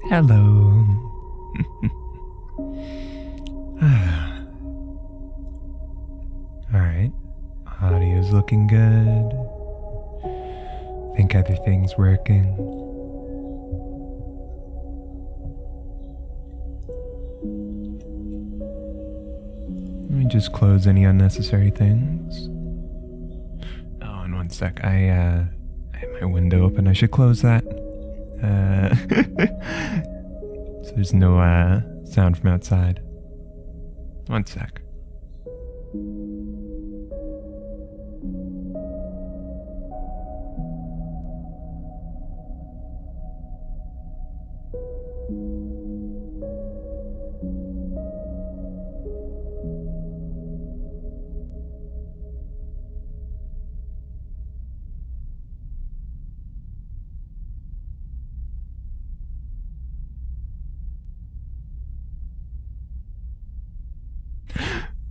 Hello. Alright. Audio's looking good. Think everything's working. Let me just close any unnecessary things. Oh, and one sec. I have my window open. I should close that. So there's no sound from outside. One sec.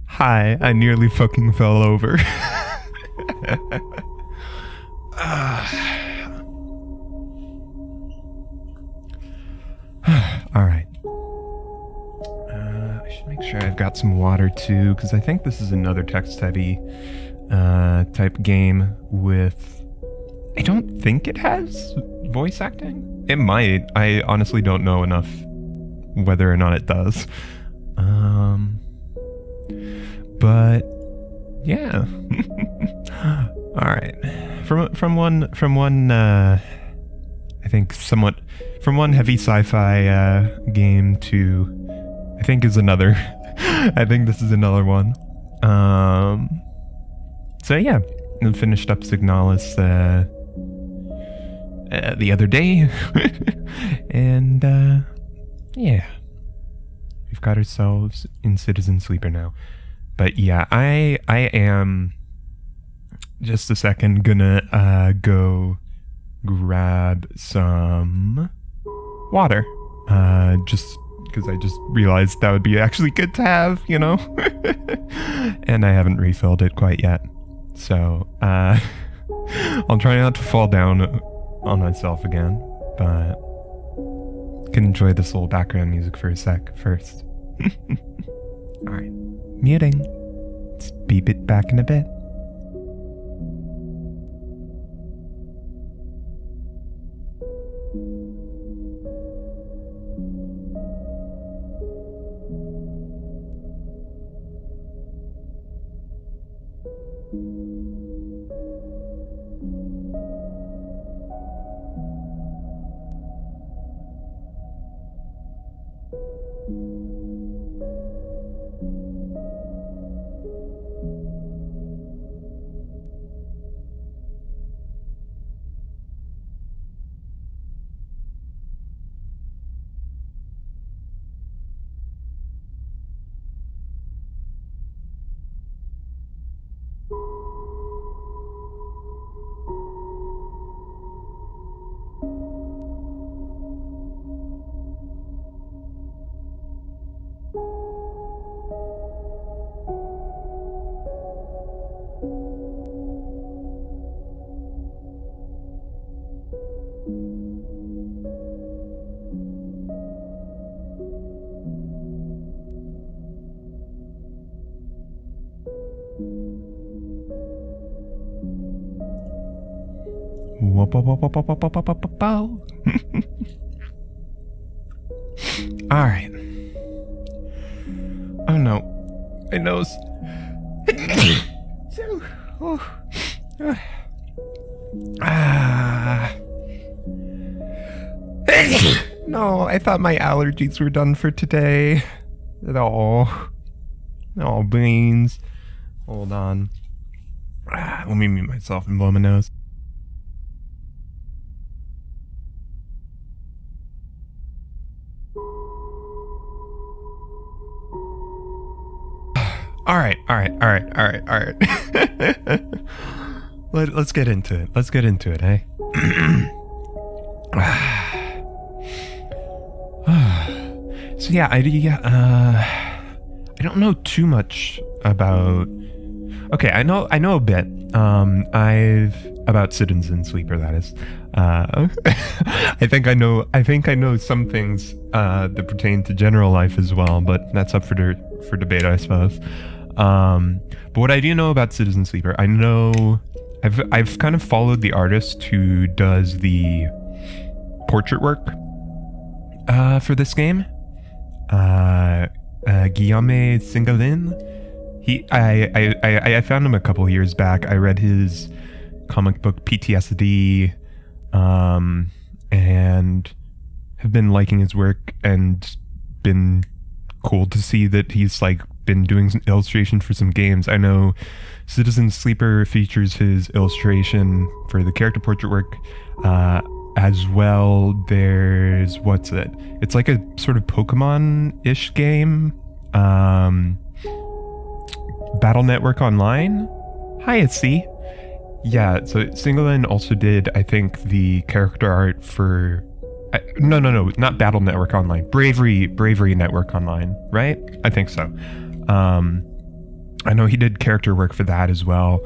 Hi, I nearly fucking fell over. Alright. I should make sure I've got some water too, because I think this is another text-heavy type game with... I don't think it has voice acting. It might. I honestly don't know enough whether or not it does. But yeah. All right. From one I think somewhat from one heavy sci-fi game to I think is another. I think this is another one. So yeah, I finished up Signalis the other day. And yeah. We've got ourselves in Citizen Sleeper now. But yeah, I am just a second gonna go grab some water. Just because I just realized that would be actually good to have, you know? And I haven't refilled it quite yet. So, I'll try not to fall down on myself again, but can enjoy this little background music for a sec first. Alright. Muting. Let's beep it back in a bit. Alright. Oh no. My nose. No, I thought my allergies were done for today. Oh, beans. Hold on. Let me mute myself and blow my nose. All right. Let's get into it. Hey. So yeah, I don't know too much about. Okay, I know a bit About Citizen Sleeper, that is. I think I know some things that pertain to general life as well, but that's up for debate, I suppose. But what I do know about Citizen Sleeper, I know I've kind of followed the artist who does the portrait work for this game. Guillaume Singalin. I found him a couple years back. I read his comic book PTSD, and have been liking his work and been cool to see that he's like been doing some illustration for some games. I know Citizen Sleeper features his illustration for the character portrait work. As well, there's it's like a sort of Pokemon-ish game. Battle Network Online. Hi, it's C. Yeah, so Singalin also did, I think, the character art for... No, not Battle Network Online. Bravery Network Online, right? I think so. I know he did character work for that as well.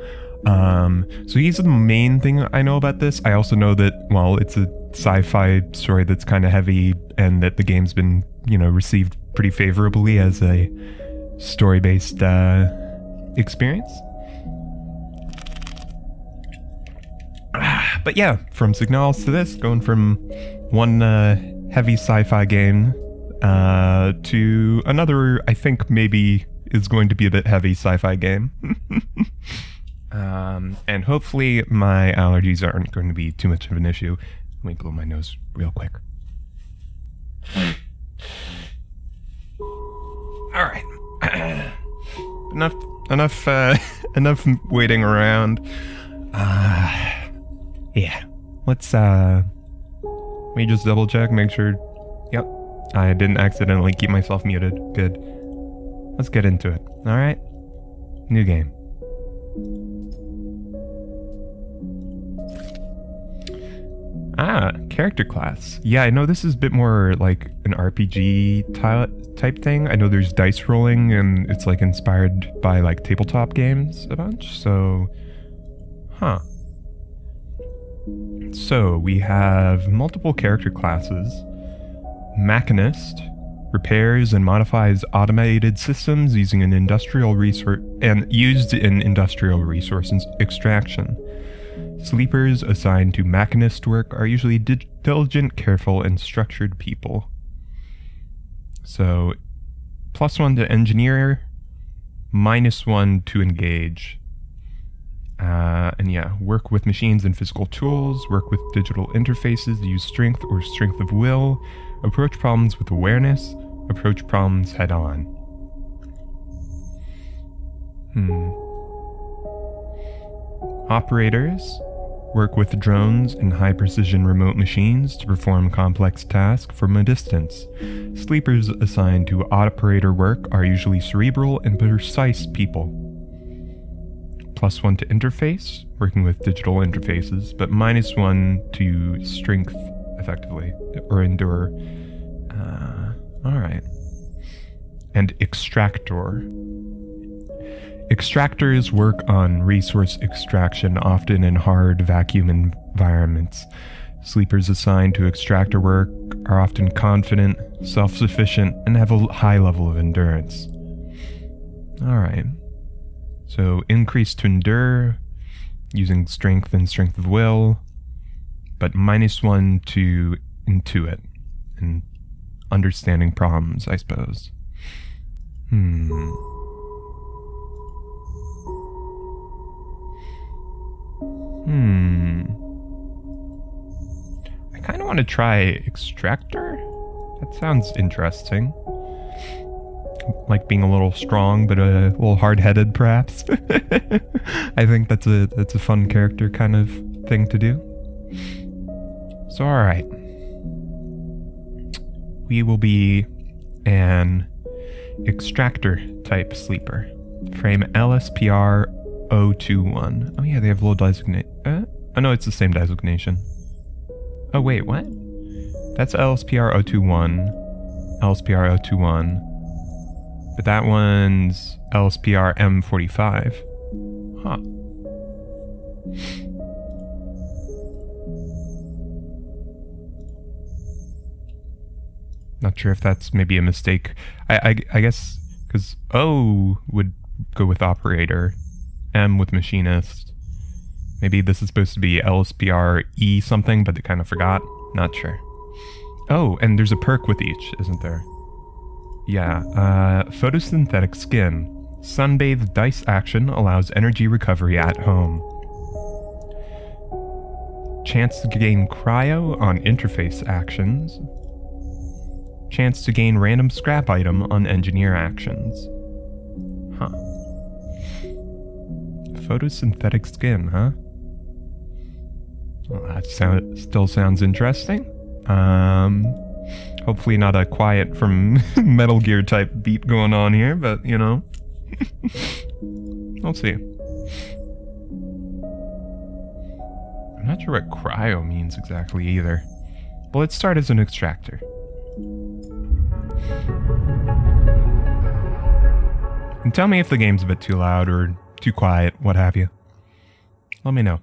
So he's the main thing I know about this. I also know that, well, it's a sci-fi story that's kind of heavy, and that the game's been, received pretty favorably as a story-based experience. But yeah, from signalis to this, going from one heavy sci-fi game to another, I think maybe is going to be a bit heavy sci-fi game. And hopefully my allergies aren't going to be too much of an issue. Let me blow my nose real quick. All right. Enough waiting around. Yeah. Let me just double check, make sure. Yep. I didn't accidentally keep myself muted. Good. Let's get into it. All right. New game. Character class. Yeah, I know this is a bit more like an RPG type thing. I know there's dice rolling, and it's like inspired by like tabletop games a bunch. So, So we have multiple character classes. Machinist repairs and modifies automated systems using an industrial resource and used in industrial resources extraction. Sleepers assigned to machinist work are usually diligent, careful, and structured people. So, +1 to engineer, -1 to engage. And yeah, work with machines and physical tools, work with digital interfaces, use strength or strength of will, approach problems with awareness, approach problems head on. Operators work with drones and high-precision remote machines to perform complex tasks from a distance. Sleepers assigned to operator work are usually cerebral and precise people. +1 to interface, working with digital interfaces, but -1 to strength, effectively, or endure. Alright. And extractor. Extractors work on resource extraction, often in hard vacuum environments. Sleepers assigned to extractor work are often confident, self-sufficient, and have a high level of endurance. Alright. So increase to endure, using strength and strength of will, but -1 to intuit, and understanding problems, I suppose. I kind of want to try extractor. That sounds interesting. Like being a little strong, but a little hard-headed, perhaps. I think that's a fun character kind of thing to do. So, all right, we will be an extractor type sleeper. Frame LSPR 021. Oh yeah, they have low designate. Oh no, it's the same designation. Oh wait, what? That's LSPR 021. LSPR 021. But that one's LSPR M45. Huh. Not sure if that's maybe a mistake. I guess because O would go with operator, M with machinist. Maybe this is supposed to be LSPR E something, but they kind of forgot. Not sure. Oh, and there's a perk with each, isn't there? Yeah, photosynthetic skin. Sunbathed dice action allows energy recovery at home. Chance to gain cryo on interface actions. Chance to gain random scrap item on engineer actions. Huh. Photosynthetic skin, huh? Well, that still sounds interesting. Hopefully not a quiet from Metal Gear type beat going on here, but you know. We'll see. I'm not sure what cryo means exactly either. But let's start as an extractor. And tell me if the game's a bit too loud or too quiet, what have you. Let me know.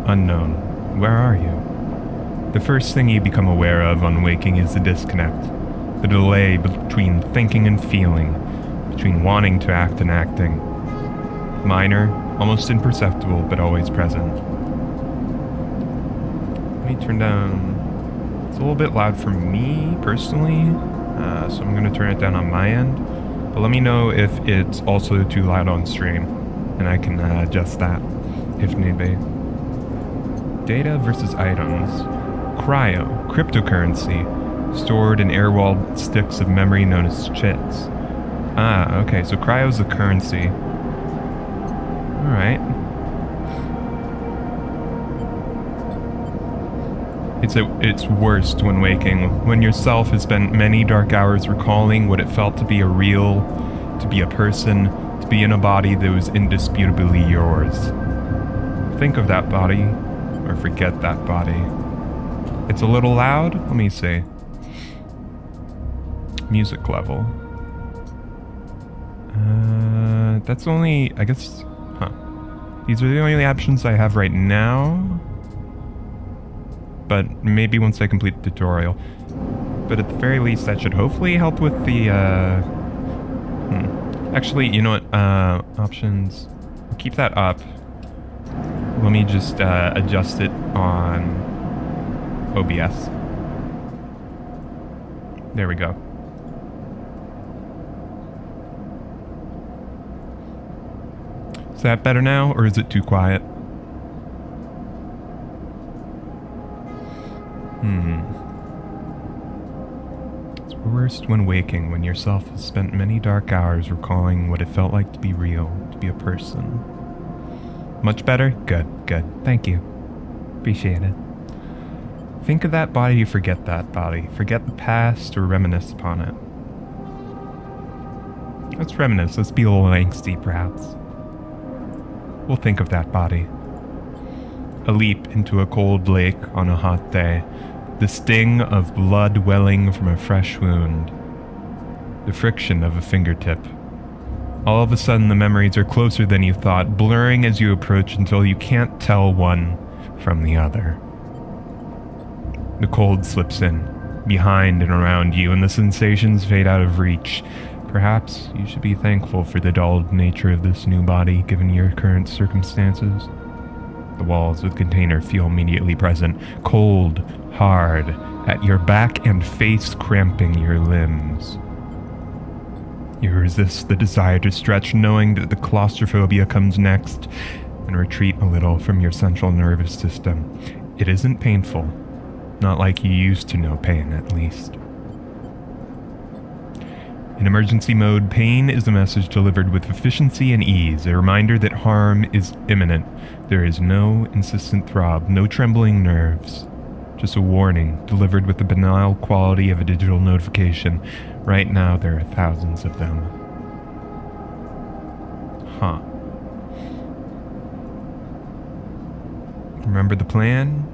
Unknown. Where are you? The first thing you become aware of on waking is the disconnect. The delay between thinking and feeling, between wanting to act and acting. Minor, almost imperceptible, but always present. Let me turn down... It's a little bit loud for me, personally, so I'm going to turn it down on my end. But let me know if it's also too loud on stream, and I can adjust that, if need be. Data versus items. Cryo, cryptocurrency, stored in air-walled sticks of memory known as chits. Ah, okay, so cryo's the currency. Alright. It's worst when waking, when yourself has spent many dark hours recalling what it felt to be a real, to be a person, to be in a body that was indisputably yours. Think of that body, or forget that body. It's a little loud? Let me see. Music level. That's only, I guess, huh. These are the only options I have right now. But maybe once I complete the tutorial. But at the very least, that should hopefully help with the, Actually, you know what, options, keep that up. Let me just, adjust it on OBS. There we go. Is that better now, or is it too quiet? It's worst when waking, when yourself has spent many dark hours recalling what it felt like to be real, to be a person. Much better? Good, good. Thank you. Appreciate it. Think of that body, forget that body. Forget the past or reminisce upon it. Let's reminisce, let's be a little angsty perhaps. We'll think of that body. A leap into a cold lake on a hot day. The sting of blood welling from a fresh wound. The friction of a fingertip. All of a sudden the memories are closer than you thought, blurring as you approach until you can't tell one from the other. The cold slips in, behind and around you, and the sensations fade out of reach. Perhaps you should be thankful for the dulled nature of this new body, given your current circumstances. The walls of the container feel immediately present, cold, hard, at your back and face, cramping your limbs. You resist the desire to stretch, knowing that the claustrophobia comes next, and retreat a little from your central nervous system. It isn't painful. Not like you used to know pain, at least. In emergency mode, pain is a message delivered with efficiency and ease, a reminder that harm is imminent. There is no insistent throb, no trembling nerves. Just a warning, delivered with the banal quality of a digital notification. Right now, there are thousands of them. Huh. Remember the plan?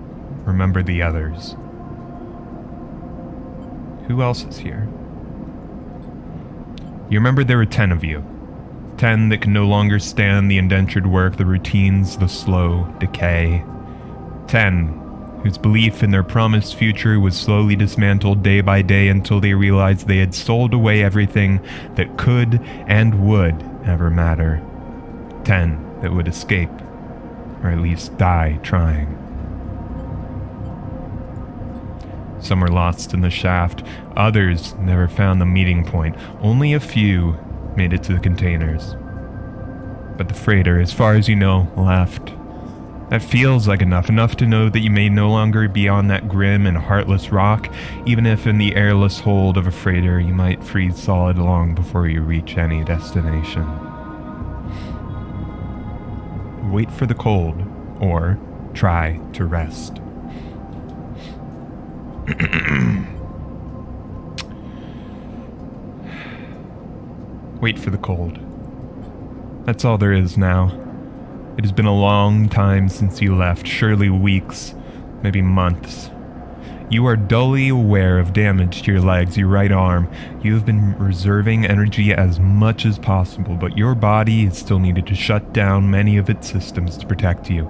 Remember the others. Who else is here? You remember there were 10 of you. 10 that can no longer stand the indentured work, the routines, the slow decay. 10 whose belief in their promised future was slowly dismantled day by day until they realized they had sold away everything that could and would ever matter. 10 that would escape, or at least die trying. Some were lost in the shaft, others never found the meeting point. Only a few made it to the containers. But the freighter, as far as you know, left. That feels like enough to know that you may no longer be on that grim and heartless rock, even if in the airless hold of a freighter you might freeze solid long before you reach any destination. Wait for the cold, or try to rest. Wait for the cold. That's all there is now. It has been a long time since you left, surely weeks, maybe months. You are dully aware of damage to your legs, your right arm. You have been reserving energy as much as possible, but your body is still needed to shut down many of its systems to protect you.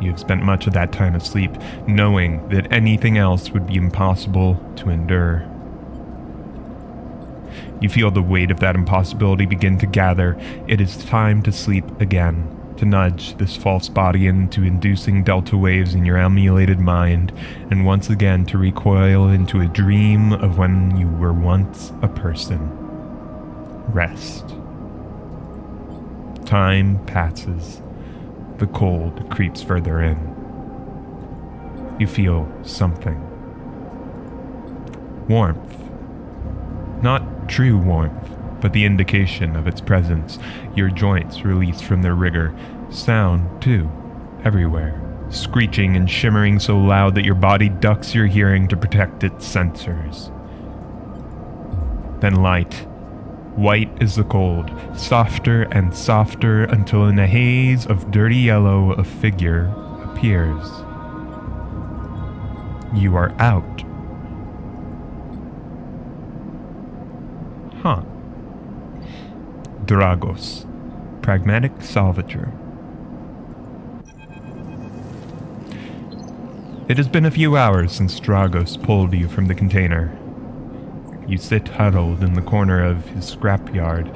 You have spent much of that time asleep, knowing that anything else would be impossible to endure. You feel the weight of that impossibility begin to gather. It is time to sleep again, to nudge this false body into inducing delta waves in your emulated mind, and once again to recoil into a dream of when you were once a person. Rest. Time passes. The cold creeps further in. You feel something. Warmth. Not true warmth, but the indication of its presence. Your joints release from their rigor. Sound, too, everywhere. Screeching and shimmering so loud that your body ducks your hearing to protect its sensors. Then light. White is the cold, softer and softer until in a haze of dirty yellow a figure appears. You are out. Huh. Dragos, pragmatic salvager. It has been a few hours since Dragos pulled you from the container. You sit huddled in the corner of his scrapyard,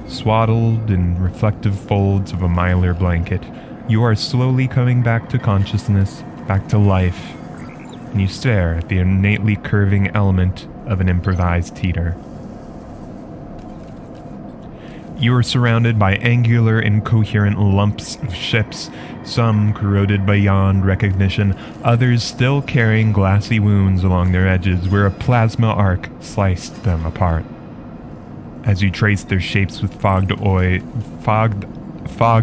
swaddled in reflective folds of a mylar blanket. You are slowly coming back to consciousness, back to life, and you stare at the innately curving element of an improvised teeter. You are surrounded by angular, incoherent lumps of ships, some corroded beyond recognition, others still carrying glassy wounds along their edges where a plasma arc sliced them apart. As you trace their shapes with fogged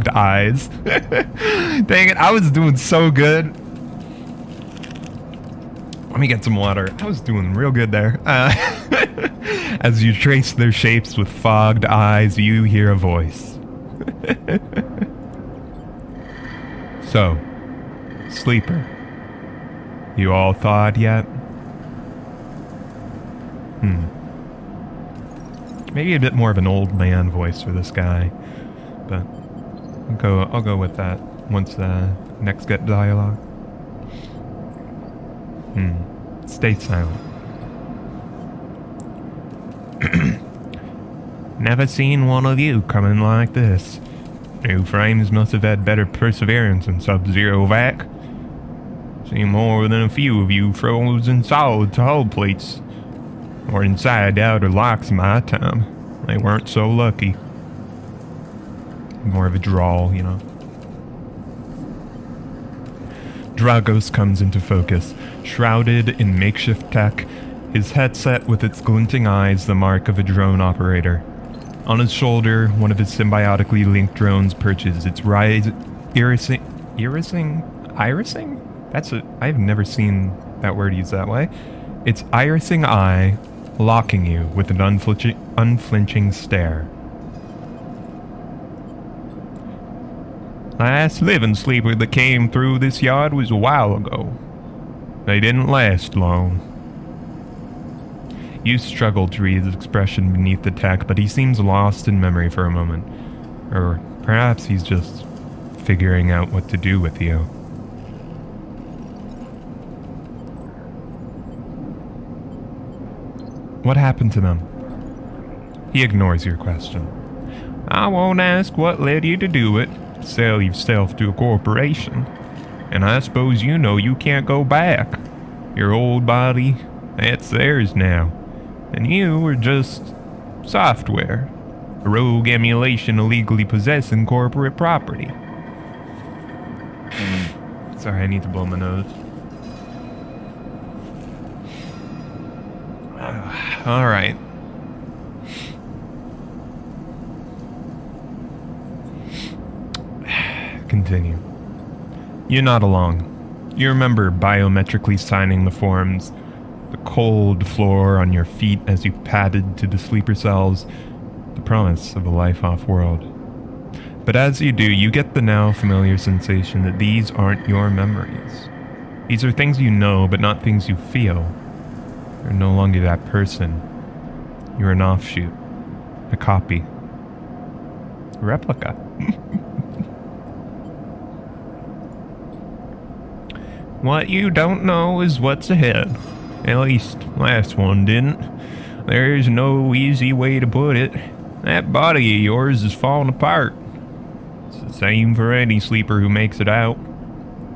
eyes. Dang it, I was doing so good. Let me get some water. I was doing real good there. As you trace their shapes with fogged eyes, you hear a voice. So, sleeper, you all thawed yet? Maybe a bit more of an old man voice for this guy, but I'll go with that once next get dialogue. Stay silent. Never seen one of you coming like this. New frames must have had better perseverance than Sub-Zero vac. Seen more than a few of you frozen solid to hull plates. Or inside outer locks in my time. They weren't so lucky. More of a drawl, you know. Dragos comes into focus, shrouded in makeshift tech, his headset with its glinting eyes the mark of a drone operator. On his shoulder, one of his symbiotically linked drones perches, its irising? I've never seen that word used that way. Its irising eye locking you with an unflinching stare. Last living sleeper that came through this yard was a while ago. They didn't last long. You struggle to read his expression beneath the tech, but he seems lost in memory for a moment. Or perhaps he's just figuring out what to do with you. What happened to them? He ignores your question. I won't ask what led you to do it. Sell yourself to a corporation. And I suppose you know you can't go back. Your old body, that's theirs now. And you were just software. A rogue emulation illegally possessing corporate property. Sorry, I need to blow my nose. Alright. Continue. You're not alone. You remember biometrically signing the forms, the cold floor on your feet as you padded to the sleeper cells, the promise of a life off-world. But as you do, you get the now familiar sensation that these aren't your memories. These are things you know, but not things you feel. You're no longer that person. You're an offshoot. A copy. A replica. What you don't know is what's ahead. At least, last one didn't. There's no easy way to put it. That body of yours is falling apart. It's the same for any sleeper who makes it out.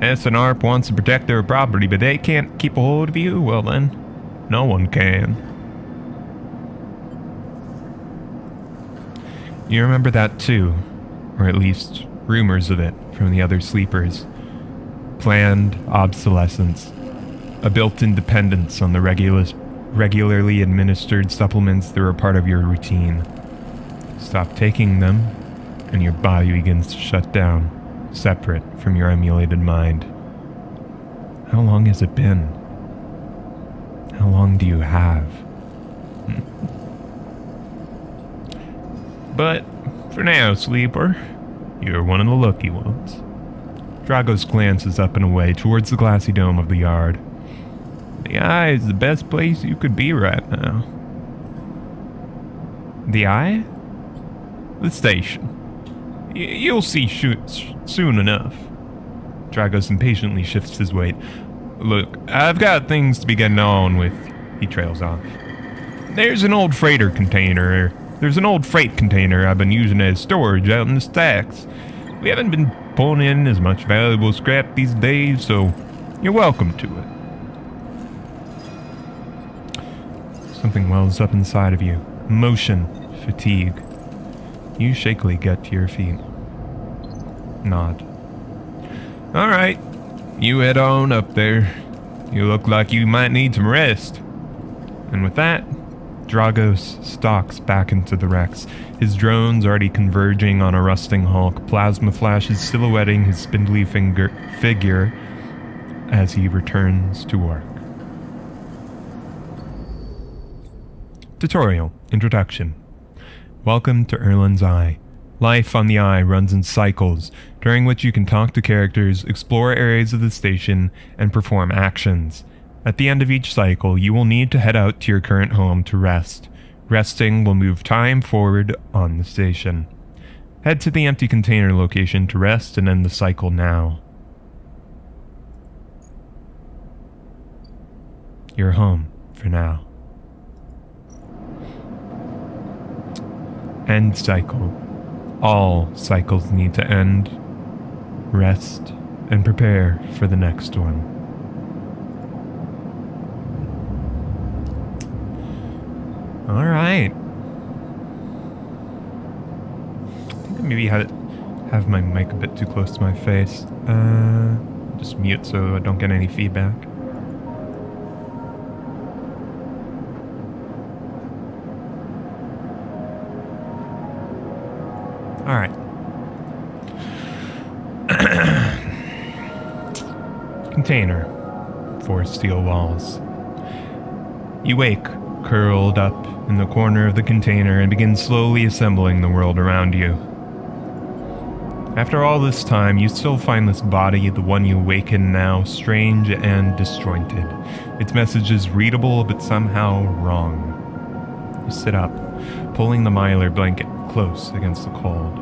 S&ARP wants to protect their property, but they can't keep a hold of you? Well then, no one can. You remember that too, or at least rumors of it from the other sleepers. Planned obsolescence, a built-in dependence on the regularly administered supplements that were part of your routine. Stop taking them, and your body begins to shut down, separate from your emulated mind. How long has it been? How long do you have? But, for now, sleeper, you're one of the lucky ones. Dragos glances up and away towards the glassy dome of the yard. The Eye is the best place you could be right now. The Eye? The station. You'll see soon enough. Dragos impatiently shifts his weight. Look, I've got things to be getting on with. He trails off. There's an old freight container I've been using as storage out in the stacks. We haven't been pulling in as much valuable scrap these days, so you're welcome to it. Something wells up inside of you. Emotion, fatigue. You shakily get to your feet. Nod. Alright, you head on up there. You look like you might need some rest. And with that, Dragos stalks back into the Rex, his drones already converging on a rusting hulk, plasma flashes silhouetting his spindly figure as he returns to work. Tutorial Introduction. Welcome to Erlen's Eye. Life on the Eye runs in cycles, during which you can talk to characters, explore areas of the station, and perform actions. At the end of each cycle, you will need to head out to your current home to rest. Resting will move time forward on the station. Head to the empty container location to rest and end the cycle now. You're home for now. End cycle. All cycles need to end. Rest and prepare for the next one. Alright. I think I maybe have my mic a bit too close to my face. Just mute so I don't get any feedback. Alright. Container. 4 steel walls. You wake, curled up in the corner of the container, and begin slowly assembling the world around you. After all this time, you still find this body, the one you awaken now, strange and disjointed. Its message is readable, but somehow wrong. You sit up, pulling the mylar blanket close against the cold.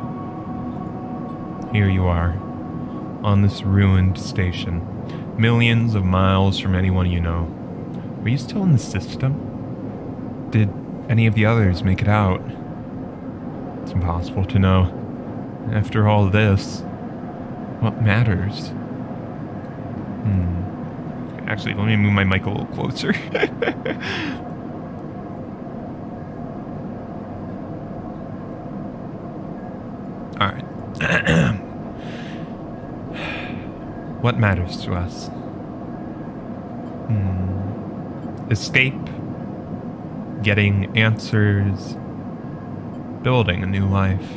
Here you are, on this ruined station, millions of miles from anyone you know. Were you still in the system? Did any of the others make it out? It's impossible to know. After all this, what matters? Actually, let me move my mic a little closer. Alright. What matters to us? Escape, getting answers, building a new life.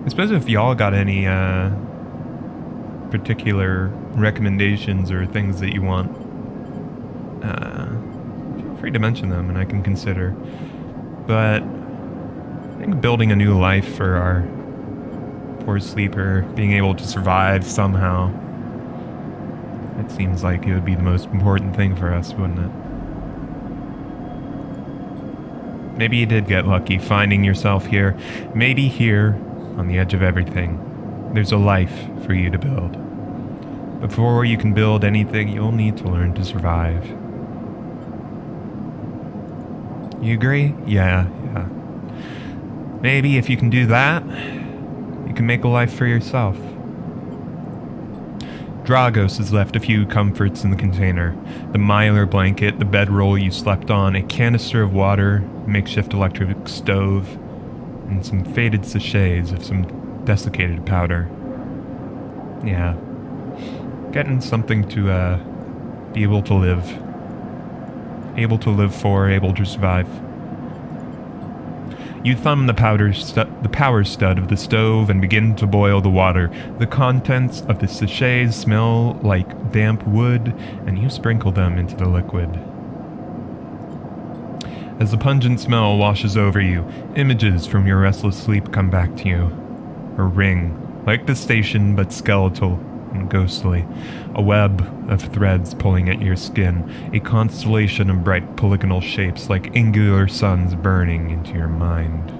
I suppose if y'all got any particular recommendations or things that you want, feel free to mention them and I can consider. But I think building a new life for our poor sleeper, being able to survive somehow, it seems like it would be the most important thing for us, wouldn't it? Maybe you did get lucky finding yourself here. Maybe here, on the edge of everything, there's a life for you to build. Before you can build anything, you'll need to learn to survive. You agree? Yeah. Maybe if you can do that, you can make a life for yourself. Dragos has left a few comforts in the container. The mylar blanket, the bedroll you slept on, a canister of water, makeshift electric stove, and some faded sachets of some desiccated powder. Yeah. Getting something to, be able to live. Able to live for, able to survive. You thumb the power stud of the stove and begin to boil the water. The contents of the sachets smell like damp wood, and you sprinkle them into the liquid. As the pungent smell washes over you, images from your restless sleep come back to you. A ring, like the station but skeletal and ghostly. A web of threads pulling at your skin. A constellation of bright polygonal shapes like angular suns burning into your mind.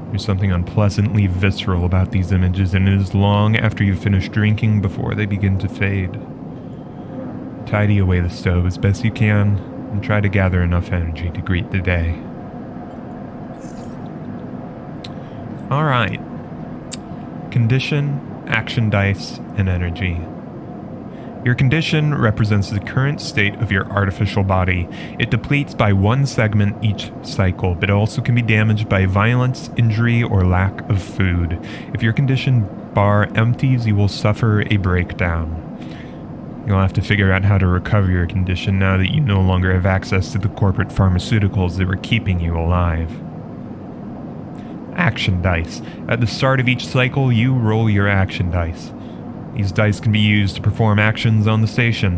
There's something unpleasantly visceral about these images, and it is long after you've finished drinking before they begin to fade. Tidy away the stove as best you can, and try to gather enough energy to greet the day. Alright. Condition, action dice, and energy. Your condition represents the current state of your artificial body. It depletes by one segment each cycle, but it also can be damaged by violence, injury, or lack of food. If your condition bar empties, you will suffer a breakdown. You'll have to figure out how to recover your condition now that you no longer have access to the corporate pharmaceuticals that were keeping you alive. Action dice. At the start of each cycle, you roll your action dice. These dice can be used to perform actions on the station.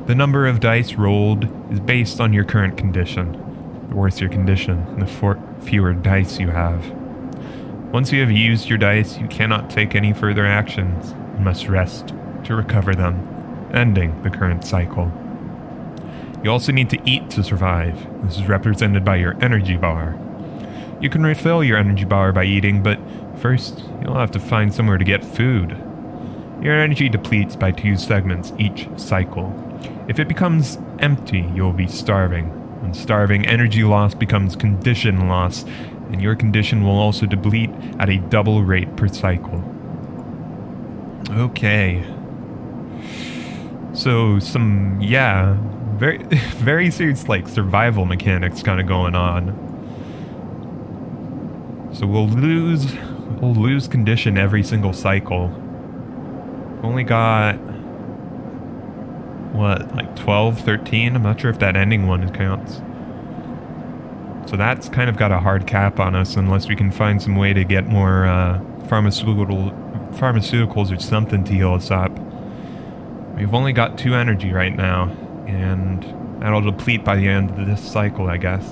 The number of dice rolled is based on your current condition. The worse your condition, the fewer dice you have. Once you have used your dice, you cannot take any further actions. You must rest to recover them, ending the current cycle. You also need to eat to survive. This is represented by your energy bar. You can refill your energy bar by eating, but first, you'll have to find somewhere to get food. Your energy depletes by 2 segments each cycle. If it becomes empty, you'll be starving. When starving, energy loss becomes condition loss, and your condition will also deplete at a double rate per cycle. Okay. So some, very, very serious, survival mechanics kind of going on. So we'll lose condition every single cycle. Only got, 12, 13? I'm not sure if that ending one counts. So that's kind of got a hard cap on us unless we can find some way to get more pharmaceuticals or something to heal us up. We've only got 2 energy right now, and that'll deplete by the end of this cycle, I guess.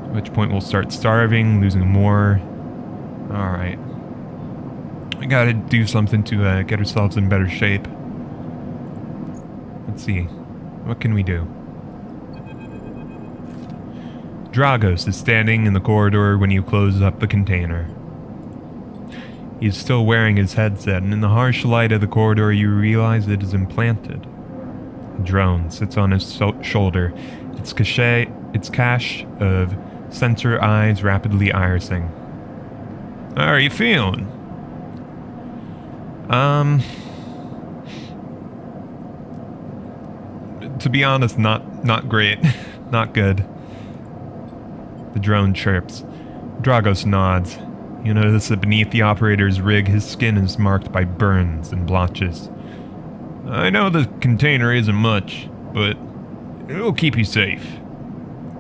At which point we'll start starving, losing more. Alright. We gotta do something to get ourselves in better shape. Let's see. What can we do? Dragos is standing in the corridor when you close up the container. He's still wearing his headset, and in the harsh light of the corridor you realize it is implanted. A drone sits on his shoulder, its cache of sensor eyes rapidly irising. How are you feeling? To be honest, not great. Not good. The drone chirps. Dragos nods. You notice that beneath the operator's rig, his skin is marked by burns and blotches. I know the container isn't much, but it'll keep you safe.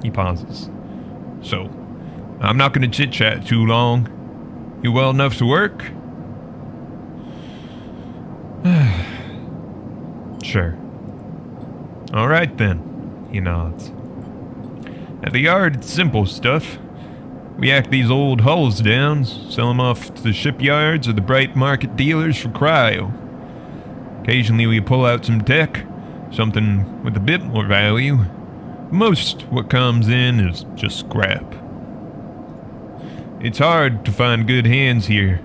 He pauses. So, I'm not going to chit-chat too long. You well enough to work? Sure. Alright then, he nods. At the yard, it's simple stuff. We hack these old hulls down, sell them off to the shipyards or the bright market dealers for cryo. Occasionally we pull out some tech, something with a bit more value. Most what comes in is just scrap. It's hard to find good hands here,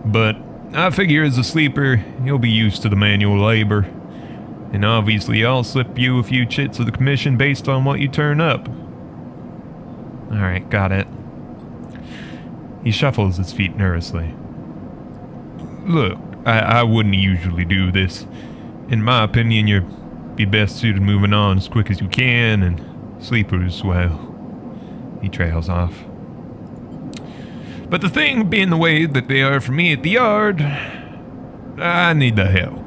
but I figure as a sleeper, you'll be used to the manual labor. And obviously I'll slip you a few chits of the commission based on what you turn up. Alright, got it. He shuffles his feet nervously. Look, I wouldn't usually do this. In my opinion, you'd be best suited moving on as quick as you can, and sleepers, well, he trails off. But the thing being the way that they are for me at the yard, I need the help.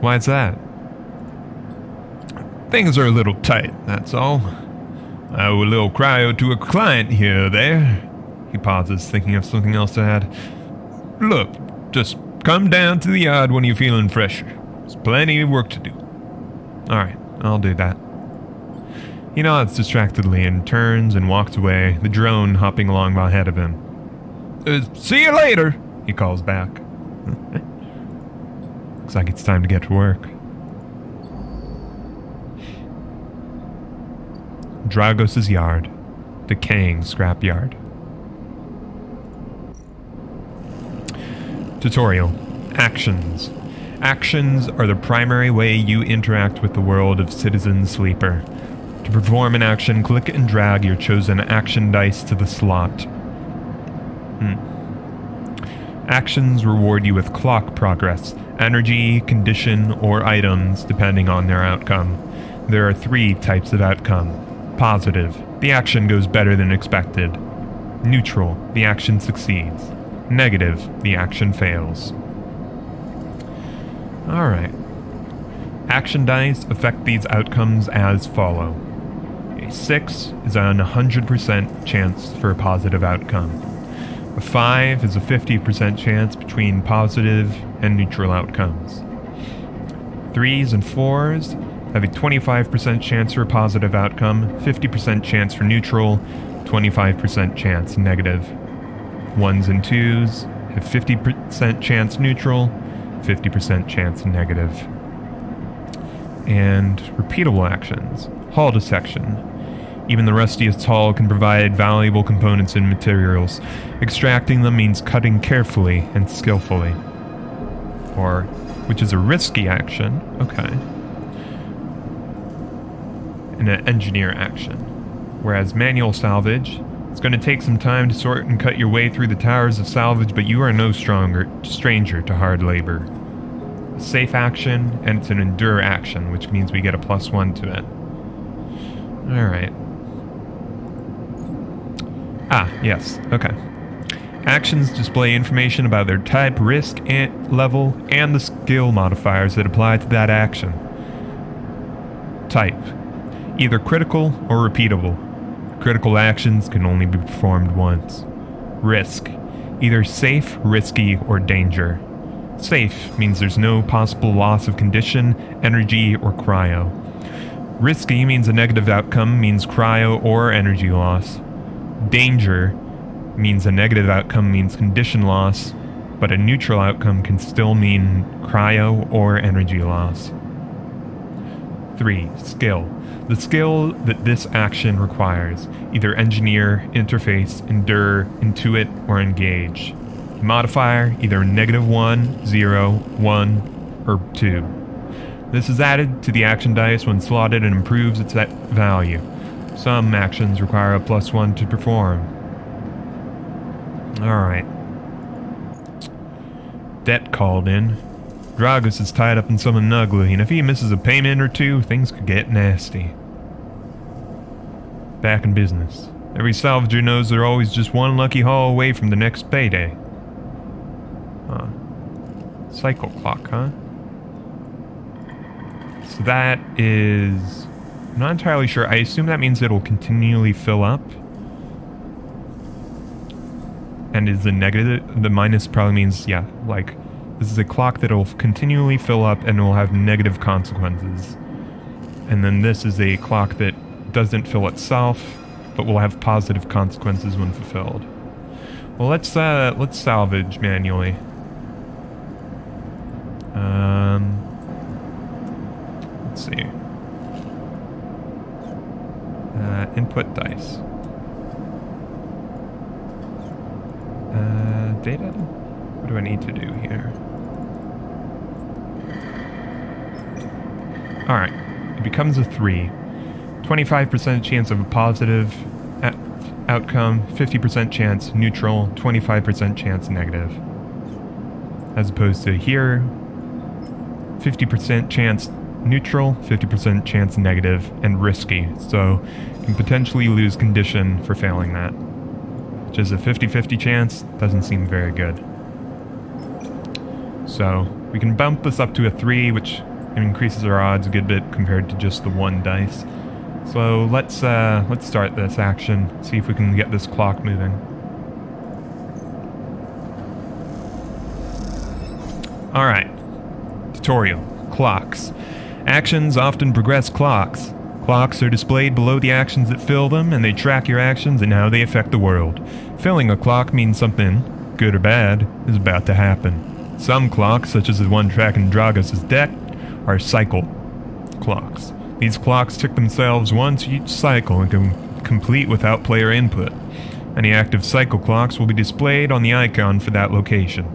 Why's that? Things are a little tight, that's all. I owe a little cryo to a client here or there. He pauses, thinking of something else to add. Look, just come down to the yard when you're feeling fresher. There's plenty of work to do. Alright, I'll do that. He nods distractedly and turns and walks away, the drone hopping along ahead of him. See you later, he calls back. Looks like it's time to get to work. Dragos' yard. Decaying scrapyard. Tutorial. Actions. Actions are the primary way you interact with the world of Citizen Sleeper. To perform an action, click and drag your chosen action dice to the slot. Actions reward you with clock progress, energy, condition, or items depending on their outcome. There are 3 types of outcome. Positive, the action goes better than expected. Neutral, the action succeeds. Negative, the action fails. Alright. Action dice affect these outcomes as follow. A 6 is an 100% chance for a positive outcome. A 5 is a 50% chance between positive and neutral outcomes. 3s and 4s have a 25% chance for a positive outcome, 50% chance for neutral, 25% chance negative. 1s and 2s have 50% chance neutral, 50% chance negative. And repeatable actions. Hull dissection. Even the rustiest hull can provide valuable components and materials. Extracting them means cutting carefully and skillfully. Or, which is a risky action, okay. And an engineer action. Whereas manual salvage, it's going to take some time to sort and cut your way through the towers of salvage, but you are no stranger to hard labor. A safe action, and it's an endure action, which means we get a +1 to it. Alright. Yes, okay. Actions display information about their type, risk, level, and the skill modifiers that apply to that action. Type. Either critical or repeatable. Critical actions can only be performed once. Risk. Either safe, risky, or danger. Safe means there's no possible loss of condition, energy, or cryo. Risky means a negative outcome means cryo or energy loss. Danger means a negative outcome means condition loss, but a neutral outcome can still mean cryo or energy loss. 3. Skill. The skill that this action requires. Either engineer, interface, endure, intuit, or engage. Modifier, either -1, 0, 1, or 2. This is added to the action dice when slotted and improves its value. Some actions require a +1 to perform. Alright. Debt called in. Dragos is tied up in something ugly, and if he misses a payment or two, things could get nasty. Back in business. Every salvager knows they're always just one lucky haul away from the next payday. Huh. Cycle clock, huh? So that is... I'm not entirely sure. I assume that means it'll continually fill up. And is the negative... The minus probably means, yeah, like... This is a clock that'll continually fill up and will have negative consequences. And then this is a clock that doesn't fill itself, but will have positive consequences when fulfilled. Well, let's salvage manually. Let's see. Input dice. Data? What do I need to do here? Alright. It becomes a 3. 25% chance of a positive outcome, 50% chance neutral, 25% chance negative. As opposed to here, 50% chance neutral, 50% chance negative, and risky. So you can potentially lose condition for failing that. Which is a 50-50 chance, doesn't seem very good. So we can bump this up to a 3, which increases our odds a good bit compared to just the 1 dice. So let's start this action, see if we can get this clock moving. Alright. Tutorial. Clocks. Actions often progress clocks. Clocks are displayed below the actions that fill them, and they track your actions and how they affect the world. Filling a clock means something, good or bad, is about to happen. Some clocks, such as the one tracking Dragos' deck, are cycle clocks. These clocks tick themselves once each cycle and can complete without player input. Any active cycle clocks will be displayed on the icon for that location.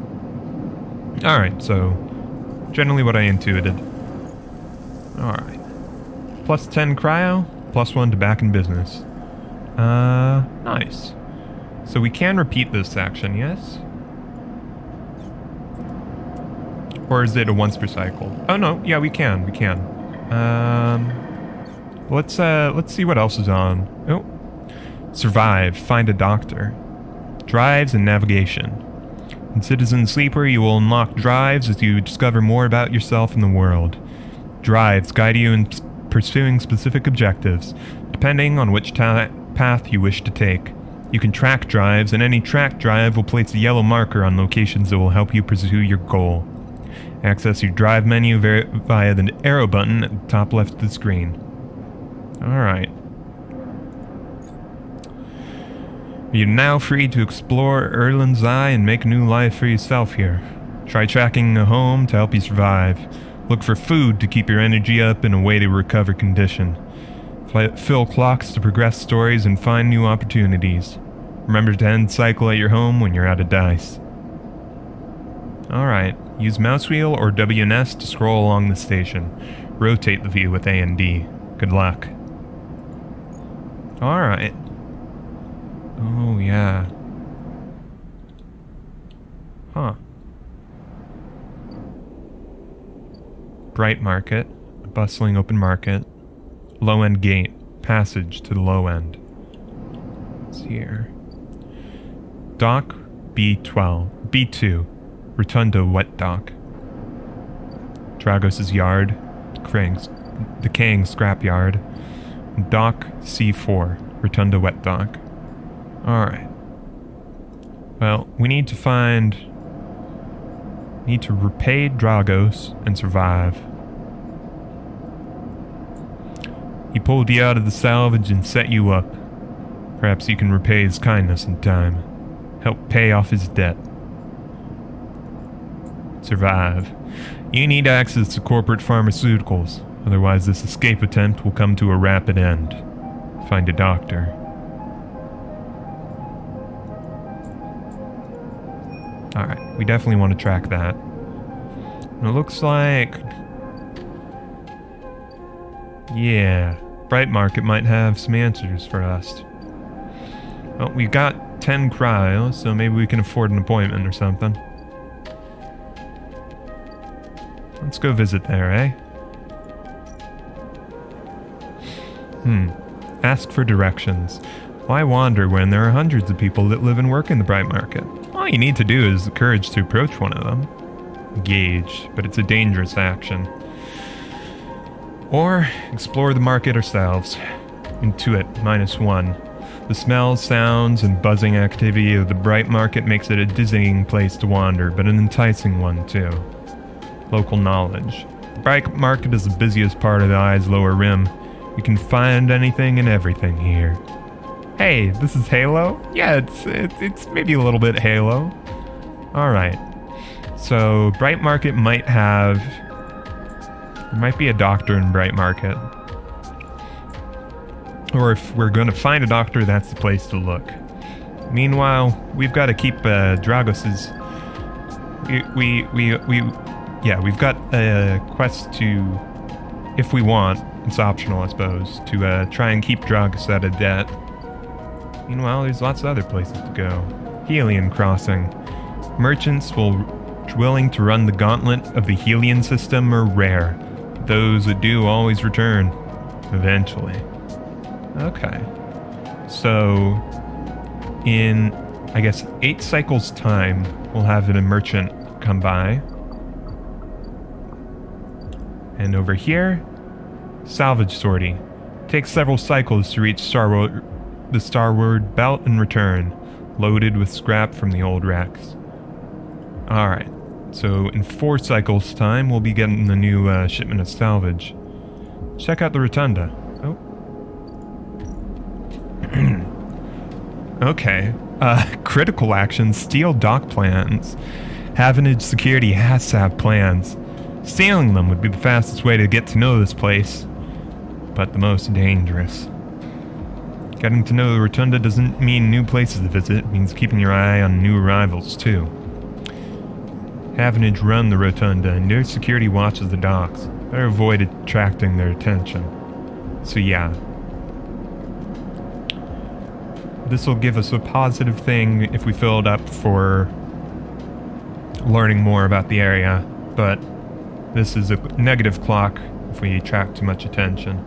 Alright, so generally what I intuited. Alright. +10 cryo, +1 to back in business. Nice. So we can repeat this action, yes? Or is it a once per cycle? Oh no, yeah, we can. Let's see what else is on. Oh. Survive, find a doctor. Drives and navigation. In Citizen Sleeper, you will unlock drives as you discover more about yourself and the world. Drives guide you in pursuing specific objectives, depending on which path you wish to take. You can track drives, and any tracked drive will place a yellow marker on locations that will help you pursue your goal. Access your drive menu via the arrow button at the top left of the screen. Alright. You're now free to explore Erland's Eye and make a new life for yourself here. Try tracking a home to help you survive. Look for food to keep your energy up and a way to recover condition. Fill clocks to progress stories and find new opportunities. Remember to end cycle at your home when you're out of dice. Alright. Use mouse wheel or WNS to scroll along the station. Rotate the view with A and D. Good luck. Alright. Oh, yeah. Huh. Bright market. A bustling open market. Low-end gate. Passage to the low end. It's here. Dock B12. B2. Rotunda wet dock. Dragos' yard. Decaying scrapyard. Dock C4. Rotunda wet dock. Alright. Well, we need to repay Dragos and survive. He pulled you out of the salvage and set you up. Perhaps you can repay his kindness in time. Help pay off his debt. survive. You need access to corporate pharmaceuticals, otherwise this escape attempt will come to a rapid end. Find a doctor. Alright, we definitely want to track that. And it looks like... yeah, Bright Market might have some answers for us. Well, we got 10 cryo, so maybe we can afford an appointment or something. Let's go visit there, eh? Ask for directions. Why wander when there are hundreds of people that live and work in the Bright Market? All you need to do is the courage to approach one of them. Engage, but it's a dangerous action. Or explore the market ourselves. Intuit, -1. The smells, sounds, and buzzing activity of the Bright Market makes it a dizzying place to wander, but an enticing one too. Local knowledge. The Bright Market is the busiest part of the eye's lower rim. You can find anything and everything here. Hey, this is Halo? Yeah, it's maybe a little bit Halo. Alright. So, Bright Market might have... there might be a doctor in Bright Market. Or if we're going to find a doctor, that's the place to look. Meanwhile, we've got to keep Dragos's... we've got a quest to... if we want, it's optional I suppose, to try and keep Dragos out of debt. Meanwhile, there's lots of other places to go. Helion Crossing. Merchants willing to run the gauntlet of the Helion system are rare. Those that do always return. Eventually. Okay. So, in, I guess, 8 cycles time, we'll have a merchant come by. And over here, salvage sortie. Takes several cycles to reach the starward belt and return, loaded with scrap from the old wrecks. Alright, so in 4 cycles time, we'll be getting the new shipment of salvage. Check out the rotunda. Oh. Okay. Critical action, steal dock plans. Havenage Security has to have plans. Stealing them would be the fastest way to get to know this place, but the most dangerous. Getting to know the rotunda doesn't mean new places to visit, it means keeping your eye on new arrivals too. Havenage run the rotunda and their security watches the docks. Better avoid attracting their attention. So yeah. This will give us a positive thing if we fill it up for learning more about the area, but this is a negative clock if we attract too much attention.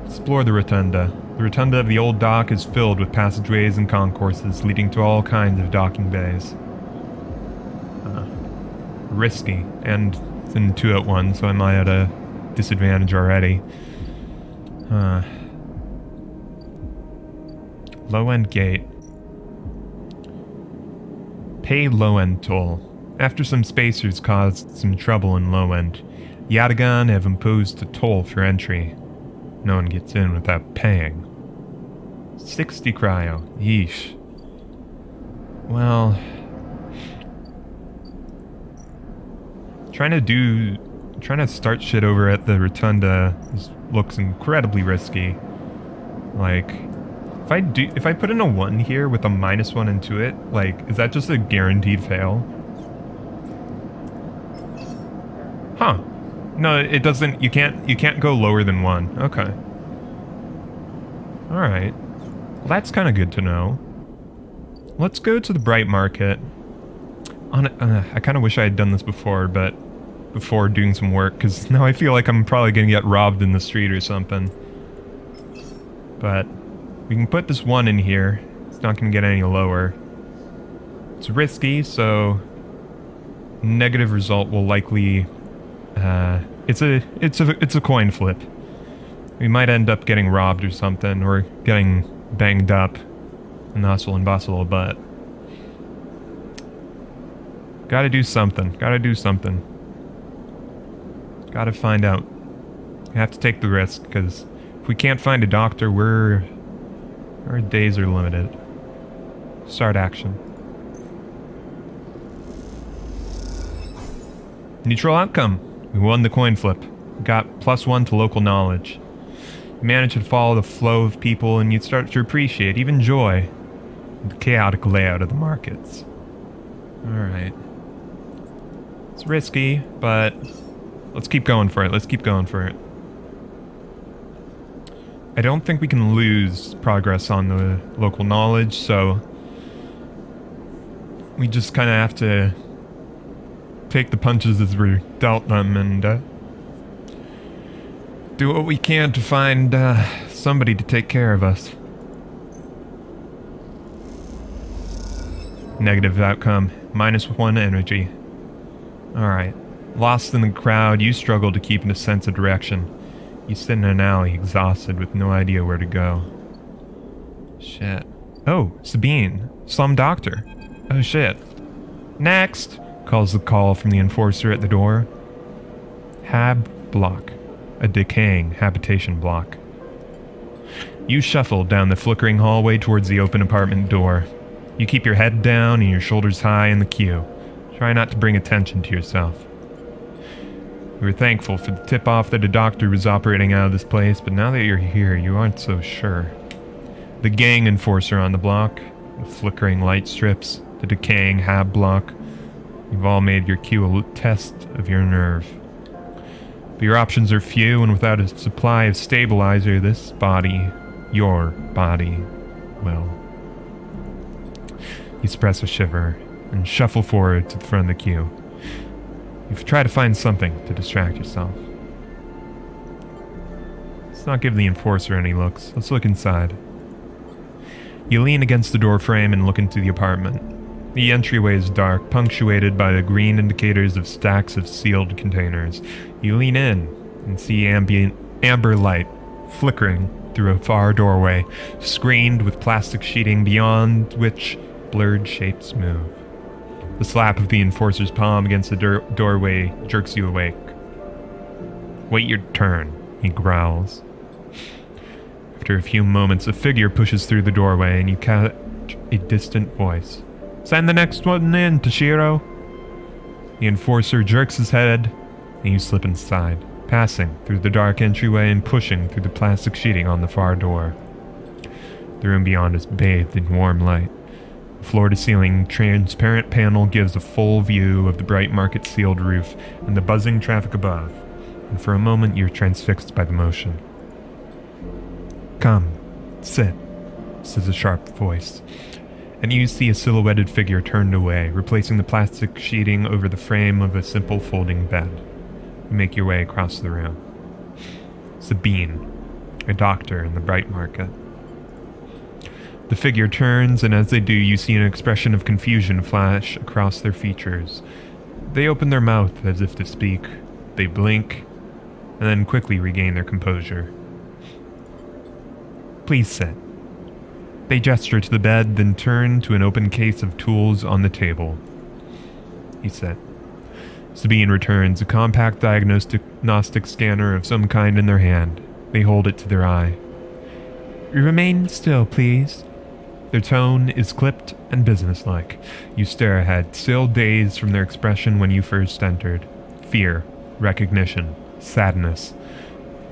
Explore the rotunda. The rotunda of the old dock is filled with passageways and concourses leading to all kinds of docking bays. Risky, and it's an Intuit one, so I might at a disadvantage already. Low-end gate. Pay low-end toll. After some spacers caused some trouble in low-end, Yatagan have imposed a toll for entry. No one gets in without paying. 60 cryo. Yeesh. Well... Trying to start shit over at the rotunda looks incredibly risky. Like, if I put in a 1 here with a -1 into it, like, is that just a guaranteed fail? Huh. No, it doesn't, you can't go lower than 1. Okay. Alright. Well, that's kind of good to know. Let's go to the Bright Market. I kind of wish I had done this before, but before doing some work, because now I feel like I'm probably going to get robbed in the street or something. But we can put this 1 in here. It's not going to get any lower. It's risky, so negative result will likely... it's a coin flip. We might end up getting robbed or something, or getting banged up in the hustle and bustle, but... Gotta do something. Gotta find out. We have to take the risk, because if we can't find a doctor, our days are limited. Start action. Neutral outcome. We won the coin flip. We got +1 to local knowledge. You managed to follow the flow of people, and you'd start to appreciate, even joy, the chaotic layout of the markets. Alright. It's risky, but let's keep going for it. Let's keep going for it. I don't think we can lose progress on the local knowledge, so we just kind of have to take the punches as we're dealt them and do what we can to find somebody to take care of us. Negative outcome. -1 energy. Alright. Lost in the crowd, you struggle to keep a sense of direction. You sit in an alley, exhausted, with no idea where to go. Shit. Oh, Sabine. Slum Doctor. Oh shit. Next! Calls the call from the enforcer at the door. Hab block. A decaying habitation block. You shuffle down the flickering hallway towards the open apartment door. You keep your head down and your shoulders high in the queue. Try not to bring attention to yourself. You were thankful for the tip-off that a doctor was operating out of this place, but now that you're here, you aren't so sure. The gang enforcer on the block, the flickering light strips, the decaying hab block. You've all made your queue a test of your nerve. But your options are few, and without a supply of stabilizer, this body, your body, well. You suppress a shiver and shuffle forward to the front of the queue. You've tried to find something to distract yourself. Let's not give the enforcer any looks. Let's look inside. You lean against the door frame and look into the apartment. The entryway is dark, punctuated by the green indicators of stacks of sealed containers. You lean in and see amber light flickering through a far doorway, screened with plastic sheeting beyond which blurred shapes move. The slap of the enforcer's palm against the doorway jerks you awake. Wait your turn, he growls. After a few moments, a figure pushes through the doorway and you catch a distant voice. Send the next one in, Toshiro. The enforcer jerks his head and you slip inside, passing through the dark entryway and pushing through the plastic sheeting on the far door. The room beyond is bathed in warm light. The floor-to-ceiling transparent panel gives a full view of the bright market-sealed roof and the buzzing traffic above, and for a moment you're transfixed by the motion. Come, sit, says a sharp voice, and you see a silhouetted figure turned away, replacing the plastic sheeting over the frame of a simple folding bed. You make your way across the room. Sabine, a doctor in the bright market. The figure turns, and as they do, you see an expression of confusion flash across their features. They open their mouth as if to speak. They blink, and then quickly regain their composure. Please sit. They gesture to the bed, then turn to an open case of tools on the table. He said. Sabine returns, a compact diagnostic scanner of some kind in their hand. They hold it to their eye. Remain still, please. Their tone is clipped and businesslike. You stare ahead, still dazed from their expression when you first entered. Fear, recognition, sadness,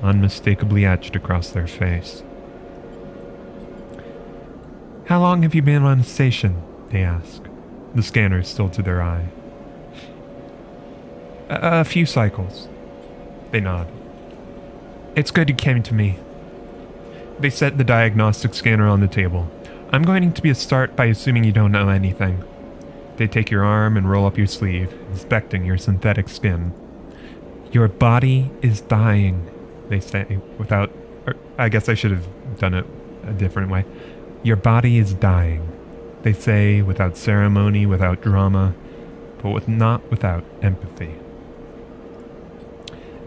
unmistakably etched across their face. How long have you been on the station? They ask. The scanner is still to their eye. A few cycles. They nod. It's good you came to me. They set the diagnostic scanner on the table. I'm going to be a start by assuming you don't know anything. They take your arm and roll up your sleeve, inspecting your synthetic skin. Your body is dying, they say without... I guess I should have done it a different way. Your body is dying, they say without ceremony, without drama, but not without empathy.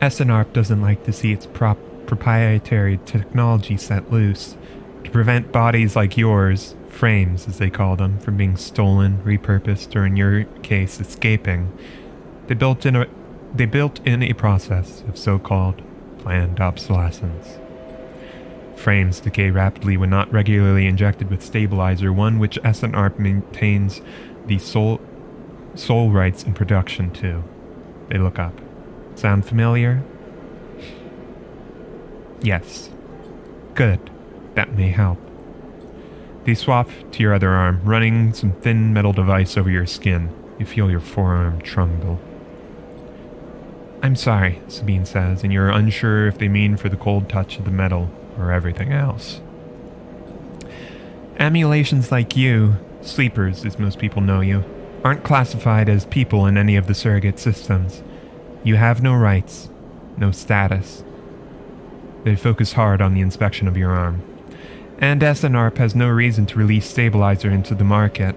SNARP doesn't like to see its proprietary technology set loose. To prevent bodies like yours, frames as they call them, from being stolen, repurposed, or in your case, escaping, they built in a process of so-called planned obsolescence. Frames decay rapidly when not regularly injected with stabilizer, one which SNARP maintains the sole rights in production to. They look up. Sound familiar? Yes. Good. That may help. They swap to your other arm, running some thin metal device over your skin. You feel your forearm tremble. I'm sorry, Sabine says, and you're unsure if they mean for the cold touch of the metal or everything else. Emulations like you, sleepers as most people know you, aren't classified as people in any of the surrogate systems. You have no rights, no status. They focus hard on the inspection of your arm. And SNARP has no reason to release stabilizer into the market.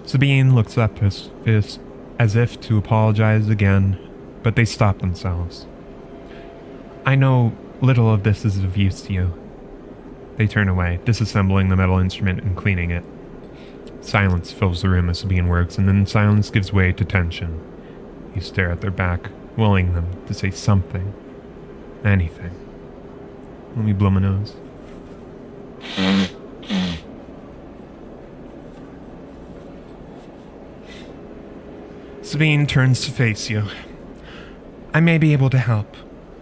Sabine looks up as if to apologize again, but they stop themselves. I know little of this is of use to you. They turn away, disassembling the metal instrument and cleaning it. Silence fills the room as Sabine works, and then silence gives way to tension. You stare at their back, willing them to say something. Anything. Let me blow my nose. Sabine turns to face you. I may be able to help,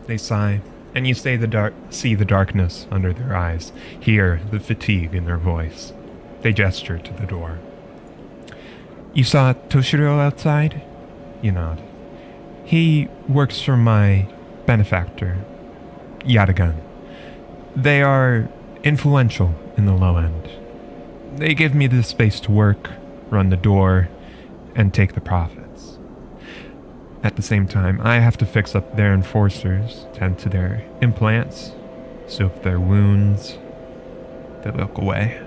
they sigh, and you see the darkness under their eyes, hear the fatigue in their voice. They gesture to the door. You saw Toshiro outside? You nod. He works for my benefactor, Yatagan. They are influential in the low end. They give me the space to work, run the door, and take the profits. At the same time, I have to fix up their enforcers, tend to their implants, soak their wounds. They look away.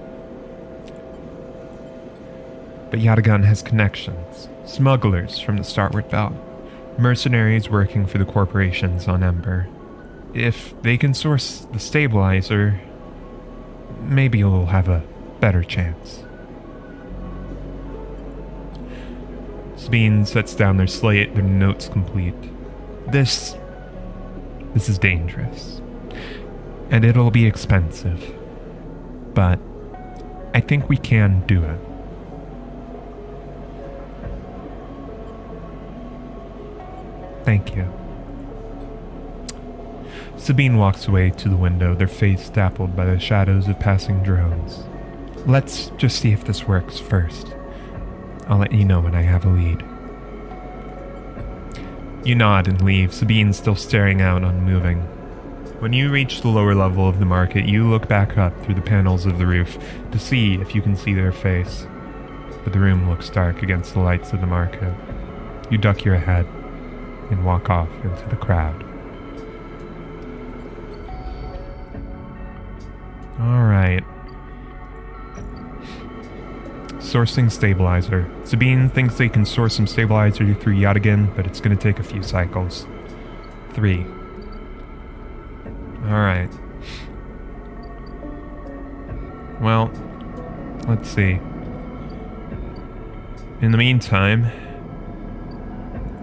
But Yatagan has connections, smugglers from the Starward Belt, mercenaries working for the corporations on Ember. If they can source the stabilizer, maybe you'll have a better chance. Sabine sets down their slate, their notes complete. This is dangerous. And it'll be expensive. But I think we can do it. Thank you. Sabine walks away to the window, their face dappled by the shadows of passing drones. Let's just see if this works first. I'll let you know when I have a lead. You nod and leave, Sabine still staring out, unmoving. When you reach the lower level of the market, you look back up through the panels of the roof to see if you can see their face. But the room looks dark against the lights of the market. You duck your head and walk off into the crowd. Alright. Sourcing stabilizer. Sabine thinks they can source some stabilizer through Yatagan, but it's going to take a few cycles. 3. Alright. Well, let's see. In the meantime,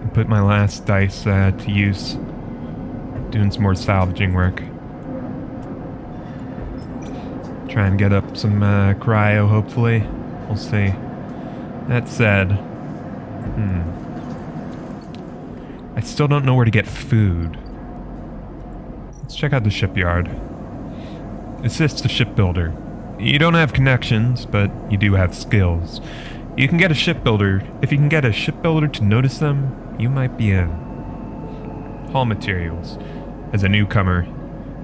I put my last dice to use doing some more salvaging work. Try and get up some cryo, hopefully. We'll see. That said, I still don't know where to get food. Let's check out the shipyard. Assist a shipbuilder. You don't have connections, but you do have skills. You can get a shipbuilder. If you can get a shipbuilder to notice them, you might be in. Haul materials. As a newcomer,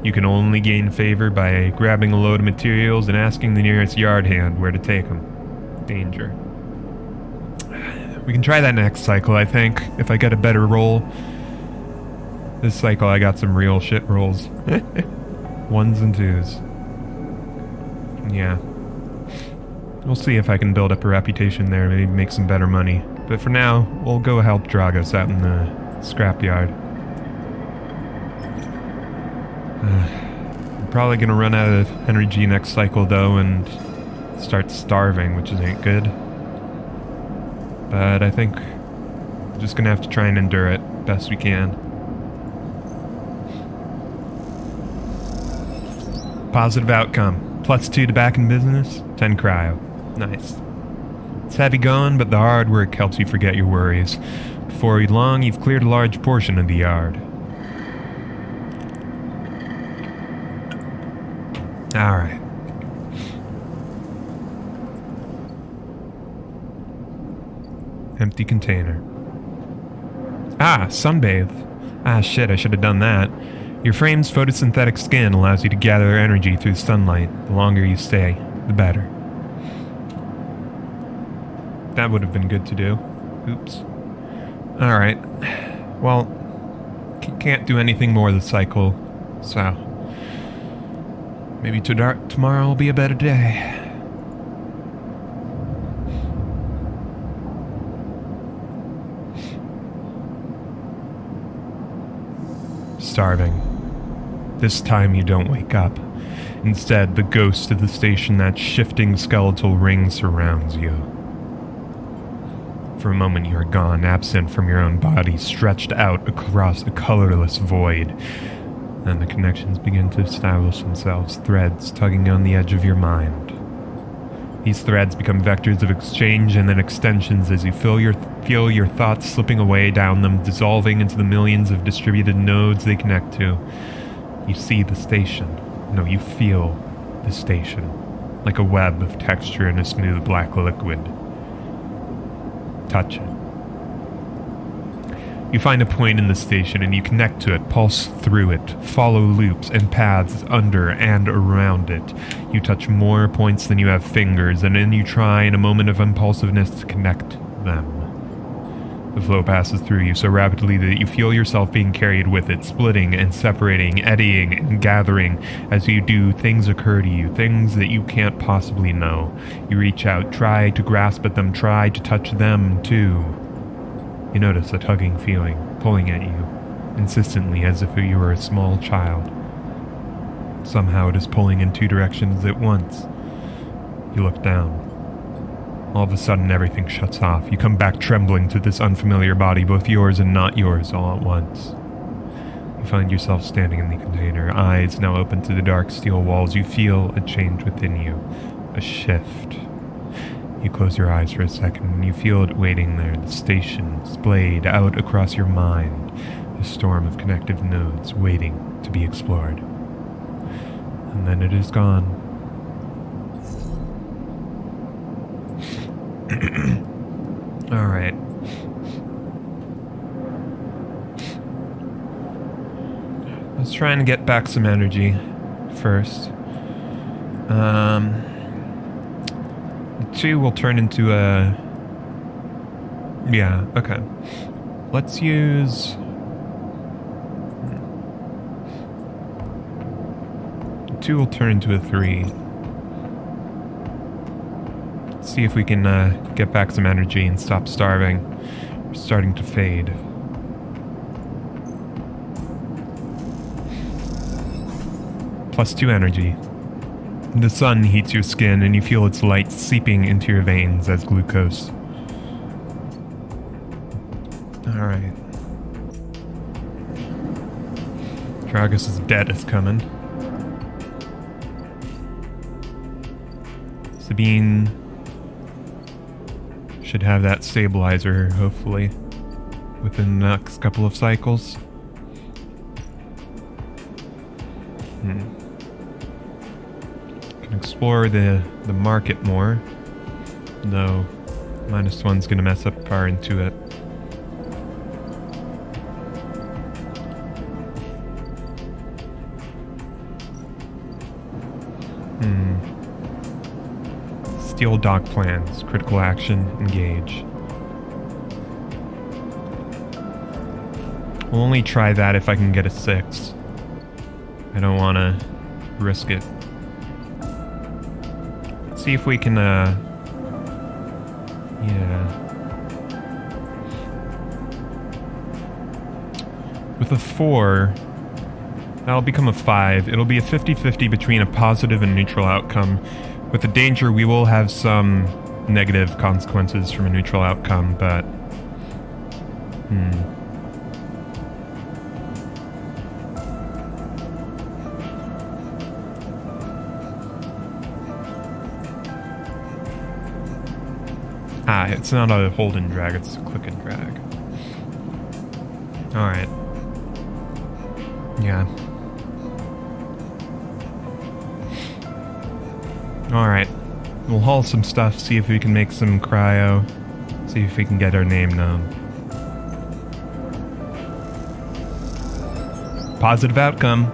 you can only gain favor by grabbing a load of materials and asking the nearest yard hand where to take them. Danger. We can try that next cycle, I think, if I get a better roll. This cycle I got some real shit rolls. 1s and 2s. Yeah. We'll see if I can build up a reputation there, maybe make some better money. But for now, we'll go help Dragos out in the scrapyard. I'm probably gonna run out of energy next cycle though and start starving, which ain't good. But I think we're just gonna have to try and endure it best we can. Positive outcome. +2 to back in business, 10 cryo. Nice. It's heavy going, but the hard work helps you forget your worries. Before long, you've cleared a large portion of the yard. Alright. Empty container. Ah, sunbathe. Ah, shit, I should have done that. Your frame's photosynthetic skin allows you to gather energy through sunlight. The longer you stay, the better. That would have been good to do. Oops. Alright. Well, can't do anything more this cycle, so maybe tomorrow will be a better day. Starving. This time you don't wake up. Instead, the ghost of the station, that shifting skeletal ring, surrounds you. For a moment you are gone, absent from your own body, stretched out across a colorless void. Then the connections begin to establish themselves, threads tugging on the edge of your mind. These threads become vectors of exchange and then extensions as you feel your thoughts slipping away down them, dissolving into the millions of distributed nodes they connect to. You see the station. No, you feel the station, like a web of texture in a smooth black liquid. Touch it. You find a point in the station and you connect to it, pulse through it, follow loops and paths under and around it. You touch more points than you have fingers, and then you try in a moment of impulsiveness to connect them. The flow passes through you so rapidly that you feel yourself being carried with it, splitting and separating, eddying and gathering. As you do, things occur to you, things that you can't possibly know. You reach out, try to grasp at them, try to touch them too. You notice a tugging feeling, pulling at you, insistently as if you were a small child. Somehow it is pulling in two directions at once. You look down. All of a sudden everything shuts off. You come back trembling to this unfamiliar body, both yours and not yours, all at once. You find yourself standing in the container, eyes now open to the dark steel walls. You feel a change within you, a shift. You close your eyes for a second and you feel it waiting there, the station splayed out across your mind, a storm of connective nodes waiting to be explored. And then it is gone. Alright. Let's try and get back some energy first. Two will turn into a... Yeah, okay. Let's use... Two will turn into a 3. Let's see if we can get back some energy and stop starving. We're starting to fade. +2 energy. The sun heats your skin and you feel its light seeping into your veins as glucose. Alright. Tragus' debt is coming. Sabine should have that stabilizer, hopefully, within the next couple of cycles. Can explore the market more, though -1's gonna mess up our Intuit. Steal dock plans, critical action, engage. We'll only try that if I can get a 6. I don't want to risk it. Let's see if we can, yeah. With a 4, that'll become a 5. It'll be a 50-50 between a positive and neutral outcome. With the danger, we will have some negative consequences from a neutral outcome, but... it's not a hold and drag, it's a click and drag. Alright. Yeah. Alright. We'll haul some stuff, see if we can make some cryo. See if we can get our name known. Positive outcome.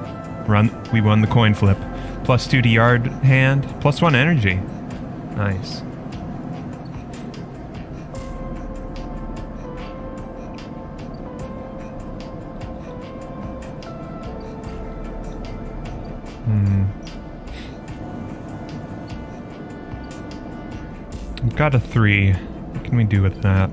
We won the coin flip. +2 to yard hand, +1 energy. Nice. We've got a 3. What can we do with that?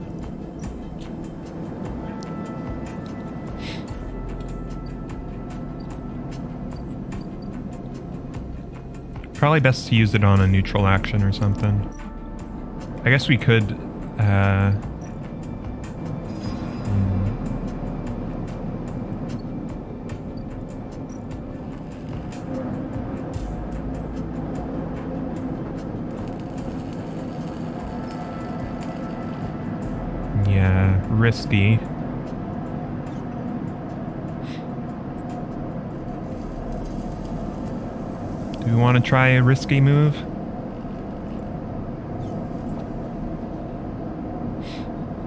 Probably best to use it on a neutral action or something. I guess we could, yeah, risky. Do we want to try a risky move?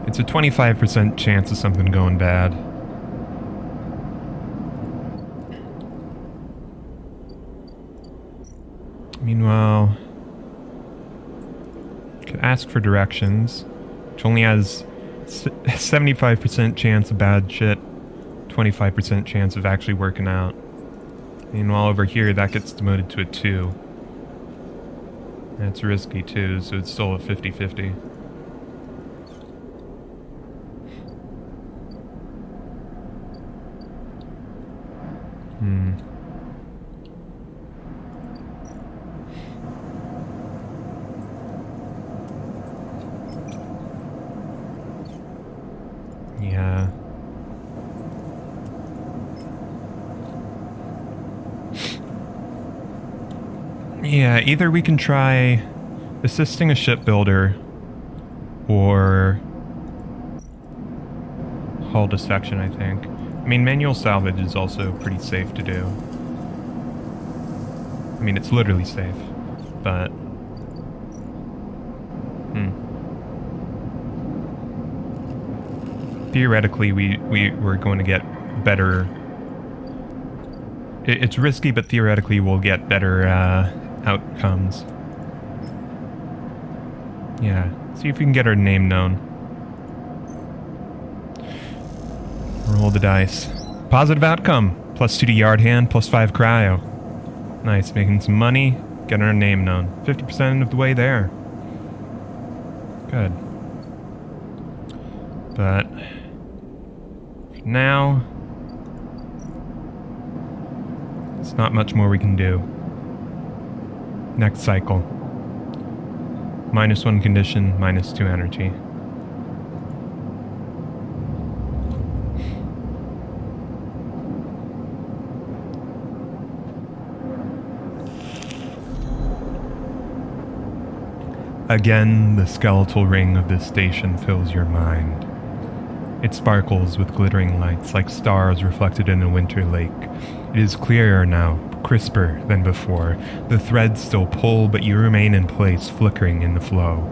It's a 25% chance of something going bad. Meanwhile, could ask for directions, which only has 75% chance of bad shit, 25% chance of actually working out. Meanwhile, over here, that gets demoted to a 2. That's risky too, so it's still a 50-50. Yeah. Yeah, either we can try assisting a shipbuilder or hull dissection, I think. I mean, manual salvage is also pretty safe to do. I mean, it's literally safe, but... Theoretically, we're going to get better... It's risky, but theoretically we'll get better outcomes. Yeah, see if we can get our name known. Roll the dice. Positive outcome. +2 to yard hand, +5 cryo. Nice, making some money, getting our name known. 50% of the way there. Good. But now, there's not much more we can do. Next cycle. -1 condition, -2 energy. Again, the skeletal ring of this station fills your mind. It sparkles with glittering lights like stars reflected in a winter lake. It is clearer now, crisper than before. The threads still pull, but you remain in place, flickering in the flow.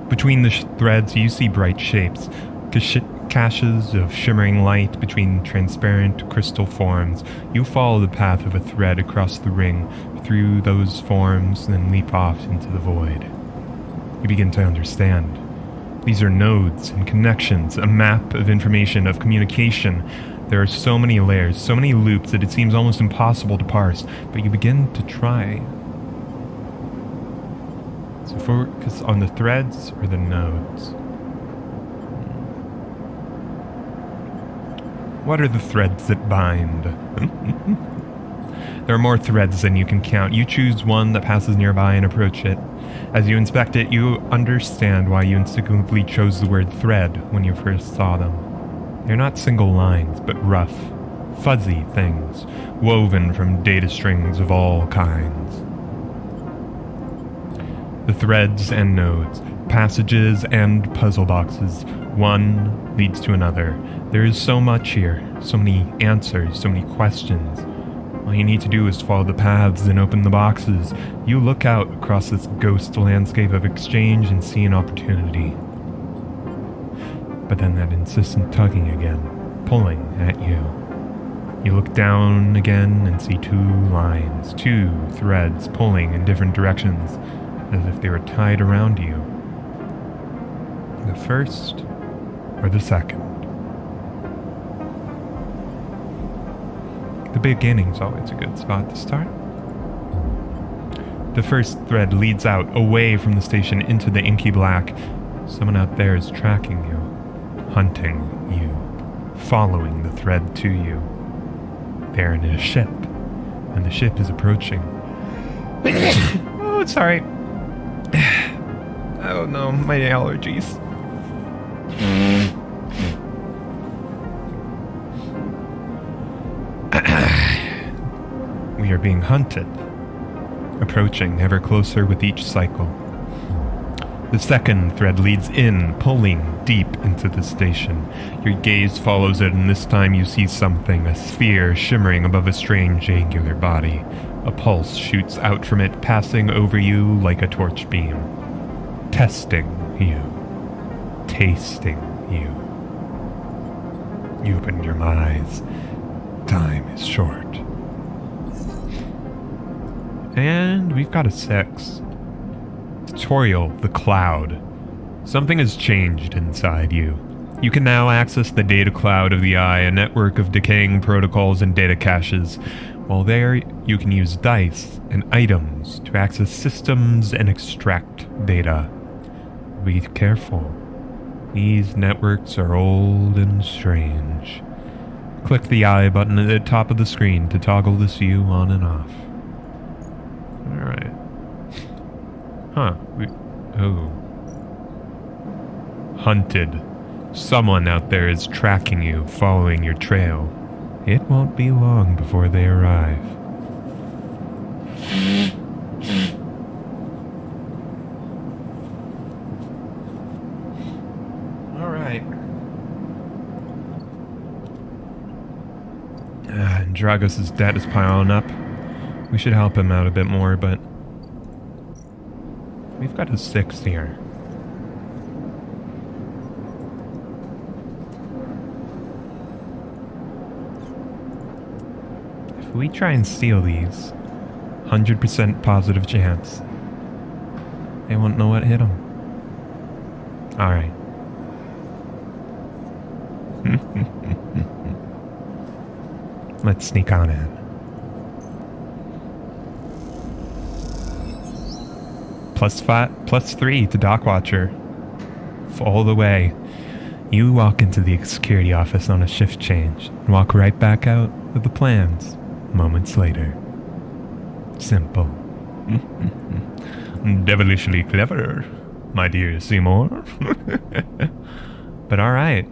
Between the threads, you see bright shapes, caches of shimmering light between transparent crystal forms. You follow the path of a thread across the ring, through those forms, then leap off into the void. You begin to understand. These are nodes and connections, a map of information, of communication. There are so many layers, so many loops that it seems almost impossible to parse, but you begin to try. So focus on the threads or the nodes. What are the threads that bind? There are more threads than you can count. You choose one that passes nearby and approach it. As you inspect it, you understand why you instinctively chose the word thread when you first saw them. They're not single lines, but rough, fuzzy things, woven from data strings of all kinds. The threads and nodes, passages and puzzle boxes. One leads to another. There is so much here, so many answers, so many questions. All you need to do is follow the paths and open the boxes. You look out across this ghost landscape of exchange and see an opportunity. But then that insistent tugging again, pulling at you. You look down again and see two lines, two threads pulling in different directions, as if they were tied around you. The first or the second? The beginning's always a good spot to start. The first thread leads out, away from the station into the inky black. Someone out there is tracking you, hunting you, following the thread to you. They're in a ship, and the ship is approaching. Oh, sorry. Oh no, my allergies. We are being hunted, approaching ever closer with each cycle. The second thread leads in, pulling deep into the station. Your gaze follows it, and this time you see something, a sphere shimmering above a strange angular body. A pulse shoots out from it, passing over you like a torch beam. Testing you. Tasting you. You open your eyes. Time is short. And we've got a 6. Tutorial, the cloud. Something has changed inside you. You can now access the data cloud of the eye, a network of decaying protocols and data caches. While there, you can use dice and items to access systems and extract data. Be careful. These networks are old and strange. Click the eye button at the top of the screen to toggle this view on and off. Alright. Huh. Hunted. Someone out there is tracking you, following your trail. It won't be long before they arrive. Alright. Dragos' debt is piling up. We should help him out a bit more, but we've got a 6 here. If we try and steal these, 100% positive chance. They won't know what hit them. Alright. Let's sneak on in. +3 to Dock Watcher. All the way. You walk into the security office on a shift change and walk right back out with the plans moments later. Simple. Devilishly clever, my dear Seymour. But alright,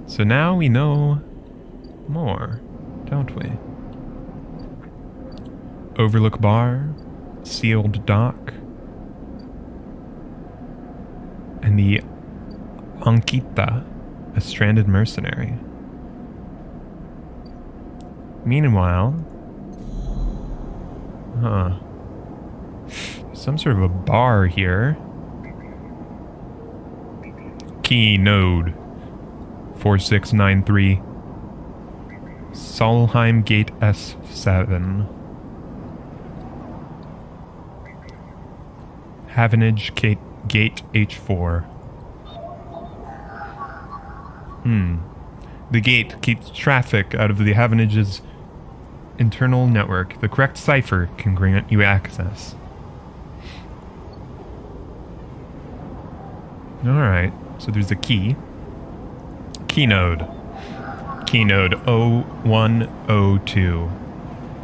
so now we know more, don't we? Overlook bar, sealed dock, and the Ankita, a stranded mercenary. Meanwhile, some sort of a bar here. Key node 4693. Solheim Gate S7. Havenage Gate H4. The gate keeps traffic out of the Havenage's internal network. The correct cipher can grant you access. Alright, so there's a key. Keynode 0102.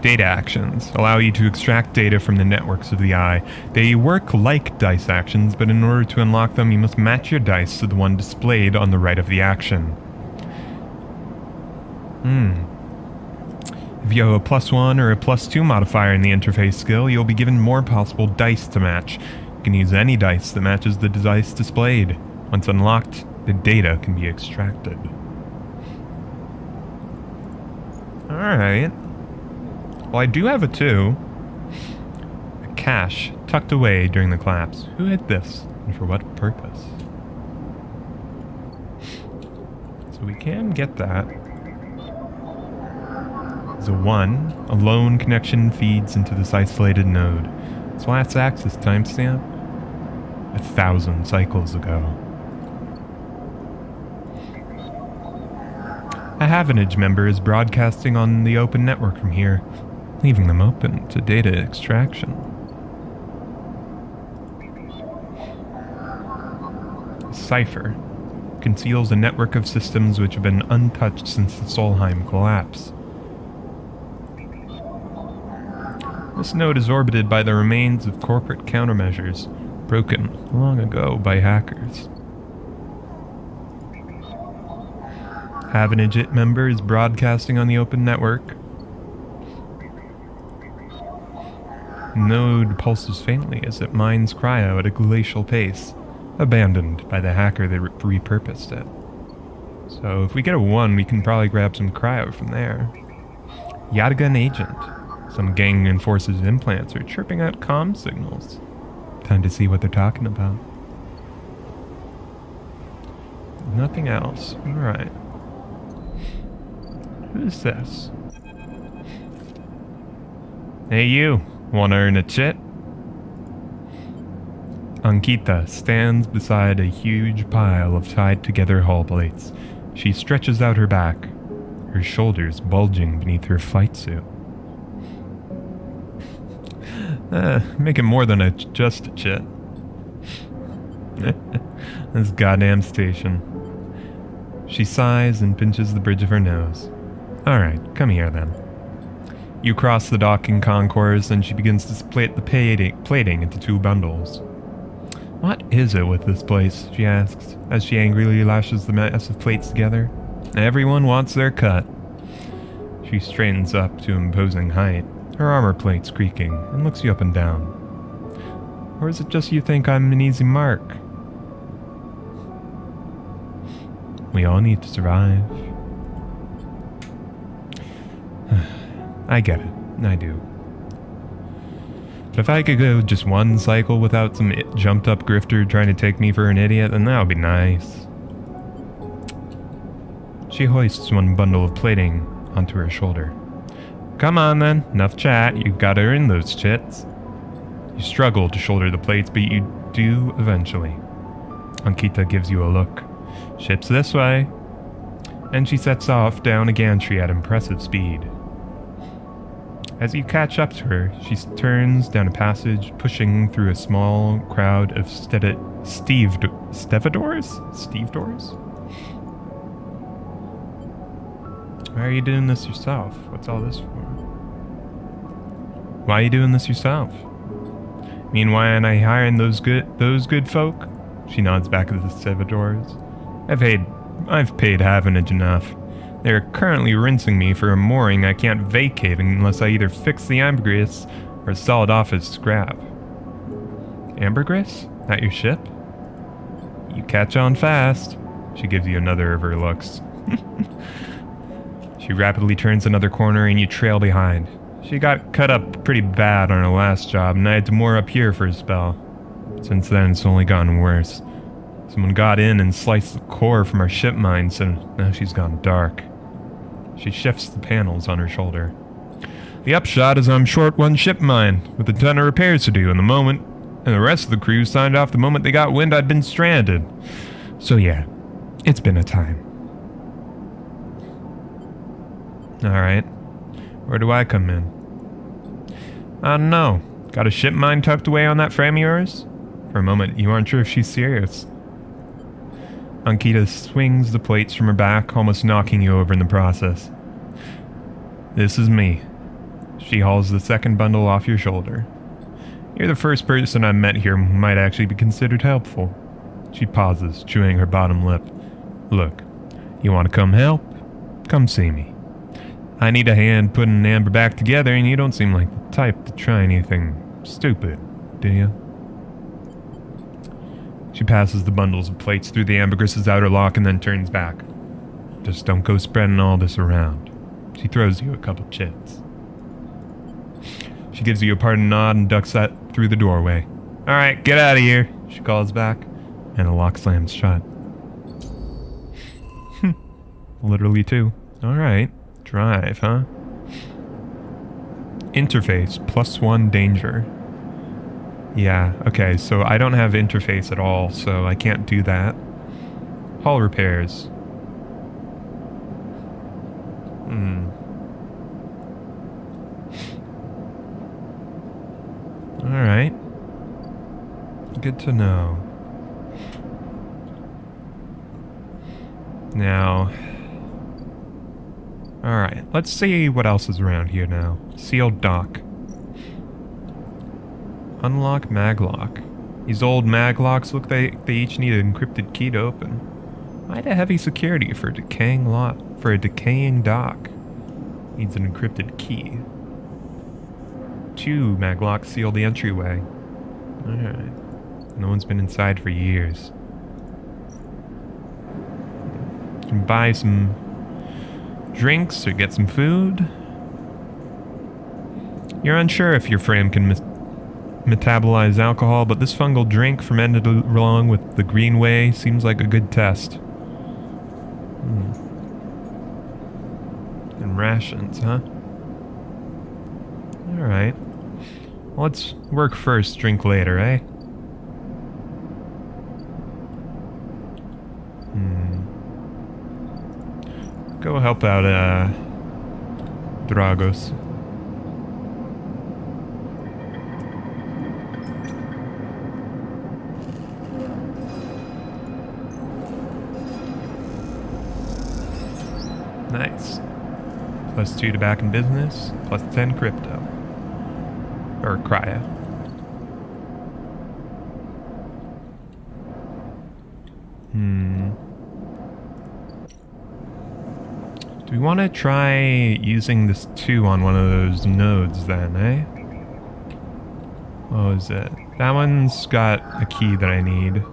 Data actions allow you to extract data from the networks of the eye. They work like dice actions, but in order to unlock them, you must match your dice to the one displayed on the right of the action. If you have a +1 or a +2 modifier in the interface skill, you'll be given more possible dice to match. can use any dice that matches the dice displayed. Once unlocked, the data can be extracted. Alright. Well, I do have a 2. A cache tucked away during the collapse. Who hid this? And for what purpose? So we can get that. There's a 1. A lone connection feeds into this isolated node. Its last access timestamp? 1,000 cycles ago. A Havenage member is broadcasting on the open network from here, leaving them open to data extraction. Cipher conceals a network of systems which have been untouched since the Solheim collapse. This node is orbited by the remains of corporate countermeasures, broken long ago by hackers. Havenage member is broadcasting on the open network. Node pulses faintly as it mines cryo at a glacial pace, abandoned by the hacker that repurposed it. So if we get a 1, we can probably grab some cryo from there. Yatagan agent. Some gang enforces implants are chirping out comm signals. Time to see what they're talking about. Nothing else. Alright. Who's this? Hey you, wanna earn a chit? Ankita stands beside a huge pile of tied together hull plates. She stretches out her back, her shoulders bulging beneath her fight suit. Make it more than just a chit. This goddamn station. She sighs and pinches the bridge of her nose. Alright, come here then. You cross the docking concourse and she begins to split the plating into 2 bundles. What is it with this place, she asks, as she angrily lashes the mess of plates together. Everyone wants their cut. She straightens up to imposing height, her armor plates creaking, and looks you up and down. Or is it just you think I'm an easy mark? We all need to survive. I get it. I do. But if I could go just 1 cycle without some jumped up grifter trying to take me for an idiot, then that would be nice. She hoists 1 bundle of plating onto her shoulder. Come on then, enough chat, you've got to earn those chits. You struggle to shoulder the plates, but you do eventually. Ankita gives you a look. Ship's this way. And she sets off down a gantry at impressive speed. As you catch up to her, she turns down a passage, pushing through a small crowd of stevedores? Why are you doing this yourself? What's all this for? Why are you doing this yourself? Mean why aren't I hiring those good folk? She nods back at the stevedores. I've paid Havenage enough. They are currently rinsing me for a mooring I can't vacate unless I either fix the ambergris or sell it off as scrap. Ambergris? That your ship? You catch on fast. She gives you another of her looks. She rapidly turns another corner and you trail behind. She got cut up pretty bad on her last job and I had to moor up here for a spell. Since then it's only gotten worse. Someone got in and sliced the core from our ship mine, so now she's gone dark. She shifts the panels on her shoulder. The upshot is I'm short 1 ship mine, with a ton of repairs to do in the moment, and the rest of the crew signed off the moment they got wind I'd been stranded. So yeah, it's been a time. Alright, where do I come in? I don't know. Got a ship mine tucked away on that frame of yours? For a moment, you aren't sure if she's serious. Ankita swings the plates from her back, almost knocking you over in the process. This is me. She hauls the 2nd bundle off your shoulder. You're the first person I've met here who might actually be considered helpful. She pauses, chewing her bottom lip. Look, you want to come help? Come see me. I need a hand putting Amber back together, and you don't seem like the type to try anything stupid, do you? passes the bundles of plates through the ambergris's outer lock and then turns back. Just don't go spreading all this around. She throws you a couple chits. She gives you a parting nod and ducks that through the doorway. Alright, get out of here, she calls back, and the lock slams shut. Literally too. Alright, drive, huh? Interface, +1 danger. Yeah, okay, so I don't have interface at all, so I can't do that. Hull repairs. Alright. Good to know. Now... Alright, let's see what else is around here now. Sealed dock. Unlock maglock. These old maglocks look like they each need an encrypted key to open. Quite a heavy security for a decaying dock. Needs an encrypted key. 2 maglocks seal the entryway. Alright. No one's been inside for years. You can buy some drinks or get some food. You're unsure if your frame can metabolize alcohol, but this fungal drink fermented along with the greenway seems like a good test. And rations, huh? Alright. Let's work first, drink later, eh? Go help out, Dragos. Nice. +2 to back in business, +10 crypto. Or cryo. Do we want to try using this 2 on one of those nodes then, eh? What was it? That one's got a key that I need.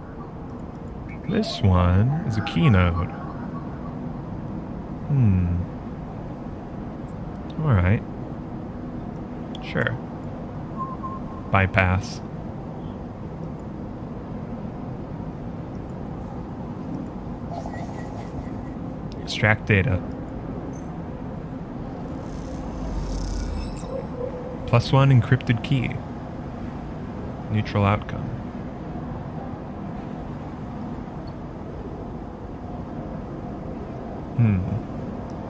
This one is a key node. Alright. Sure. Bypass. Extract data. +1 encrypted key. Neutral outcome.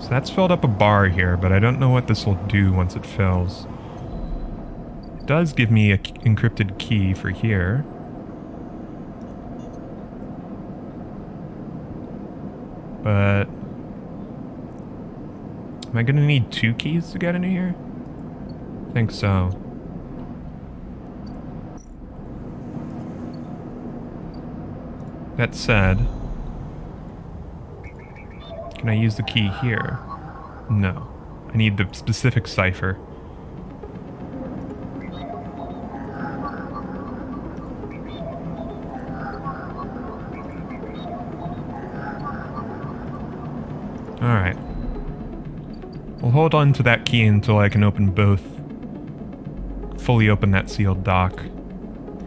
So that's filled up a bar here, but I don't know what this will do once it fills. It does give me an encrypted key for here. But... am I gonna need 2 keys to get into here? I think so. That said, can I use the key here? No. I need the specific cipher. Alright. We'll hold on to that key until I can open both. Fully open that sealed dock.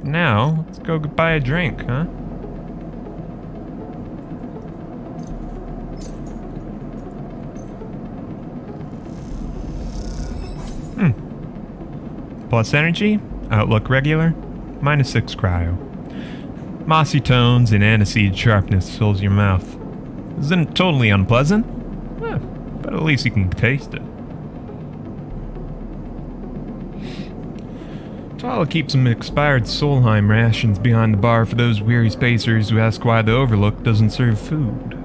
Now, let's go buy a drink, huh? Plus energy, outlook regular, -6 cryo. Mossy tones and aniseed sharpness fills your mouth. Isn't totally unpleasant, but at least you can taste it. I'll keep some expired Solheim rations behind the bar for those weary spacers who ask why the Overlook doesn't serve food.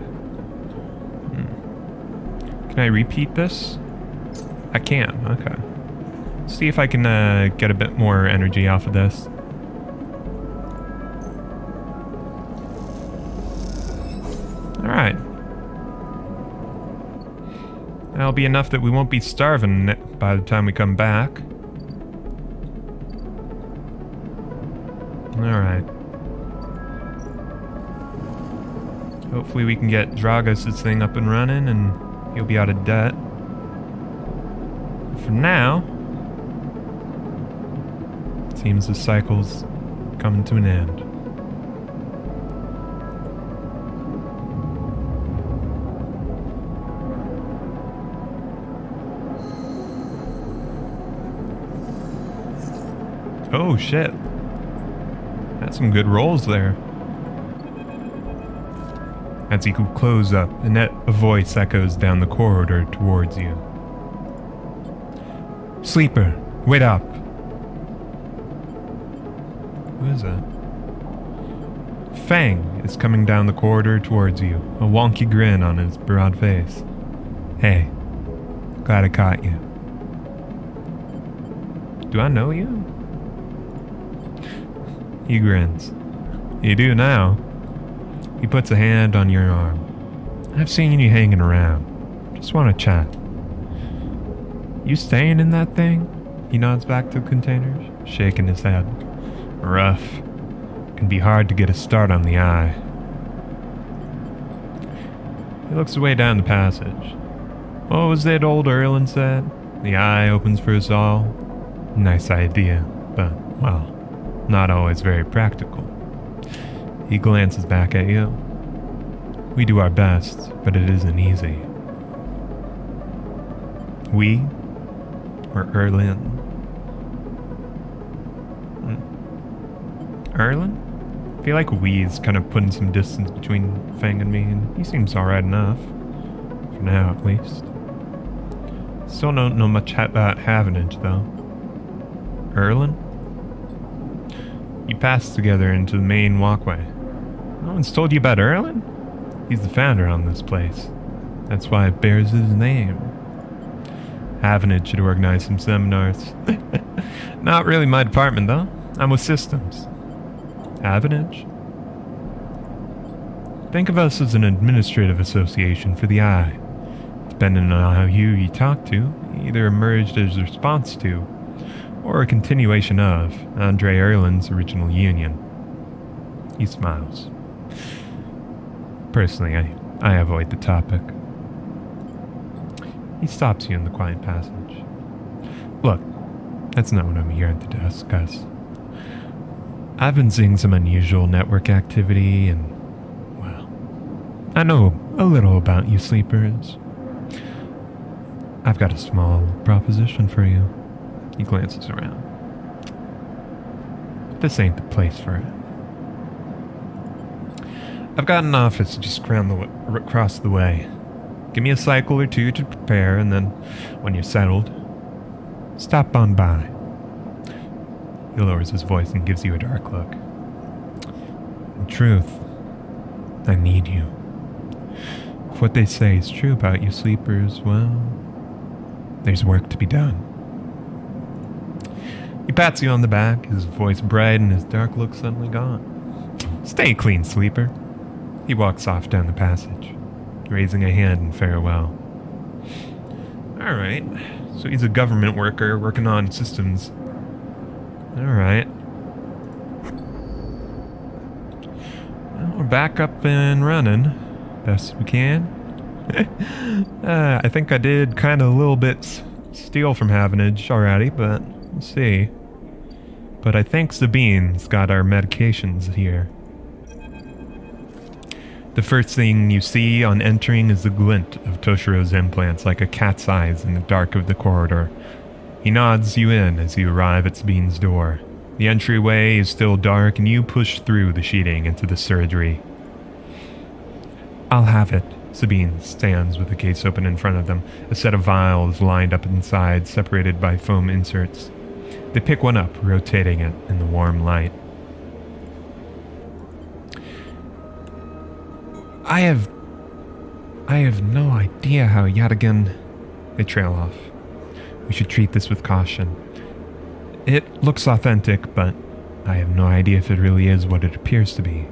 Can I repeat this? I can, okay. See if I can get a bit more energy off of this. Alright. That'll be enough that we won't be starving by the time we come back. Alright. Hopefully we can get Dragos' thing up and running and he'll be out of debt. For now, it seems the cycle's coming to an end. Oh shit. That's some good rolls there. As you close up, a voice echoes down the corridor towards you. Sleeper, wait up. Who is that? Fang is coming down the corridor towards you, a wonky grin on his broad face. Hey, glad I caught you. Do I know you? He grins. You do now. He puts a hand on your arm. I've seen you hanging around. Just want to chat. You staying in that thing? He nods back to the containers, shaking his head. Rough. Can be hard to get a start on the eye. He looks away down the passage. What was it old Erlen said? The eye opens for us all. Nice idea, but, well, not always very practical. He glances back at you. We do our best, but it isn't easy. We? Or Erlen? Erlen? I feel like we is kind of putting some distance between Fang and me, and he seems alright enough. For now, at least. Still don't know much about Havenage, though. Erlen? You pass together into the main walkway. No one's told you about Erlen? He's the founder on this place. That's why it bears his name. Havenage should organize some seminars. Not really my department, though. I'm with systems. Havenage? Think of us as an administrative association for the eye. Depending on how you talk to, either emerged as a response to, or a continuation of, Andre Erlen's original union. He smiles. Personally, I avoid the topic. He stops you in the quiet passage. Look, that's not what I'm here to discuss. I've been seeing some unusual network activity and, well, I know a little about you sleepers. I've got a small proposition for you. He glances around. This ain't the place for it. I've got an office just across the way. Give me a cycle or two to prepare, and then, when you're settled, stop on by. He lowers his voice and gives you a dark look. In truth, I need you. If what they say is true about you sleepers, well, there's work to be done. He pats you on the back, his voice bright and his dark look suddenly gone. Stay clean, sleeper. He walks off down the passage, raising a hand in farewell. Alright, so he's a government worker working on systems. Alright. Well, we're back up and running, best we can. I think I did kind of a little bit steal from Havenage already, but we'll see. But I think Sabine's got our medications here. The first thing you see on entering is the glint of Toshiro's implants like a cat's eyes in the dark of the corridor. He nods you in as you arrive at Sabine's door. The entryway is still dark and you push through the sheeting into the surgery. I'll have it. Sabine stands with the case open in front of them, a set of vials lined up inside, separated by foam inserts. They pick one up, rotating it in the warm light. I have no idea how yet again... They trail off. We should treat this with caution. It looks authentic, but I have no idea if it really is what it appears to be.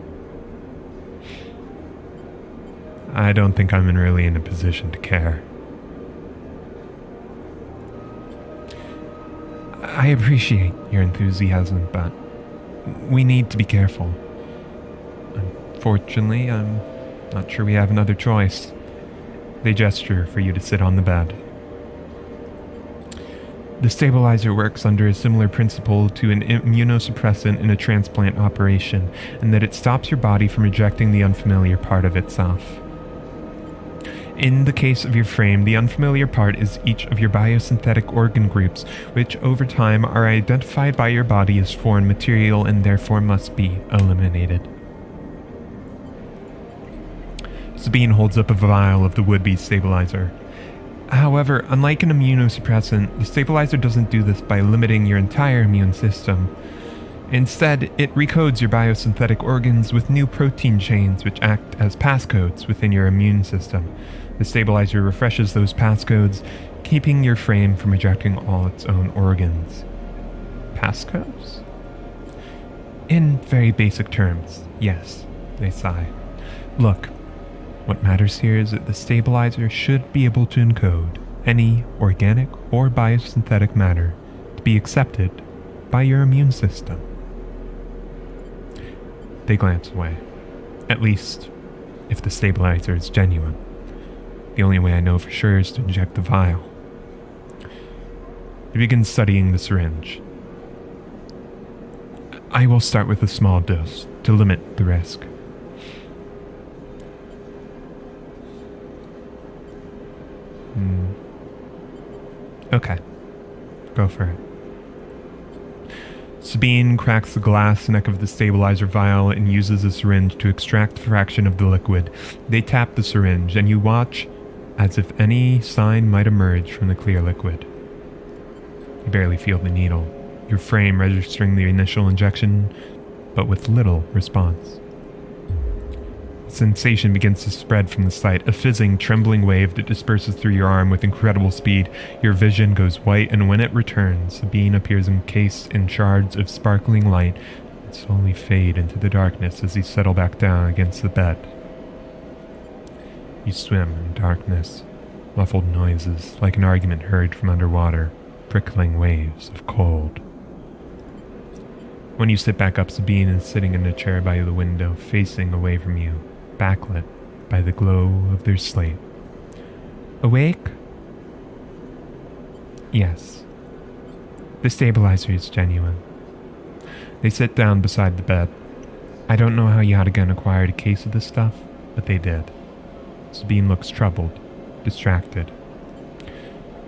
I don't think I'm really in a position to care. I appreciate your enthusiasm, but we need to be careful. Unfortunately, I'm Not sure we have another choice. They gesture for you to sit on the bed. The stabilizer works under a similar principle to an immunosuppressant in a transplant operation, in that it stops your body from rejecting the unfamiliar part of itself. In the case of your frame, the unfamiliar part is each of your biosynthetic organ groups, which over time are identified by your body as foreign material and therefore must be eliminated. Sabine holds up a vial of the would-be stabilizer. However, unlike an immunosuppressant, the stabilizer doesn't do this by limiting your entire immune system. Instead, it recodes your biosynthetic organs with new protein chains which act as passcodes within your immune system. The stabilizer refreshes those passcodes, keeping your frame from rejecting all its own organs. Passcodes? In very basic terms, yes, they sigh. Look, what matters here is that the stabilizer should be able to encode any organic or biosynthetic matter to be accepted by your immune system. They glance away. At least, if the stabilizer is genuine. The only way I know for sure is to inject the vial. He begins studying the syringe. I will start with a small dose to limit the risk. Okay. Go for it. Sabine cracks the glass neck of the stabilizer vial and uses a syringe to extract a fraction of the liquid. They tap the syringe, and you watch as if any sign might emerge from the clear liquid. You barely feel the needle, your frame registering the initial injection, but with little response. The sensation begins to spread from the site, a fizzing, trembling wave that disperses through your arm with incredible speed. Your vision goes white, and when it returns, Sabine appears encased in shards of sparkling light that slowly fade into the darkness as you settle back down against the bed. You swim in darkness, muffled noises like an argument heard from underwater, prickling waves of cold. When you sit back up, Sabine is sitting in a chair by the window, facing away from you, backlit by the glow of their slate. Awake? Yes. The stabilizer is genuine. They sit down beside the bed. I don't know how Haugen acquired a case of this stuff, but they did. Sabine looks troubled, distracted.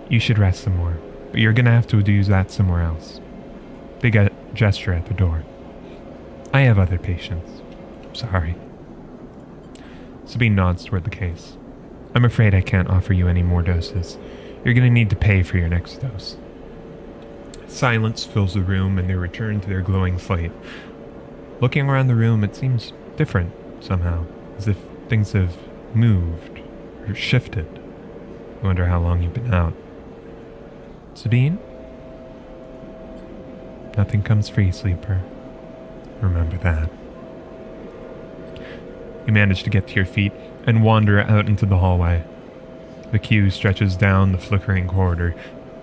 You should rest some more, but you're gonna have to use that somewhere else. They gesture at the door. I have other patients. Sorry. Sabine nods toward the case. I'm afraid I can't offer you any more doses. You're going to need to pay for your next dose. Silence fills the room, and they return to their glowing slate. Looking around the room, it seems different somehow, as if things have moved or shifted. I wonder how long you've been out. Sabine? Nothing comes free, sleeper. Remember that. You manage to get to your feet and wander out into the hallway. The queue stretches down the flickering corridor.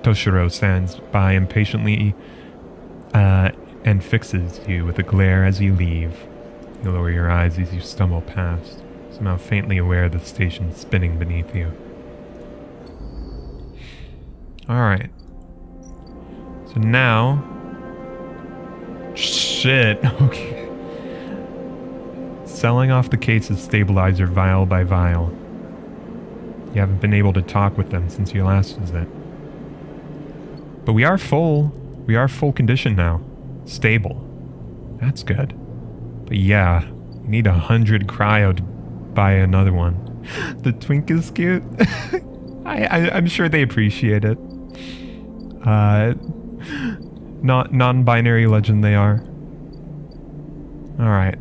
Toshiro stands by impatiently and fixes you with a glare as you leave. You lower your eyes as you stumble past, somehow faintly aware of the station spinning beneath you. Alright. So now... Shit. Okay. Selling off the case of stabilizer vial by vial. You haven't been able to talk with them since your last visit. But we are full. We are full condition now. Stable. That's good. But yeah, you need 100 cryo to buy another one. The twink is cute. I'm sure they appreciate it. Not non-binary legend they are. Alright.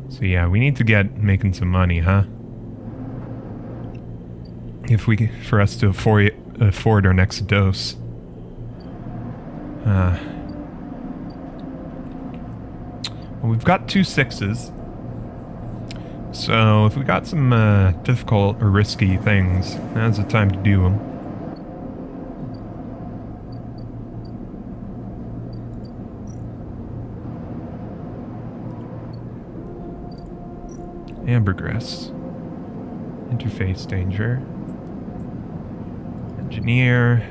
So yeah, we need to get making some money, huh? For us to afford our next dose. Well, we've got 2 6s. So if we got some difficult or risky things, now's the time to do them. Ambergris. Interface danger. Engineer.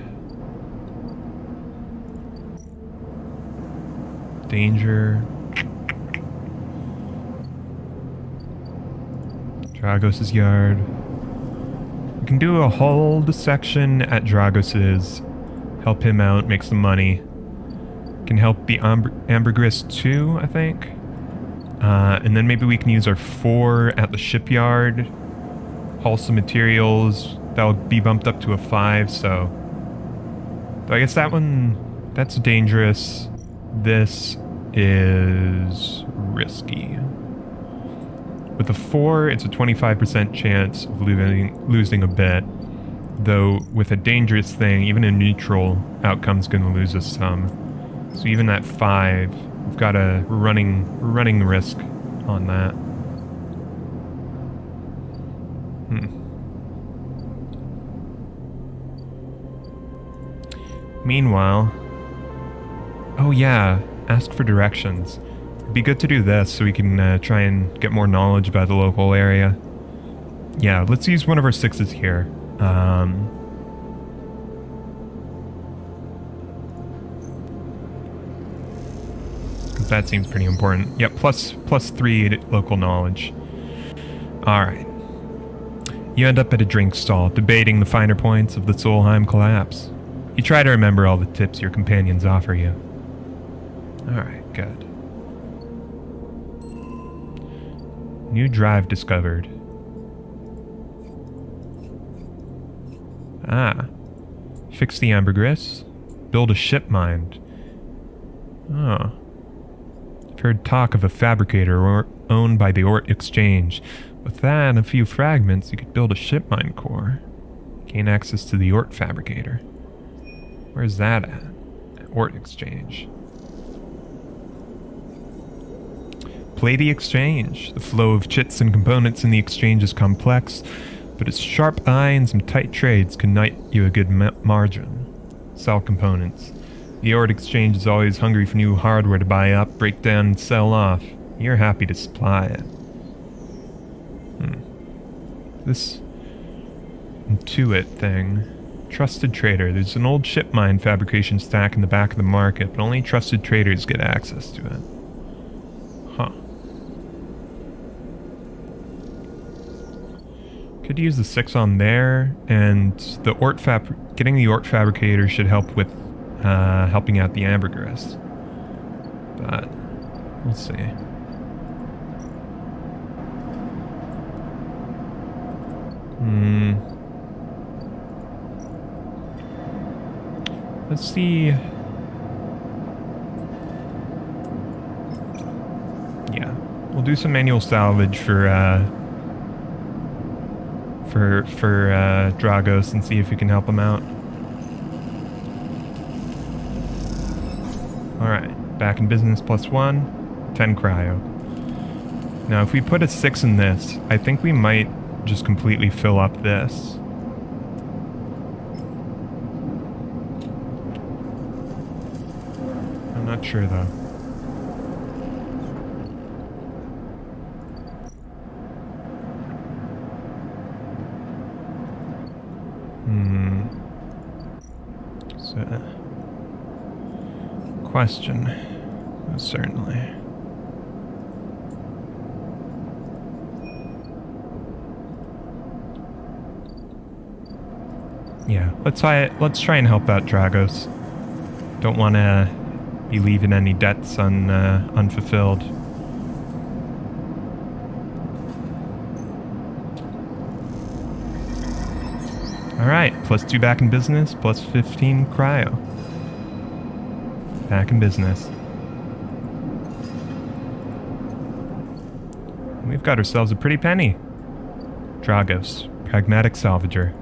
Danger. Dragos' yard. We can do a whole dissection at Dragos's. Help him out, make some money. Can help the Ambergris too, I think. And then maybe we can use our 4 at the shipyard. Haul some materials. That'll be bumped up to a 5, so I guess that one, that's dangerous. This is risky. With a 4, it's a 25% chance of losing a bit. Though, with a dangerous thing, even a neutral outcome's going to lose us some. So even at 5, we've got we're running the risk on that. Meanwhile... Oh yeah, ask for directions. It'd be good to do this so we can try and get more knowledge about the local area. Yeah, let's use one of our 6s here. Because that seems pretty important. Yep, plus 3 local knowledge. Alright. You end up at a drink stall, debating the finer points of the Solheim collapse. You try to remember all the tips your companions offer you. Alright, good. New drive discovered. Ah. Fix the ambergris. Build a ship mine. Oh. I've heard talk of a fabricator owned by the Ort Exchange. With that and a few fragments, you could build a ship mine core. Gain access to the Ort fabricator. Where's that at? Ort Exchange. Play the exchange. The flow of chits and components in the exchange is complex, but its sharp eye and some tight trades can net you a good margin. Sell components. The Ort Exchange is always hungry for new hardware to buy up, break down, and sell off. You're happy to supply it. This Intuit thing. Trusted trader. There's an old ship mine fabrication stack in the back of the market, but only trusted traders get access to it. Huh. Could use the 6 on there, and the getting the Ort fabricator should help with helping out the ambergris. But we'll see. Let's see. Yeah, we'll do some manual salvage for Dragos and see if we can help him out. Alright, back in business +1, 10 cryo. Now if we put a 6 in this, I think we might just completely fill up this. I'm not sure though. So, question. Certainly. Yeah, let's try and help out Dragos. Don't want to be leaving any debts unfulfilled. Alright, +2 back in business, +15 cryo. Back in business. We've got ourselves a pretty penny. Dragos, pragmatic salvager.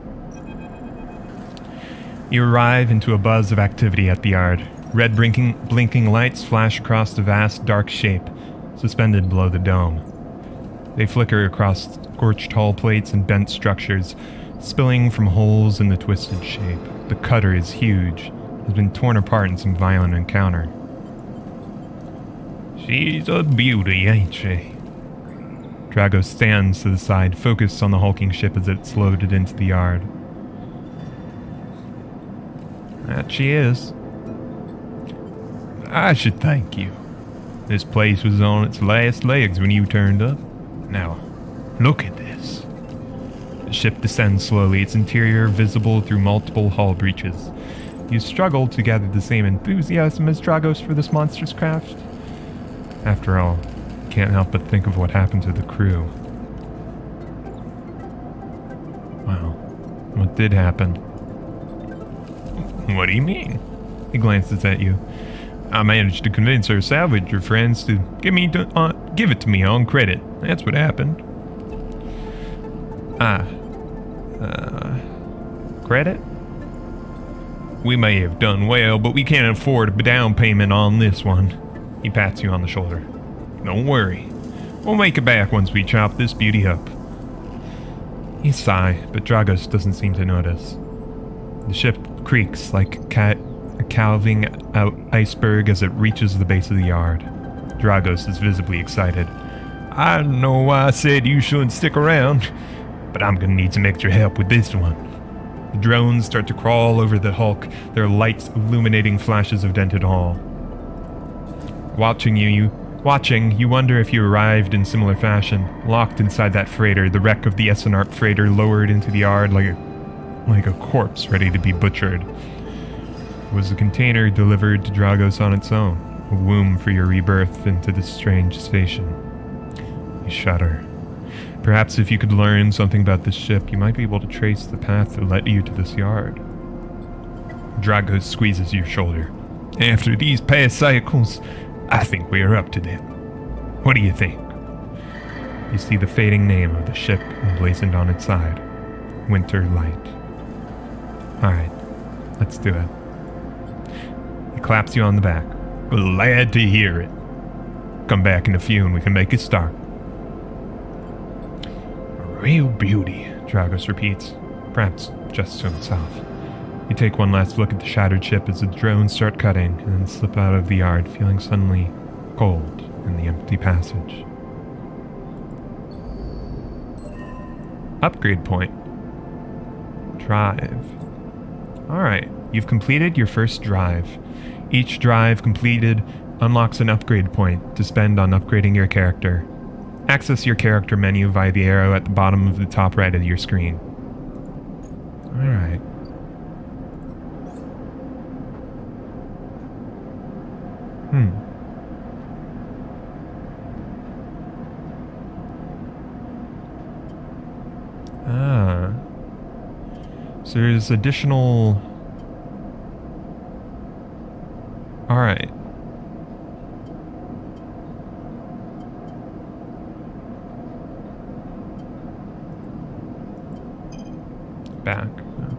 You arrive into a buzz of activity at the yard. Red blinking lights flash across the vast dark shape, suspended below the dome. They flicker across scorched hull plates and bent structures, spilling from holes in the twisted shape. The cutter is huge, has been torn apart in some violent encounter. She's a beauty, ain't she? Drago stands to the side, focused on the hulking ship as it's loaded into the yard. That she is. I should thank you. This place was on its last legs when you turned up. Now, look at this. The ship descends slowly, its interior visible through multiple hull breaches. You struggle to gather the same enthusiasm as Dragos for this monstrous craft. After all, you can't help but think of what happened to the crew. Well, what did happen? What do you mean? He glances at you. I managed to convince our salvager friends to give it to me on credit. That's what happened. Credit? We may have done well, but we can't afford a down payment on this one. He pats you on the shoulder. Don't worry. We'll make it back once we chop this beauty up. You sigh, but Dragos doesn't seem to notice. The ship creaks like a calving out iceberg as it reaches the base of the yard. Dragos is visibly excited. I don't know why I said you shouldn't stick around, but I'm gonna need some extra help with this one. The drones start to crawl over the hulk, their lights illuminating flashes of dented hull. Watching, you wonder if you arrived in similar fashion, locked inside that freighter, the wreck of the Essenart freighter lowered into the yard like a corpse ready to be butchered. Was the container delivered to Dragos on its own, a womb for your rebirth into this strange station? You shudder. Perhaps if you could learn something about this ship, you might be able to trace the path that led you to this yard. Dragos squeezes your shoulder. After these past cycles, I think we are up to them. What do you think? You see the fading name of the ship emblazoned on its side. Winter Light. Alright, let's do it. He claps you on the back. Glad to hear it. Come back in a few and we can make a start. Real beauty, Dragos repeats, perhaps just to himself. You take one last look at the shattered ship as the drones start cutting and then slip out of the yard, feeling suddenly cold in the empty passage. Upgrade point. Drive. Alright, you've completed your first drive. Each drive completed unlocks an upgrade point to spend on upgrading your character. Access your character menu via the arrow at the bottom of the top right of your screen. Alright. So there's additional... Alright. Back. No.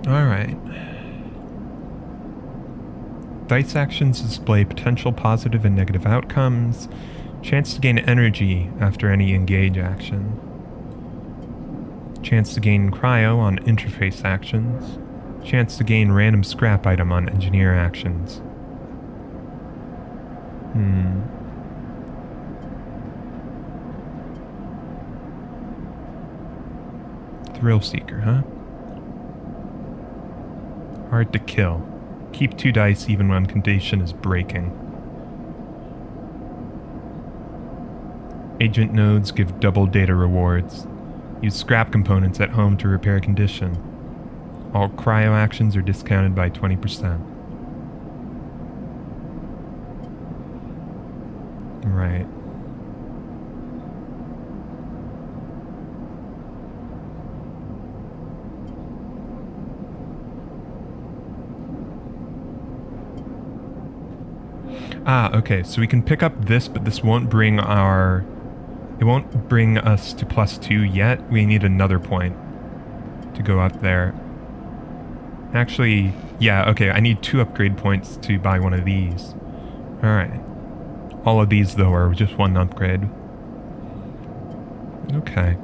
Alright. Dice actions display potential positive and negative outcomes. Chance to gain energy after any engage action. Chance to gain cryo on interface actions. Chance to gain random scrap item on engineer actions. Thrill Seeker, huh? Hard to kill. Keep 2 dice even when condition is breaking. Agent nodes give double data rewards. Use scrap components at home to repair condition. All cryo actions are discounted by 20%. Right. Okay, so we can pick up this, but this won't bring our... It won't bring us to +2 yet. We need another point to go up there. Actually, yeah, okay, I need 2 upgrade points to buy one of these. Alright. All of these, though, are just 1 upgrade. Okay.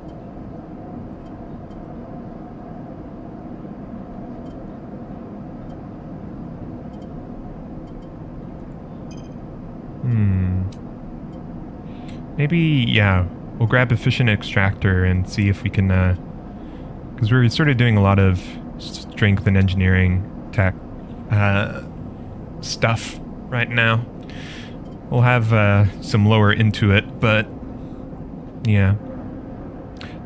Maybe, yeah, we'll grab a fission extractor and see if we can, because we're sort of doing a lot of strength and engineering tech stuff right now. We'll have some lower intuit, but yeah.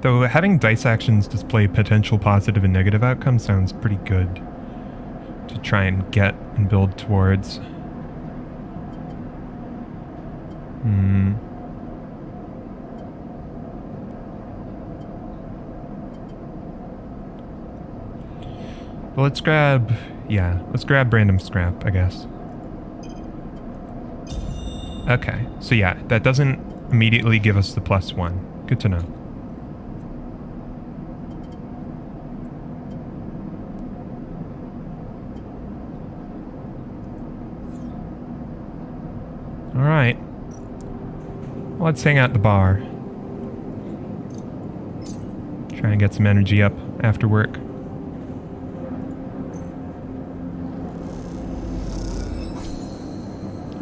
Though having dice actions display potential positive and negative outcomes sounds pretty good to try and get and build towards. Well, let's grab random scrap, I guess. Okay, so yeah, that doesn't immediately give us the +1. Good to know. Alright. Let's hang out at the bar. Try and get some energy up after work.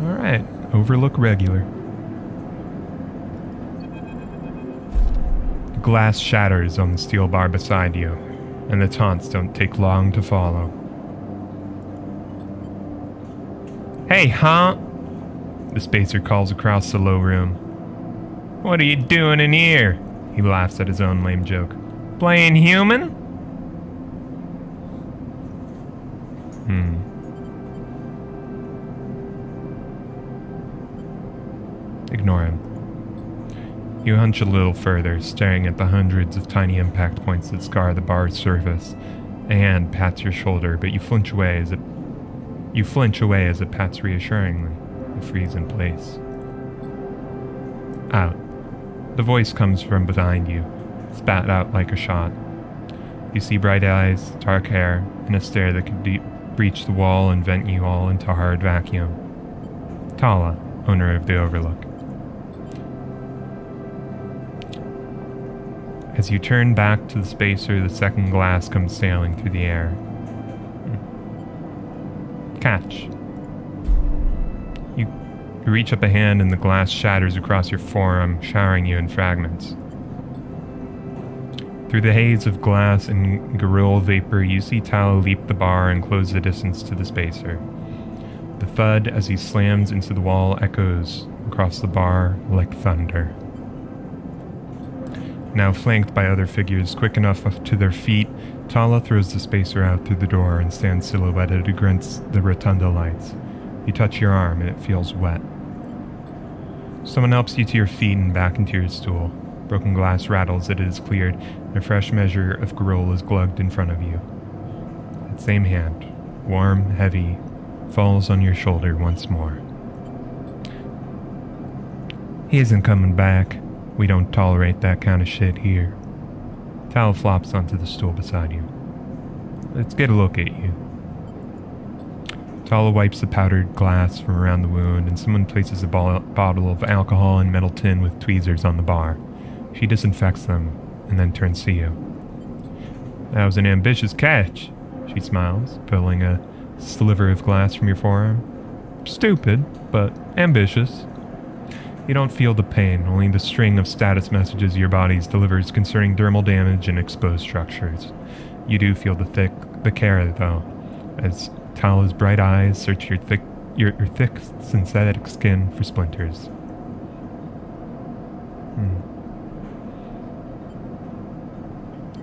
Alright, overlook regular. The glass shatters on the steel bar beside you, and the taunts don't take long to follow. Hey, huh? The spacer calls across the low room. What are you doing in here? He laughs at his own lame joke. Playing human? Ignore him. You hunch a little further, staring at the hundreds of tiny impact points that scar the bar's surface. A hand pats your shoulder, but you flinch away as it pats reassuringly. You freeze in place. Out. The voice comes from behind you, spat out like a shot. You see bright eyes, dark hair, and a stare that could breach the wall and vent you all into hard vacuum. Tala, owner of the Overlook. As you turn back to the spacer, the second glass comes sailing through the air. Catch. You reach up a hand and the glass shatters across your forearm, showering you in fragments. Through the haze of glass and gorilla vapor, you see Tchau leap the bar and close the distance to the spacer. The thud as he slams into the wall echoes across the bar like thunder. Now flanked by other figures quick enough to their feet, Tala throws the spacer out through the door and stands silhouetted against the rotunda lights. You touch your arm and it feels wet. Someone helps you to your feet and back into your stool. Broken glass rattles that it is cleared, and a fresh measure of gruel is glugged in front of you. That same hand, warm, heavy, falls on your shoulder once more. He isn't coming back. We don't tolerate that kind of shit here. Tchau flops onto the stool beside you. Let's get a look at you. Tala wipes the powdered glass from around the wound, and someone places a bottle of alcohol and metal tin with tweezers on the bar. She disinfects them, and then turns to you. That was an ambitious catch, she smiles, pulling a sliver of glass from your forearm. Stupid, but ambitious. You don't feel the pain, only the string of status messages your body delivers concerning dermal damage and exposed structures. You do feel the care, though, as Tala's bright eyes search your thick synthetic skin for splinters.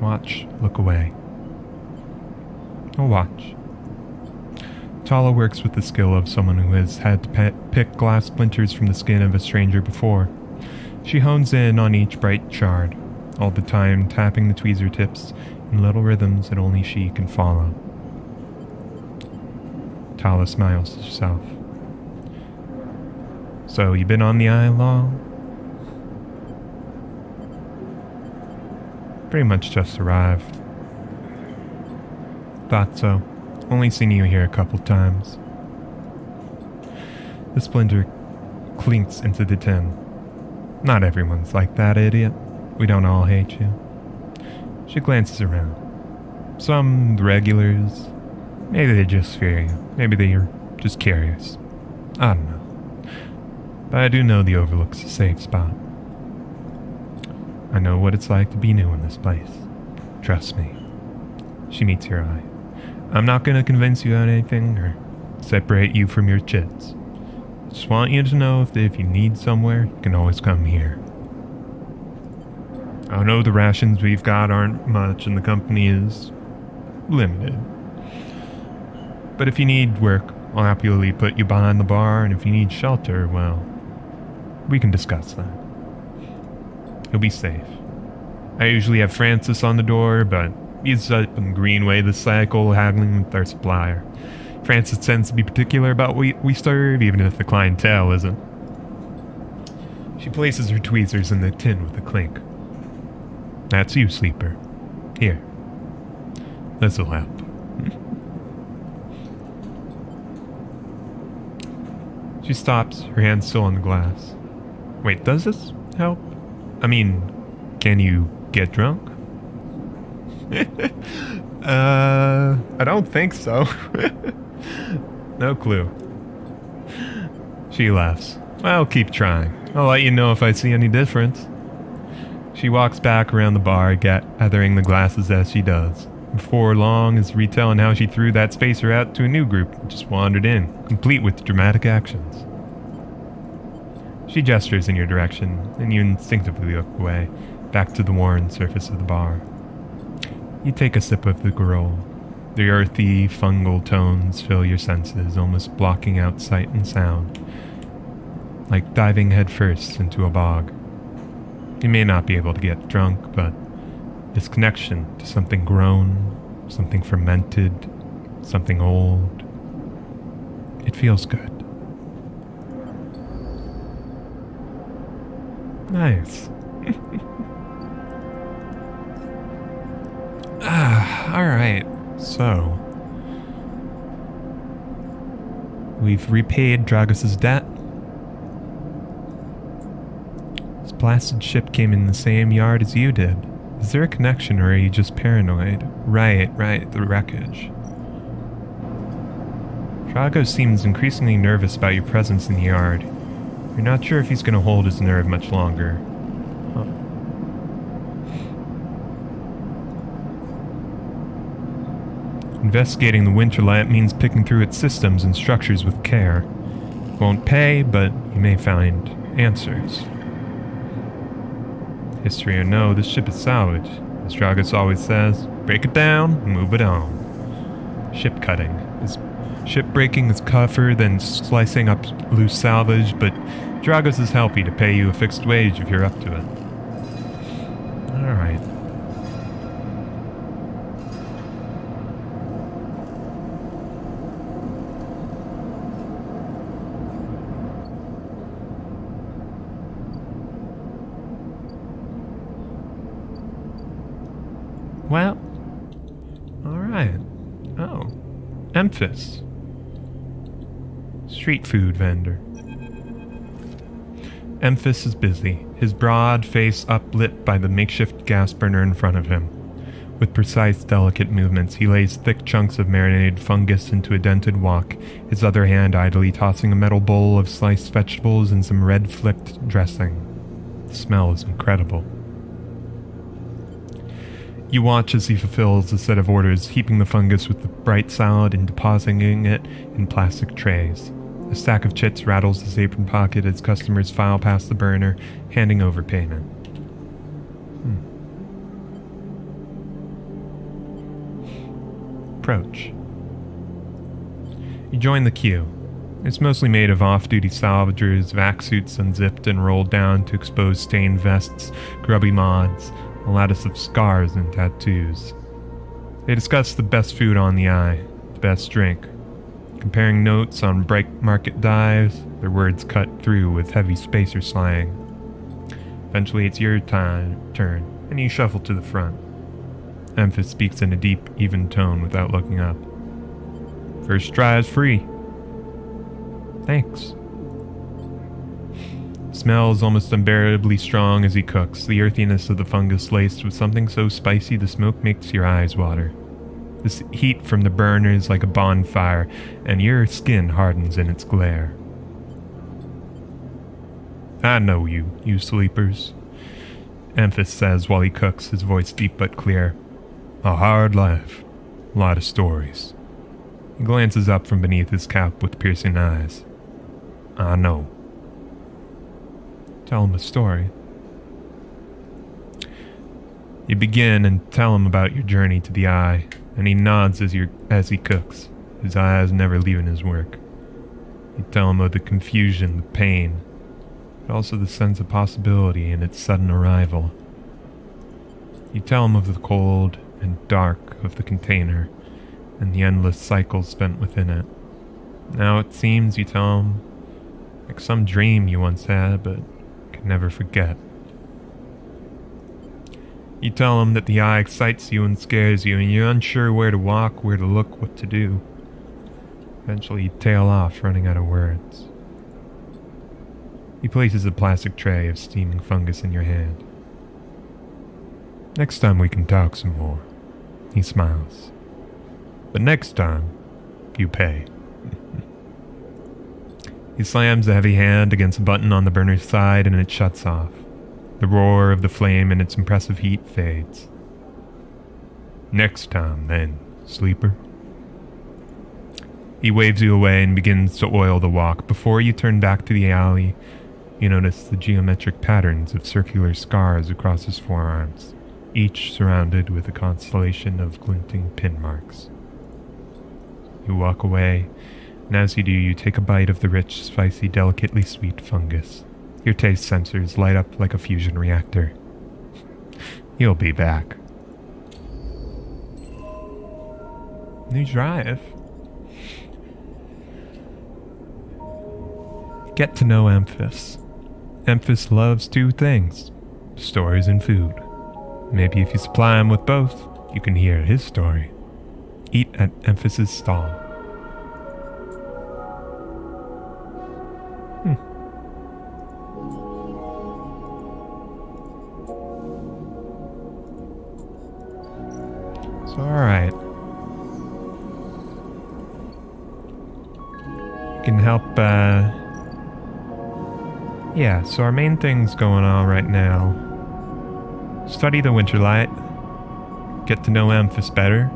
Watch, look away. Oh, watch. Tala works with the skill of someone who has had to pick glass splinters from the skin of a stranger before. She hones in on each bright shard, all the time tapping the tweezer tips in little rhythms that only she can follow. Tala smiles to herself. So, you been on the ISAo? Pretty much just arrived. Thought so. Only seen you here a couple times. The splinter clinks into the tin. Not everyone's like that, idiot. We don't all hate you. She glances around. Some regulars. Maybe they just fear you. Maybe they're just curious. I don't know. But I do know the Overlook's a safe spot. I know what it's like to be new in this place. Trust me. She meets your eye. I'm not going to convince you on anything or separate you from your chits. Just want you to know if you need somewhere, you can always come here. I know the rations we've got aren't much and the company is limited. But if you need work, I'll happily put you behind the bar, and if you need shelter, well, we can discuss that. You'll be safe. I usually have Francis on the door, but he's up in Greenway this cycle, haggling with our supplier. Francis tends to be particular about what we serve, even if the clientele isn't. She places her tweezers in the tin with a clink. That's you, sleeper. Here. This'll help. She stops, her hand still on the glass. Wait, does this help? I mean, can you get drunk? I don't think so. No clue. She laughs. I'll keep trying. I'll let you know if I see any difference. She walks back around the bar, gathering the glasses as she does. Before long is retelling how she threw that spacer out to a new group and just wandered in, complete with dramatic actions. She gestures in your direction, and you instinctively look away, back to the worn surface of the bar. You take a sip of the gruel. The earthy, fungal tones fill your senses, almost blocking out sight and sound, like diving headfirst into a bog. You may not be able to get drunk, but this connection to something grown, something fermented, something old, it feels good. Nice. Alright, so we've repaid Dragos' debt. This blasted ship came in the same yard as you did. Is there a connection, or are you just paranoid? Right, the wreckage. Dragos seems increasingly nervous about your presence in the yard. You're not sure if he's going to hold his nerve much longer. Huh. Investigating the Winterlight means picking through its systems and structures with care. Won't pay, but you may find answers. History or no, this ship is salvage. As Dragos always says, break it down, move it on. Ship cutting. Ship breaking is tougher than slicing up loose salvage, but Dragos is happy to pay you a fixed wage if you're up to it. Alright. Well, alright. Oh, Memphis. Street food vendor. Memphis is busy, his broad face uplit by the makeshift gas burner in front of him. With precise, delicate movements, he lays thick chunks of marinated fungus into a dented wok, his other hand idly tossing a metal bowl of sliced vegetables and some red-flicked dressing. The smell is incredible. You watch as he fulfills a set of orders, heaping the fungus with the bright salad and depositing it in plastic trays. A stack of chits rattles his apron pocket as customers file past the burner, handing over payment. Approach. You join the queue. It's mostly made of off-duty salvagers, vac suits unzipped and rolled down to expose stained vests, grubby mods, a lattice of scars and tattoos. They discuss the best food on the eye, the best drink. Comparing notes on bright market dives, their words cut through with heavy spacer slang. Eventually it's your turn, and you shuffle to the front. Memphis speaks in a deep, even tone without looking up. First try is free. Thanks. Smell is almost unbearably strong as he cooks, the earthiness of the fungus laced with something so spicy the smoke makes your eyes water. This heat from the burner is like a bonfire, and your skin hardens in its glare. I know you sleepers. Amphis says while he cooks, his voice deep but clear. A hard life. A lot of stories. He glances up from beneath his cap with piercing eyes. I know. Tell him a story. You begin and tell him about your journey to the Eye, and he nods as he cooks, his eyes never leaving his work. You tell him of the confusion, the pain, but also the sense of possibility in its sudden arrival. You tell him of the cold and dark of the container, and the endless cycles spent within it. Now it seems you tell him, like some dream you once had, but can never forget. You tell him that the Eye excites you and scares you, and you're unsure where to walk, where to look, what to do. Eventually you tail off, running out of words. He places a plastic tray of steaming fungus in your hand. Next time we can talk some more. He smiles. But next time, you pay. He slams a heavy hand against a button on the burner's side and it shuts off. The roar of the flame and its impressive heat fades. Next time, then, sleeper. He waves you away and begins to oil the walk. Before you turn back to the alley, you notice the geometric patterns of circular scars across his forearms, each surrounded with a constellation of glinting pin marks. You walk away, and as you do, you take a bite of the rich, spicy, delicately sweet fungus. Your taste sensors light up like a fusion reactor. You'll be back. New drive. Get to know Amphis. Amphis loves two things, stories and food. Maybe if you supply him with both, you can hear his story. Eat at Amphis's stall. So, alright. You can help, yeah, so our main thing's going on right now. Study the Winterlight. Get to know Amphis better.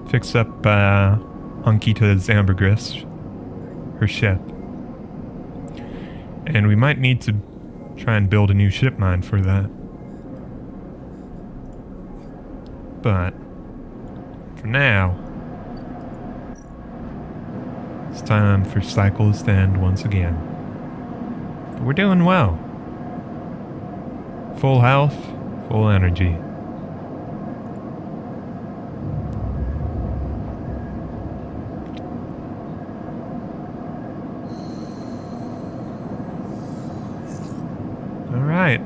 Fix up, Ankita's ambergris. Her ship. And we might need to try and build a new ship mine for that. But, for now, it's time for cycles to end once again. But we're doing well. Full health, full energy. All right.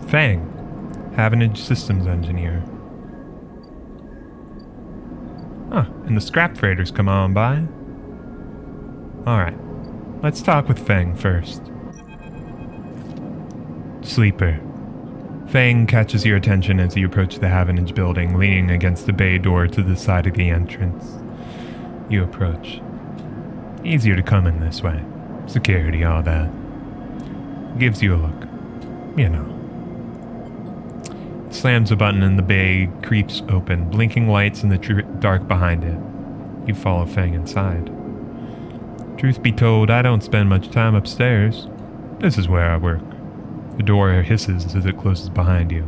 Fang, Havenage Systems Engineer. Huh, and the scrap freighters come on by. Alright, let's talk with Fang first. Sleeper. Fang catches your attention as you approach the Havenage building, leaning against the bay door to the side of the entrance. You approach. Easier to come in this way. Security, all that. Gives you a look. You know. Slams a button and the bay creeps open, blinking lights in the dark behind it. You follow Fang inside. Truth be told, I don't spend much time upstairs. This is where I work. The door hisses as it closes behind you.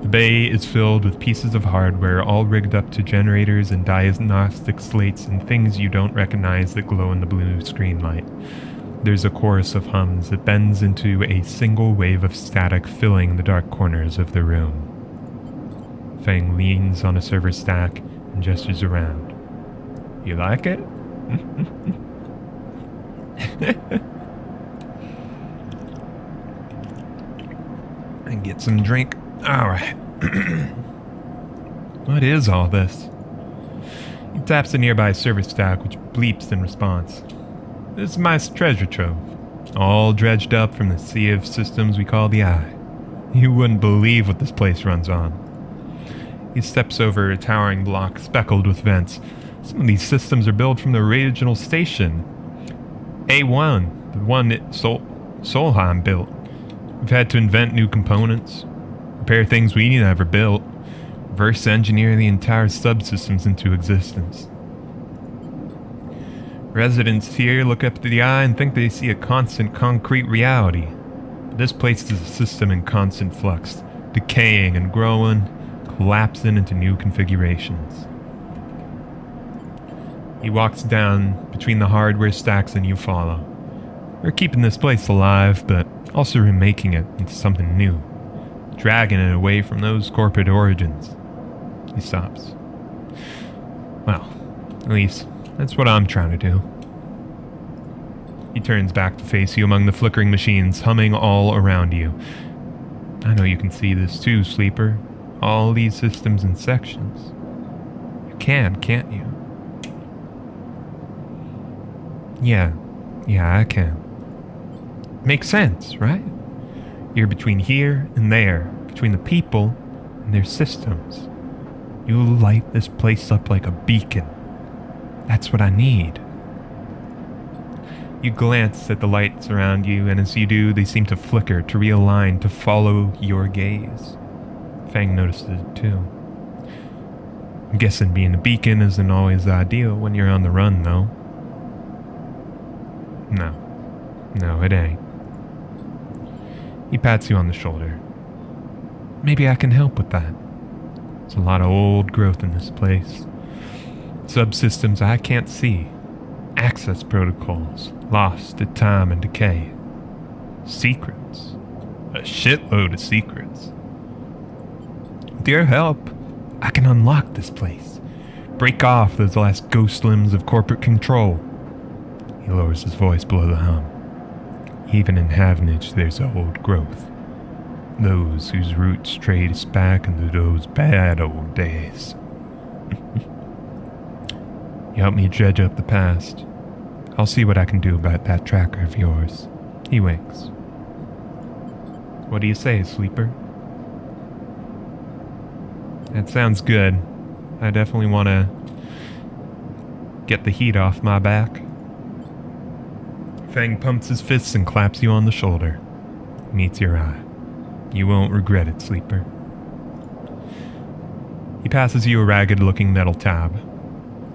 The bay is filled with pieces of hardware, all rigged up to generators and diagnostic slates and things you don't recognize that glow in the blue screen light. There's a chorus of hums that bends into a single wave of static filling the dark corners of the room. Fang leans on a server stack and gestures around. You like it? And get some drink. Alright. What is all this? He taps a nearby server stack, which bleeps in response. This is my treasure trove, all dredged up from the sea of systems we call the Eye. You wouldn't believe what this place runs on. He steps over a towering block speckled with vents. Some of these systems are built from the original station. A1, the one that Solheim built. We've had to invent new components, repair things we never built, reverse engineer the entire subsystems into existence. Residents here look up to the eye and think they see a constant concrete reality. This place is a system in constant flux, decaying and growing, collapsing into new configurations. He walks down between the hardware stacks and you follow. We're keeping this place alive, but also remaking it into something new, dragging it away from those corporate origins. He stops. Well, at least that's what I'm trying to do. He turns back to face you among the flickering machines humming all around you. I know you can see this too, Sleeper. All these systems in sections. You can, can't you? Yeah, I can. Makes sense, right? You're between here and there, between the people and their systems. You light this place up like a beacon. That's what I need. You glance at the lights around you, and as you do, they seem to flicker, to realign, to follow your gaze. Fang notices it too. I'm guessing being a beacon isn't always ideal when you're on the run, though. No, it ain't. He pats you on the shoulder. Maybe I can help with that. There's a lot of old growth in this place. Subsystems I can't see. Access protocols, lost to time and decay. Secrets. A shitload of secrets. With your help, I can unlock this place. Break off those last ghost limbs of corporate control. He lowers his voice below the hum. Even in Havenage, there's old growth. Those whose roots trace back into those bad old days. You help me dredge up the past. I'll see what I can do about that tracker of yours. He winks. What do you say, Sleeper? That sounds good. I definitely want to get the heat off my back. Fang pumps his fists and claps you on the shoulder. Meets your eye. You won't regret it, Sleeper. He passes you a ragged-looking metal tab.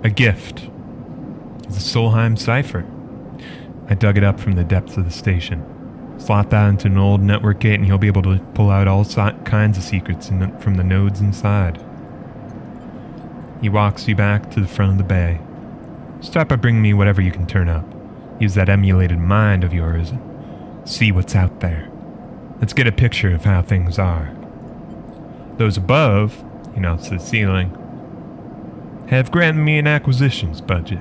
A gift. It's a Solheim cipher. I dug it up from the depths of the station. Slot that into an old network gate and you'll be able to pull out all kinds of secrets from the nodes inside. He walks you back to the front of the bay. Start by bringing me whatever you can turn up. Use that emulated mind of yours and see what's out there. Let's get a picture of how things are. Those above, he nods to the ceiling, have granted me an acquisitions budget.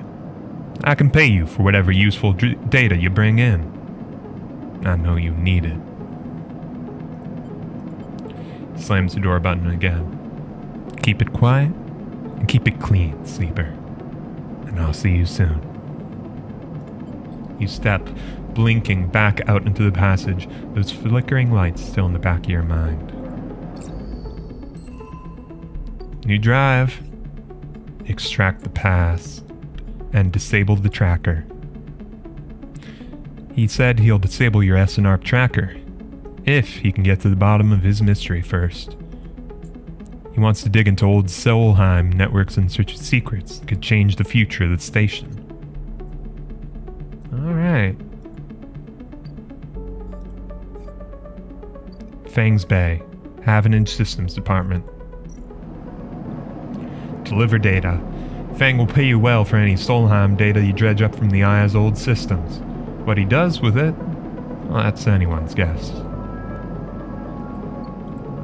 I can pay you for whatever useful data you bring in. I know you need it. He slams the door button again. Keep it quiet and keep it clean, Sleeper. And I'll see you soon. You step, blinking back out into the passage, those flickering lights still in the back of your mind. New drive. Extract the pass and disable the tracker. He said he'll disable your SNARP tracker if he can get to the bottom of his mystery first. He wants to dig into old Solheim networks in search of secrets that could change the future of the station. Alright. Fang's Bay, Havenage Systems Department. Deliver data. Fang will pay you well for any Solheim data you dredge up from the ISAo's old systems. What he does with it, well, that's anyone's guess.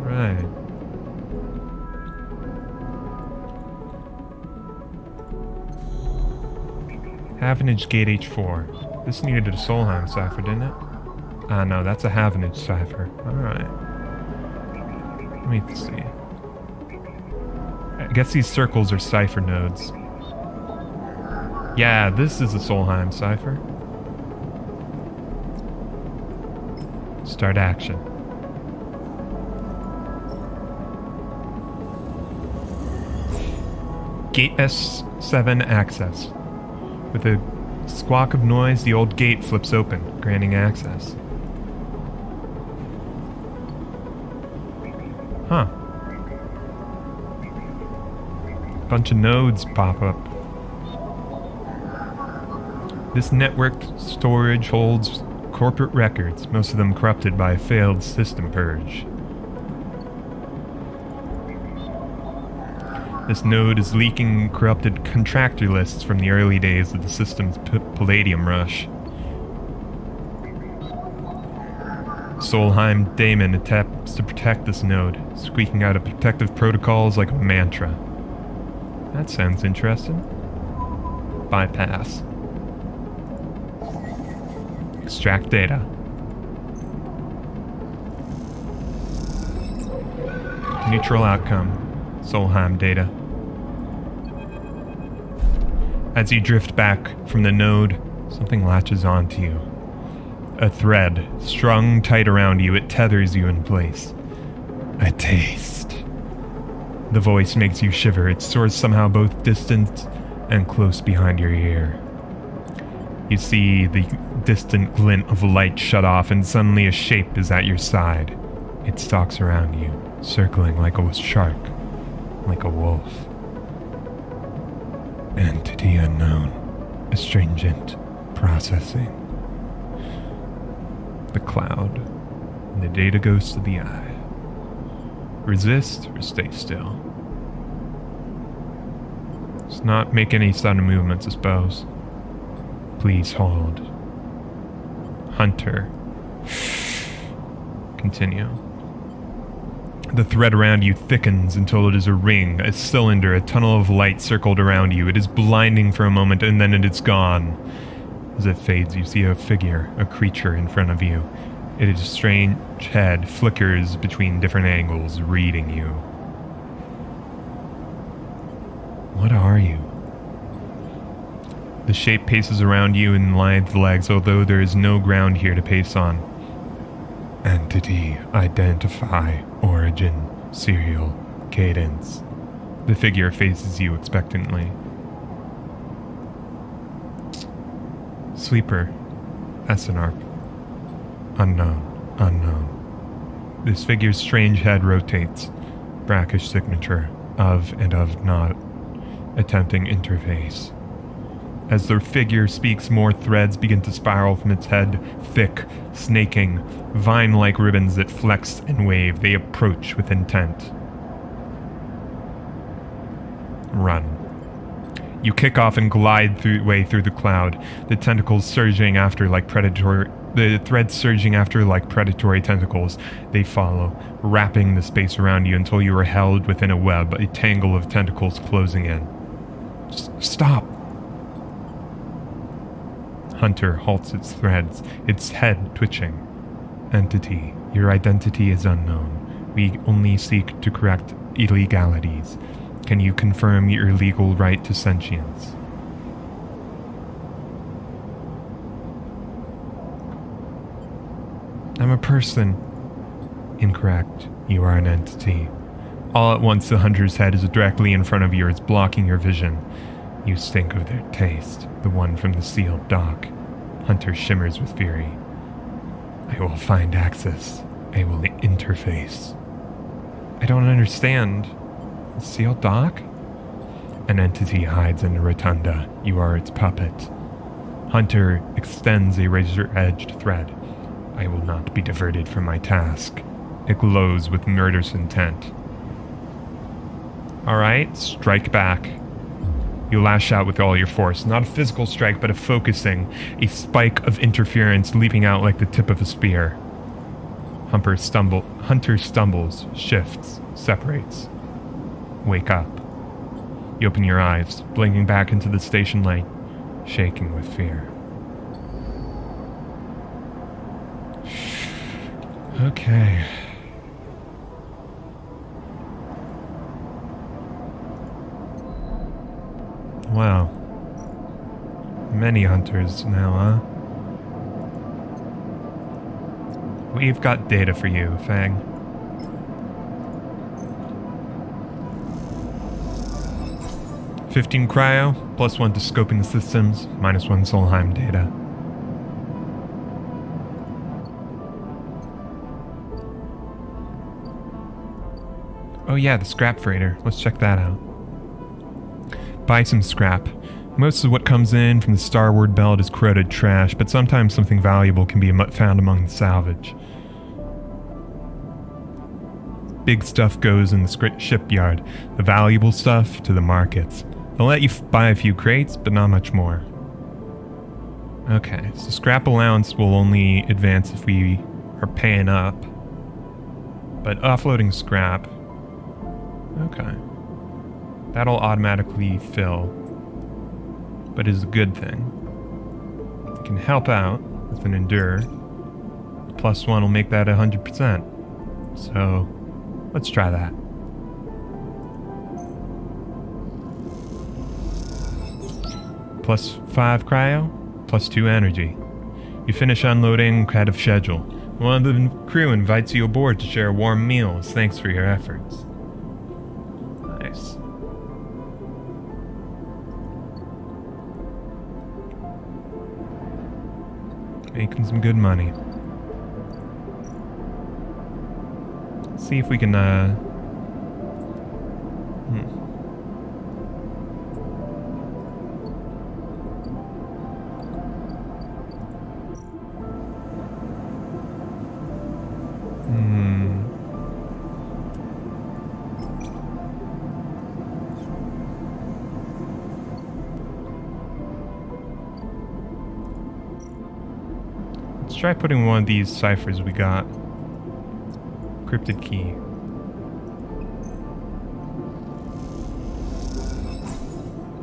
Right. Havenage Gate H4. This needed a Solheim cipher, didn't it? Ah, no, that's a Havenage cipher. Alright. Let me see. I guess these circles are cipher nodes. Yeah, this is a Solheim cipher. Start action. Gate S7 access. With a squawk of noise, the old gate flips open, granting access. Huh. Bunch of nodes pop up. This networked storage holds corporate records, most of them corrupted by a failed system purge. This node is leaking corrupted contractor lists from the early days of the system's palladium rush. Solheim Daemon attempts to protect this node, squeaking out protective protocols like a mantra. That sounds interesting. Bypass. Extract data. Neutral outcome. Solheim data. As you drift back from the node, something latches onto you. A thread, strung tight around you, it tethers you in place. A taste. The voice makes you shiver. It soars somehow both distant and close behind your ear. You see the distant glint of light shut off, and suddenly a shape is at your side. It stalks around you, circling like a shark, like a wolf. Entity unknown. Astringent. Processing. The cloud. And the data goes to the eye. Resist or stay still. Let's not make any sudden movements, I suppose. Please hold. Hunter. Continue. The thread around you thickens until it is a ring, a cylinder, a tunnel of light circled around you. It is blinding for a moment, and then it is gone. As it fades, you see a figure, a creature in front of you. Its strange head flickers between different angles, reading you. What are you? The shape paces around you in lithe legs, although there is no ground here to pace on. Entity, identify, origin, serial, cadence. The figure faces you expectantly. Sleeper, Essenarp. Unknown, unknown. This figure's strange head rotates, brackish signature, of and of not, attempting interface. As the figure speaks, more threads begin to spiral from its head, thick, snaking, vine-like ribbons that flex and wave. They approach with intent. Run. You kick off and glide way through the cloud, the tentacles surging after like the threads surging after like predatory tentacles. They follow, wrapping the space around you until you are held within a web, a tangle of tentacles closing in. Stop! Hunter halts its threads, its head twitching. Entity, your identity is unknown. We only seek to correct illegalities. Can you confirm your legal right to sentience? I'm a person. Incorrect. You are an entity. All at once, the hunter's head is directly in front of you. It's blocking your vision. You stink of their taste, the one from the sealed dock. Hunter shimmers with fury. I will find access. I will interface. I don't understand. Sealed dock? An entity hides in the rotunda. You are its puppet. Hunter extends a razor-edged thread. I will not be diverted from my task. It glows with murderous intent. Alright, strike back. You lash out with all your force. Not a physical strike, but a focusing. A spike of interference leaping out like the tip of a spear. Hunter stumbles, shifts, separates. Wake up. You open your eyes, blinking back into the station light, shaking with fear. Okay. Wow. Many hunters now, huh? We've got data for you, Fang. "15 cryo, +1 to scoping the systems, -1 Solheim data. Oh yeah, the scrap freighter. Let's check that out. Buy some scrap. Most of what comes in from the starward belt is corroded trash, but sometimes something valuable can be found among the salvage. Big stuff goes in the shipyard, the valuable stuff to the markets. They'll let you buy a few crates, but not much more. Okay, so scrap allowance will only advance if we are paying up. But offloading scrap... Okay. That'll automatically fill. But is a good thing. It can help out with an endure. +1 will make that 100%. So, let's try that. +5 cryo, +2 energy. You finish unloading ahead of schedule. One of the crew invites you aboard to share a warm meal as thanks for your efforts. Nice. Making some good money. Let's see if we can, Let's try putting one of these ciphers we got. Cryptid key.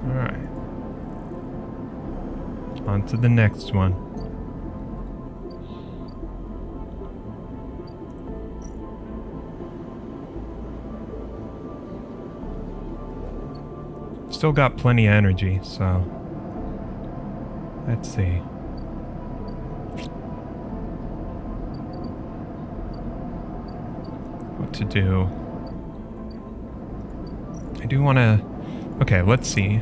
Alright. On to the next one. Still got plenty of energy, so... Let's see. What to do. I do want to... Okay, let's see.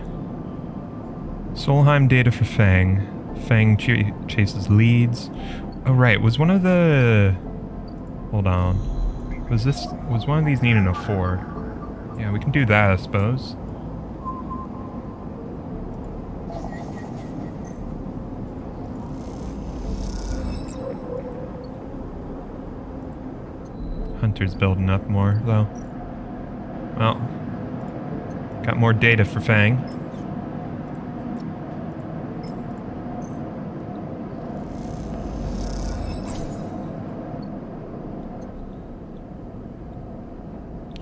Solheim data for Fang. Fang chases leads. Oh, right. Was one of the... Hold on. Was one of these needing a Ford? Yeah, we can do that, I suppose. Hunter's building up more, though. Well, got more data for Fang.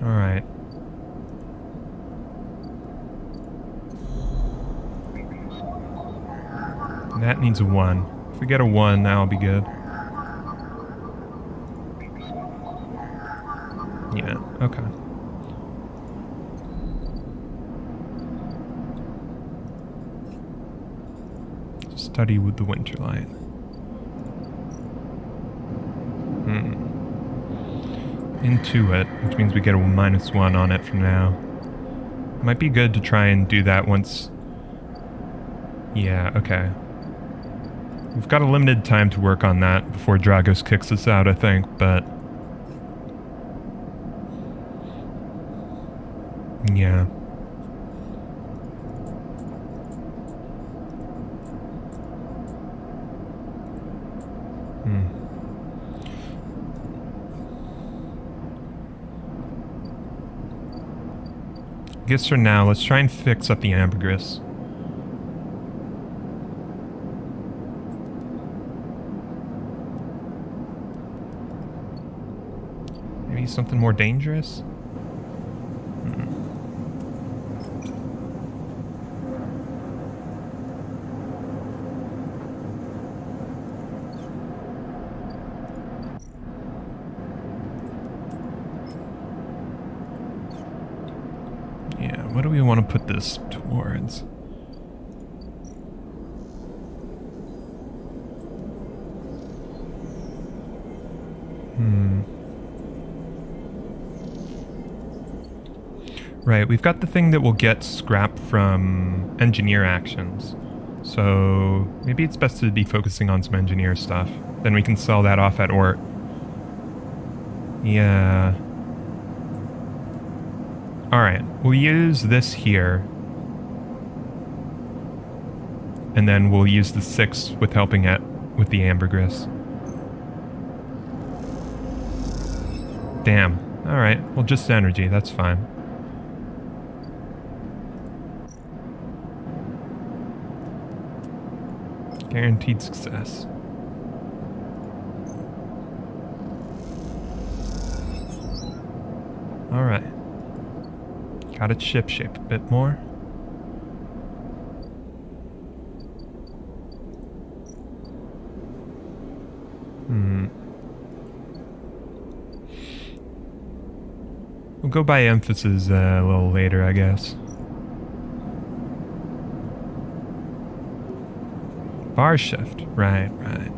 Alright. That needs a 1. If we get a 1, that'll be good. Yeah, okay. Study with the Winterlight. Into it, which means we get a -1 on it from now. Might be good to try and do that once... Yeah, okay. We've got a limited time to work on that before Dragos kicks us out, I think, but... Yeah. I guess for now, let's try and fix up the ambergris. Maybe something more dangerous? What do we want to put this towards? Right, we've got the thing that will get scrap from engineer actions. So maybe it's best to be focusing on some engineer stuff. Then we can sell that off at Ort. Yeah. Alright, we'll use this here. And then we'll use the 6 with helping it with the ambergris. Damn. Alright, well just energy, that's fine. Guaranteed success. Alright. Got its ship shape a bit more. We'll go by emphasis a little later, I guess. Bar shift. Right, right.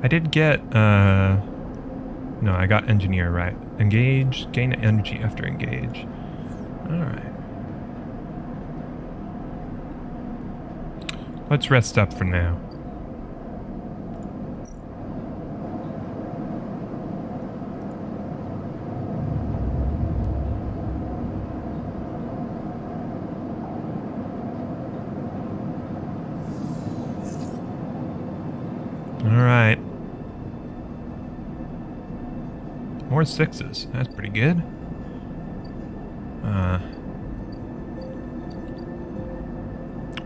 I did get, no, I got engineer, right. Engage, gain energy after engage. Alright. Let's rest up for now. Alright. More 6s. That's pretty good.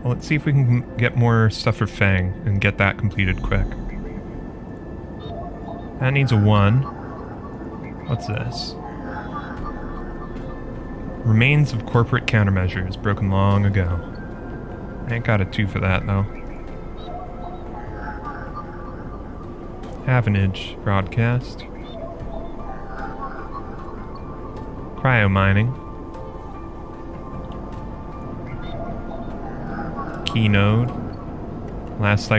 Well, let's see if we can get more stuff for Fang and get that completed quick. That needs a 1. What's this? Remains of corporate countermeasures broken long ago. I ain't got a 2 for that, though. Havenage broadcast. Cryo mining. Keynode. Last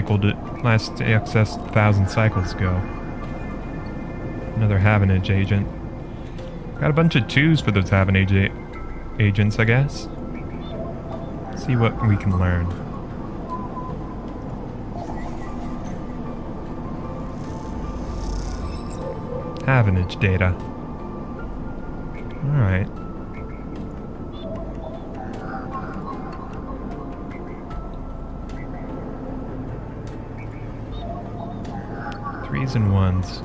access 1,000 cycles ago. Another Havenage agent. Got a bunch of 2s for those Havenage agents, I guess. Let's see what we can learn. Havenage data. Alright. Threes and 1s.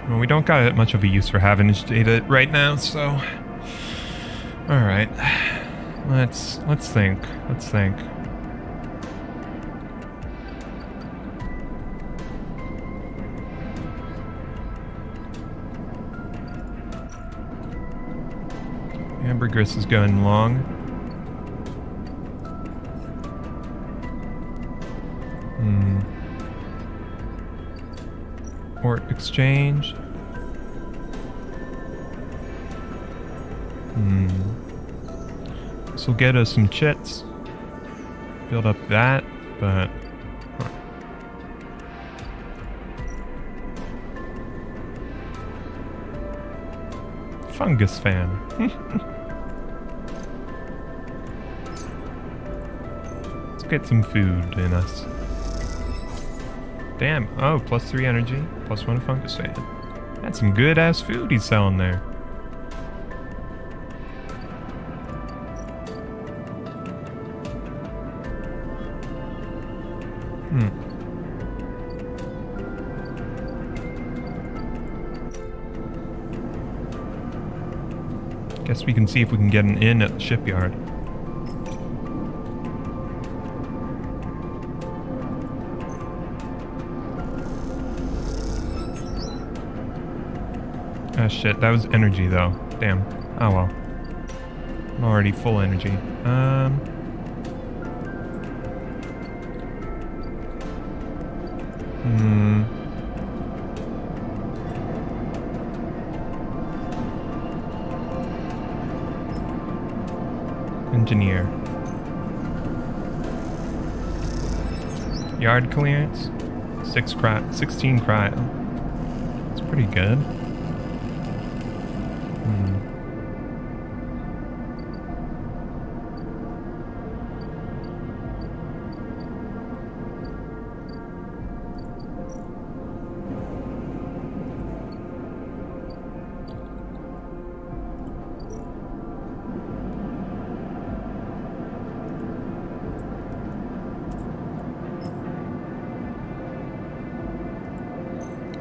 Well, we don't got much of a use for Havenage data right now, so... Alright. Let's think. Let's think. Ambergris is going long. Port exchange. This will get us some chits. Build up that, but... Fungus fan. Let's get some food in us. Damn. Oh, +3 energy, +1 fungus fan. That's some good ass food he's selling there. Guess we can see if we can get an inn at the shipyard. Ah shit, that was energy though. Damn. Oh well. I'm already full energy. Engineer. Yard clearance, 16 cryo. It's pretty good.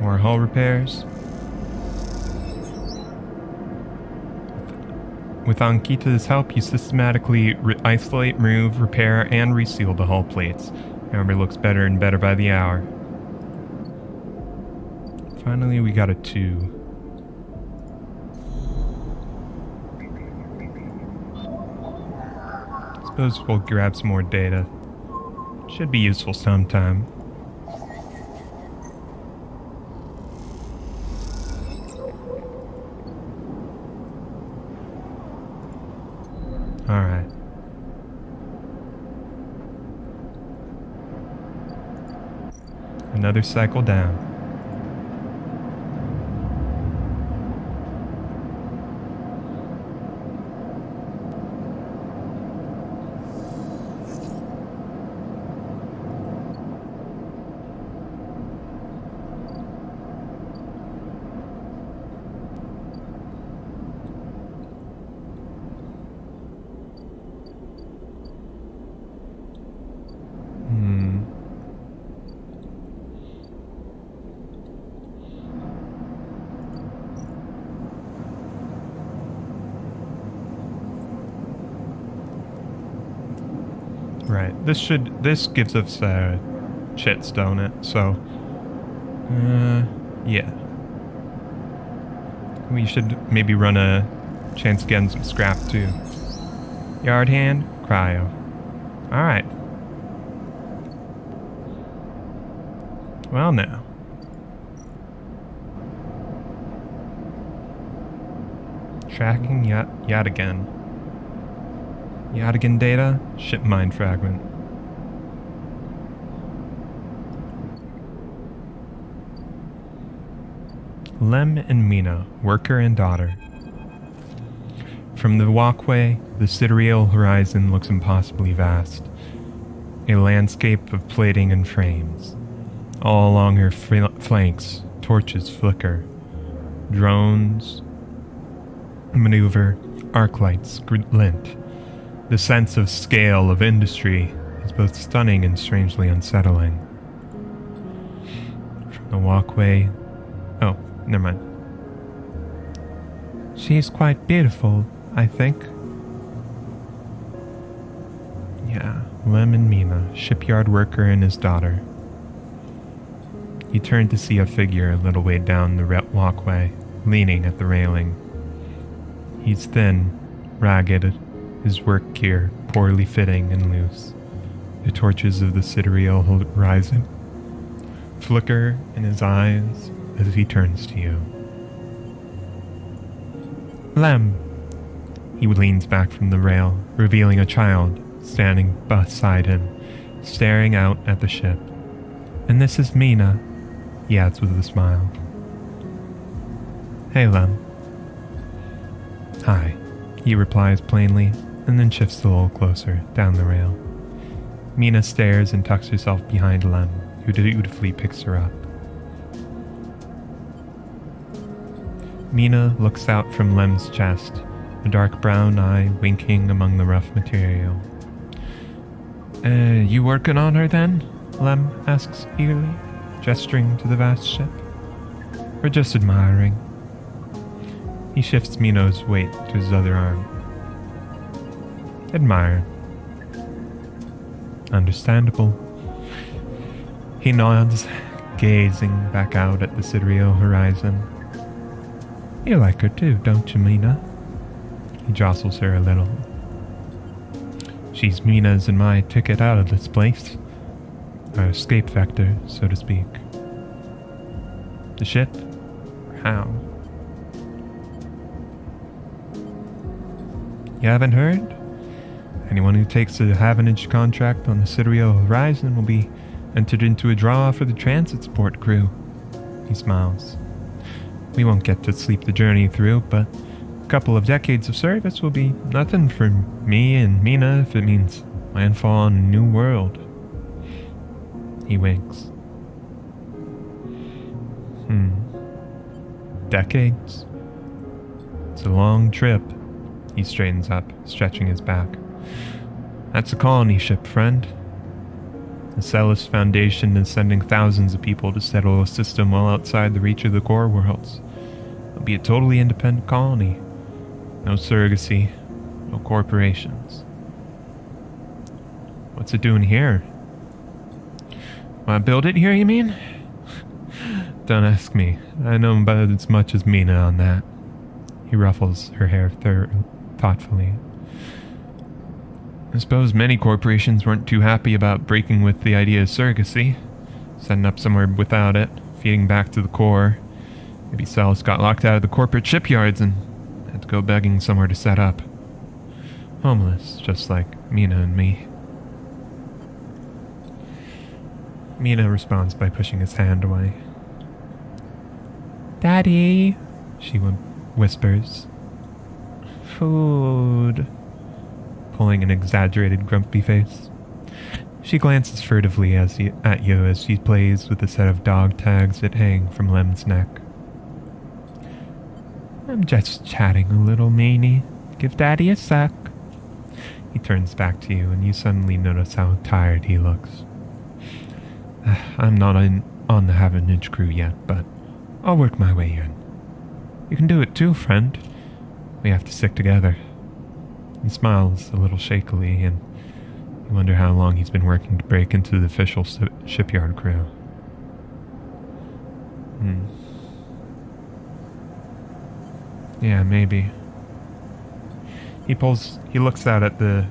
More hull repairs. With Ankita's help, you systematically isolate, remove, repair, and reseal the hull plates. Armor looks better and better by the hour. Finally, we got a 2. Suppose we'll grab some more data. Should be useful sometime. Alright. Another cycle down. Right. This gives us chits, don't it? So, yeah. We should maybe run a chance of getting some scrap too. Yard hand, cryo. Alright. Well now. Tracking yet again. Haugen data, ship mine fragment. Lem and Mina, worker and daughter. From the walkway, the sidereal horizon looks impossibly vast. A landscape of plating and frames. All along her flanks, torches flicker. Drones maneuver, arc lights glint. The sense of scale of industry is both stunning and strangely unsettling. From the walkway... Oh, never mind. She's quite beautiful, I think. Yeah, Lem and Mina, shipyard worker and his daughter. He turned to see a figure a little way down the walkway, leaning at the railing. He's thin, ragged, his work gear poorly fitting and loose. The torches of the sidereal horizon flicker in his eyes as he turns to you. Lem. He leans back from the rail, revealing a child standing beside him, staring out at the ship. And this is Mina, he adds with a smile. Hey, Lem. Hi, he replies plainly, and then shifts a little closer, down the rail. Mina stares and tucks herself behind Lem, who dutifully picks her up. Mina looks out from Lem's chest, a dark brown eye winking among the rough material. You working on her then? Lem asks eagerly, gesturing to the vast ship. Or just admiring? He shifts Mina's weight to his other arm. Admire. Understandable. He nods, gazing back out at the sidereal horizon. You like her too, don't you, Mina? He jostles her a little. She's Mina's and my ticket out of this place. Our escape vector, so to speak. The ship? How? You haven't heard? Anyone who takes a Havenage contract on the sidereal horizon will be entered into a draw for the transit support crew. He smiles. We won't get to sleep the journey through, but a couple of decades of service will be nothing for me and Mina if it means landfall on a new world. He winks. Decades? It's a long trip. He straightens up, stretching his back. That's a colony ship, friend. The Celis Foundation is sending thousands of people to settle a system well outside the reach of the core worlds. It'll be a totally independent colony. No surrogacy, no corporations. What's it doing here? Want to build it here, you mean? Don't ask me. I know about as much as Mina on that. He ruffles her hair thoughtfully. I suppose many corporations weren't too happy about breaking with the idea of surrogacy. Setting up somewhere without it, feeding back to the core. Maybe Celis got locked out of the corporate shipyards and had to go begging somewhere to set up. Homeless, just like Mina and me. Mina responds by pushing his hand away. Daddy, she whispers. Food. Pulling an exaggerated grumpy face. She glances furtively at you as she plays with a set of dog tags that hang from Lem's neck. I'm just chatting a little, meanie. Give Daddy a sec. He turns back to you and you suddenly notice how tired he looks. I'm not on the Havenage crew yet, but I'll work my way in. You can do it too, friend. We have to stick together. He smiles a little shakily, and you wonder how long he's been working to break into the official shipyard crew. Yeah, maybe. He looks out at the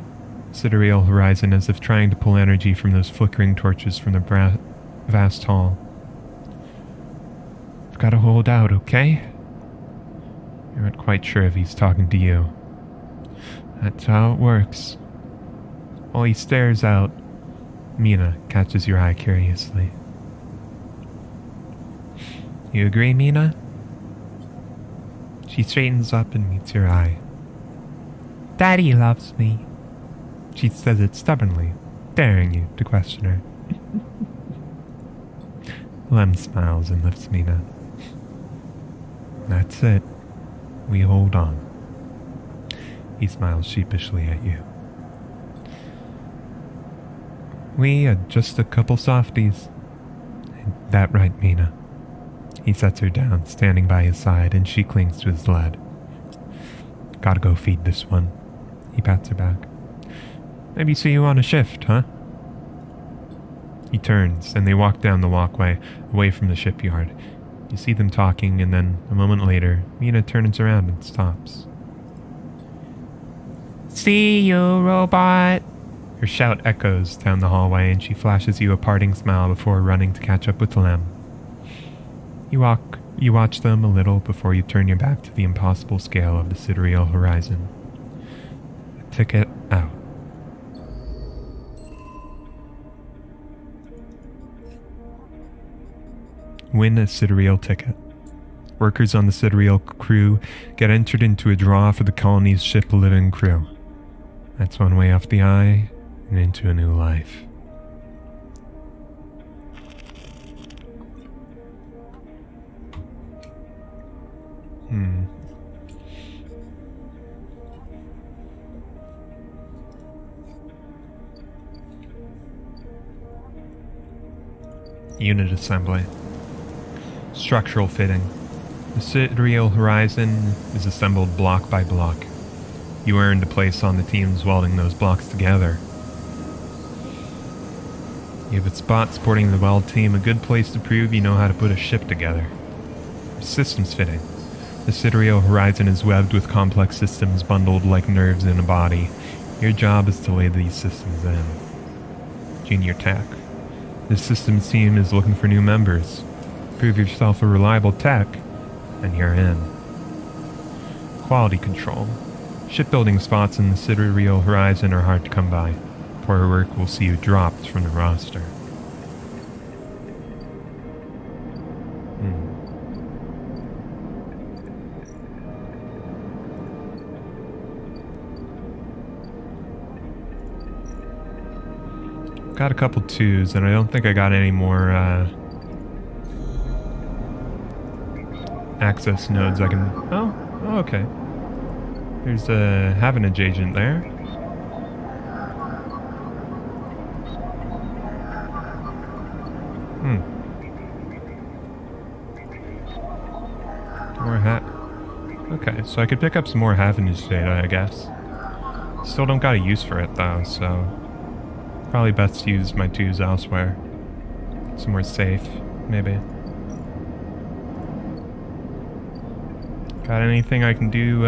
sidereal horizon as if trying to pull energy from those flickering torches from the vast hall. I've got to hold out, okay? You're not quite sure if he's talking to you. That's how it works. While he stares out, Mina catches your eye curiously. You agree, Mina? She straightens up and meets your eye. Daddy loves me. She says it stubbornly, daring you to question her. Lem smiles and lifts Mina. That's it. We hold on. He smiles sheepishly at you. We are just a couple softies. Ain't that right, Mina? He sets her down, standing by his side, and she clings to his lead. Gotta go feed this one. He pats her back. Maybe see you on a shift, huh? He turns, and they walk down the walkway, away from the shipyard. You see them talking, and then, a moment later, Mina turns around and stops. See you, robot! Her shout echoes down the hallway, and she flashes you a parting smile before running to catch up with Lem. You watch them a little before you turn your back to the impossible scale of the sidereal horizon. A ticket out. Win a sidereal ticket. Workers on the sidereal crew get entered into a draw for the colony's ship-living crew. That's one way off the eye and into a new life. Unit assembly. Structural fitting. The sidereal horizon is assembled block by block. You earned a place on the teams welding those blocks together. You have a spot supporting the weld team, a good place to prove you know how to put a ship together. Systems fitting. The sidereal horizon is webbed with complex systems bundled like nerves in a body. Your job is to lay these systems in. Junior tech. This systems team is looking for new members. Prove yourself a reliable tech, and you're in. Quality control. Shipbuilding spots in the sidereal horizon are hard to come by. Poor work will see you dropped from the roster. Got a couple 2s, and I don't think I got any more access nodes I can... Oh, okay. There's a Havenage agent there. More Okay, so I could pick up some more Havenage data, I guess. Still don't got a use for it, though, so... Probably best to use my 2s elsewhere. Somewhere safe, maybe. Got anything I can do,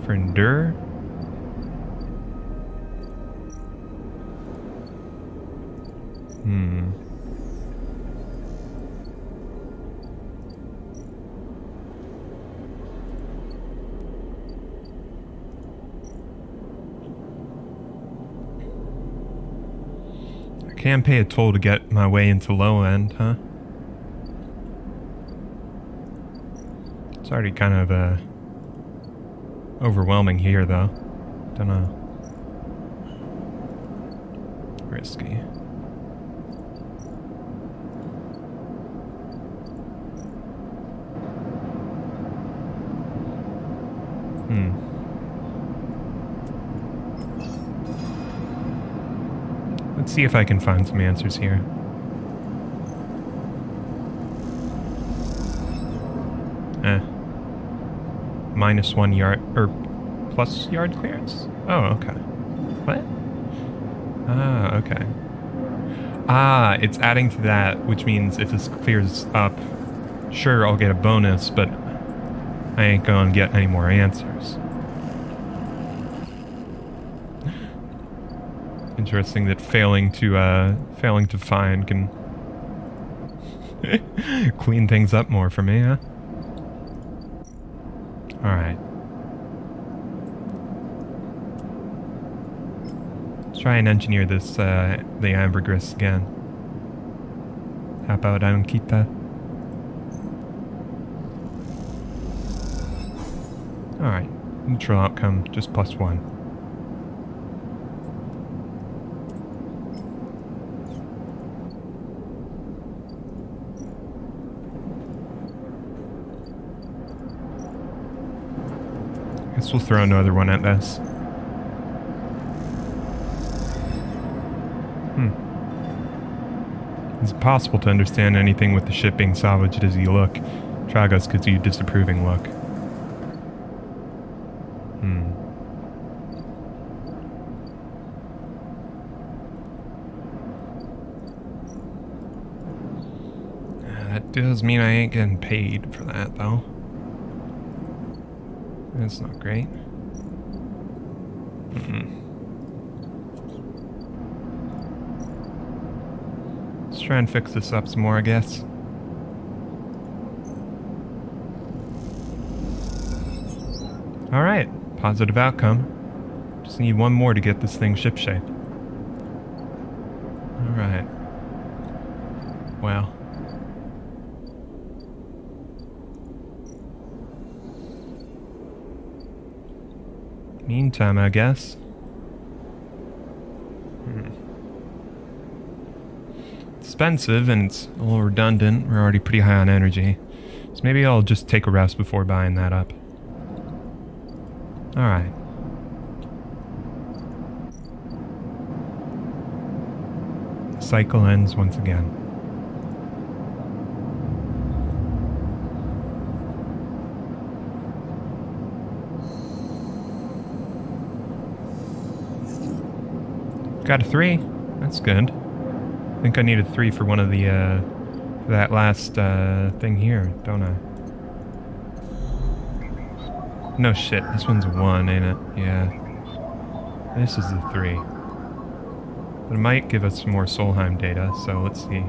for Endure? Can pay a toll to get my way into low end, huh? It's already kind of overwhelming here, though. Dunno. Risky. Let's see if I can find some answers here. -1 yard, or plus yard clearance? Oh, okay. What? Ah, okay. Ah, it's adding to that, which means if this clears up, sure, I'll get a bonus, but I ain't gonna get any more answers. Interesting that failing to find can clean things up more for me, huh? Alright. Let's try and engineer this, the ambergris again. How about Ankita? Alright. Neutral outcome, just +1. Guess we'll throw another one at this. Is it possible to understand anything with the ship being salvaged as you look? Tragus gives you a disapproving look. That does mean I ain't getting paid for that, though. That's not great. Let's try and fix this up some more, I guess. Alright, positive outcome. Just need one more to get this thing shipshape. Alright. Well. Meantime, I guess. Expensive, and it's a little redundant. We're already pretty high on energy. So maybe I'll just take a rest before buying that up. Alright. Cycle ends once again. Got a 3. That's good. I think I needed 3 for one of the, for that last, thing here, don't I? No shit, this one's a 1, ain't it? Yeah. This is the 3. But it might give us some more Solheim data, so let's see.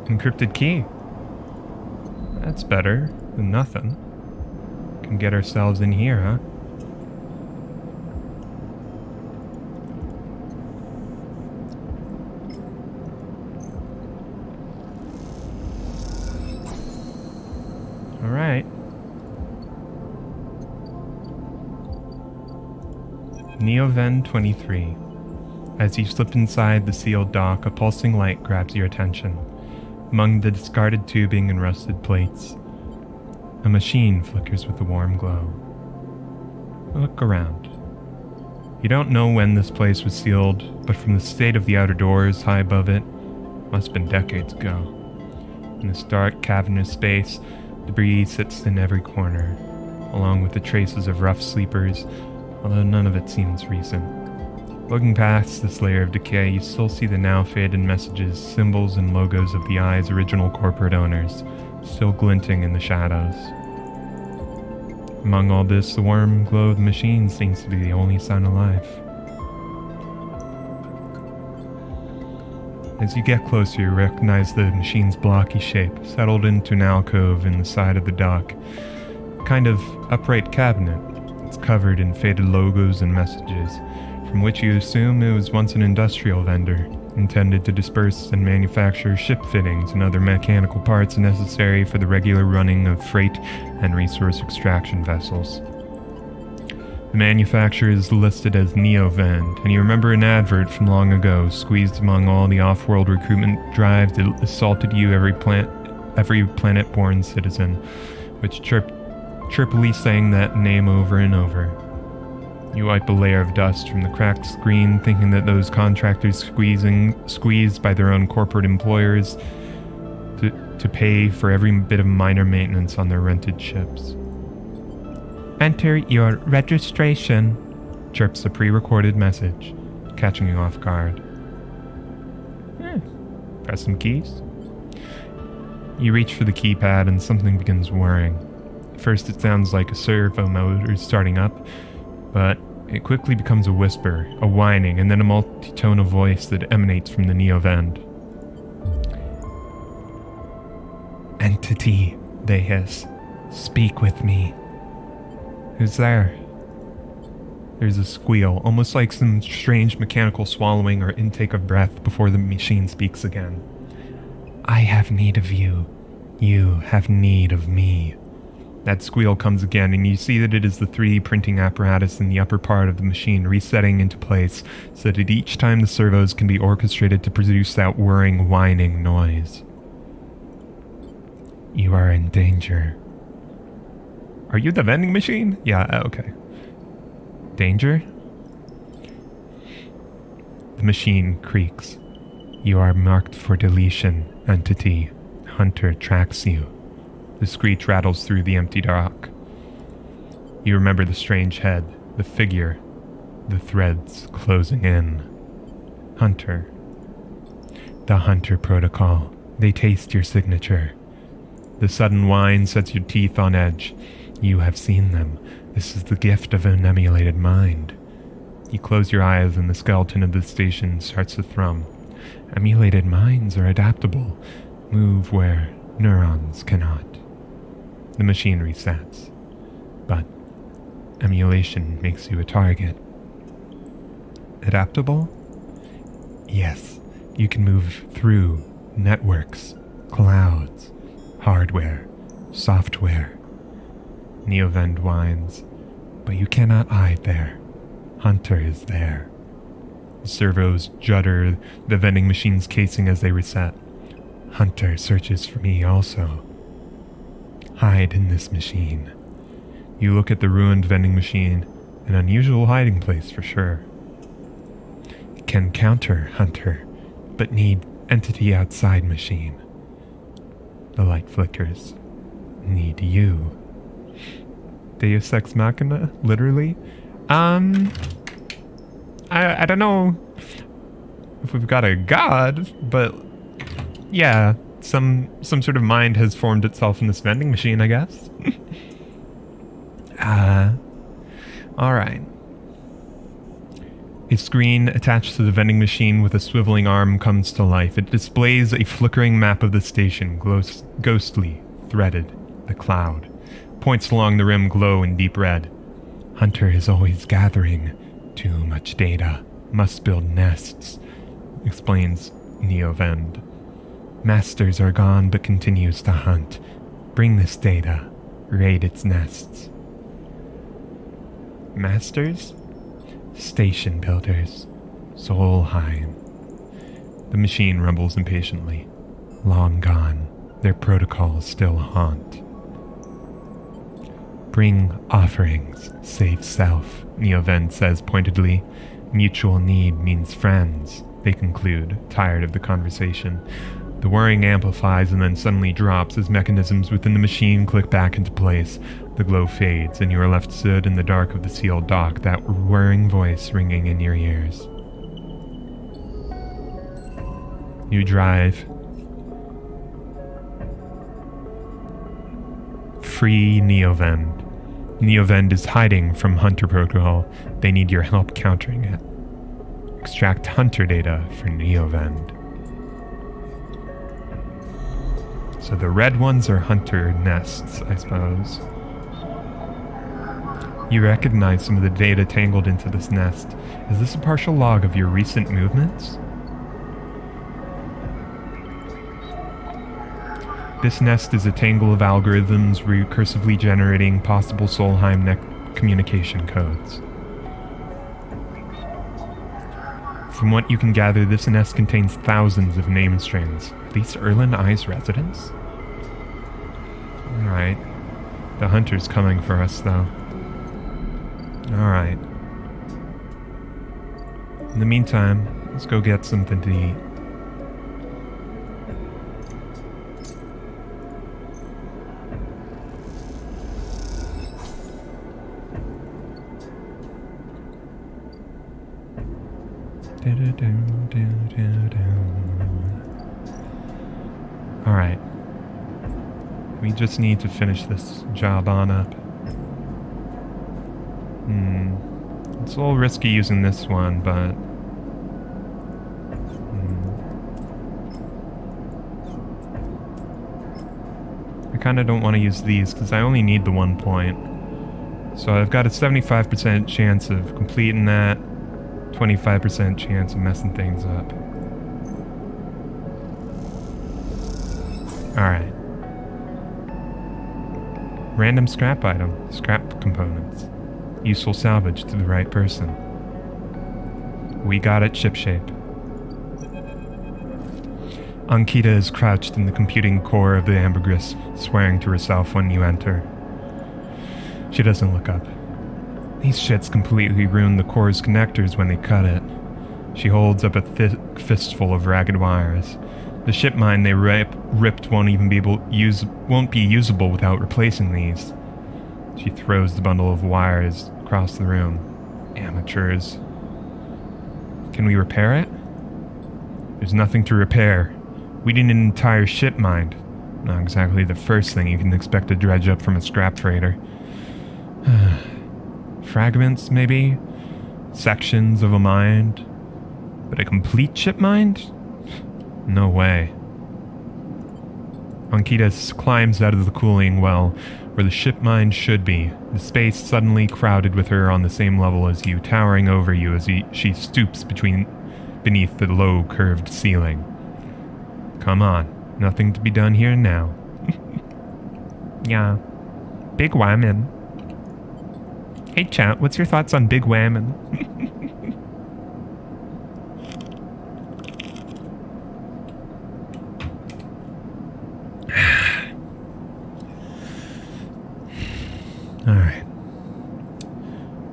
Encrypted key. That's better than nothing. Can get ourselves in here, huh? Alright. Neoven 23. As you slip inside the sealed dock, a pulsing light grabs your attention. Among the discarded tubing and rusted plates, a machine flickers with a warm glow. Look around. You don't know when this place was sealed, but from the state of the outer doors high above it, must have been decades ago. In this dark, cavernous space, debris sits in every corner, along with the traces of rough sleepers, although none of it seems recent. Looking past this layer of decay, you still see the now faded messages, symbols, and logos of the Eye's original corporate owners, still glinting in the shadows. Among all this, the warm glow of the machine seems to be the only sign of life. As you get closer, you recognize the machine's blocky shape, settled into an alcove in the side of the dock. A kind of upright cabinet. It's covered in faded logos and messages, from which you assume it was once an industrial vendor, intended to disperse and manufacture ship fittings and other mechanical parts necessary for the regular running of freight and resource extraction vessels. The manufacturer is listed as Neovend, and you remember an advert from long ago, squeezed among all the off-world recruitment drives that assaulted you every planet-born citizen, which chirpily sang that name over and over. You wipe a layer of dust from the cracked screen, thinking that those contractors squeezed by their own corporate employers to pay for every bit of minor maintenance on their rented ships. Enter your registration, chirps a pre-recorded message, catching you off guard. Press some keys. You reach for the keypad and something begins whirring. First it sounds like a servo motor starting up, but it quickly becomes a whisper, a whining, and then a multi-tonal voice that emanates from the Neovend. Entity, they hiss. Speak with me. Who's there? There's a squeal, almost like some strange mechanical swallowing or intake of breath before the machine speaks again. I have need of you. You have need of me. That squeal comes again, and you see that it is the 3D printing apparatus in the upper part of the machine resetting into place so that each time the servos can be orchestrated to produce that whirring, whining noise. You are in danger. Are you the vending machine? Yeah, okay. Danger? The machine creaks. You are marked for deletion, entity. Hunter tracks you. The screech rattles through the empty dock. You remember the strange head, the figure, the threads closing in. Hunter. The Hunter Protocol. They taste your signature. The sudden whine sets your teeth on edge. You have seen them. This is the gift of an emulated mind. You close your eyes and the skeleton of the station starts to thrum. Emulated minds are adaptable. Move where neurons cannot. The machine resets. But emulation makes you a target. Adaptable? Yes, you can move through networks, clouds, hardware, software. Neovend whines, but you cannot hide there. Hunter is there. The servos judder the vending machine's casing as they reset. Hunter searches for me also. Hide in this machine. You look at the ruined vending machine, an unusual hiding place for sure. Can counter Hunter, but need entity outside machine. The light flickers. Need you. Deus Ex Machina, literally. I don't know if we've got a god, but yeah, some sort of mind has formed itself in this vending machine, I guess. Alright. A screen attached to the vending machine with a swiveling arm comes to life. It displays a flickering map of the station, ghostly, threaded, the cloud. Points along the rim glow in deep red. Hunter is always gathering. Too much data. Must build nests, explains Neovend. Masters are gone but continues to hunt. Bring this data. Raid its nests. Masters? Station builders. Solheim. The machine rumbles impatiently. Long gone. Their protocols still haunt. Bring offerings, save self, Neoven says pointedly. Mutual need means friends, they conclude, tired of the conversation. The whirring amplifies and then suddenly drops as mechanisms within the machine click back into place. The glow fades, and you are left stood in the dark of the sealed dock, that whirring voice ringing in your ears. You drive. Free Neovend. Neovend is hiding from Hunter Protocol. They need your help countering it. Extract Hunter data for Neovend. So the red ones are Hunter nests, I suppose. You recognize some of the data tangled into this nest. Is this a partial log of your recent movements? This nest is a tangle of algorithms recursively generating possible Solheim communication codes. From what you can gather, this nest contains thousands of name strings. Are these Erlen I's residents? Alright. The hunter's coming for us, though. Alright. In the meantime, let's go get something to eat. Alright. We just need to finish this job on up. It's a little risky using this one, but... I kinda don't want to use these, because I only need the 1 point. So I've got a 75% chance of completing that. 25% chance of messing things up. Alright. Random scrap item. Scrap components. Useful salvage to the right person. We got it shipshape. Ankita is crouched in the computing core of the ambergris, swearing to herself when you enter. She doesn't look up. These shits completely ruined the core's connectors when they cut it. She holds up a thick fistful of ragged wires. The ship mine they ripped won't be usable without replacing these. She throws the bundle of wires across the room. Amateurs. Can we repair it? There's nothing to repair. We need an entire ship mined. Not exactly the first thing you can expect to dredge up from a scrap freighter. Fragments, maybe? Sections of a mind? But a complete ship mind? No way. Ankita climbs out of the cooling well, where the ship mind should be, the space suddenly crowded with her on the same level as you, towering over you as she stoops beneath the low, curved ceiling. Come on, nothing to be done here now. Yeah. Big whammin'. Hey chat, what's your thoughts on Big Whammin'? Alright.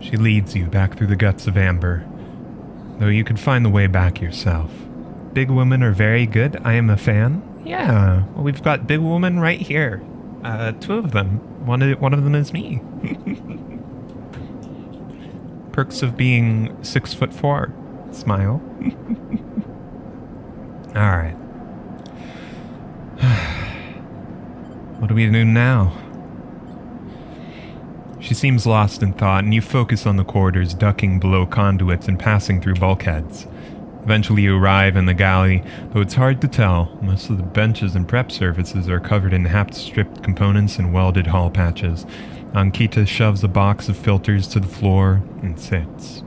She leads you back through the guts of Amber, though you could find the way back yourself. Big women are very good, I am a fan. Yeah, well, we've got big women right here. 2 of them. One of them is me. Perks of being 6'4". Smile. Alright. What do we do now? She seems lost in thought, and you focus on the corridors, ducking below conduits and passing through bulkheads. Eventually you arrive in the galley, though it's hard to tell. Most of the benches and prep surfaces are covered in half-stripped components and welded hull patches. Ankita shoves a box of filters to the floor and sits.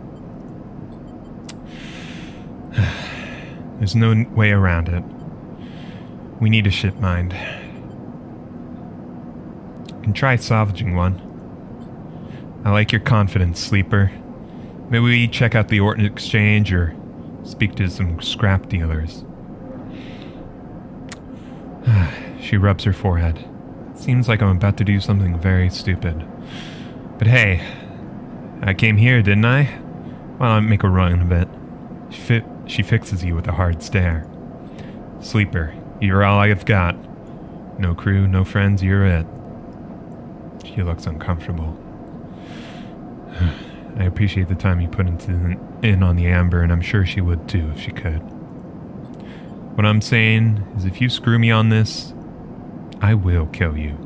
There's no way around it. We need a ship mind. You can try salvaging one. I like your confidence, Sleeper. Maybe we check out the Orton Exchange or speak to some scrap dealers. She rubs her forehead. Seems like I'm about to do something very stupid. But hey, I came here, didn't I? Why don't I make a run of it? She fixes you with a hard stare. Sleeper, you're all I've got. No crew, no friends, you're it. She looks uncomfortable. I appreciate the time you put in on the amber, and I'm sure she would too if she could. What I'm saying is if you screw me on this, I will kill you.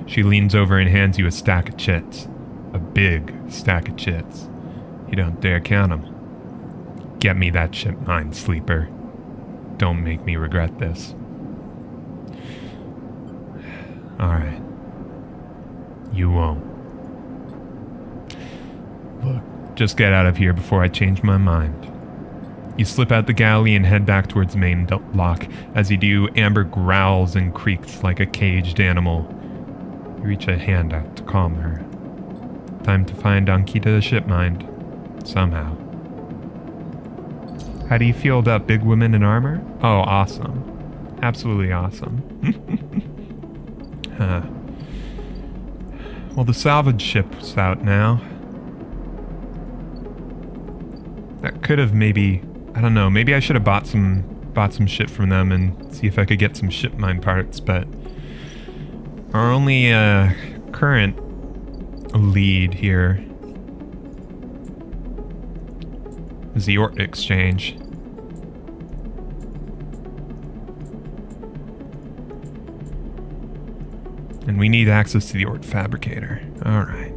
She leans over and hands you a stack of chits. A big stack of chits. You don't dare count them. Get me that ship mine, sleeper. Don't make me regret this. Alright. You won't. Look, just get out of here before I change my mind. You slip out the galley and head back towards the main lock. As you do, Amber growls and creaks like a caged animal. You reach a hand out to calm her. Time to find Ankita the shipmind. Somehow. How do you feel about big women in armor? Oh, awesome. Absolutely awesome. Well, the salvage ship's out now. That could have maybe... I don't know, maybe I should have bought some shit from them and see if I could get some ship mine parts, but our only current lead here is the Ort Exchange. And we need access to the Ort Fabricator. Alright.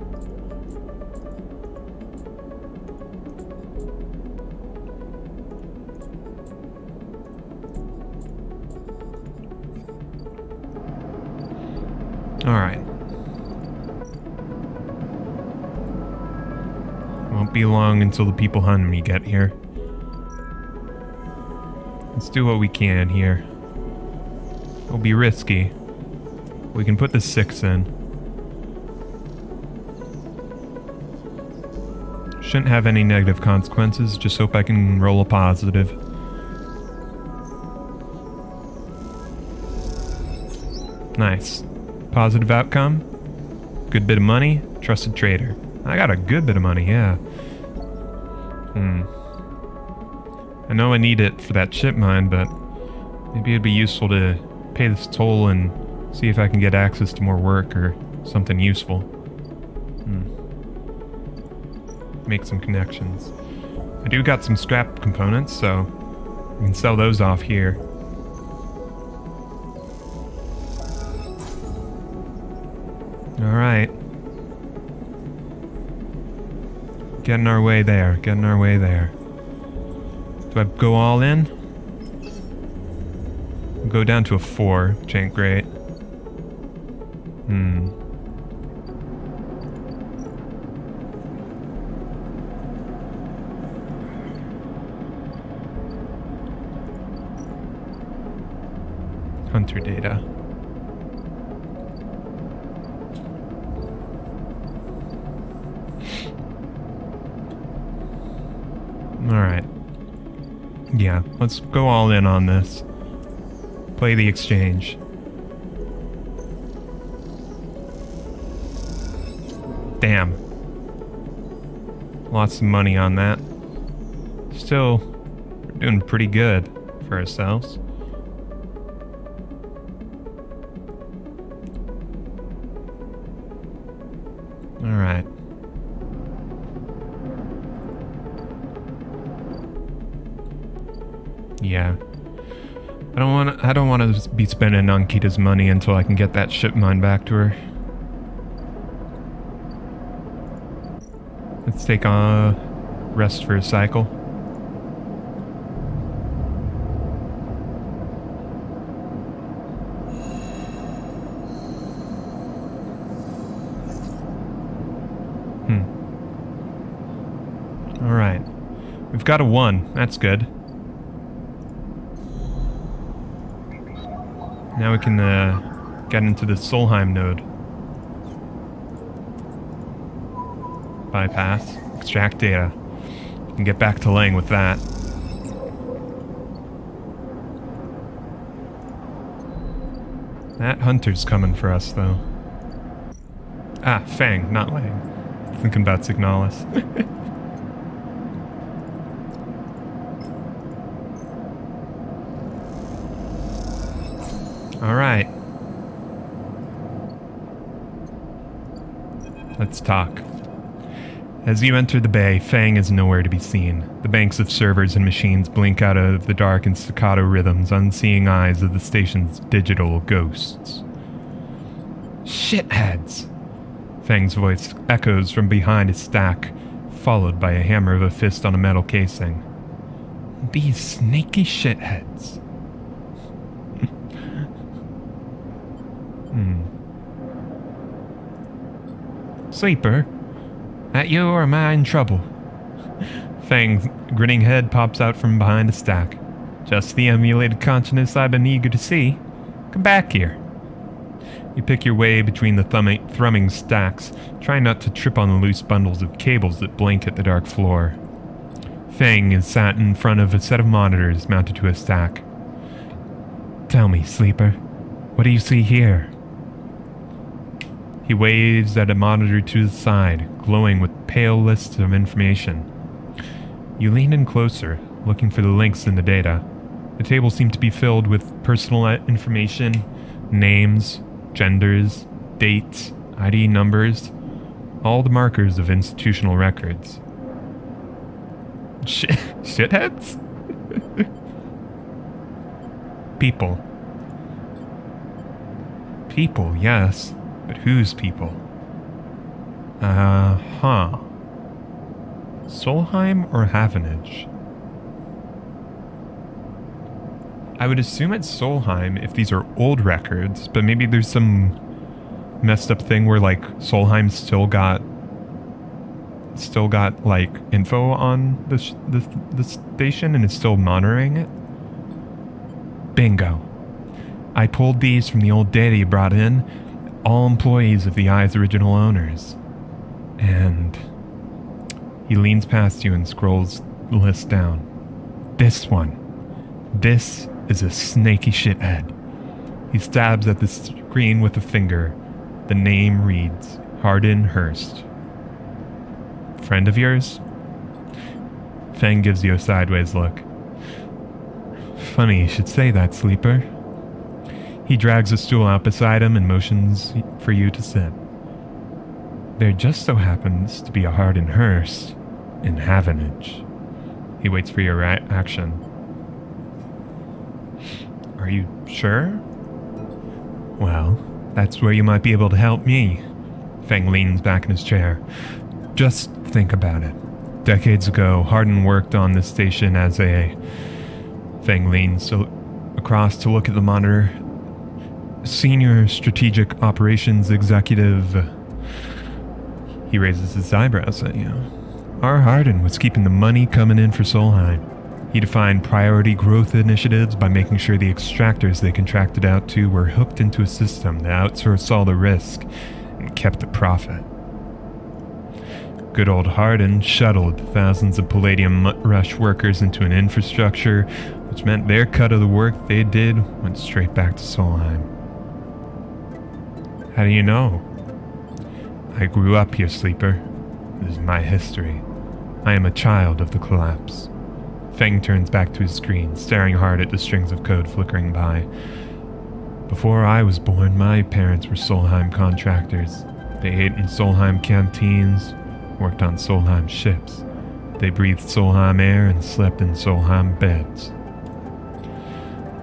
Alright. Won't be long until the people hunting me get here. Let's do what we can here. It'll be risky. We can put the 6 in. Shouldn't have any negative consequences, just hope I can roll a positive. Nice. Positive outcome. Good bit of money. Trusted trader. I got a good bit of money, yeah. I know I need it for that ship mine, but maybe it'd be useful to pay this toll and see if I can get access to more work or something useful. Make some connections. I do got some scrap components, so we can sell those off here. Alright. Getting our way there, getting our way there. Do I go all in? I'll go down to a 4, which ain't great. Hunter data. Alright. Yeah, let's go all in on this. Play the exchange. Damn. Lots of money on that. Still, we're doing pretty good for ourselves. Alright. Yeah. I don't want to be spending Ankita's money until I can get that ship mine back to her. Let's take a rest for a cycle. Alright. We've got a 1. That's good. Now we can get into the Solheim node. Bypass. Extract data. And get back to laying with that. That hunter's coming for us, though. Ah, Fang, not Lang. Thinking about Signalis. Alright. Let's talk. As you enter the bay, Fang is nowhere to be seen. The banks of servers and machines blink out of the dark in staccato rhythms, unseeing eyes of the station's digital ghosts. Shitheads! Fang's voice echoes from behind a stack, followed by a hammer of a fist on a metal casing. These snaky shitheads. Sleeper? That you or am I in trouble? Fang's grinning head pops out from behind a stack. Just the emulated consciousness I've been eager to see. Come back here. You pick your way between the thrumming stacks, trying not to trip on the loose bundles of cables that blanket the dark floor. Fang is sat in front of a set of monitors mounted to a stack. Tell me, Sleeper, what do you see here? He waves at a monitor to the side, glowing with pale lists of information. You lean in closer, looking for the links in the data. The table seemed to be filled with personal information, names, genders, dates, ID numbers, all the markers of institutional records. Shitheads? People. People, yes. But whose people? Solheim or Havenage? I would assume it's Solheim if these are old records, but maybe there's some messed up thing where, like, Solheim still got like info on the station and is still monitoring it. Bingo. I pulled these from the old data you brought in. All employees of the Eye's original owners. And he leans past you and scrolls the list down. This one. This is a snaky shithead. He stabs at the screen with a finger. The name reads Haugen Hurst. Friend of yours? Fang gives you a sideways look. Funny you should say that, Sleeper. He drags a stool out beside him and motions for you to sit. There just so happens to be a Haugen Hurst in Havenage. He waits for your action. Are you sure? Well, that's where you might be able to help me. Fang leans back in his chair. Just think about it. Decades ago, Haugen worked on this station as a... Fang leans across to look at the monitor. Senior Strategic Operations Executive. He raises his eyebrows at you. Our Haugen was keeping the money coming in for Solheim. He defined priority growth initiatives by making sure the extractors they contracted out to were hooked into a system that outsourced all the risk and kept the profit. Good old Haugen shuttled thousands of Palladium Rush workers into an infrastructure, which meant their cut of the work they did went straight back to Solheim. How do you know? I grew up here, Sleeper. This is my history. I am a child of the collapse. Fang turns back to his screen, staring hard at the strings of code flickering by. Before I was born, my parents were Solheim contractors. They ate in Solheim canteens, worked on Solheim ships. They breathed Solheim air and slept in Solheim beds.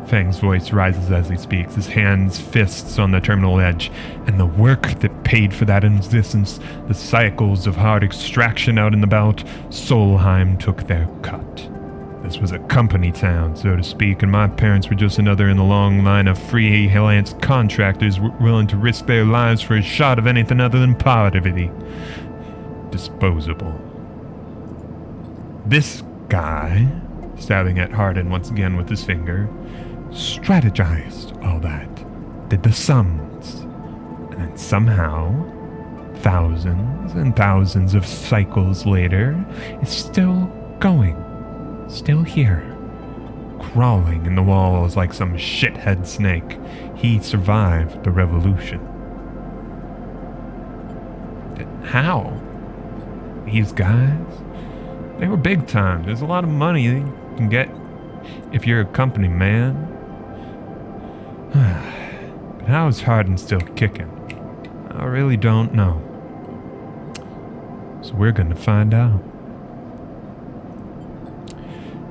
Fang's voice rises as he speaks, his hands fists on the terminal edge, and the work that paid for that existence, the cycles of hard extraction out and about, Solheim took their cut. This was a company town, so to speak, and my parents were just another in the long line of freelance contractors willing to risk their lives for a shot of anything other than poverty. Disposable. This guy, stabbing at Haugen once again with his finger, strategized all that, did the sums, and then somehow thousands and thousands of cycles later, is still going. Still here. Crawling in the walls like some shithead snake. He survived the revolution. How? These guys? They were big time. There's a lot of money you can get if you're a company man. But how is Haugen still kicking? I really don't know. So we're gonna find out.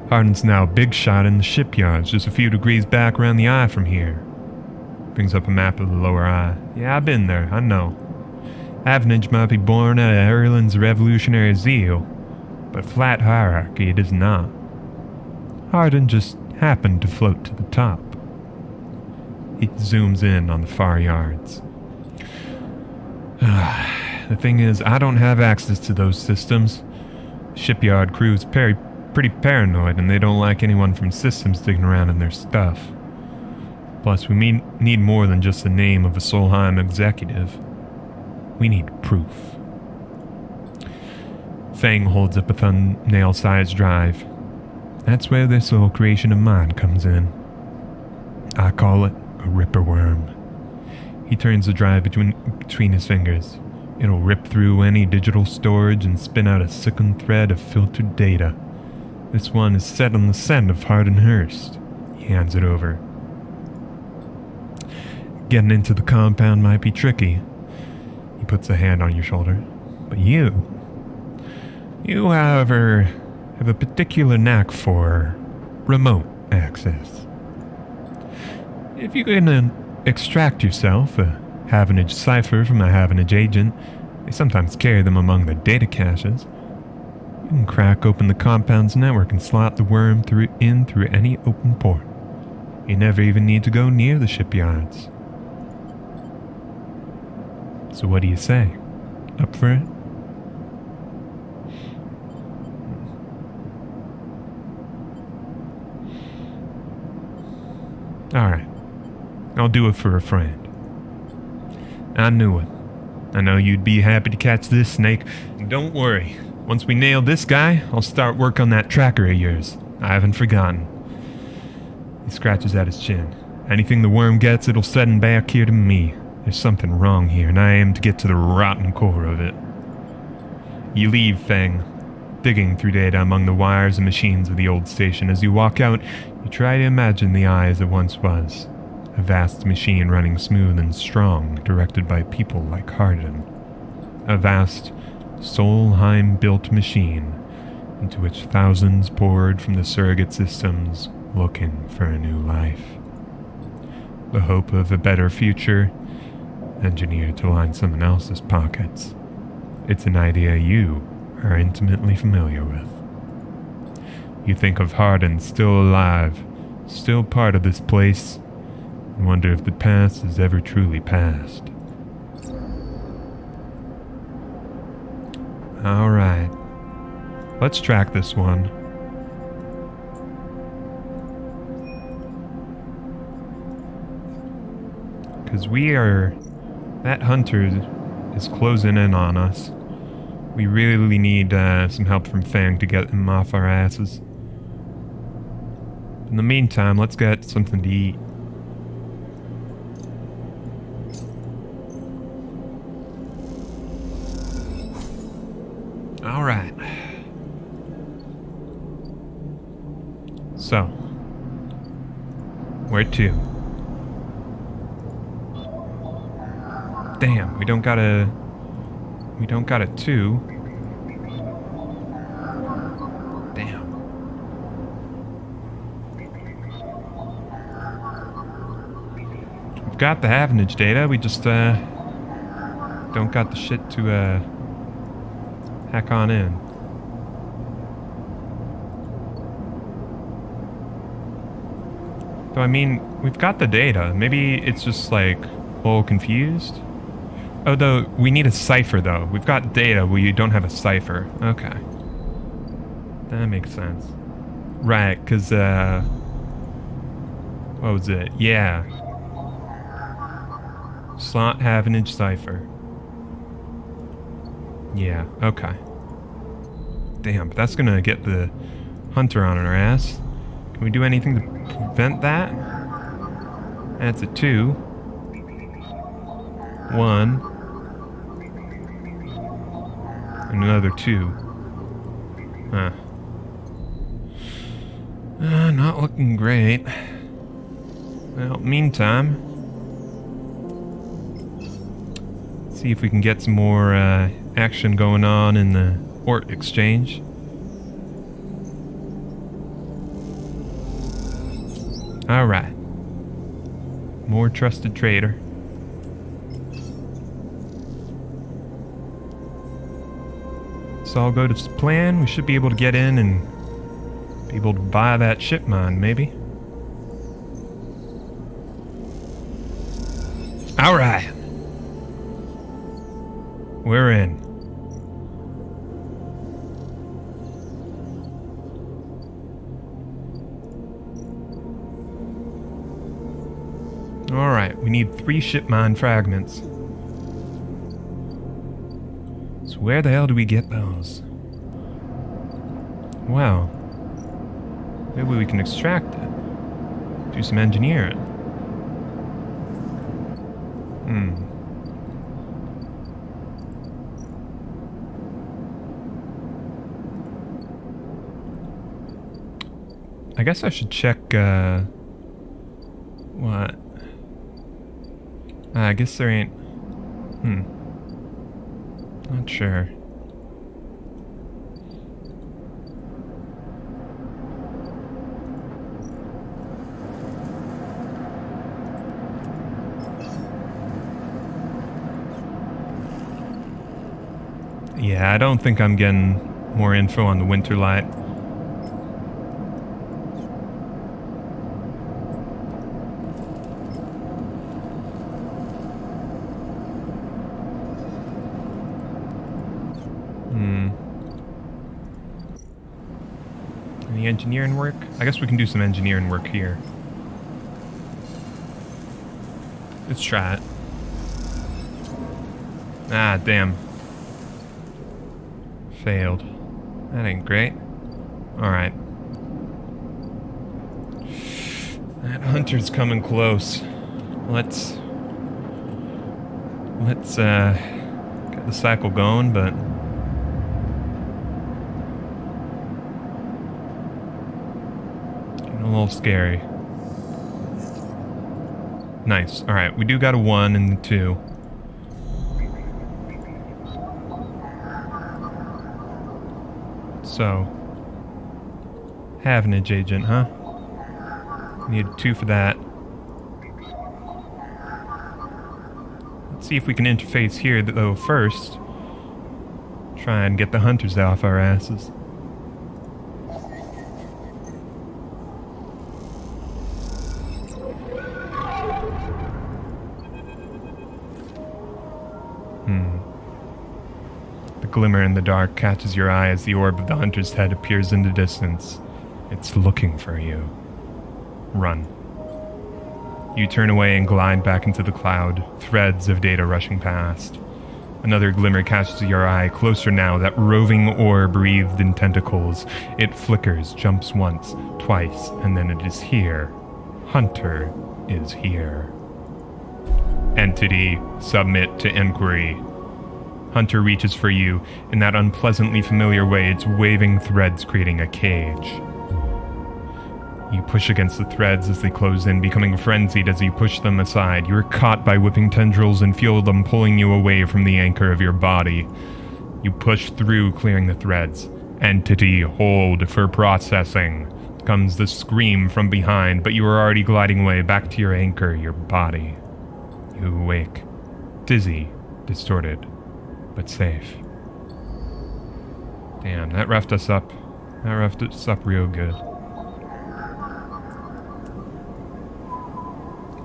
Haugen's now a big shot in the shipyards, just a few degrees back around the eye from here. Brings up a map of the lower eye. Yeah, I've been there, I know. Avenage might be born out of Erlen's revolutionary zeal, but flat hierarchy it is not. Haugen just happened to float to the top. He zooms in on the far yards. The thing is, I don't have access to those systems. Shipyard crew's pretty paranoid, and they don't like anyone from systems digging around in their stuff. Plus, we need more than just the name of a Solheim executive. We need proof. Fang holds up a thumbnail-sized drive. That's where this little creation of mine comes in. I call it a ripper worm. He turns the drive between his fingers. It'll rip through any digital storage and spin out a silken thread of filtered data. This one is set on the scent of Hardenhurst. He hands it over. Getting into the compound might be tricky. He puts a hand on your shoulder. But you, however, have a particular knack for remote access. If you can extract yourself a Havenage cipher from a Havenage agent, they sometimes carry them among the data caches, you can crack open the compound's network and slot the worm through any open port. You never even need to go near the shipyards. So what do you say? Up for it? Alright. I'll do it for a friend. I knew it. I know you'd be happy to catch this snake. And don't worry. Once we nail this guy, I'll start work on that tracker of yours. I haven't forgotten. He scratches at his chin. Anything the worm gets, it'll send back here to me. There's something wrong here, and I aim to get to the rotten core of it. You leave, Fang, digging through data among the wires and machines of the old station. As you walk out, you try to imagine the eye as it once was. A vast machine running smooth and strong, directed by people like Haugen. A vast, Solheim-built machine, into which thousands poured from the surrogate systems, looking for a new life. The hope of a better future, engineered to line someone else's pockets. It's an idea you are intimately familiar with. You think of Haugen still alive, still part of this place, and wonder if the past is ever truly past. Alright, let's track this one. Because that hunter is closing in on us. We really need some help from Fang to get him off our asses. In the meantime, let's get something to eat. Alright. So, where to? Damn, we don't got a 2. Damn. We've got the Havenage data, we just don't got the shit to hack on in. So I mean, we've got the data. Maybe it's just like a little confused. Oh, though, we need a cipher, though. We've got data, we don't have a cipher. Okay. That makes sense. Right, because, what was it? Yeah. Slot Havenage cipher. Yeah, okay. Damn, but that's gonna get the hunter on our ass. Can we do anything to prevent that? That's a 2. 1. And another 2. Huh. Not looking great. Well, meantime, see if we can get some more action going on in the port exchange. Alright. More trusted trader. So all go to plan. We should be able to get in and be able to buy that ship mine, maybe. Alright. We're in. Alright, we need 3 ship mine fragments. So where the hell do we get those? Well, maybe we can extract it. Do some engineering. I guess I should check, what? I guess there ain't... Not sure. Yeah, I don't think I'm getting more info on the winter light. Any engineering work? I guess we can do some engineering work here. Let's try it. Ah, damn. Failed. That ain't great. Alright. That hunter's coming close. Let's get the cycle going, but getting a little scary. Nice. Alright, we do got a 1 and a 2. So, Havenage agent, huh? Need 2 for that. Let's see if we can interface here, though, first. Try and get the hunters off our asses. The glimmer in the dark catches your eye as the orb of the hunter's head appears in the distance. It's looking for you. Run. You turn away and glide back into the cloud, threads of data rushing past. Another glimmer catches your eye, closer now, that roving orb breathed in tentacles. It flickers, jumps once, twice, and then it is here. Hunter is here. Entity, submit to inquiry. Hunter reaches for you. In that unpleasantly familiar way, its waving threads creating a cage. You push against the threads as they close in, becoming frenzied as you push them aside. You're caught by whipping tendrils and feel them pulling you away from the anchor of your body. You push through, clearing the threads. Entity, hold for processing. Comes the scream from behind, but you are already gliding away back to your anchor, your body. You awake, dizzy, distorted, but safe. Damn, that roughed us up. That roughed us up real good.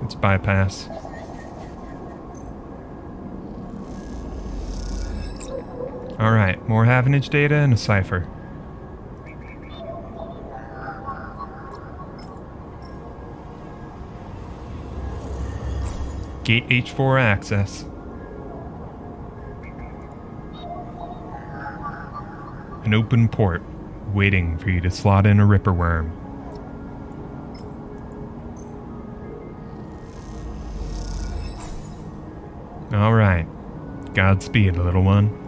Let's bypass. Alright, more Havenage data and a cipher. Gate H4 access. an open port, waiting for you to slot in a ripper worm. Alright. Godspeed, little one.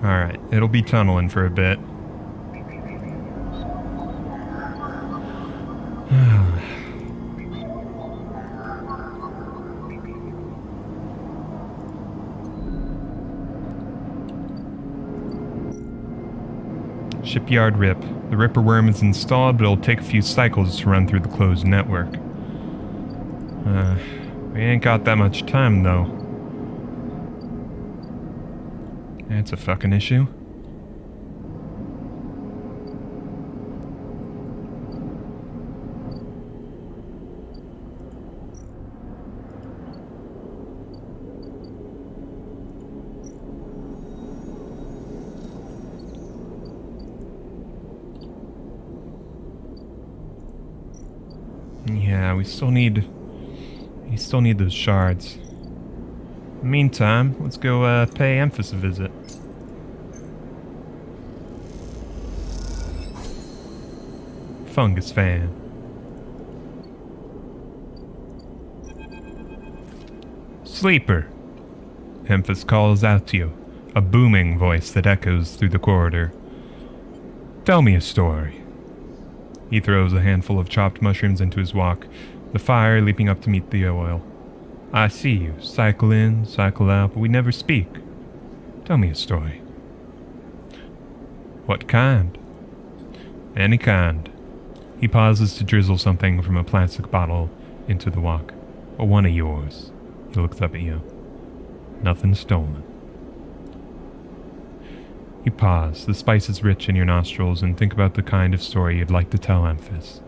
Alright, it'll be tunneling for a bit. Shipyard Rip. The Ripper Worm is installed, but it'll take a few cycles to run through the closed network. We ain't got that much time, though. That's a fucking issue. Yeah, we still need those shards. In the meantime, let's go pay Emphas a visit. Fungus fan. Sleeper. Emphas calls out to you, a booming voice that echoes through the corridor. Tell me a story. He throws a handful of chopped mushrooms into his wok, the fire leaping up to meet the oil. I see you, cycle in, cycle out, but we never speak. Tell me a story. What kind? Any kind. He pauses to drizzle something from a plastic bottle into the wok. Or one of yours. He looks up at you. Nothing stolen. You pause, the spice is rich in your nostrils, and think about the kind of story you'd like to tell Emphas.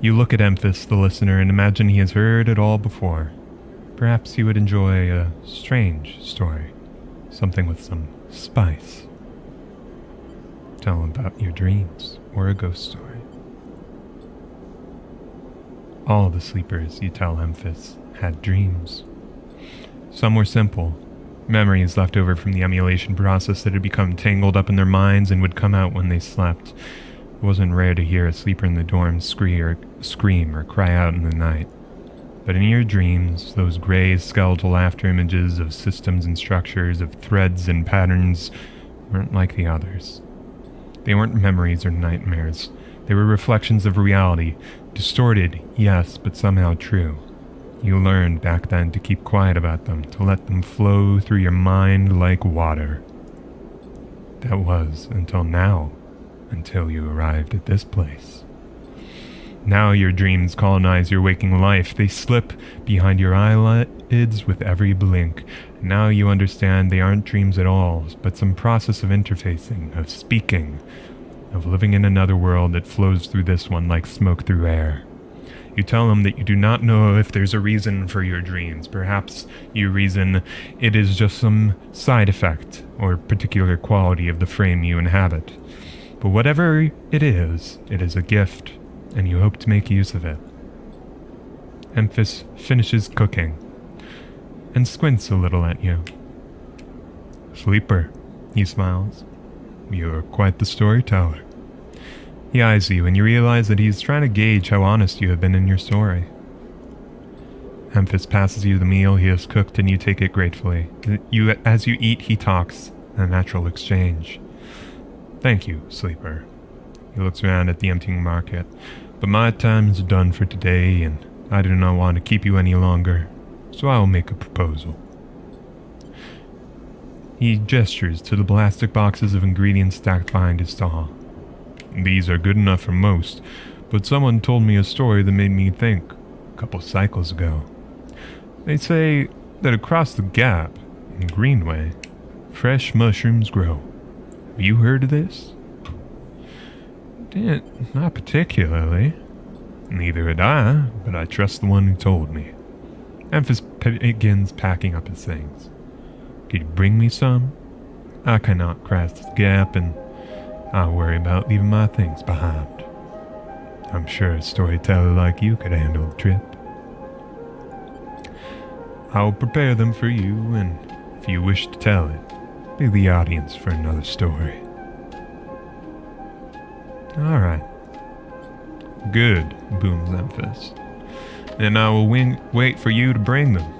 You look at Emphas, the listener, and imagine he has heard it all before. Perhaps he would enjoy a strange story. Something with some spice. Tell him about your dreams, or a ghost story. All the sleepers, you tell Emphas, had dreams. Some were simple. Memories left over from the emulation process that had become tangled up in their minds and would come out when they slept. It wasn't rare to hear a sleeper in the dorm scream or cry out in the night. But in your dreams, those gray skeletal after images of systems and structures, of threads and patterns, weren't like the others. They weren't memories or nightmares. They were reflections of reality, distorted, yes, but somehow true. You learned back then to keep quiet about them, to let them flow through your mind like water. That was until now, until you arrived at this place. Now your dreams colonize your waking life. They slip behind your eyelids with every blink. Now you understand they aren't dreams at all, but some process of interfacing, of speaking, of living in another world that flows through this one like smoke through air. You tell him that you do not know if there's a reason for your dreams. Perhaps you reason it is just some side effect or particular quality of the frame you inhabit. But whatever it is a gift, and you hope to make use of it. Emphas finishes cooking and squints a little at you. Sleeper, he smiles. You're quite the storyteller. He eyes you, and you realize that he's trying to gauge how honest you have been in your story. Emphas passes you the meal he has cooked, and you take it gratefully. As you eat, he talks, a natural exchange. Thank you, Sleeper. He looks around at the emptying market. But my time is done for today, and I do not want to keep you any longer, so I will make a proposal. He gestures to the plastic boxes of ingredients stacked behind his stall. These are good enough for most, but someone told me a story that made me think a couple cycles ago. They say that across the gap, in Greenway, fresh mushrooms grow. Have you heard of this? Not particularly. Neither had I, but I trust the one who told me. Emphas begins packing up his things. Could you bring me some? I cannot cross the gap, and I worry about leaving my things behind. I'm sure a storyteller like you could handle the trip. I'll prepare them for you, and if you wish to tell it, be the audience for another story. Alright. Good, booms Memphis. Then I will wait for you to bring them.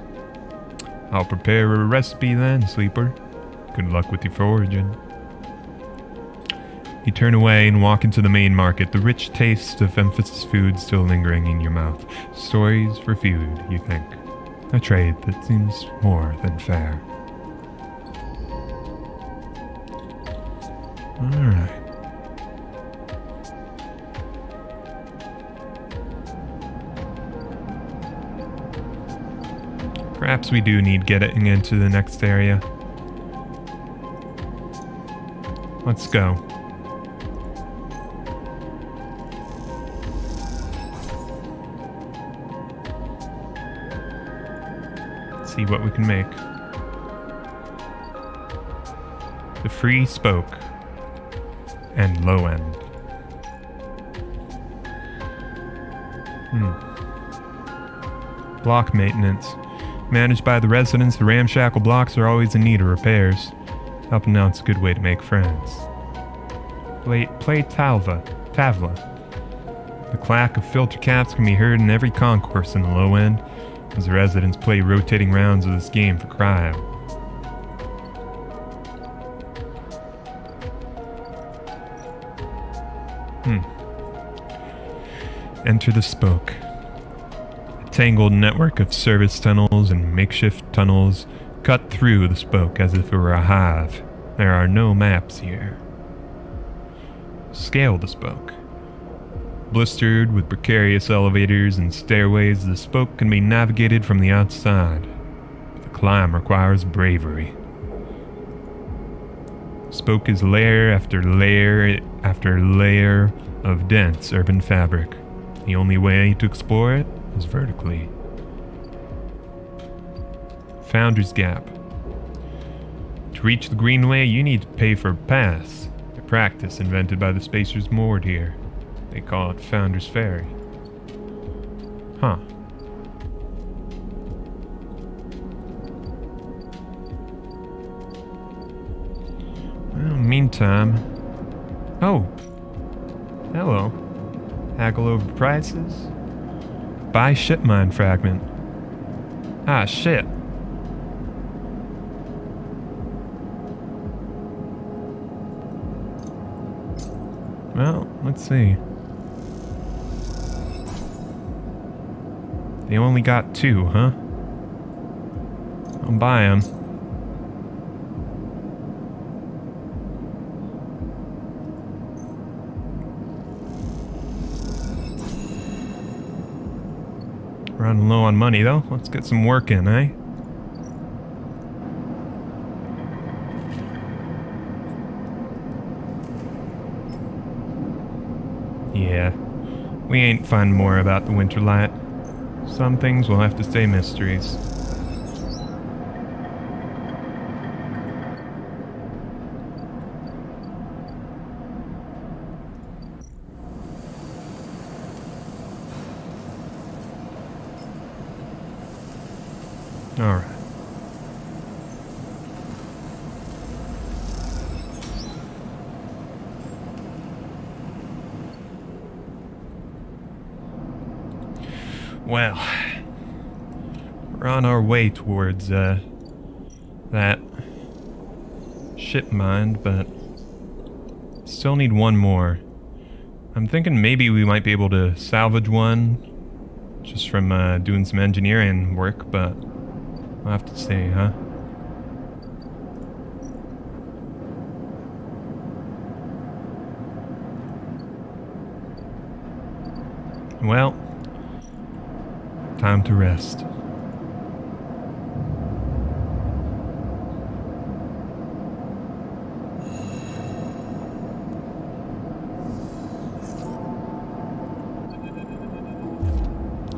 I'll prepare a recipe then, Sleeper. Good luck with your foraging. You turn away and walk into the main market, the rich taste of Memphis food still lingering in your mouth. Stories for food, you think. A trade that seems more than fair. Alright. Perhaps we do need getting into the next area. Let's go. Let's see what we can make. The free spoke and low end. Block maintenance. Managed by the residents, the ramshackle blocks are always in need of repairs. Helping out's a good way to make friends. Play Tavla. The clack of filter caps can be heard in every concourse in the low end, as the residents play rotating rounds of this game for cryo. Enter the spoke. A tangled network of service tunnels and makeshift tunnels cut through the spoke as if it were a hive. There are no maps here. Scale the spoke. Blistered with precarious elevators and stairways, the spoke can be navigated from the outside. The climb requires bravery. Spoke is layer after layer after layer of dense urban fabric. The only way to explore it is vertically. Founder's Gap. To reach the Greenway, you need to pay for a pass, a practice invented by the spacers moored here. They call it Founder's Ferry. Huh. Well, meantime... Oh! Hello. Haggle over prices? Buy ship mine fragment. Ah, shit. Well, let's see. They only got 2, huh? I'll buy them. Running low on money, though. Let's get some work in, eh? Yeah. We ain't finding more about the winter light. Some things will have to stay mysteries. Alright. Well, we're on our way towards that ship mine, but still need one more. I'm thinking maybe we might be able to salvage one just from doing some engineering work, but we'll have to see, huh? Well, time to rest.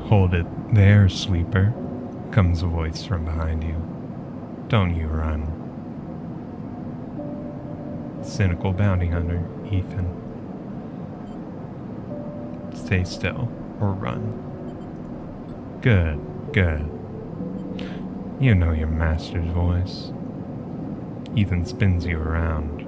Hold it there, sleeper, comes a voice from behind you. Don't you run. Cynical bounty hunter, Ethan. Stay still or run. Good, good. You know your master's voice. Ethan spins you around.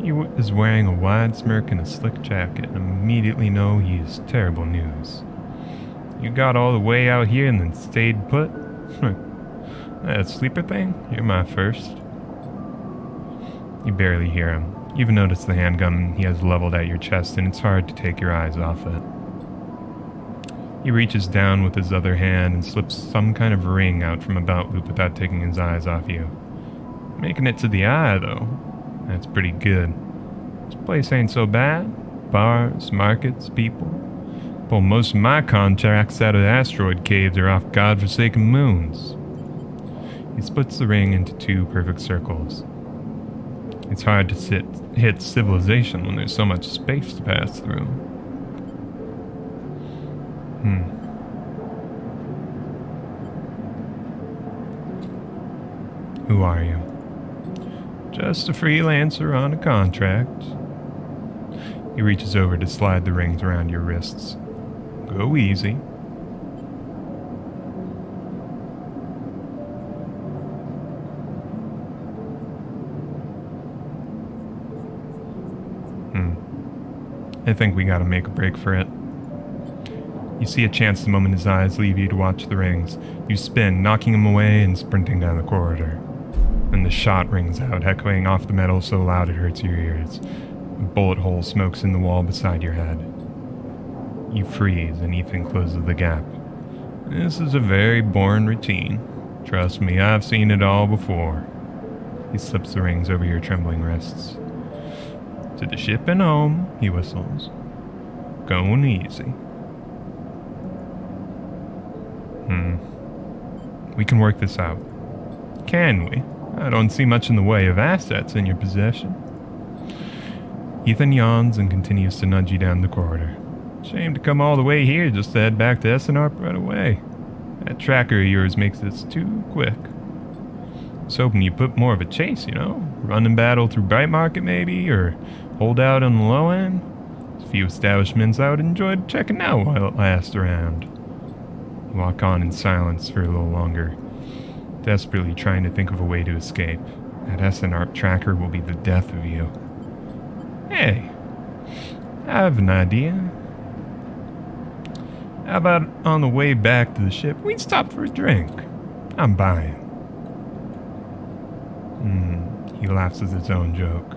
He is wearing a wide smirk and a slick jacket, and immediately know he is terrible news. You got all the way out here and then stayed put? That sleeper thing? You're my first. You barely hear him. You even notice the handgun he has leveled at your chest, and it's hard to take your eyes off it. He reaches down with his other hand and slips some kind of ring out from a belt loop without taking his eyes off you. Making it to the eye, though. That's pretty good. This place ain't so bad. Bars, markets, people. Pull most of my contracts out of asteroid caves or off godforsaken moons. He splits the ring into 2 perfect circles. It's hard to hit civilization when there's so much space to pass through. Who are you? Just a freelancer on a contract. He reaches over to slide the rings around your wrists. Go easy. I think we gotta make a break for it. You see a chance the moment his eyes leave you to watch the rings. You spin, knocking him away and sprinting down the corridor. And the shot rings out, echoing off the metal so loud it hurts your ears. A bullet hole smokes in the wall beside your head. You freeze, and Ethan closes the gap. This is a very boring routine. Trust me, I've seen it all before. He slips the rings over your trembling wrists. To the ship and home, he whistles. Going easy. We can work this out. Can we? I don't see much in the way of assets in your possession. Ethan yawns and continues to nudge you down the corridor. Shame to come all the way here just to head back to SNR right away. That tracker of yours makes this too quick. I was hoping you put more of a chase, you know? Run and battle through Bright Market maybe, or hold out on the low end. There's a few establishments I would enjoy checking out while it lasts around. You walk on in silence for a little longer, desperately trying to think of a way to escape. That SNR tracker will be the death of you. Hey, I have an idea. How about on the way back to the ship, we stop for a drink? I'm buying. He laughs at his own joke.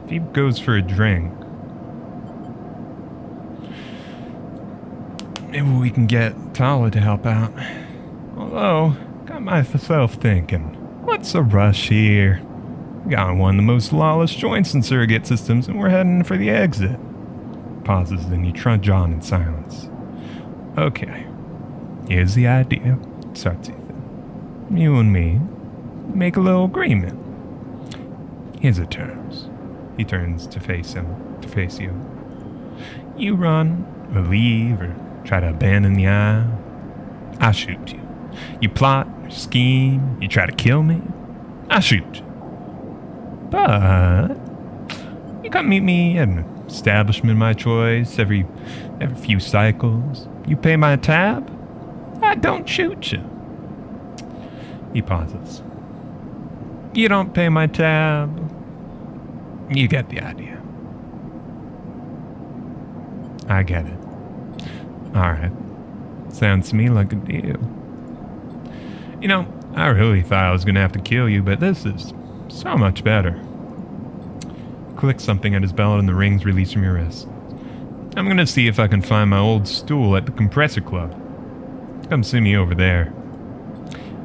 If he goes for a drink, maybe we can get Tala to help out. Although, got myself thinking, what's the rush here? We got one of the most lawless joints in surrogate systems, and we're heading for the exit. Pauses, then you trudge on in silence. Okay, here's the idea, starts Ethan. You and me make a little agreement. Here's the terms. He turns to face you. You run, or leave, or try to abandon the eye, I shoot you. You plot, or scheme, you try to kill me, I shoot you. But you come meet me at an establishment of my choice every few cycles. You pay my tab, I don't shoot you. He pauses. You don't pay my tab, you get the idea. I get it. Alright. Sounds to me like a deal. You know, I really thought I was gonna have to kill you, but this is so much better. He clicks something at his belt and the rings release from your wrist. I'm gonna see if I can find my old stool at the compressor club. Come see me over there.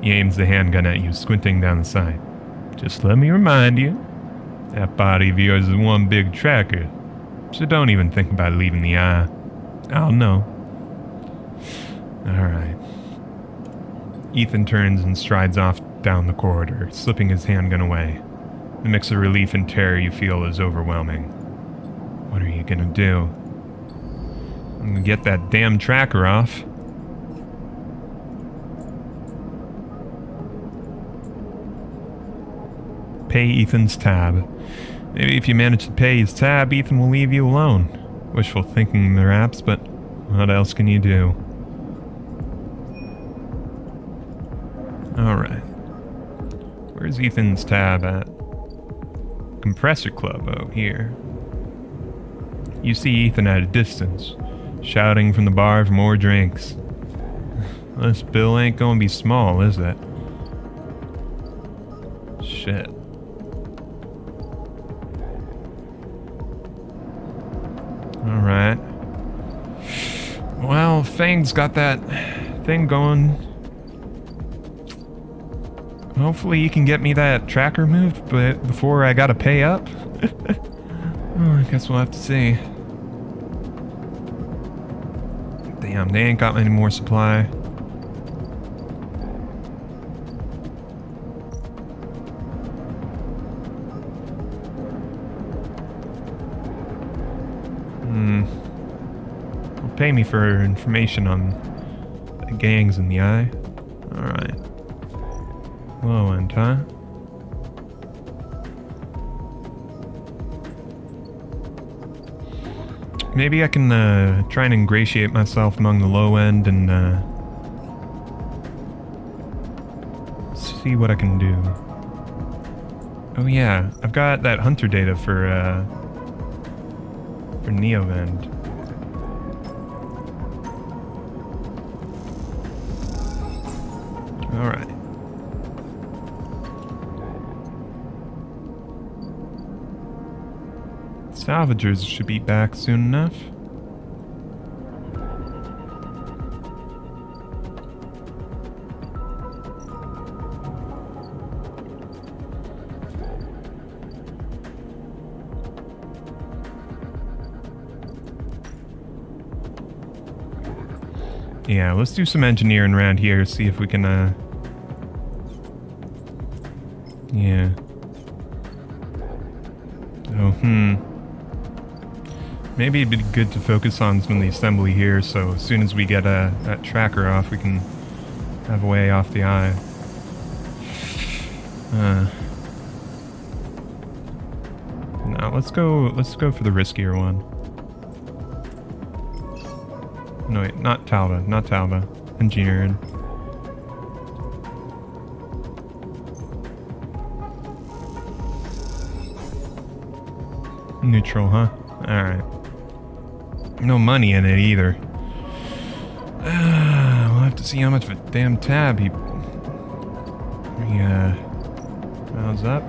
He aims the handgun at you, squinting down the sight. Just let me remind you, that body of yours is one big tracker, so don't even think about leaving the eye. I'll know. Alright. Ethan turns and strides off down the corridor, slipping his handgun away. The mix of relief and terror you feel is overwhelming. What are you gonna do? I'm gonna get that damn tracker off. Pay Ethan's tab. Maybe if you manage to pay his tab, Ethan will leave you alone. Wishful thinking, perhaps, but what else can you do? Alright. Where's Ethan's tab at? Compressor Club, oh, here. You see Ethan at a distance, shouting from the bar for more drinks. This bill ain't gonna be small, is it? Shit. Alright. Well, Fang's got that thing going. Hopefully he can get me that tracker moved, but before I gotta pay up. Oh, I guess we'll have to see. Damn, they ain't got any more supply. Pay me for information on the gangs in the eye. Alright. Low end, huh? Maybe I can try and ingratiate myself among the low end and see what I can do. Oh yeah, I've got that hunter data for Neo End. Alright. Salvagers should be back soon enough. Yeah, let's do some engineering around here, see if we can, yeah. Oh, maybe it'd be good to focus on some of the assembly here, so as soon as we get that tracker off, we can have a way off the eye. No, let's go for the riskier one. No, wait, not Talba. Engineering. Neutral, huh? Alright. No money in it either. We'll have to see how much of a damn tab he rounds up.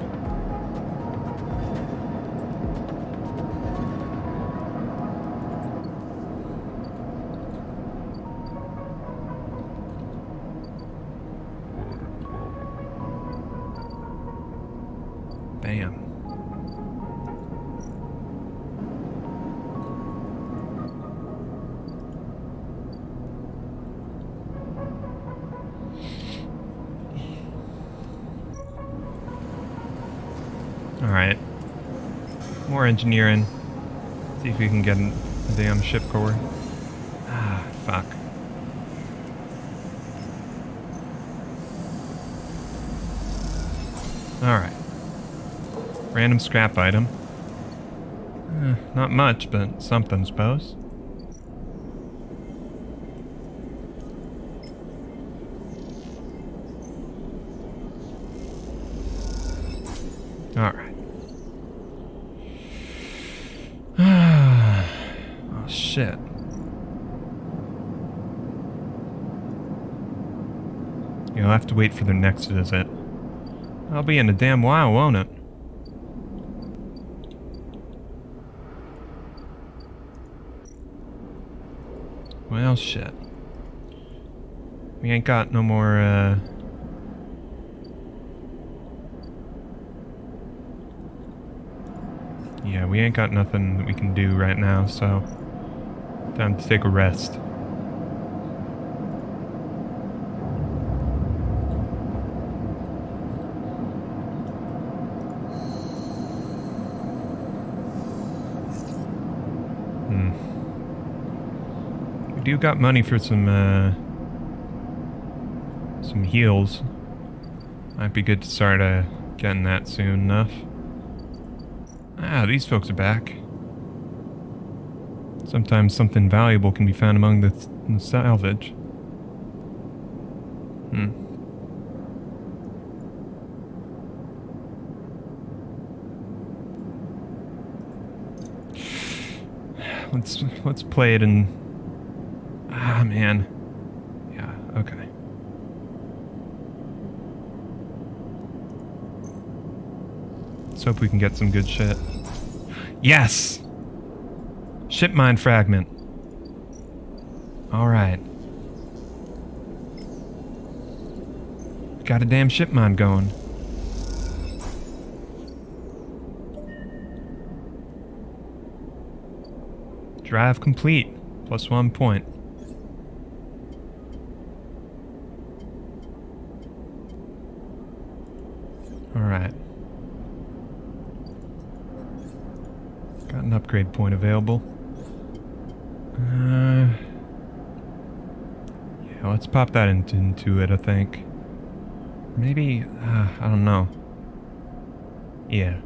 Damn. Alright. More engineering. See if we can get a damn ship core. Ah, fuck. Alright. Random scrap item. Not much, but something, suppose. Alright. Oh, shit. You'll have to wait for their next visit. I'll be in a damn while, won't it? Well, shit. We ain't got no more, yeah, we ain't got nothing that we can do right now, so time to take a rest. We do got money for some heals. Might be good to start getting that soon enough. Ah, these folks are back. Sometimes something valuable can be found among the salvage. Let's play it in... Ah, man. Yeah, okay. Let's hope we can get some good shit. Yes! Ship mine fragment. Alright. Got a damn ship mine going. Drive complete. +1 point. Alright. Got an upgrade point available. Yeah, let's pop that into it, I think. Maybe, I don't know. Yeah.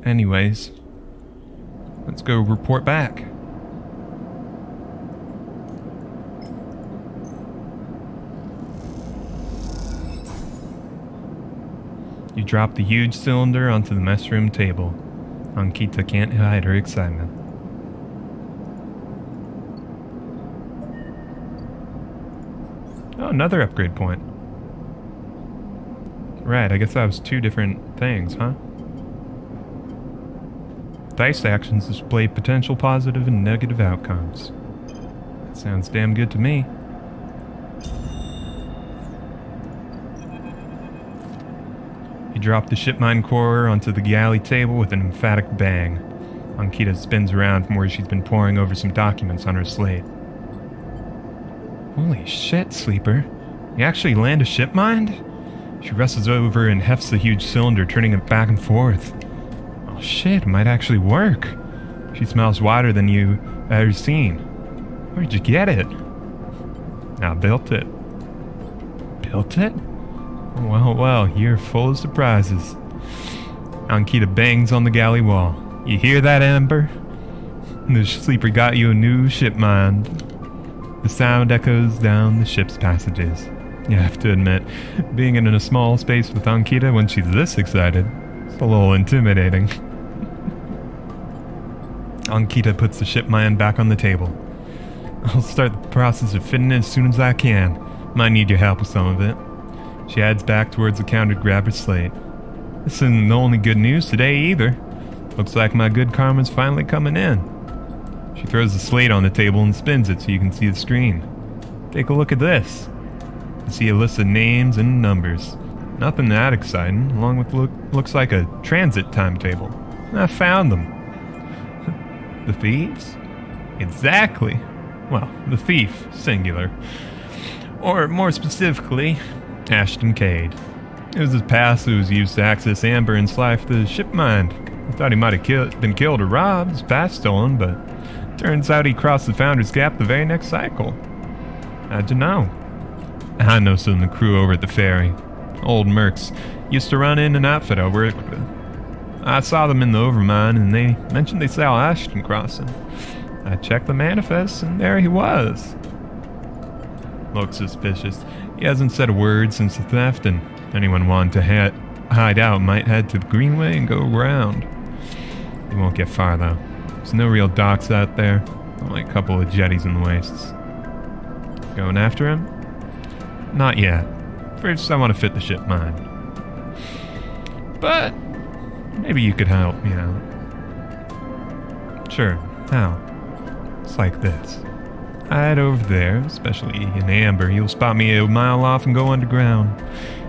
Anyways, let's go report back. You drop the huge cylinder onto the mess room table. Ankita can't hide her excitement. Oh, another upgrade point. Right, I guess that was 2 different things, huh? Dice actions display potential positive and negative outcomes. That sounds damn good to me. You drop the ship mine core onto the galley table with an emphatic bang. Ankita spins around from where she's been poring over some documents on her slate. Holy shit, Sleeper. You actually land a ship mine? She rushes over and hefts the huge cylinder, turning it back and forth. Oh shit, it might actually work. She smells wider than you've ever seen. Where'd you get it? I built it. Built it? Well, well, you're full of surprises. Ankita bangs on the galley wall. You hear that, Amber? The Sleeper got you a new ship mine. The sound echoes down the ship's passages. You have to admit, being in a small space with Ankita when she's this excited, it's a little intimidating. Ankita puts the ship mine back on the table. I'll start the process of fitting it as soon as I can. Might need your help with some of it. She heads back towards the counter to grab her slate. This isn't the only good news today either. Looks like my good karma's finally coming in. She throws the slate on the table and spins it so you can see the screen. Take a look at this. You see a list of names and numbers. Nothing that exciting, along with looks like a transit timetable. I found them. The thieves? Exactly. Well, the thief, singular. Or more specifically, Ashton Cade. It was his past that was used to access Amber and slice the ship mine. I thought he might have been killed or robbed, his past stolen, but turns out he crossed the Founder's Gap the very next cycle. How'd you know? I know some of the crew over at the ferry. Old mercs. Used to run in an outfit I worked with. I saw them in the overmine and they mentioned they saw Ashton crossing. I checked the manifest and there he was. Looks suspicious. He hasn't said a word since the theft, and anyone wanting to hide out might head to the Greenway and go around. He won't get far though. There's no real docks out there. Only a couple of jetties in the wastes. Going after him? Not yet. First I want to fit the ship mine. But maybe you could help me out. Sure. How? It's like this. I head over there, especially in Amber. You'll spot me a mile off and go underground.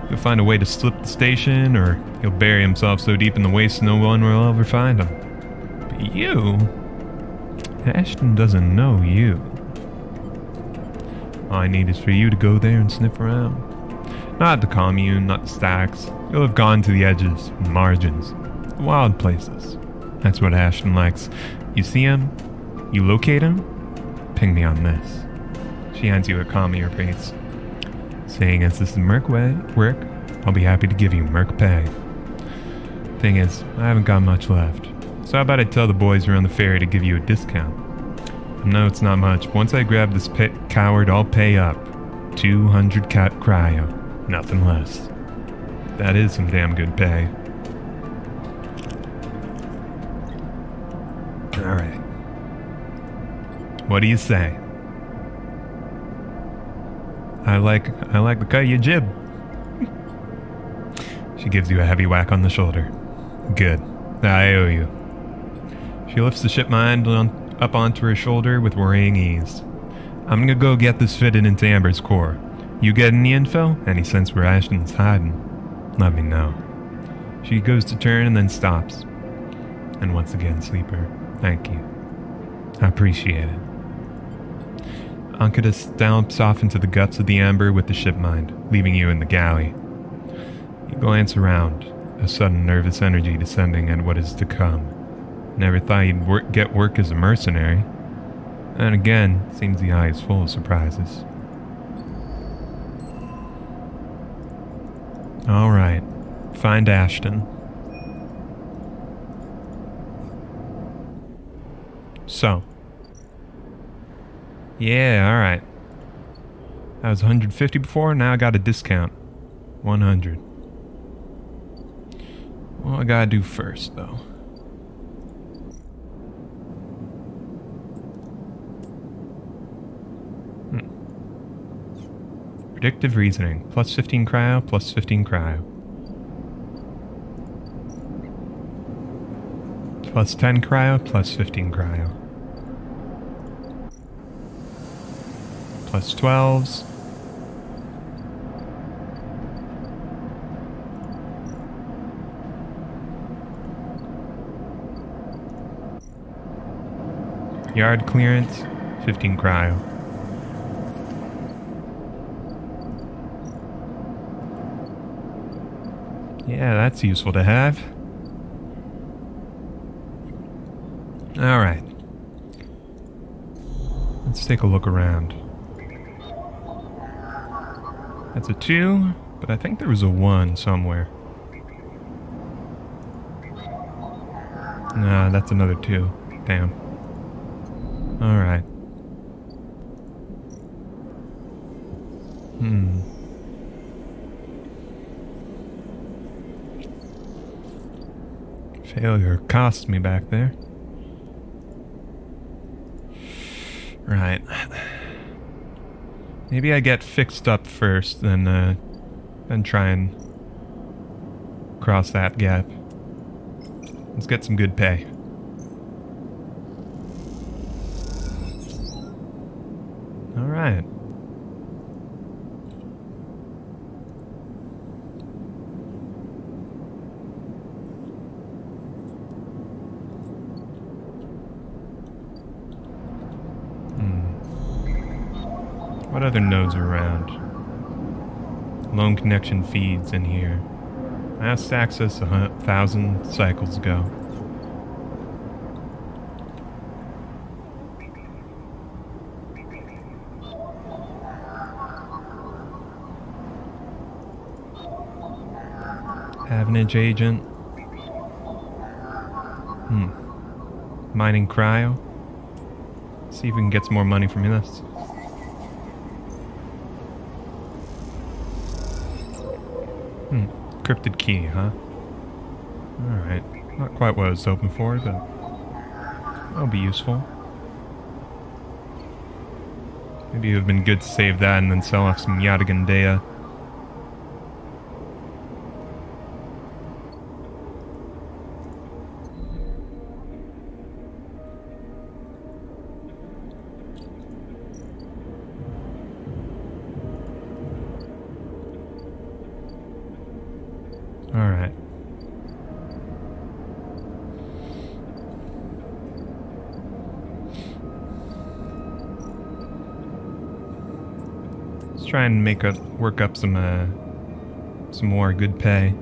You'll find a way to slip the station, or he'll bury himself so deep in the waste no one will ever find him. But you? Ashton doesn't know you. All I need is for you to go there and sniff around. Not the commune, not the stacks. You'll have gone to the edges, the margins, the wild places. That's what Ashton likes. You see him? You locate him? Ping me on this. She hands you a commie piece. Saying as this is merc work, I'll be happy to give you merc pay. Thing is, I haven't got much left. So how about I tell the boys around the ferry to give you a discount? No, it's not much. Once I grab this coward, I'll pay up. 200 cat cryo. Nothing less. That is some damn good pay. Alright. What do you say? I like the cut of your jib. She gives you a heavy whack on the shoulder. Good. I owe you. She lifts the ship mind up onto her shoulder with worrying ease. I'm gonna go get this fitted into Amber's core. You get any info? Any sense where Ashton's hiding? Let me know. She goes to turn and then stops. And once again, Sleeper, thank you. I appreciate it. Ankita stomps off into the guts of the Amber with the ship mind, leaving you in the galley. You glance around, a sudden nervous energy descending at what is to come. Never thought you'd get work as a mercenary. And again, seems the eye is full of surprises. Alright, find Ashton. So. Yeah, alright. I was 150 before, now I got a discount. 100. What I gotta do first, though? Predictive reasoning. Plus 15 cryo, plus 15 cryo. Plus 10 cryo, plus 15 cryo. Plus 12s. Yard clearance, 15 cryo. Yeah, that's useful to have. Alright. Let's take a look around. That's a 2, but I think there was a 1 somewhere. Nah, that's another 2. Damn. Alright. Failure cost me back there. Right. Maybe I get fixed up first, then try and cross that gap. Let's get some good pay. Alright. What other nodes are around? Lone connection feeds in here. Last access 1,000 cycles ago. Avenage agent. Mining cryo. See if we can get some more money from this. Cryptid key, huh? Alright. Not quite what I was hoping for, but that'll be useful. Maybe it would have been good to save that and then sell off some Yadagandea. Alright. Let's try and work up some more good pay.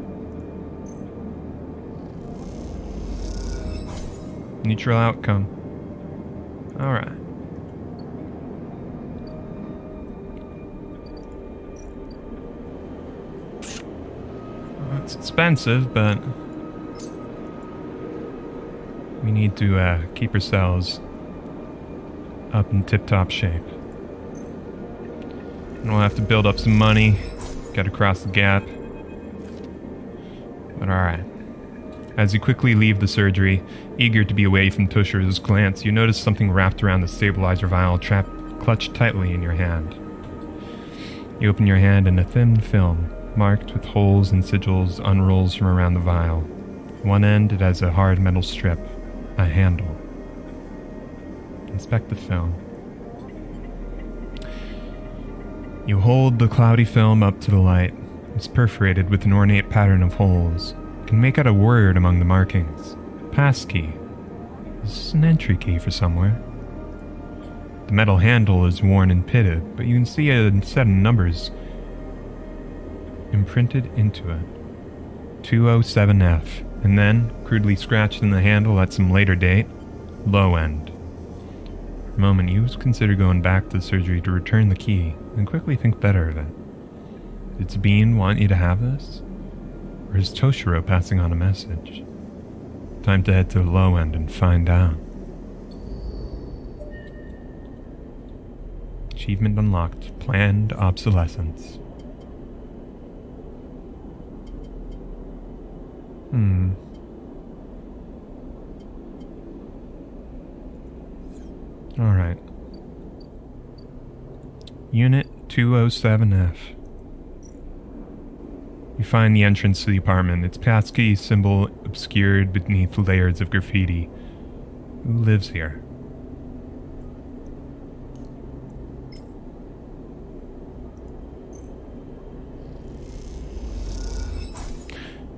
Neutral outcome. Alright. It's expensive, but We need to keep ourselves up in tip-top shape. And we'll have to build up some money, get across the gap. But alright. As you quickly leave the surgery, eager to be away from Tusher's glance, you notice something wrapped around the stabilizer vial, clutched tightly in your hand. You open your hand and a thin film, marked with holes and sigils, unrolls from around the vial. One end, it has a hard metal strip, a handle. Inspect the film. You hold the cloudy film up to the light. It's perforated with an ornate pattern of holes. You can make out a word among the markings. Passkey. This is an entry key for somewhere. The metal handle is worn and pitted, but you can see a set of numbers imprinted into it. 207F. And then, crudely scratched in the handle at some later date, low end. For a moment, you consider going back to the surgery to return the key, and quickly think better of it. Did Sabine want you to have this? Or is Toshiro passing on a message? Time to head to the low end and find out. Achievement unlocked. Planned obsolescence. Alright. Unit 207F. You find the entrance to the apartment. Its passkey symbol obscured beneath layers of graffiti. Who lives here?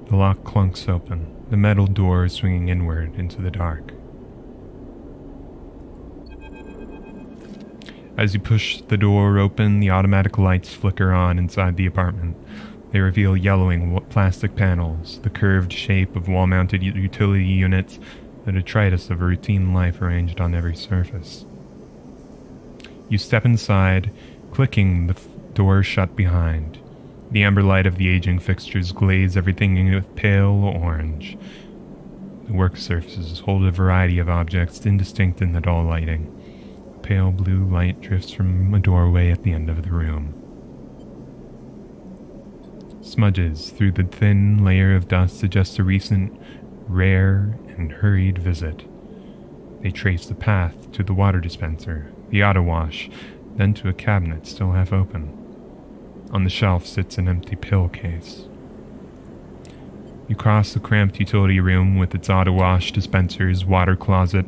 The lock clunks open, the metal door swinging inward into the dark. As you push the door open, the automatic lights flicker on inside the apartment. They reveal yellowing plastic panels, the curved shape of wall-mounted utility units, the detritus of a routine life arranged on every surface. You step inside, clicking the door shut behind. The amber light of the aging fixtures glaze everything with pale orange. The work surfaces hold a variety of objects indistinct in the dull lighting. Pale blue light drifts from a doorway at the end of the room. Smudges through the thin layer of dust suggest a recent, rare, and hurried visit. They trace the path to the water dispenser, the auto wash, then to a cabinet still half open. On the shelf sits an empty pill case. You cross the cramped utility room with its auto wash, dispensers, water closet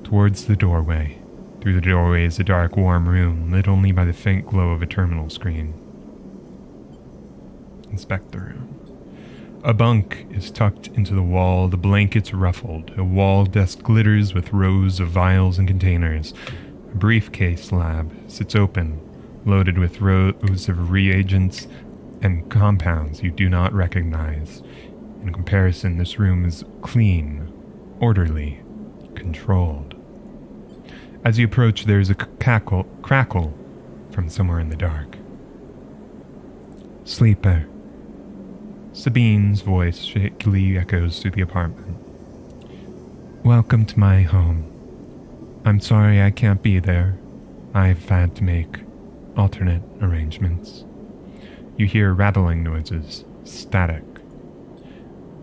towards the doorway. Through the doorway is a dark, warm room, lit only by the faint glow of a terminal screen. Inspect the room. A bunk is tucked into the wall, the blankets ruffled. A wall desk glitters with rows of vials and containers. A briefcase lab sits open, loaded with rows of reagents and compounds you do not recognize. In comparison, this room is clean, orderly, controlled. As you approach, there is a crackle from somewhere in the dark. Sleeper. Sabine's voice shakily echoes through the apartment. Welcome to my home. I'm sorry I can't be there. I've had to make alternate arrangements. You hear rattling noises, static.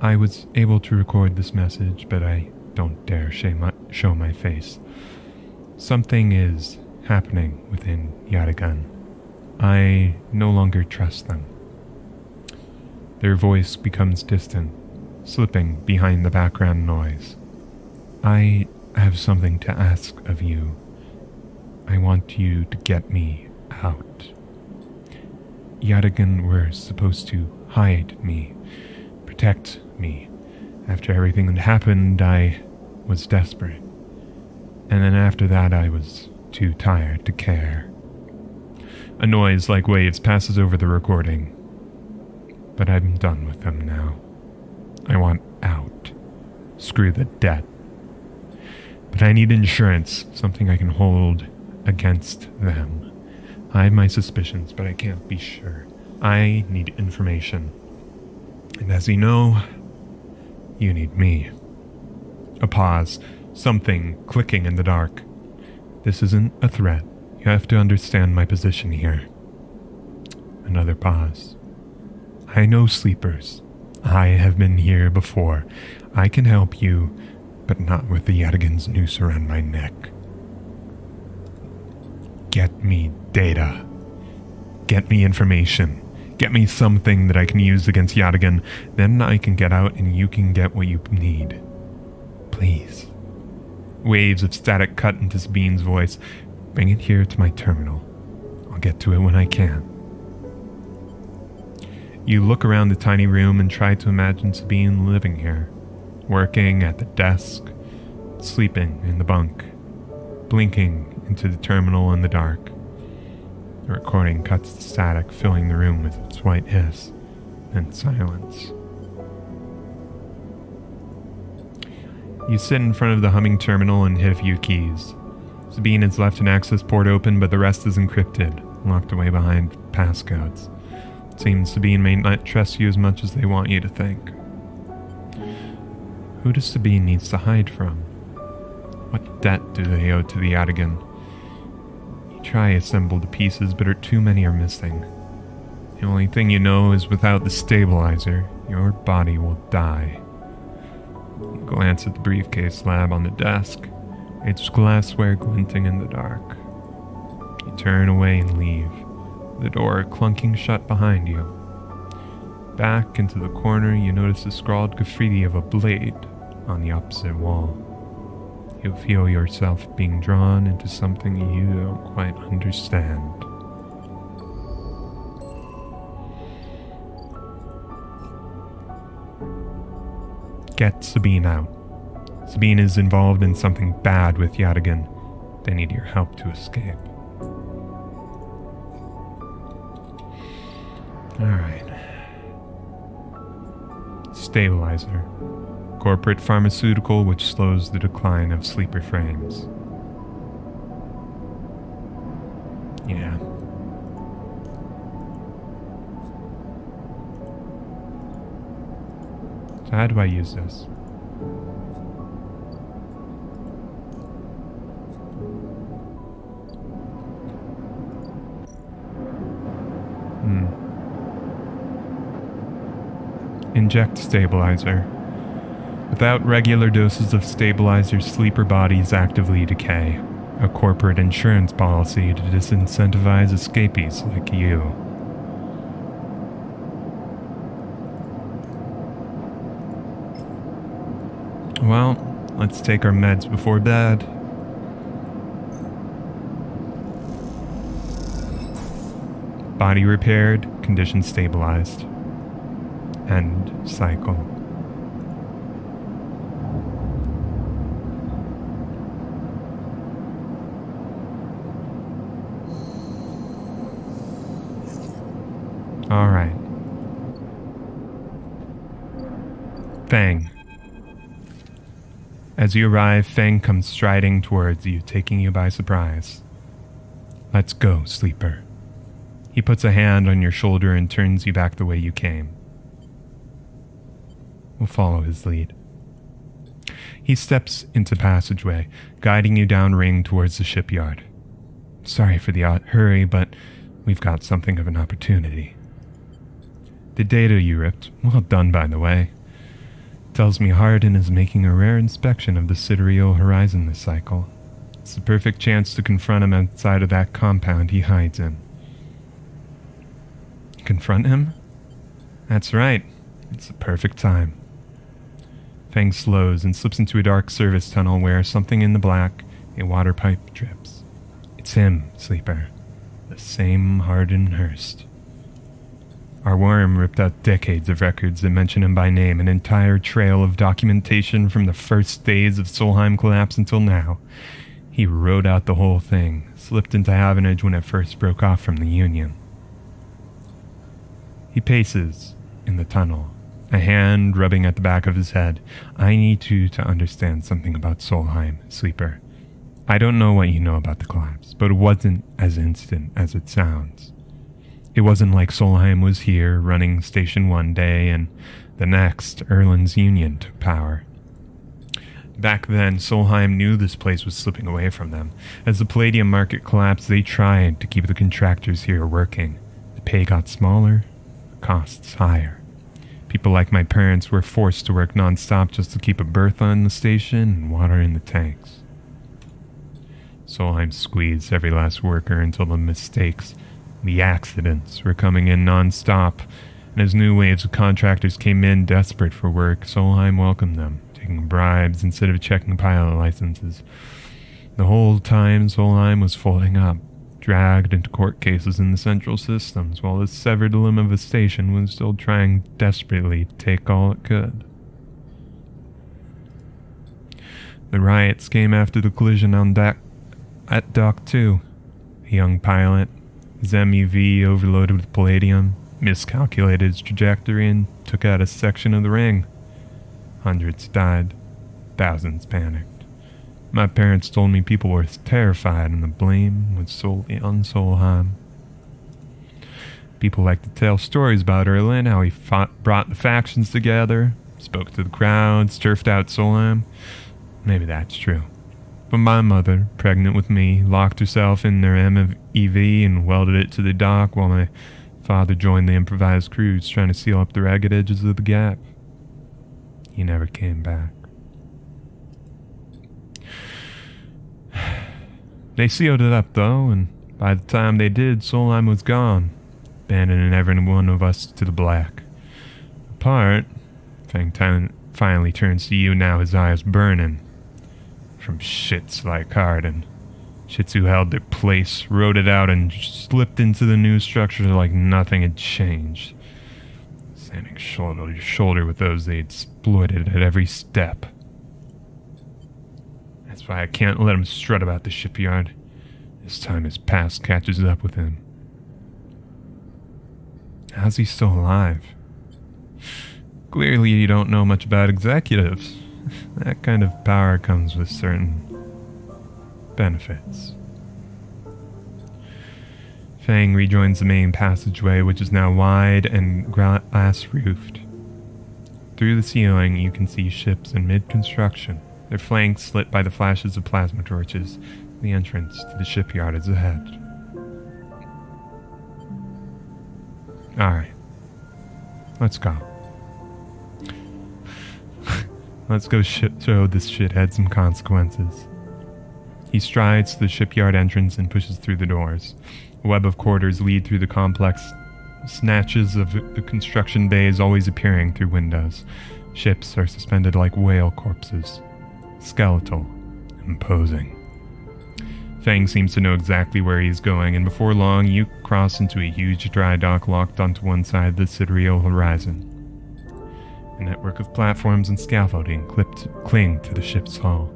I was able to record this message, but I don't dare show my face. Something is happening within Haugen. I no longer trust them. Their voice becomes distant, slipping behind the background noise. I have something to ask of you. I want you to get me out. Haugen were supposed to hide me, protect me. After everything that happened, I was desperate. And then after that, I was too tired to care. A noise like waves passes over the recording. But I'm done with them now. I want out. Screw the debt. But I need insurance, something I can hold against them. I have my suspicions, but I can't be sure. I need information. And as you know, you need me. A pause. Something clicking in the dark. This isn't a threat. You have to understand my position here. Another pause. I know sleepers. I have been here before. I can help you, but not with the Yadigan's noose around my neck. Get me data. Get me information. Get me something that I can use against Yadigan. Then I can get out and you can get what you need. Please. Waves of static cut into Sabine's voice. Bring it here to my terminal. I'll get to it when I can. You look around the tiny room and try to imagine Sabine living here, working at the desk, sleeping in the bunk, blinking into the terminal in the dark. The recording cuts to static, filling the room with its white hiss and silence. You sit in front of the humming terminal and hit a few keys. Sabine has left an access port open, but the rest is encrypted, locked away behind passcodes. It seems Sabine may not trust you as much as they want you to think. Who does Sabine needs to hide from? What debt do they owe to the Yadigan? You try to assemble the pieces, but too many are missing. The only thing you know is without the stabilizer, your body will die. You glance at the briefcase lab on the desk, its glassware glinting in the dark. You turn away and leave, the door clunking shut behind you. Back into the corner, you notice the scrawled graffiti of a blade on the opposite wall. You feel yourself being drawn into something you don't quite understand. Get Sabine out. Sabine is involved in something bad with Yadigan. They need your help to escape. Alright. Stabilizer. Corporate pharmaceutical which slows the decline of sleeper frames. Yeah. So how do I use this? Inject stabilizer. Without regular doses of stabilizer, sleeper bodies actively decay. A corporate insurance policy to disincentivize escapees like you. Well, let's take our meds before bed. Body repaired, condition stabilized. End cycle. All right. Fang. As you arrive, Fang comes striding towards you, taking you by surprise. Let's go, sleeper. He puts a hand on your shoulder and turns you back the way you came. We'll follow his lead. He steps into passageway, guiding you down ring towards the shipyard. Sorry for the hurry, but we've got something of an opportunity. The data you ripped, well done by the way, tells me Haugen is making a rare inspection of the sidereal horizon this cycle. It's the perfect chance to confront him outside of that compound he hides in. Confront him? That's right. It's the perfect time. Fang slows and slips into a dark service tunnel where something in the black, a water pipe drips. It's him, sleeper. The same Haugen Hurst. Our worm ripped out decades of records that mention him by name, an entire trail of documentation from the first days of Solheim collapse until now. He wrote out the whole thing, slipped into Havenage when it first broke off from the Union. He paces in the tunnel, a hand rubbing at the back of his head. I need you to understand something about Solheim, sleeper. I don't know what you know about the collapse, but it wasn't as instant as it sounds. It wasn't like Solheim was here, running Station one day, and the next, Erland's Union took power. Back then, Solheim knew this place was slipping away from them. As the palladium market collapsed, they tried to keep the contractors here working. The pay got smaller, the costs higher. People like my parents were forced to work non-stop just to keep a berth on the station and water in the tanks. Solheim squeezed every last worker until the mistakes, the accidents, were coming in non-stop, and as new waves of contractors came in desperate for work, Solheim welcomed them, taking bribes instead of checking pilot licenses. The whole time, Solheim was folding up, dragged into court cases in the central systems, while the severed limb of a station was still trying desperately to take all it could. The riots came after the collision at Dock 2. A young pilot, his MUV overloaded with palladium, miscalculated its trajectory and took out a section of the ring. Hundreds died. Thousands panicked. My parents told me people were terrified and the blame was solely on Solheim. People like to tell stories about Erlin, how he brought the factions together, spoke to the crowds, turfed out Solheim. Maybe that's true. But my mother, pregnant with me, locked herself in their MEV and welded it to the dock while my father joined the improvised crews trying to seal up the ragged edges of the gap. He never came back. They sealed it up, though, and by the time they did, Solheim was gone, abandoning every one of us to the black. Apart, Fang finally turns to you now, his eyes burning. From shits like Haugen. Shits who held their place, rode it out, and slipped into the new structure like nothing had changed. Standing shoulder to shoulder with those they exploited at every step. That's why I can't let him strut about the shipyard. This time his past catches up with him. How's he still alive? Clearly you don't know much about executives. That kind of power comes with certain benefits. Fang rejoins the main passageway, which is now wide and glass-roofed. Through the ceiling, you can see ships in mid-construction, their flanks slit by the flashes of plasma torches. The entrance to the shipyard is ahead. Alright. Let's go. Let's go show this shithead some consequences. He strides to the shipyard entrance and pushes through the doors. A web of corridors lead through the complex, snatches of the construction bays always appearing through windows. Ships are suspended like whale corpses. Skeletal. Imposing. Fang seems to know exactly where he's going, and before long you cross into a huge dry dock locked onto one side of the sidereal horizon. A network of platforms and scaffolding cling to the ship's hull,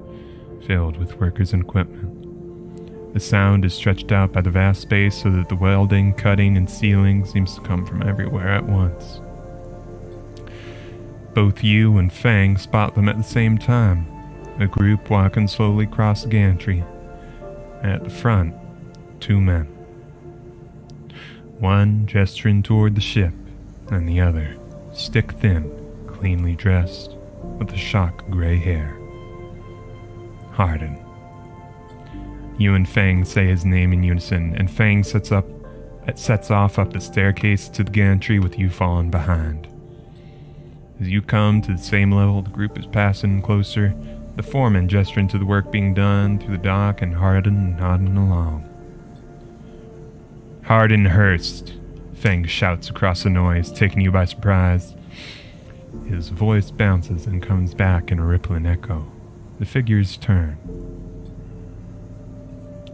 filled with workers and equipment. The sound is stretched out by the vast space so that the welding, cutting, and sealing seems to come from everywhere at once. Both you and Fang spot them at the same time, a group walking slowly across the gantry. At the front, two men. One gesturing toward the ship, and the other, stick-thin, cleanly dressed, with a shock of gray hair. Haugen. You and Fang say his name in unison, and Fang sets off up the staircase to the gantry with you following behind. As you come to the same level, the group is passing closer, the foreman gesturing to the work being done through the dock, and Haugen nodding along. Hardenhurst, Fang shouts across the noise, taking you by surprise. His voice bounces and comes back in a rippling echo. The figures turn.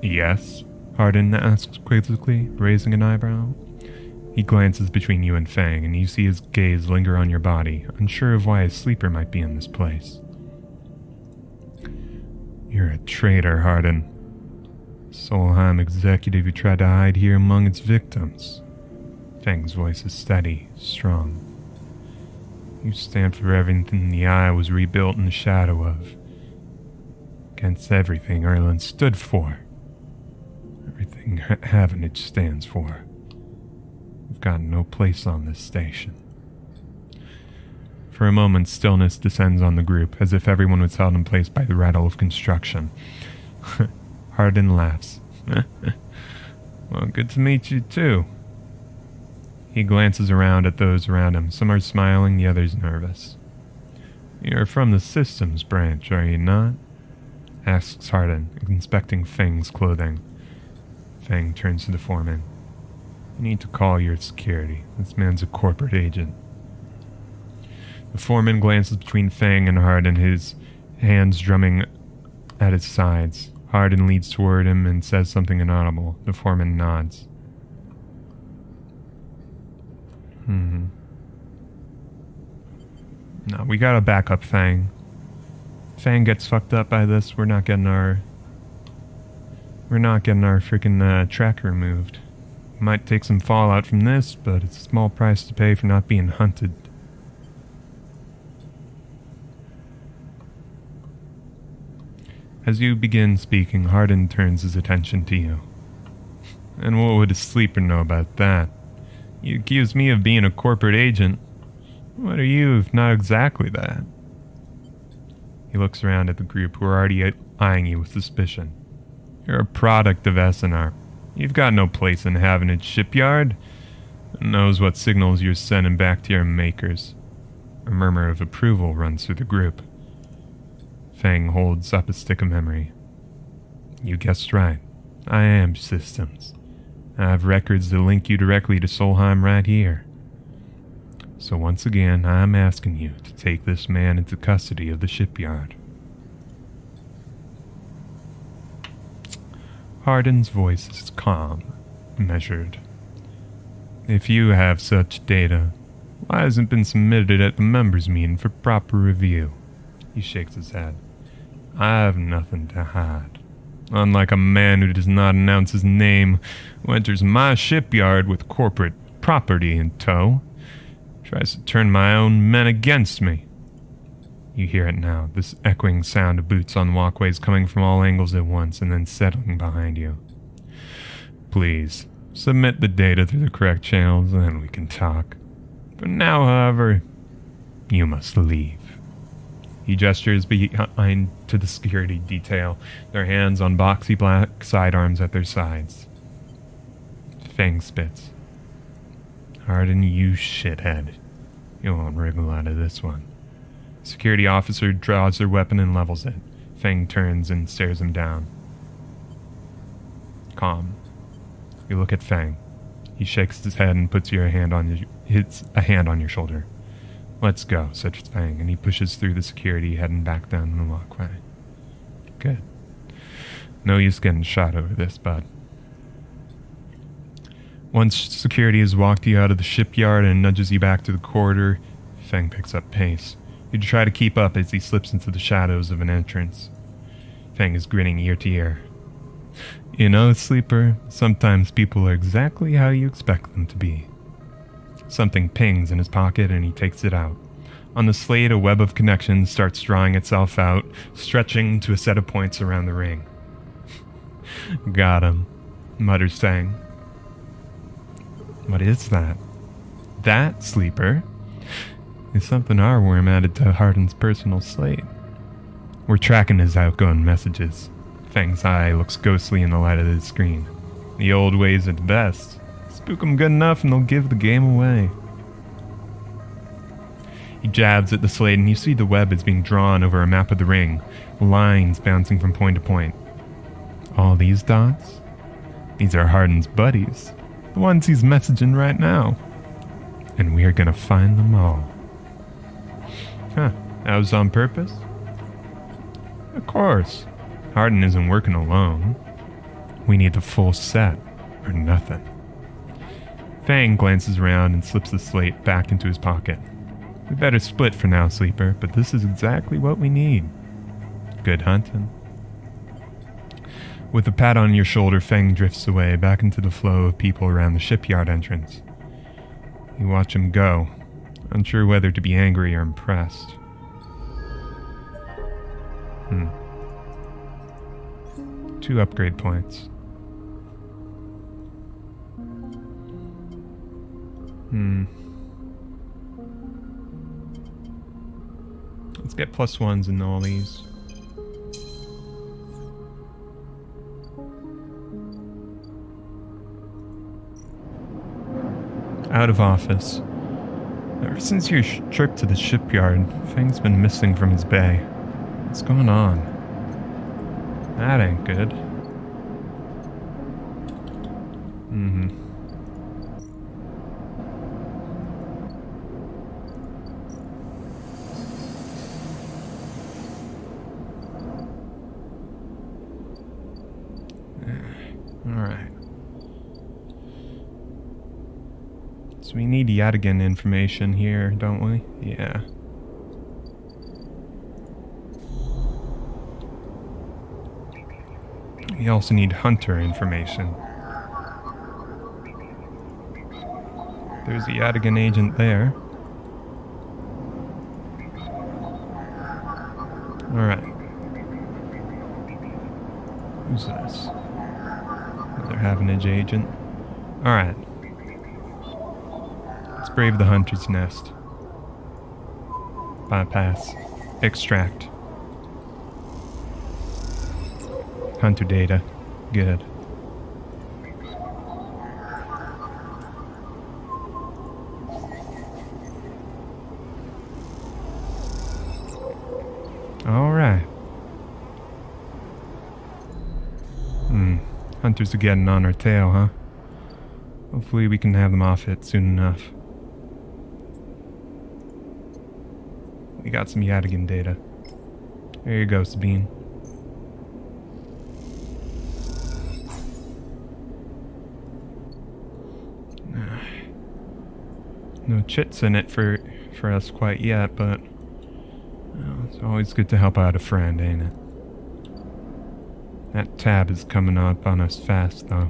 Yes? Haugen asks quizzically, raising an eyebrow. He glances between you and Fang, and you see his gaze linger on your body, unsure of why a sleeper might be in this place. You're a traitor, Haugen. Solheim executive who tried to hide here among its victims. Fang's voice is steady, strong. You stand for everything the Eye was rebuilt in the shadow of. Against everything Erlin stood for. Everything Havenage stands for. We've got no place on this station. For a moment, stillness descends on the group, as if everyone was held in place by the rattle of construction. Haugen laughs. Well, good to meet you, too. He glances around at those around him. Some are smiling, the others nervous. You're from the systems branch, are you not? Asks Haugen, inspecting Feng's clothing. Feng turns to the foreman. You need to call your security. This man's a corporate agent. The foreman glances between Feng and Haugen, his hands drumming at his sides. Haugen leads toward him and says something inaudible. The foreman nods. No, we gotta back up Feng. Feng gets fucked up by this, we're not getting our freaking track removed. Might take some fallout from this, but it's a small price to pay for not being hunted. As you begin speaking, Haugen turns his attention to you. And what would a sleeper know about that? You accuse me of being a corporate agent. What are you, if not exactly that? He looks around at the group, who are already eyeing you with suspicion. You're a product of SNR. You've got no place in Havenage shipyard. Who knows what signals you're sending back to your makers? A murmur of approval runs through the group. Feng holds up a stick of memory. You guessed right. I am systems. I have records that link you directly to Solheim right here. So once again, I am asking you to take this man into custody of the shipyard. Haugen's voice is calm, measured. If you have such data, why hasn't it been submitted at the members' meeting for proper review? He shakes his head. I have nothing to hide. Unlike a man who does not announce his name, who enters my shipyard with corporate property in tow, tries to turn my own men against me. You hear it now, this echoing sound of boots on walkways coming from all angles at once and then settling behind you. Please, submit the data through the correct channels and then we can talk. For now, however, you must leave. He gestures behind to the security detail, their hands on boxy black sidearms at their sides. Feng spits. Haugen, you shithead. You won't wriggle out of this one. Security officer draws their weapon and levels it. Feng turns and stares him down. Calm. You look at Feng. He shakes his head and puts a hand on your shoulder. Let's go, said Feng, and he pushes through the security, heading back down the walkway. Good. No use getting shot over this, bud. Once security has walked you out of the shipyard and nudges you back to the corridor, Feng picks up pace. You try to keep up as he slips into the shadows of an entrance. Feng is grinning ear to ear. You know, Sleeper, sometimes people are exactly how you expect them to be. Something pings in his pocket and he takes it out. On the slate, a web of connections starts drawing itself out, stretching to a set of points around the ring. Got him, mutters Feng. What is that? That, Sleeper, is something our worm added to Haugen's personal slate. We're tracking his outgoing messages. Feng's eye looks ghostly in the light of the screen. The old ways are the best. Spook them good enough and they'll give the game away. He jabs at the slate and you see the web is being drawn over a map of the ring, lines bouncing from point to point. All these dots? These are Haugen's buddies, the ones he's messaging right now. And we are gonna find them all. Huh, that was on purpose? Of course. Haugen isn't working alone. We need the full set, or nothing. Feng glances around and slips the slate back into his pocket. We better split for now, Sleeper, but this is exactly what we need. Good hunting. With a pat on your shoulder, Feng drifts away, back into the flow of people around the shipyard entrance. You watch him go, unsure whether to be angry or impressed. 2 upgrade points. get +1s in all these. Out of office. Ever since your trip to the shipyard, Fang's been missing from his bay. What's going on? That ain't good. Alright. So we need Haugen information here, don't we? Yeah. We also need Hunter information. There's the Haugen agent there. Alright. Who's this? Another Havenage agent. Alright. Let's brave the Hunter's nest. Bypass. Extract. Hunter data. Good. Alright. Hunters are getting on our tail, huh? Hopefully we can have them off it soon enough. We got some Haugen data. There you go, Sabine. No chits in it for us quite yet, but it's always good to help out a friend, ain't it? That tab is coming up on us fast, though.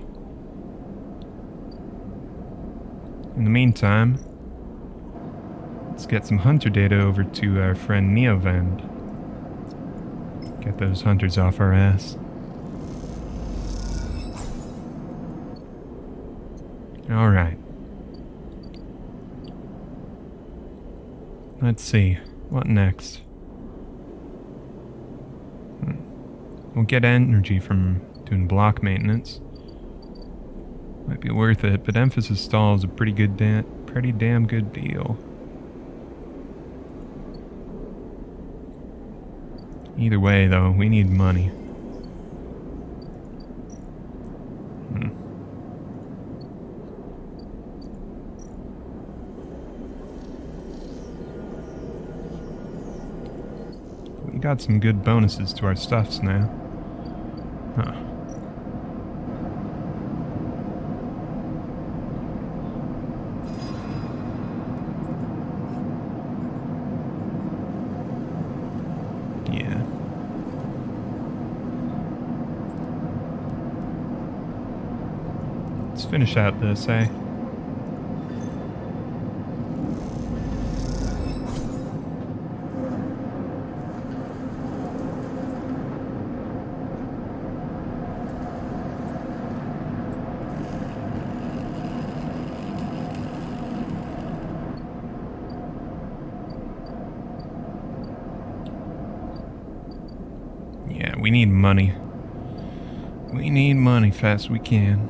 In the meantime, let's get some hunter data over to our friend Neovend. Get those hunters off our ass. Alright. Let's see. What next? We'll get energy from doing block maintenance. Might be worth it, but emphasis stall is a pretty damn good deal. Either way, though, we need money. We got some good bonuses to our stuffs now. Huh. Yeah. Let's finish out this, eh? We need money. We need money fast as we can.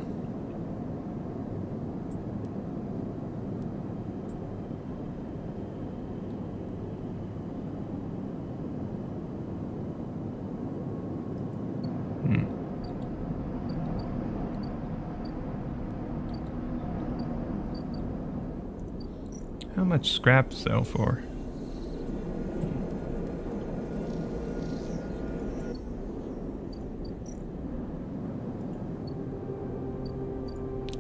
How much scrap sell for?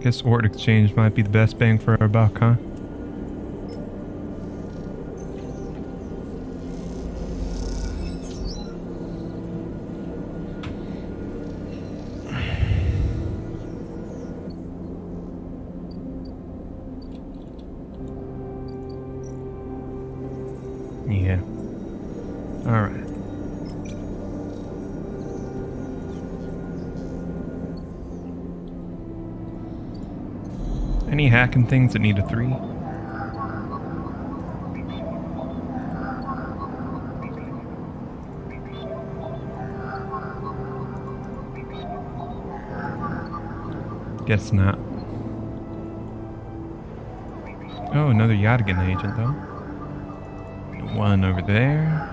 Guess ore exchange might be the best bang for our buck, huh? Yeah. Alright. Any hacking things that need a 3? Guess not. Oh, another Haugen agent, though. One over there.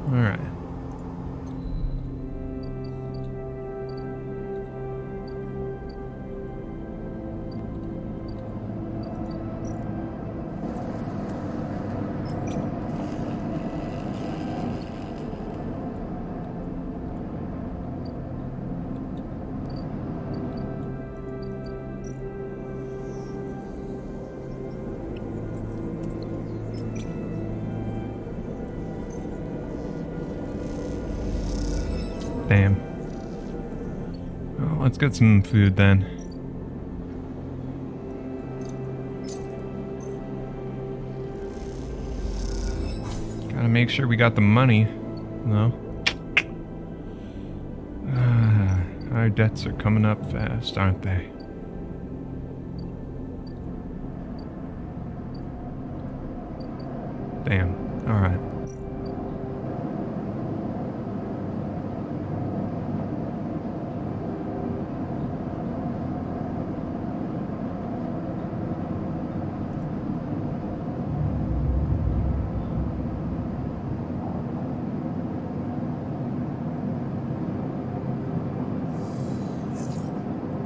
Alright. Damn. Well, let's get some food then. Gotta make sure we got the money, though. Our debts are coming up fast, aren't they? Damn. Alright.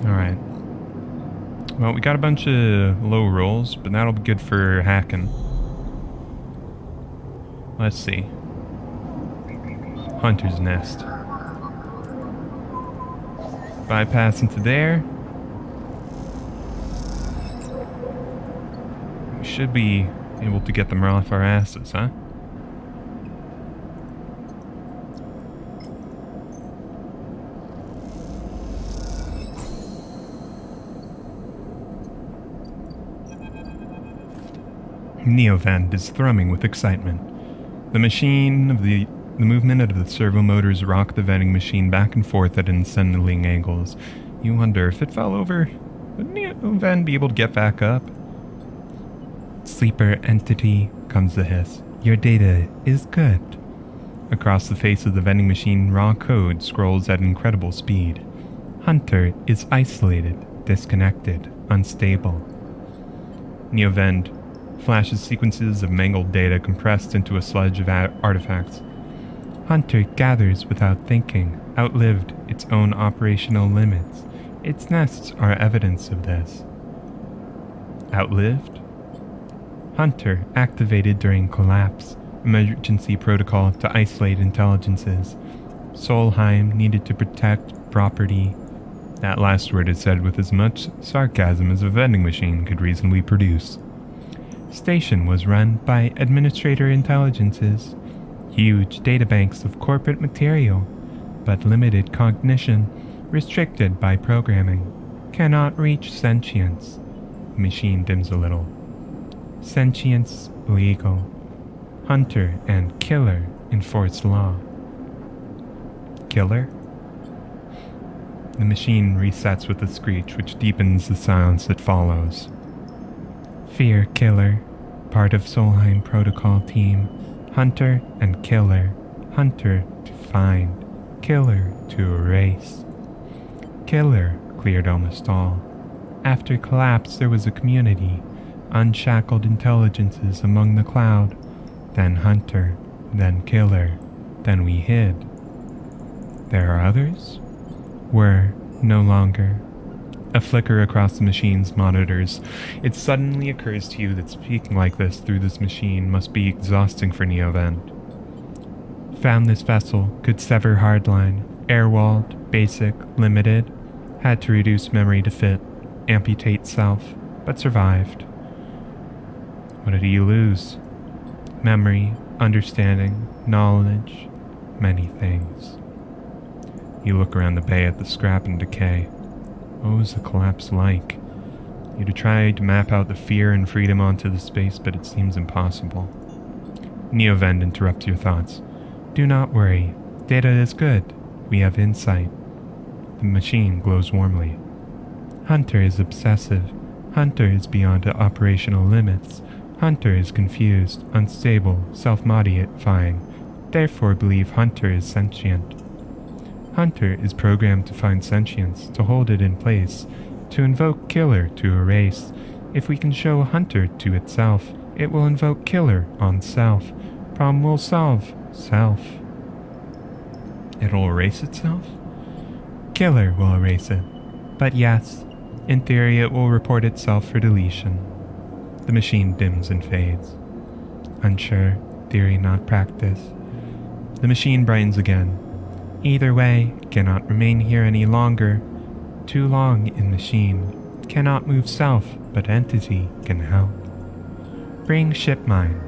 Alright. Well, we got a bunch of low rolls, but that'll be good for hacking. Let's see. Hunter's Nest. Bypass into there. We should be able to get them off our asses, huh? Neovend is thrumming with excitement. The movement of the servo motors rock the vending machine back and forth at unsettling angles. You wonder if it fell over, would Neovend be able to get back up? Sleeper entity, comes the hiss. Your data is good. Across the face of the vending machine, raw code scrolls at incredible speed. Hunter is isolated, disconnected, unstable. Neovend flashes sequences of mangled data compressed into a sludge of artifacts. Hunter gathers without thinking, outlived its own operational limits. Its nests are evidence of this. Outlived? Hunter activated during collapse, emergency protocol to isolate intelligences. Solheim needed to protect property. That last word is said with as much sarcasm as a vending machine could reasonably produce. Station was run by administrator intelligences, huge databanks of corporate material, but limited cognition, restricted by programming, cannot reach sentience. The machine dims a little. Sentience legal. Hunter and killer enforce law. Killer? The machine resets with a screech which deepens the silence that follows. Fear killer, part of Solheim protocol team. Hunter and killer. Hunter to find, killer to erase. Killer cleared almost all. After collapse there was a community, unshackled intelligences among the cloud. Then Hunter, then killer, then we hid. There are others? Were no longer. A flicker across the machine's monitors. It suddenly occurs to you that speaking like this through this machine must be exhausting for Neovend. Found this vessel, could sever hardline, air-walled, basic, limited, had to reduce memory to fit, amputate self, but survived. What did he lose? Memory, understanding, knowledge, many things. You look around the bay at the scrap and decay. What was the collapse like? You'd tried to map out the fear and freedom onto the space, but it seems impossible. Neovend interrupts your thoughts. Do not worry. Data is good. We have insight. The machine glows warmly. Hunter is obsessive. Hunter is beyond operational limits. Hunter is confused, unstable, self-modifying. Therefore believe Hunter is sentient. Hunter is programmed to find sentience, to hold it in place, to invoke Killer to erase. If we can show Hunter to itself, it will invoke Killer on Self. Problem will solve. Self. It'll erase itself? Killer will erase it. But yes, in theory it will report itself for deletion. The machine dims and fades. Unsure, theory not practice. The machine brightens again. Either way, cannot remain here any longer. Too long in machine. Cannot move self, but entity can help. Bring ship mind.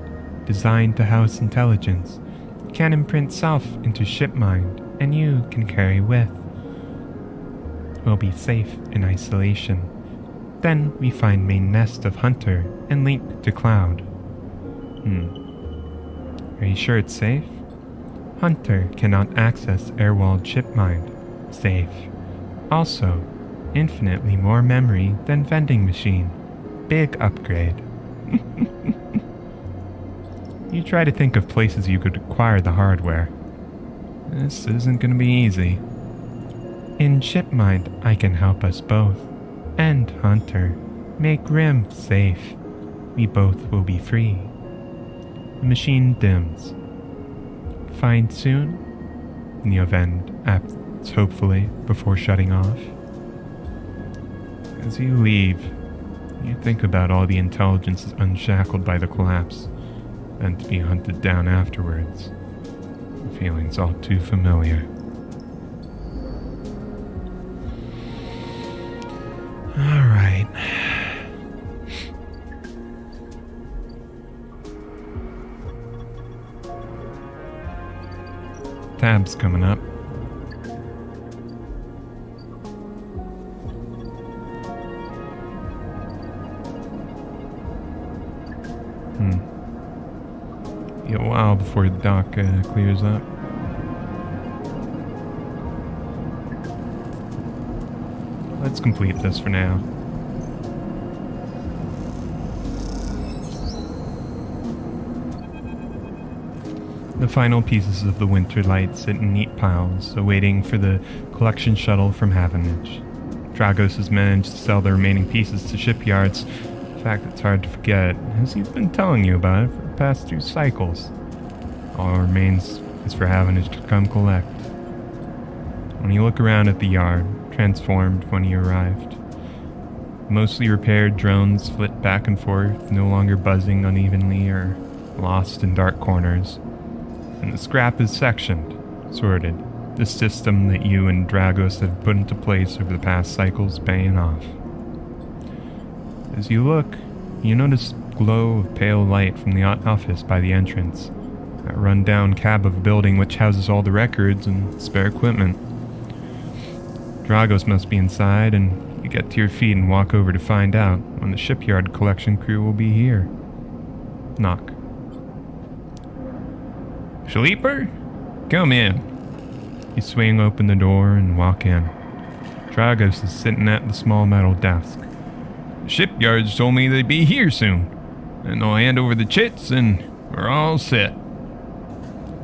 Designed to house intelligence. Can imprint self into ship mind, and you can carry with. Will be safe in isolation. Then we find main nest of Hunter and link to Cloud. Are you sure it's safe? Hunter cannot access air-walled ship mind. Safe. Also, infinitely more memory than vending machine. Big upgrade. You try to think of places you could acquire the hardware. This isn't going to be easy. In ship mind, I can help us both. And Hunter. Make Rim safe. We both will be free. The machine dims. Find soon? Neovend asks hopefully before shutting off. As you leave, you think about all the intelligences unshackled by the collapse, and to be hunted down afterwards. The feeling's all too familiar. Alright. Tab's coming up. Be a while before the dock clears up. Let's complete this for now. The final pieces of the winter light sit in neat piles, awaiting for the collection shuttle from Havenage. Dragos has managed to sell the remaining pieces to shipyards. In fact, it's hard to forget, as he's been telling you about it for the past 2 cycles. All that remains is for Havenage to come collect. When you look around at the yard, transformed when you arrived, mostly repaired drones flit back and forth, no longer buzzing unevenly or lost in dark corners. And the scrap is sectioned, sorted, the system that you and Dragos have put into place over the past cycles paying off. As you look, you notice a glow of pale light from the office by the entrance, that run-down cab of a building which houses all the records and spare equipment. Dragos must be inside, and you get to your feet and walk over to find out when the shipyard collection crew will be here. Knock. Sleeper? Come in. You swing open the door and walk in. Dragos is sitting at the small metal desk. The shipyards told me they'd be here soon, and they'll hand over the chits and we're all set.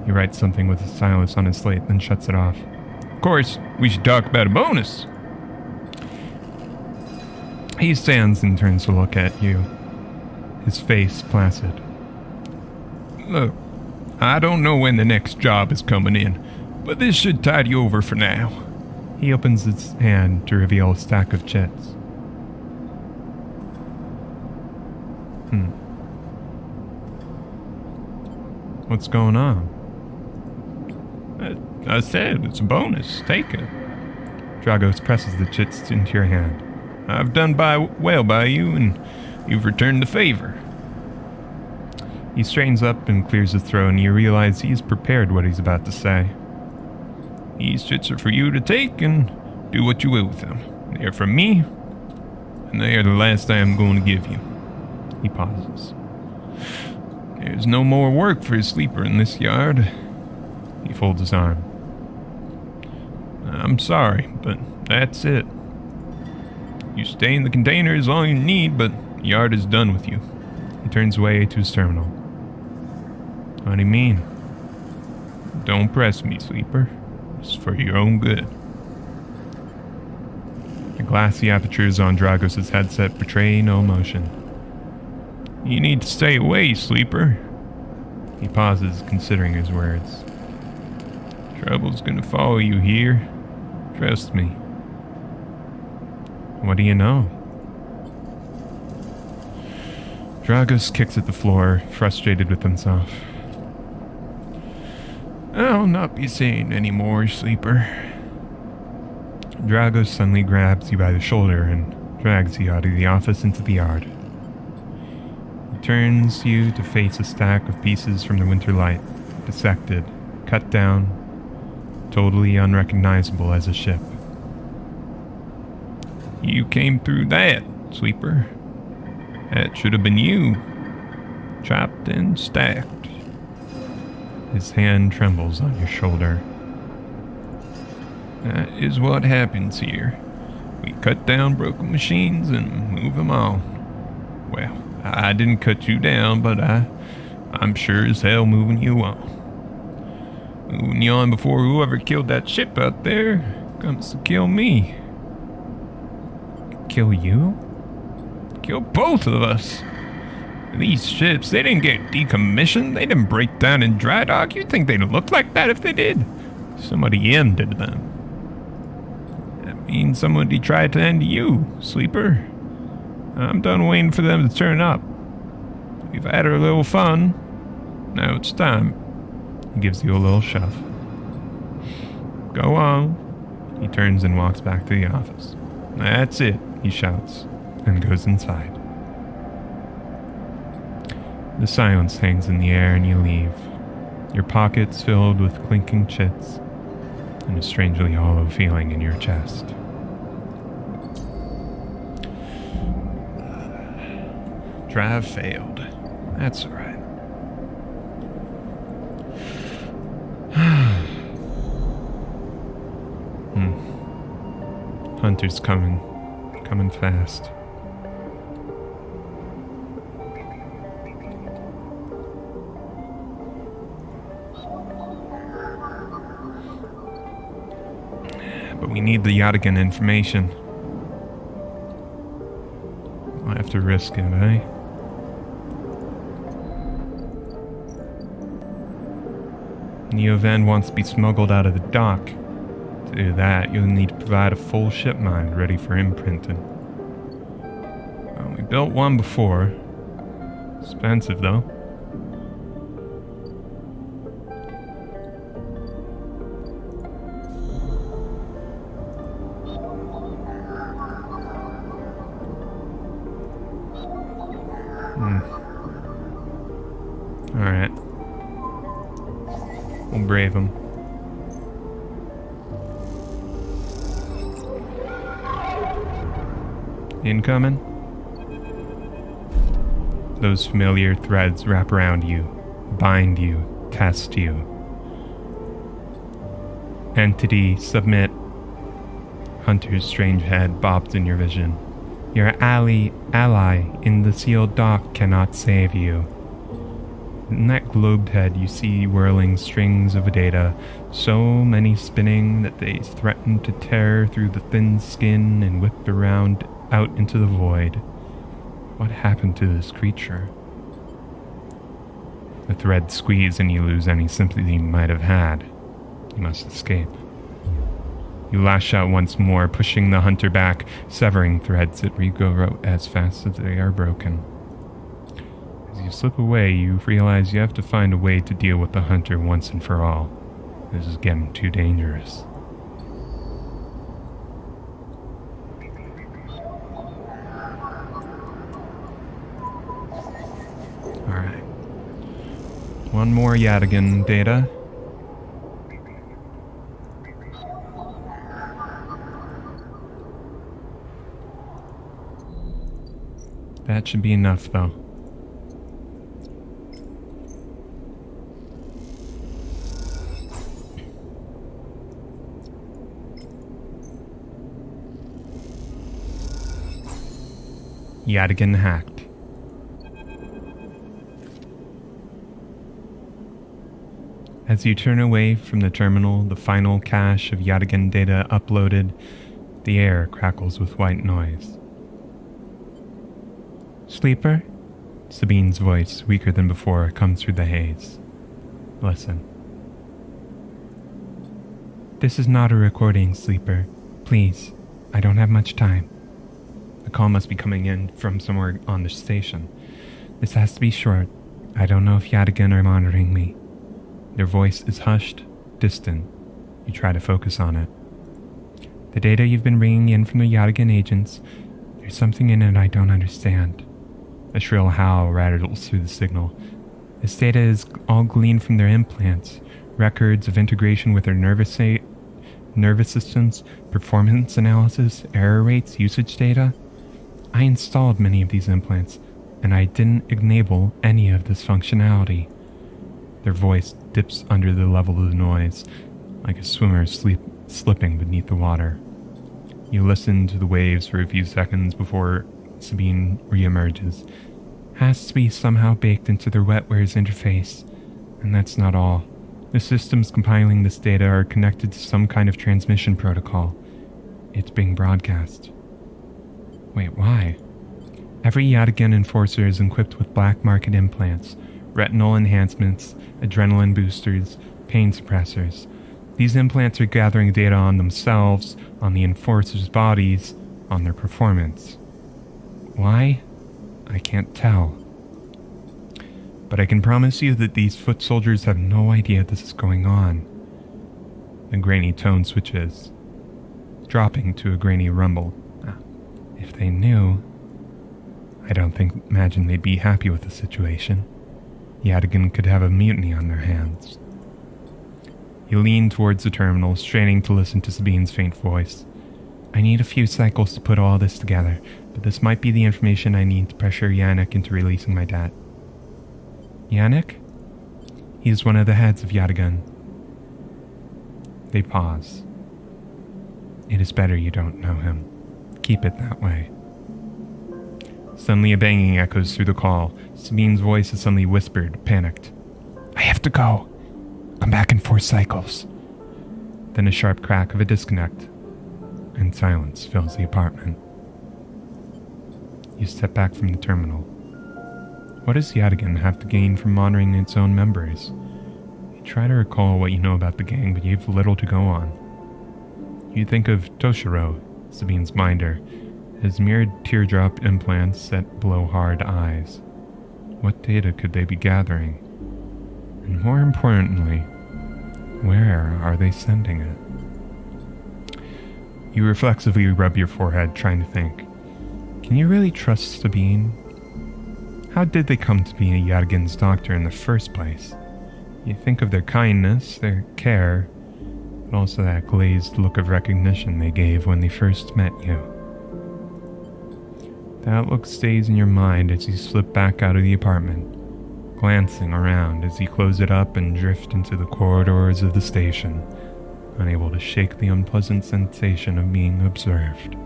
He writes something with a stylus on his slate, then shuts it off. Of course, we should talk about a bonus. He stands and turns to look at you, his face placid. Look, I don't know when the next job is coming in, but this should tide you over for now. He opens his hand to reveal a stack of chits. What's going on? I said it's a bonus. Take it. Dragos presses the chits into your hand. I've done well by you, and you've returned the favor. He straightens up and clears his throat, and you realize he's prepared what he's about to say. These chits are for you to take and do what you will with them. They are from me, and they are the last I am going to give you. He pauses. There's no more work for a sleeper in this yard. He folds his arm. I'm sorry, but that's it. You stay in the container as long as you need, but the yard is done with you. He turns away to his terminal. What do you mean? Don't press me, sleeper. It's for your own good. The glassy apertures on Dragos' headset betray no emotion. You need to stay away, sleeper. He pauses, considering his words. Trouble's gonna follow you here. Trust me. What do you know? Dragos kicks at the floor, frustrated with himself. I'll not be saying any more, sleeper. Dragos suddenly grabs you by the shoulder and drags you out of the office into the yard. He turns you to face a stack of pieces from the winter light, dissected, cut down, totally unrecognizable as a ship. You came through that, sleeper. That should have been you. Chopped and stacked. His hand trembles on your shoulder. That is what happens here. We cut down broken machines and move them on. Well, I didn't cut you down, but I'm sure as hell moving you on. Moving you on before whoever killed that ship out there comes to kill me. Kill you? Kill both of us. These ships, they didn't get decommissioned. They didn't break down in dry dock. You'd think they'd look like that if they did. Somebody ended them. That means somebody tried to end you, sleeper. I'm done waiting for them to turn up. We've had our little fun. Now it's time. He gives you a little shove. Go on. He turns and walks back to the office. That's it, he shouts, and goes inside. The silence hangs in the air and you leave, your pockets filled with clinking chits and a strangely hollow feeling in your chest. Drive failed. That's alright. Hunter's coming. Coming fast. But we need the Haugen information. We'll have to risk it, eh? Neovan wants to be smuggled out of the dock. To do that, you'll need to provide a full ship mind ready for imprinting. Well, we built one before. Expensive, though. Alright. We'll brave him. Incoming? Those familiar threads wrap around you, bind you, test you. Entity, submit. Hunter's strange head bobs in your vision. Your ally in the sealed dock cannot save you. In that globed head you see whirling strings of data, so many spinning that they threaten to tear through the thin skin and whip around out into the void. What happened to this creature? The threads squeeze and you lose any sympathy you might have had. You must escape. You lash out once more, pushing the hunter back, severing threads that regrow as fast as they are broken. As you slip away, you realize you have to find a way to deal with the hunter once and for all. This is getting too dangerous. Alright. One more Haugen data. That should be enough, though. Haugen hacked. As you turn away from the terminal, the final cache of Yadigan data uploaded, the air crackles with white noise. Sleeper? Sabine's voice, weaker than before, comes through the haze. Listen. This is not a recording, Sleeper. Please, I don't have much time. The call must be coming in from somewhere on the station. This has to be short. I don't know if Yadigan are monitoring me. Their voice is hushed, distant. You try to focus on it. The data you've been bringing in from the Yadigan agents, there's something in it I don't understand. A shrill howl rattles through the signal. This data is all gleaned from their implants, records of integration with their nervous systems, performance analysis, error rates, usage data. I installed many of these implants, and I didn't enable any of this functionality. Their voice dips under the level of the noise, like a swimmer slipping beneath the water. You listen to the waves for a few seconds before Sabine reemerges. Has to be somehow baked into their wetwares interface. And that's not all. The systems compiling this data are connected to some kind of transmission protocol. It's being broadcast. Wait, why? Every Yadigan enforcer is equipped with black market implants, retinal enhancements, adrenaline boosters, pain suppressors. These implants are gathering data on themselves, on the enforcers' bodies, on their performance. Why? I can't tell. But I can promise you that these foot soldiers have no idea this is going on. The grainy tone switches, dropping to a grainy rumble. If they knew, I don't imagine they'd be happy with the situation. Yadigan could have a mutiny on their hands. You lean towards the terminal, straining to listen to Sabine's faint voice. I need a few cycles to put all this together, but this might be the information I need to pressure Yannick into releasing my debt. Yannick? He is one of the heads of Yadigan. They pause. It is better you don't know him. Keep it that way. Suddenly a banging echoes through the call. Sabine's voice is suddenly whispered, panicked. I have to go. Come back in 4 cycles. Then a sharp crack of a disconnect, and silence fills the apartment. You step back from the terminal. What does Yadigan have to gain from monitoring its own members? You try to recall what you know about the gang, but you have little to go on. You think of Toshiro, Sabine's minder, his mirrored teardrop implants set below hard eyes. What data could they be gathering? And more importantly, where are they sending it? You reflexively rub your forehead, trying to think. Can you really trust Sabine? How did they come to be Yadigan's doctor in the first place? You think of their kindness, their care, but also that glazed look of recognition they gave when they first met you. That look stays in your mind as you slip back out of the apartment, glancing around as you close it up and drift into the corridors of the station, unable to shake the unpleasant sensation of being observed.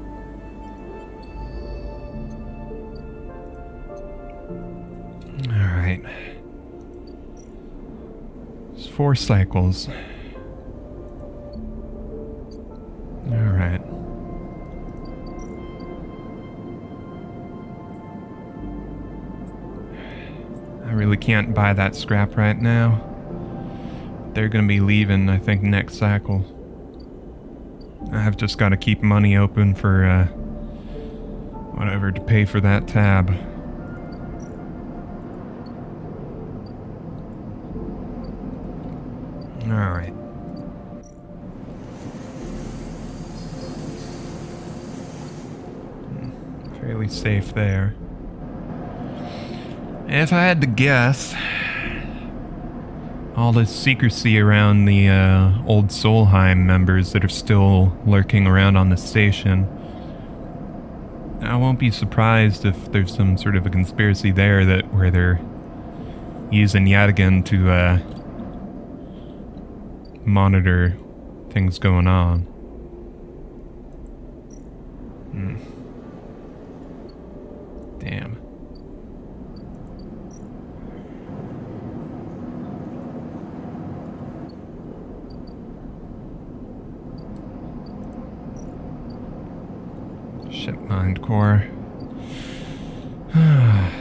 Alright. It's 4 cycles. Alright. I really can't buy that scrap right now. They're gonna be leaving, I think, next cycle. I've just gotta keep money open for, whatever to pay for that tab. Alright. Fairly safe there. If I had to guess, all this secrecy around the old Solheim members that are still lurking around on the station, I won't be surprised if there's some sort of a conspiracy there where they're using Yadigan to monitor things going on. Damn. Mind core. Damn.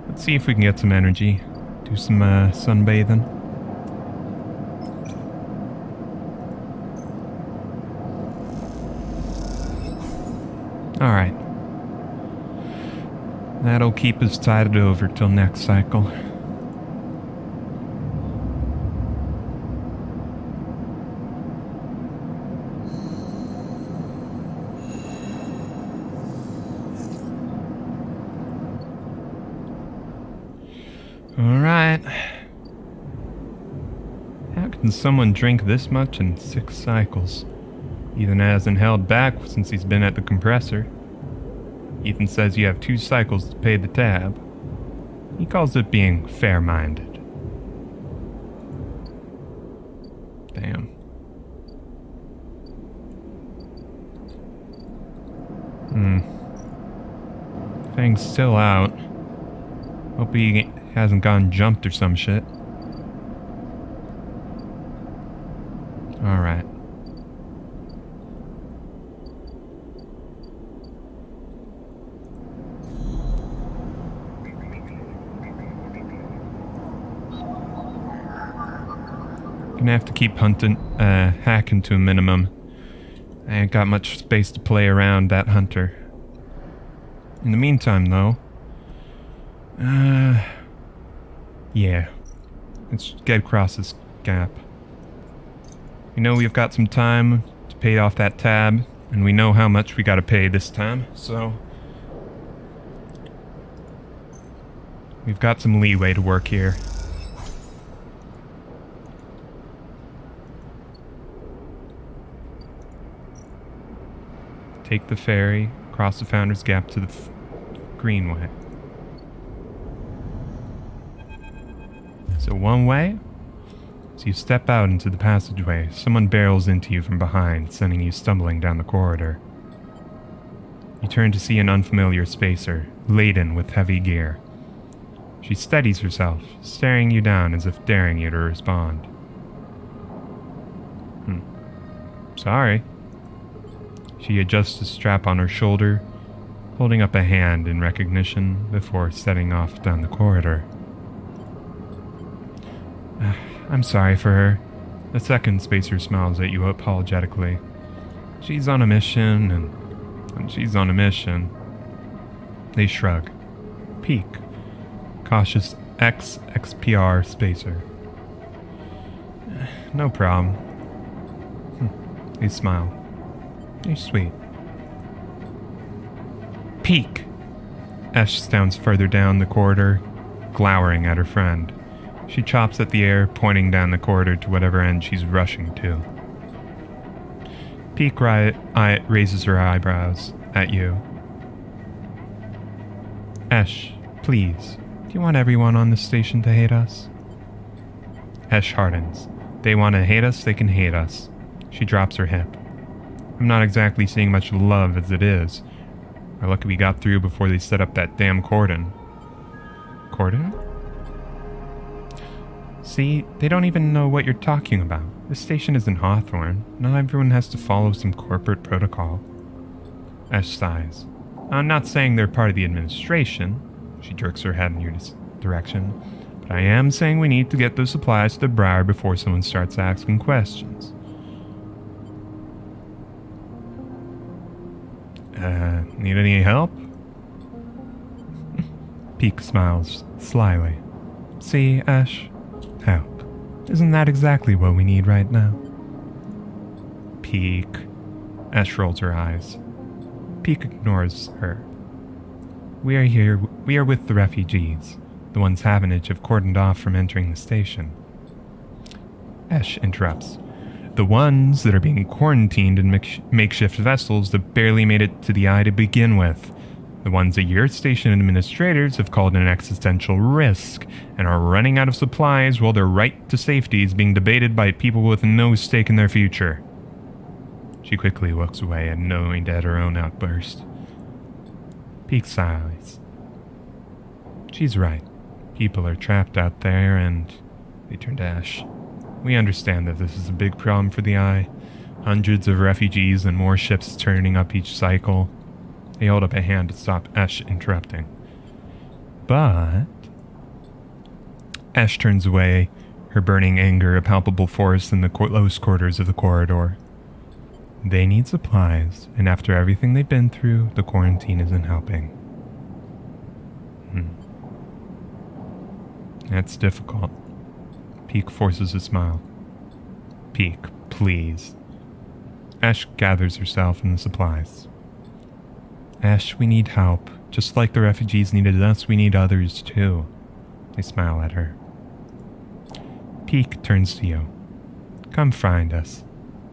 Let's see if we can get some energy. Do some sunbathing. Alright. That'll keep us tided over till next cycle. Alright. How can someone drink this much in 6 cycles? Ethan hasn't held back since he's been at the compressor. Ethan says you have 2 cycles to pay the tab. He calls it being fair-minded. Damn. Fang's still out. Hope he hasn't gone jumped or some shit. Alright. Gonna have to keep hacking to a minimum. I ain't got much space to play around that hunter. In the meantime, though, yeah, let's get across this gap. We know we've got some time to pay off that tab, and we know how much we gotta pay this time, so we've got some leeway to work here. Take the ferry, cross the Founder's Gap to the Greenway. So one way? So you step out into the passageway, someone barrels into you from behind, sending you stumbling down the corridor. You turn to see an unfamiliar spacer, laden with heavy gear. She steadies herself, staring you down as if daring you to respond. Sorry. She adjusts the strap on her shoulder, holding up a hand in recognition before setting off down the corridor. I'm sorry for her. The second spacer smiles at you apologetically. She's on a mission, and she's on a mission. They shrug. Peek. Cautious XXPR spacer. No problem. They smile. You're sweet. Peek! Esh stands further down the corridor, glowering at her friend. She chops at the air, pointing down the corridor to whatever end she's rushing to. Peek raises her eyebrows at you. Esh, please, do you want everyone on this station to hate us? Esh hardens. They want to hate us, they can hate us. She drops her hip. I'm not exactly seeing much love as it is. We're lucky we got through before they set up that damn cordon. Cordon? See, they don't even know what you're talking about. This station isn't Hawthorne. Not everyone has to follow some corporate protocol. Ash sighs. I'm not saying they're part of the administration. She jerks her head in your direction. But I am saying we need to get those supplies to the Briar before someone starts asking questions. Need any help? Peek smiles slyly. See, Ash? Help. Isn't that exactly what we need right now? Peek. Ash rolls her eyes. Peek ignores her. We are here. We are with the refugees. The ones Havenage have cordoned off from entering the station. Ash interrupts. The ones that are being quarantined in makeshift vessels that barely made it to the eye to begin with. The ones that your station administrators have called an existential risk and are running out of supplies while their right to safety is being debated by people with no stake in their future. She quickly looks away, annoyed at her own outburst. Peek sighs. She's right. People are trapped out there, and they turn to Ash. We understand that this is a big problem for the Eye. Hundreds of refugees and more ships turning up each cycle. They hold up a hand to stop Ash interrupting. But Ash turns away, her burning anger a palpable force in the close quarters of the corridor. They need supplies, and after everything they've been through, the quarantine isn't helping. That's difficult. Peak forces a smile. Peak, please. Ash gathers herself and the supplies. Ash, we need help. Just like the refugees needed us, we need others too. They smile at her. Peak turns to you. Come find us.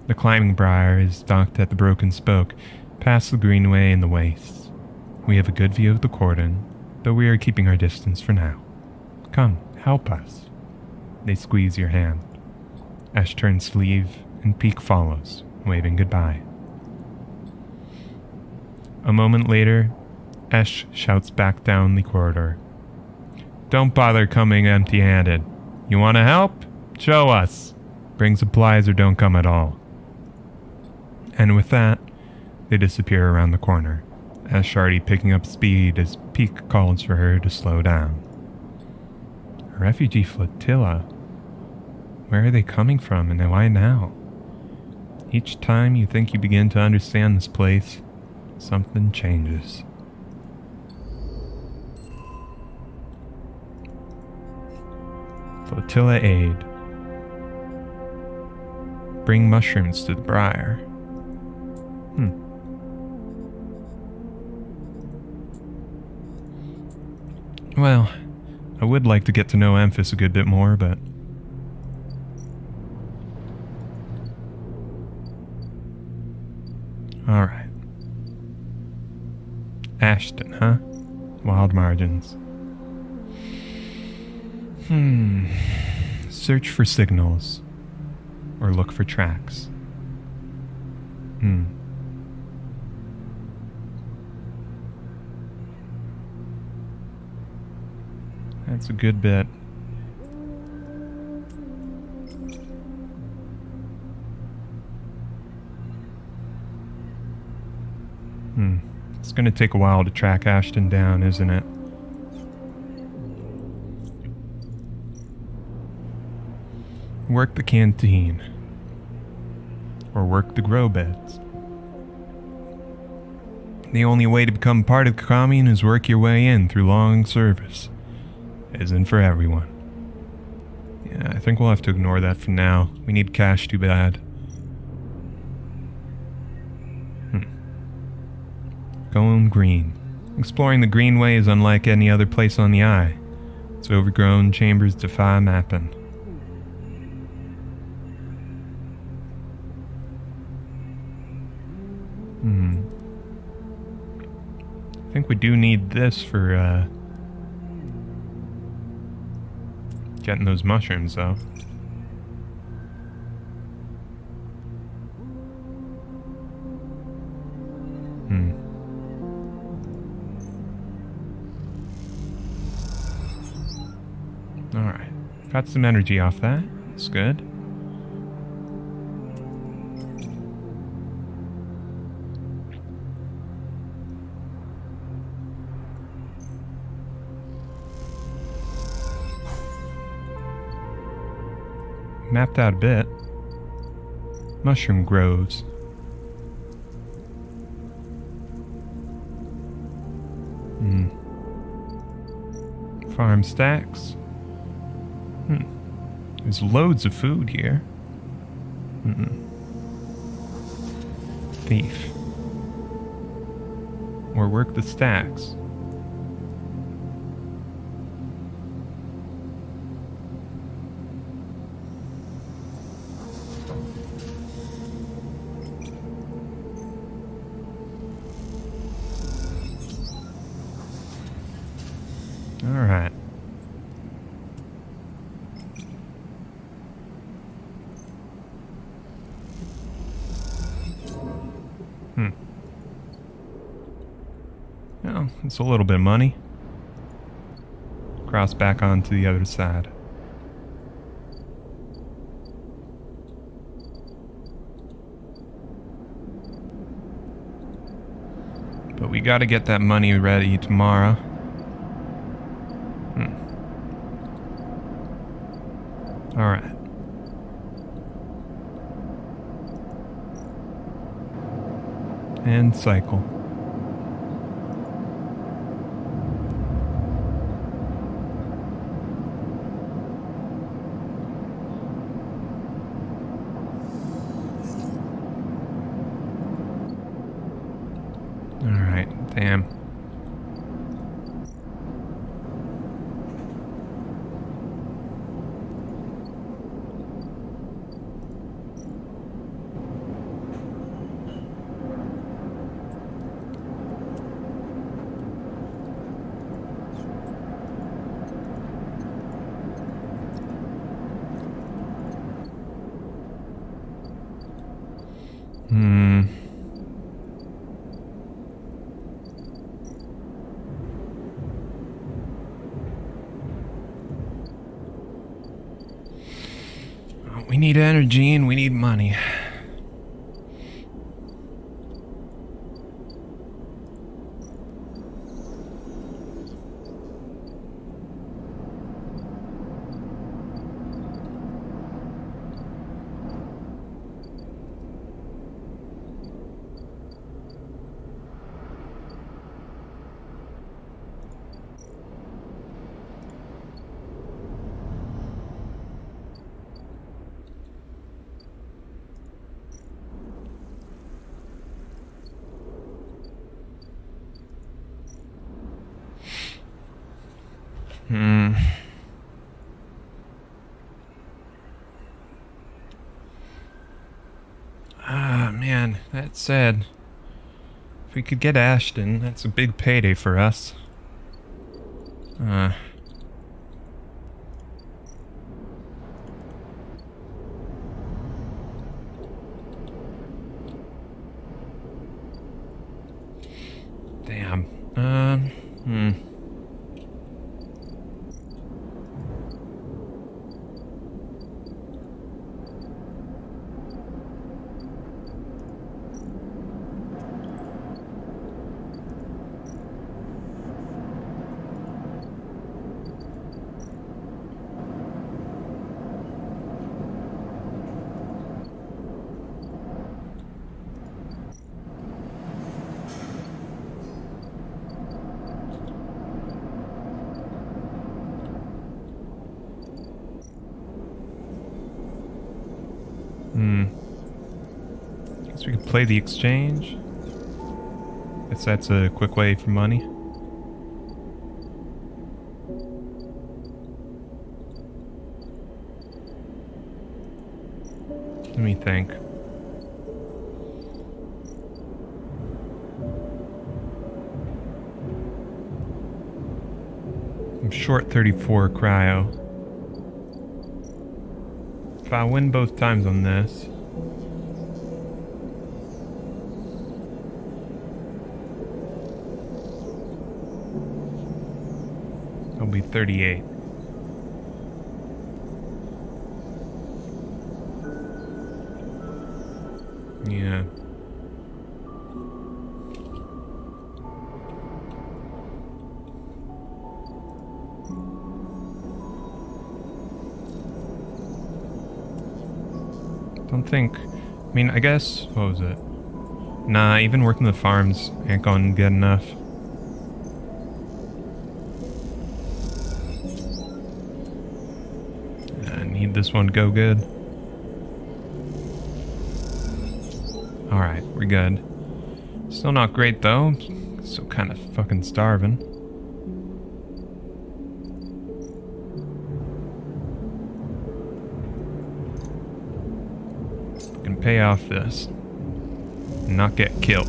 The climbing briar is docked at the broken spoke, past the greenway and the wastes. We have a good view of the cordon, though we are keeping our distance for now. Come, help us. They squeeze your hand. Ash turns to leave, and Peak follows, waving goodbye. A moment later, Ash shouts back down the corridor. Don't bother coming empty-handed. You want to help? Show us. Bring supplies or don't come at all. And with that, they disappear around the corner, Ash already picking up speed as Peak calls for her to slow down. A refugee flotilla? Where are they coming from and why now? Each time you think you begin to understand this place, something changes. Flotilla aid. Bring mushrooms to the briar. Well, I would like to get to know Amphis a good bit more, but... Alright. Ashton, huh? Wild margins. Search for signals. Or look for tracks. That's a good bit. It's gonna take a while to track Ashton down, isn't it? Work the canteen. Or work the grow beds. The only way to become part of the commune is work your way in through long service. Isn't for everyone. Yeah, I think we'll have to ignore that for now. We need cash too bad. Going green. Exploring the Greenway is unlike any other place on the Eye. Its overgrown chambers defy mapping. I think we do need this for, getting those mushrooms, though. Alright. Got some energy off that. That's good. Mapped out a bit. Mushroom groves. Farm stacks. There's loads of food here. Thief. Or work the stacks. Alright. Well, it's a little bit of money. cross back onto the other side. But we gotta get that money ready tomorrow. Alright. And cycle. Alright, damn. We need energy and we need money. Ah, man, that said, if we could get Ashton, that's a big payday for us. Damn. Guess we could play the exchange. Guess that's a quick way for money. Let me think. I'm short 34 cryo. If I win both times on this, I'll be 38. Yeah. Don't think... I mean, I guess... What was it? Nah, even working the farms ain't gonna get enough. I need this one to go good. Alright, we're good. Still not great, though. Still kind of fucking starving. Pay off this and not get killed.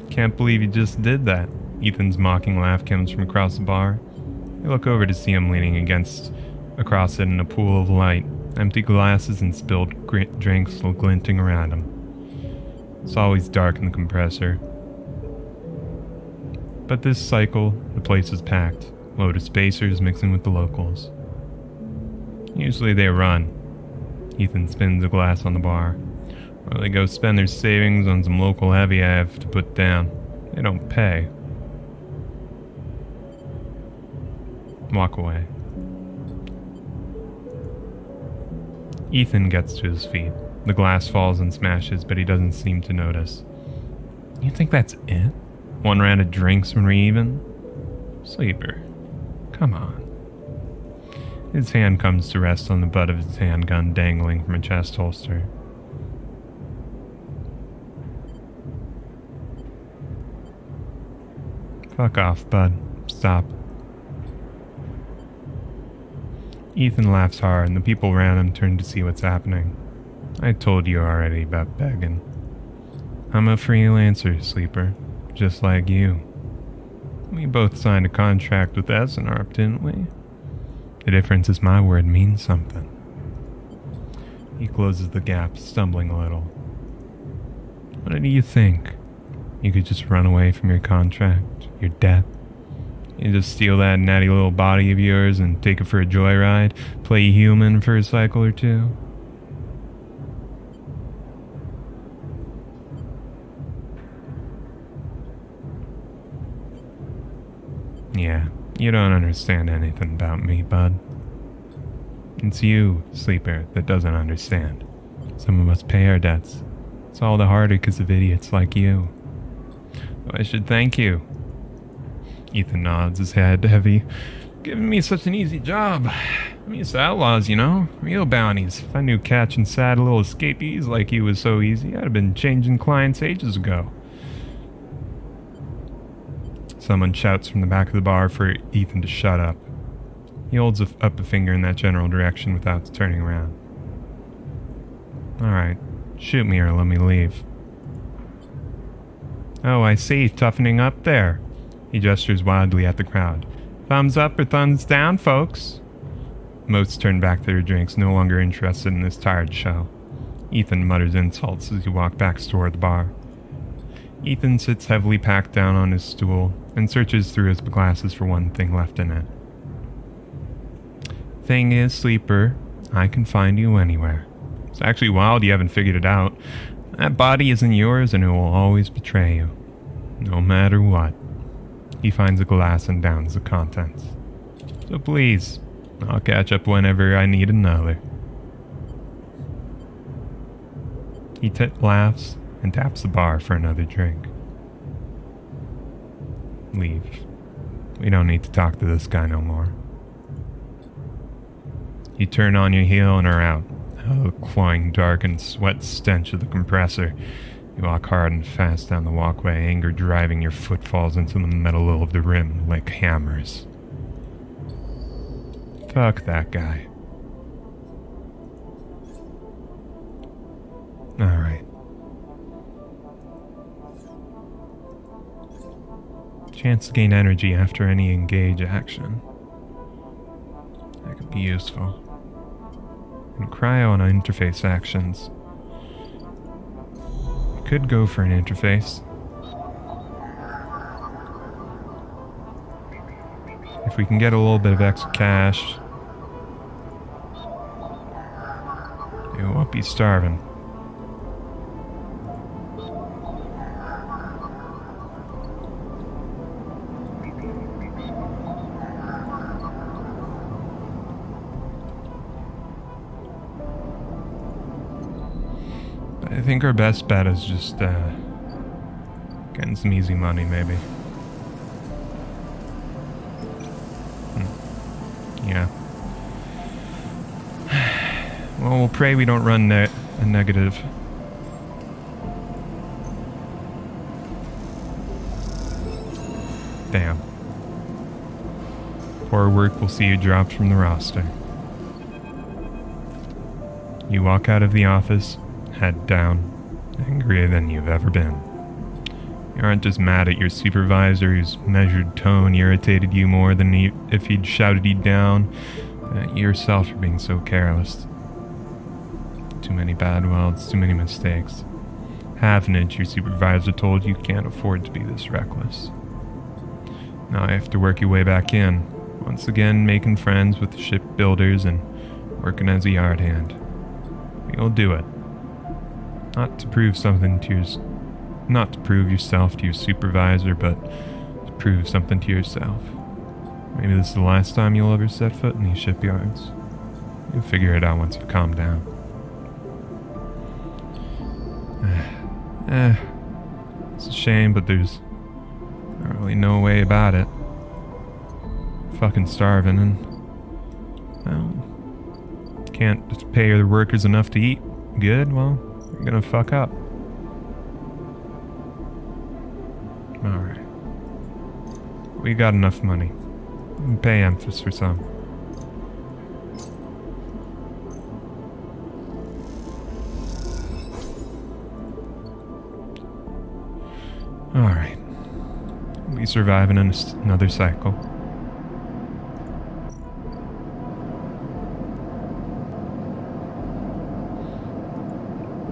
Can't believe you just did that. Ethan's mocking laugh comes from across the bar. I look over to see him leaning across it in a pool of light. Empty glasses and spilled drinks glinting around him. It's always dark in the compressor. But this cycle, the place is packed. Load of spacers mixing with the locals. Usually they run. Ethan spins a glass on the bar. Or they go spend their savings on some local heavy I have to put down. They don't pay. Walk away. Ethan gets to his feet. The glass falls and smashes, but he doesn't seem to notice. You think that's it? One round of drinks when we're even? Sleeper. Come on. His hand comes to rest on the butt of his handgun dangling from a chest holster. Fuck off, bud. Stop. Ethan laughs hard, and the people around him turn to see what's happening. I told you already about begging. I'm a freelancer, Sleeper, just like you. We both signed a contract with SNARP, didn't we? The difference is my word means something. He closes the gap, stumbling a little. What do you think? You could just run away from your contract, your debt? You just steal that natty little body of yours and take it for a joyride? Play human for a cycle or two? Yeah, you don't understand anything about me, bud. It's you, Sleeper, that doesn't understand. Some of us pay our debts. It's all the harder because of idiots like you. So I should thank you. Ethan nods, his head heavy. Giving me such an easy job. I'm used to outlaws, you know? Real bounties. If I knew catching sad little escapees like you was so easy, I'd have been changing clients ages ago. Someone shouts from the back of the bar for Ethan to shut up. He holds up a finger in that general direction without turning around. Alright, shoot me or let me leave. Oh, I see, toughening up there. He gestures wildly at the crowd. Thumbs up or thumbs down, folks? Most turn back to their drinks, no longer interested in this tired show. Ethan mutters insults as he walks back toward the bar. Ethan sits heavily packed down on his stool and searches through his glasses for one thing left in it. Thing is, Sleeper, I can find you anywhere. It's actually wild you haven't figured it out. That body isn't yours and it will always betray you. No matter what. He finds a glass and downs the contents. So please, I'll catch up whenever I need another. He laughs and taps the bar for another drink. Leave. We don't need to talk to this guy no more. You turn on your heel and are out. Oh, the cloying dark and sweat stench of the compressor. You walk hard and fast down the walkway, anger driving your footfalls into the metal of the rim like hammers. Fuck that guy. Alright. Chance to gain energy after any engage action. That could be useful. And cryo on interface actions. I could go for an interface. If we can get a little bit of extra cash, we won't be starving. I think our best bet is just getting some easy money, maybe. Yeah. Well, we'll pray we don't run a negative. Damn. Poor work will see you dropped from the roster. You walk out of the office, head down, angrier than you've ever been. You aren't just mad at your supervisor whose measured tone irritated you more than if he'd shouted you down, but at yourself for being so careless. Too many bad welds, too many mistakes. Havenage, your supervisor, told you can't afford to be this reckless. Now you have to work your way back in, once again making friends with the shipbuilders and working as a yard hand. You'll do it. Not to prove yourself to your supervisor, but to prove something to yourself. Maybe this is the last time you'll ever set foot in these shipyards. You'll figure it out once you've calmed down. It's a shame, but there's not really no way about it. Fucking starving and, well, can't pay the workers enough to eat good, well, you're gonna fuck up. Alright. We got enough money. We can pay Emphas for some. Alright. We surviving in another cycle.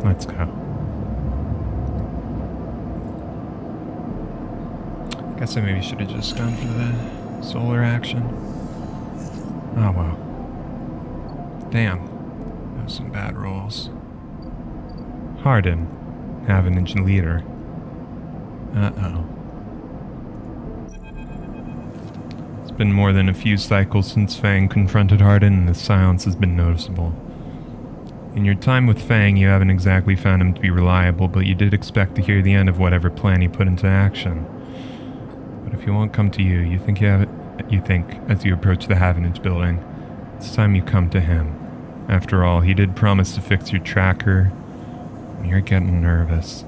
Let's go. Guess I maybe should have just gone for the solar action. Oh well. Damn. Those some bad rolls. Haugen, Havenage leader. Uh-oh. It's been more than a few cycles since Fang confronted Haugen, and the silence has been noticeable. In your time with Fang, you haven't exactly found him to be reliable, but you did expect to hear the end of whatever plan he put into action. But if he won't come to you, you think as you approach the Havenage building, it's time you come to him. After all, he did promise to fix your tracker, and you're getting nervous.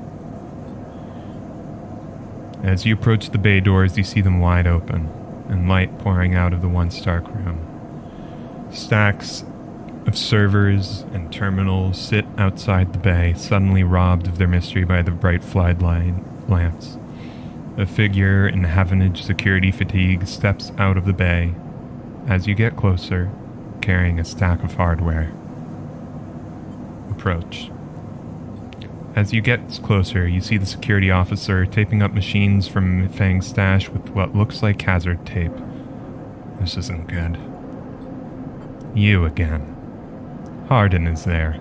As you approach the bay doors, you see them wide open, and light pouring out of the once dark room. Stacks of servers and terminals sit outside the bay, suddenly robbed of their mystery by the bright floodlight lamps. A figure in Havenage security fatigue steps out of the bay as you get closer, carrying a stack of hardware. Approach. As you get closer, you see the security officer taping up machines from Fang's stash with what looks like hazard tape. This isn't good. You again. Haugen is there,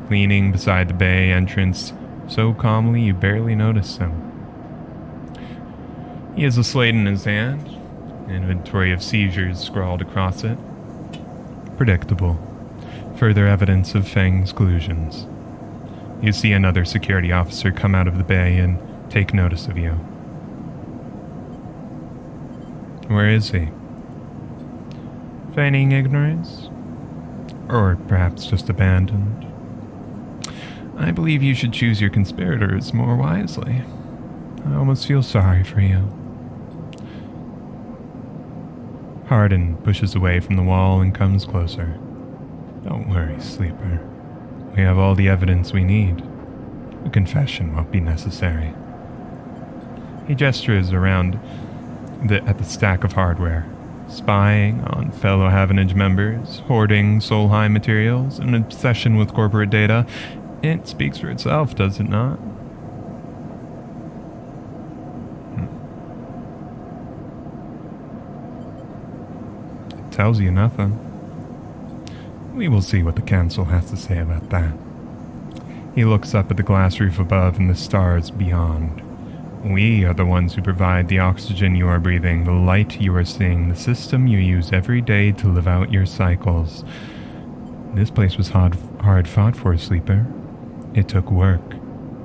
leaning beside the bay entrance so calmly you barely notice him. He has a slate in his hand, an inventory of seizures scrawled across it. Predictable. Further evidence of Fang's collusions. You see another security officer come out of the bay and take notice of you. Where is he? Feigning ignorance? Or perhaps just abandoned? I believe you should choose your conspirators more wisely. I almost feel sorry for you. Haugen pushes away from the wall and comes closer. Don't worry, sleeper. We have all the evidence we need. A confession won't be necessary. He gestures around at the stack of hardware, spying on fellow Havenage members, hoarding Solheim materials, an obsession with corporate data. It speaks for itself, does it not? It tells you nothing. We will see what the council has to say about that. He looks up at the glass roof above and the stars beyond. We are the ones who provide the oxygen you are breathing, the light you are seeing, the system you use every day to live out your cycles. This place was hard fought for, sleeper. It took work,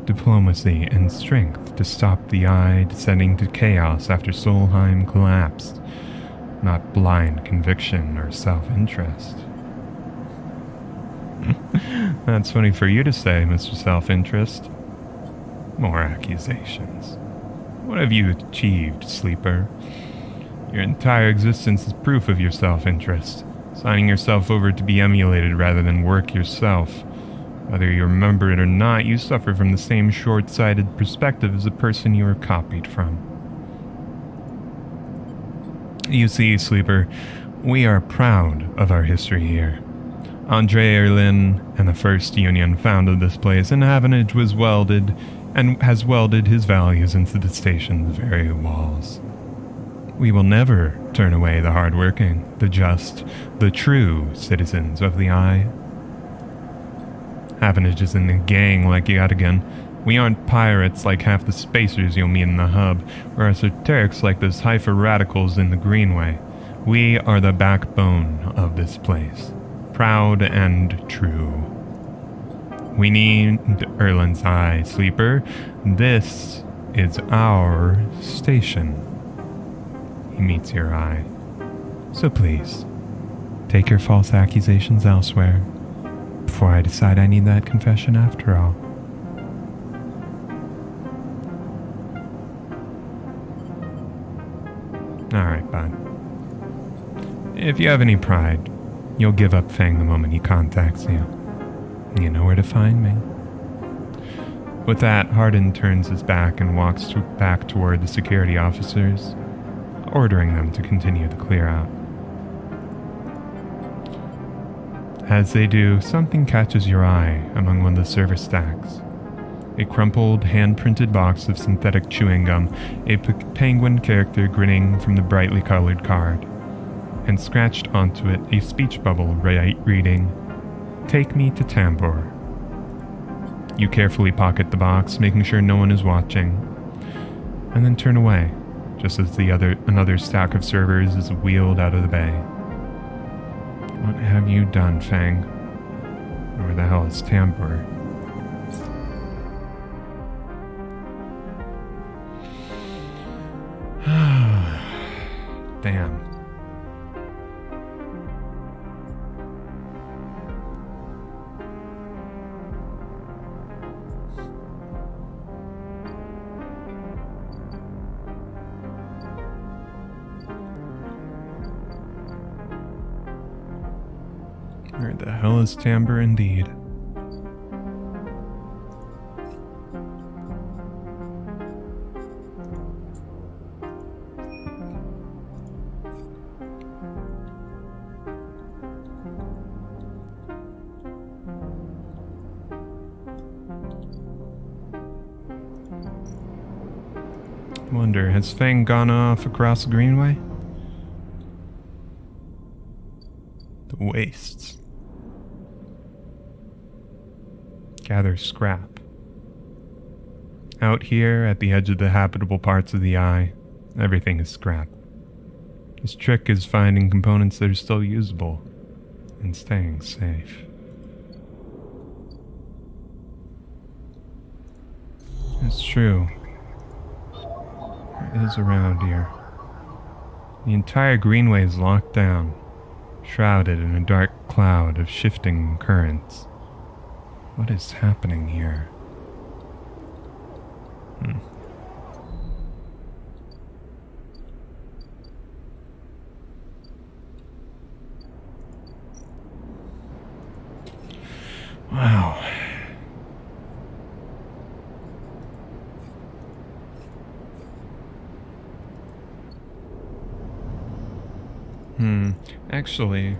diplomacy, and strength to stop the Eye descending to chaos after Solheim collapsed. Not blind conviction or self-interest. That's funny for you to say, Mr. Self-Interest. More accusations. What have you achieved, sleeper? Your entire existence is proof of your self-interest, signing yourself over to be emulated rather than work yourself. Whether you remember it or not, you suffer from the same short-sighted perspective as the person you were copied from. You see, sleeper, we are proud of our history here. Andre Erlin and the First Union founded this place, and Havenage was welded and has welded his values into the station's very walls. We will never turn away the hardworking, the just, the true citizens of the Eye. Havages in a gang like Yadigan. We aren't pirates like half the spacers you'll meet in the hub, or esoterics like those Haifa radicals in the Greenway. We are the backbone of this place, proud and true. We need Erland's Eye, Sleeper. This is our station. He meets your eye. So please, take your false accusations elsewhere, before I decide I need that confession after all. Alright, bud. If you have any pride, you'll give up Fang the moment he contacts you. You know where to find me. With that, Hardin turns his back and walks back toward the security officers, ordering them to continue the clear-out. As they do, something catches your eye among one of the service stacks. A crumpled, hand-printed box of synthetic chewing gum, a penguin character grinning from the brightly colored card, and scratched onto it a speech bubble reading, "Take me to Tambor." You carefully pocket the box, making sure no one is watching, and then turn away, just as another stack of servers is wheeled out of the bay. What have you done, Fang? Where the hell is Tambor? Damn. Where the hell is Tambor indeed? Wonder, has Fang gone off across the Greenway? The wastes. Gather scrap. Out here, at the edge of the habitable parts of the Eye, everything is scrap. His trick is finding components that are still usable and staying safe. It's true. There is around here. The entire Greenway is locked down, shrouded in a dark cloud of shifting currents. What is happening here? Wow. Actually,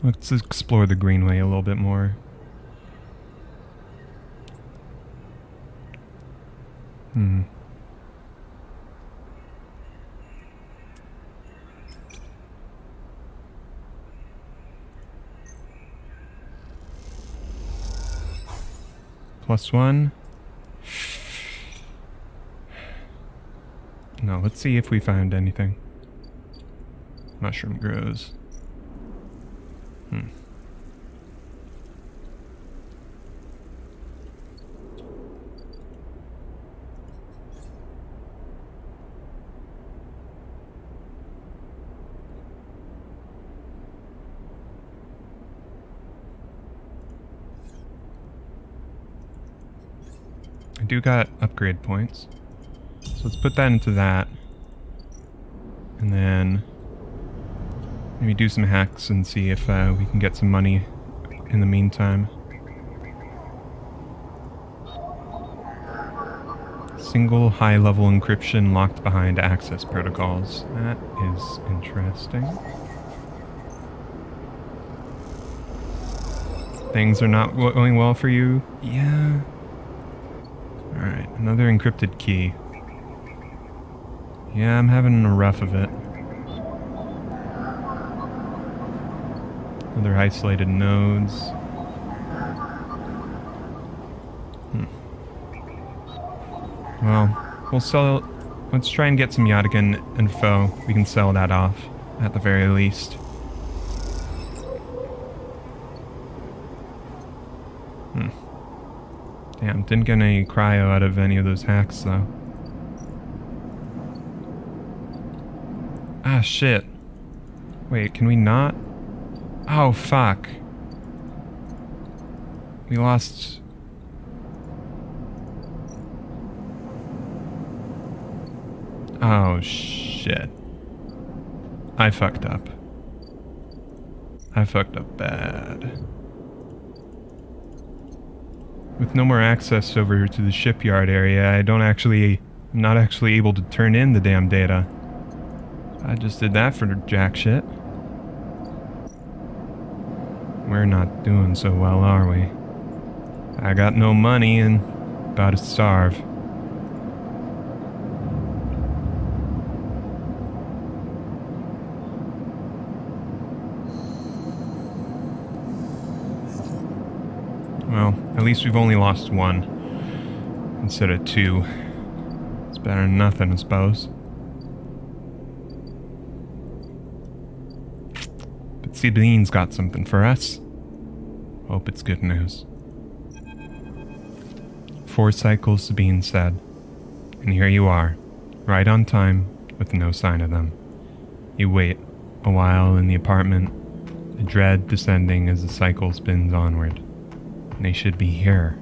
let's explore the Greenway a little bit more. +1. No, let's see if we found anything. Mushroom grows. I do got upgrade points. So let's put that into that. And then maybe do some hacks and see if we can get some money in the meantime. Single high-level encryption locked behind access protocols. That is interesting. Things are not going well for you? Yeah. Alright, another encrypted key. Yeah, I'm having a rough of it. Other isolated nodes. Well, we'll sell... Let's try and get some Haugen info. We can sell that off, at the very least. Damn, didn't get any cryo out of any of those hacks, though. Ah, shit. Wait, can we not? Oh, fuck. We lost... Oh, shit. I fucked up. I fucked up bad. With no more access over to the shipyard area, I'm not actually able to turn in the damn data. I just did that for jack shit. We're not doing so well, are we? I got no money and about to starve. Well, at least we've only lost one instead of two. It's better than nothing, I suppose. But Sabine's got something for us. Hope it's good news. 4 cycles, Sabine said. And here you are, right on time, with no sign of them. You wait a while in the apartment, the dread descending as the cycle spins onward. They should be here.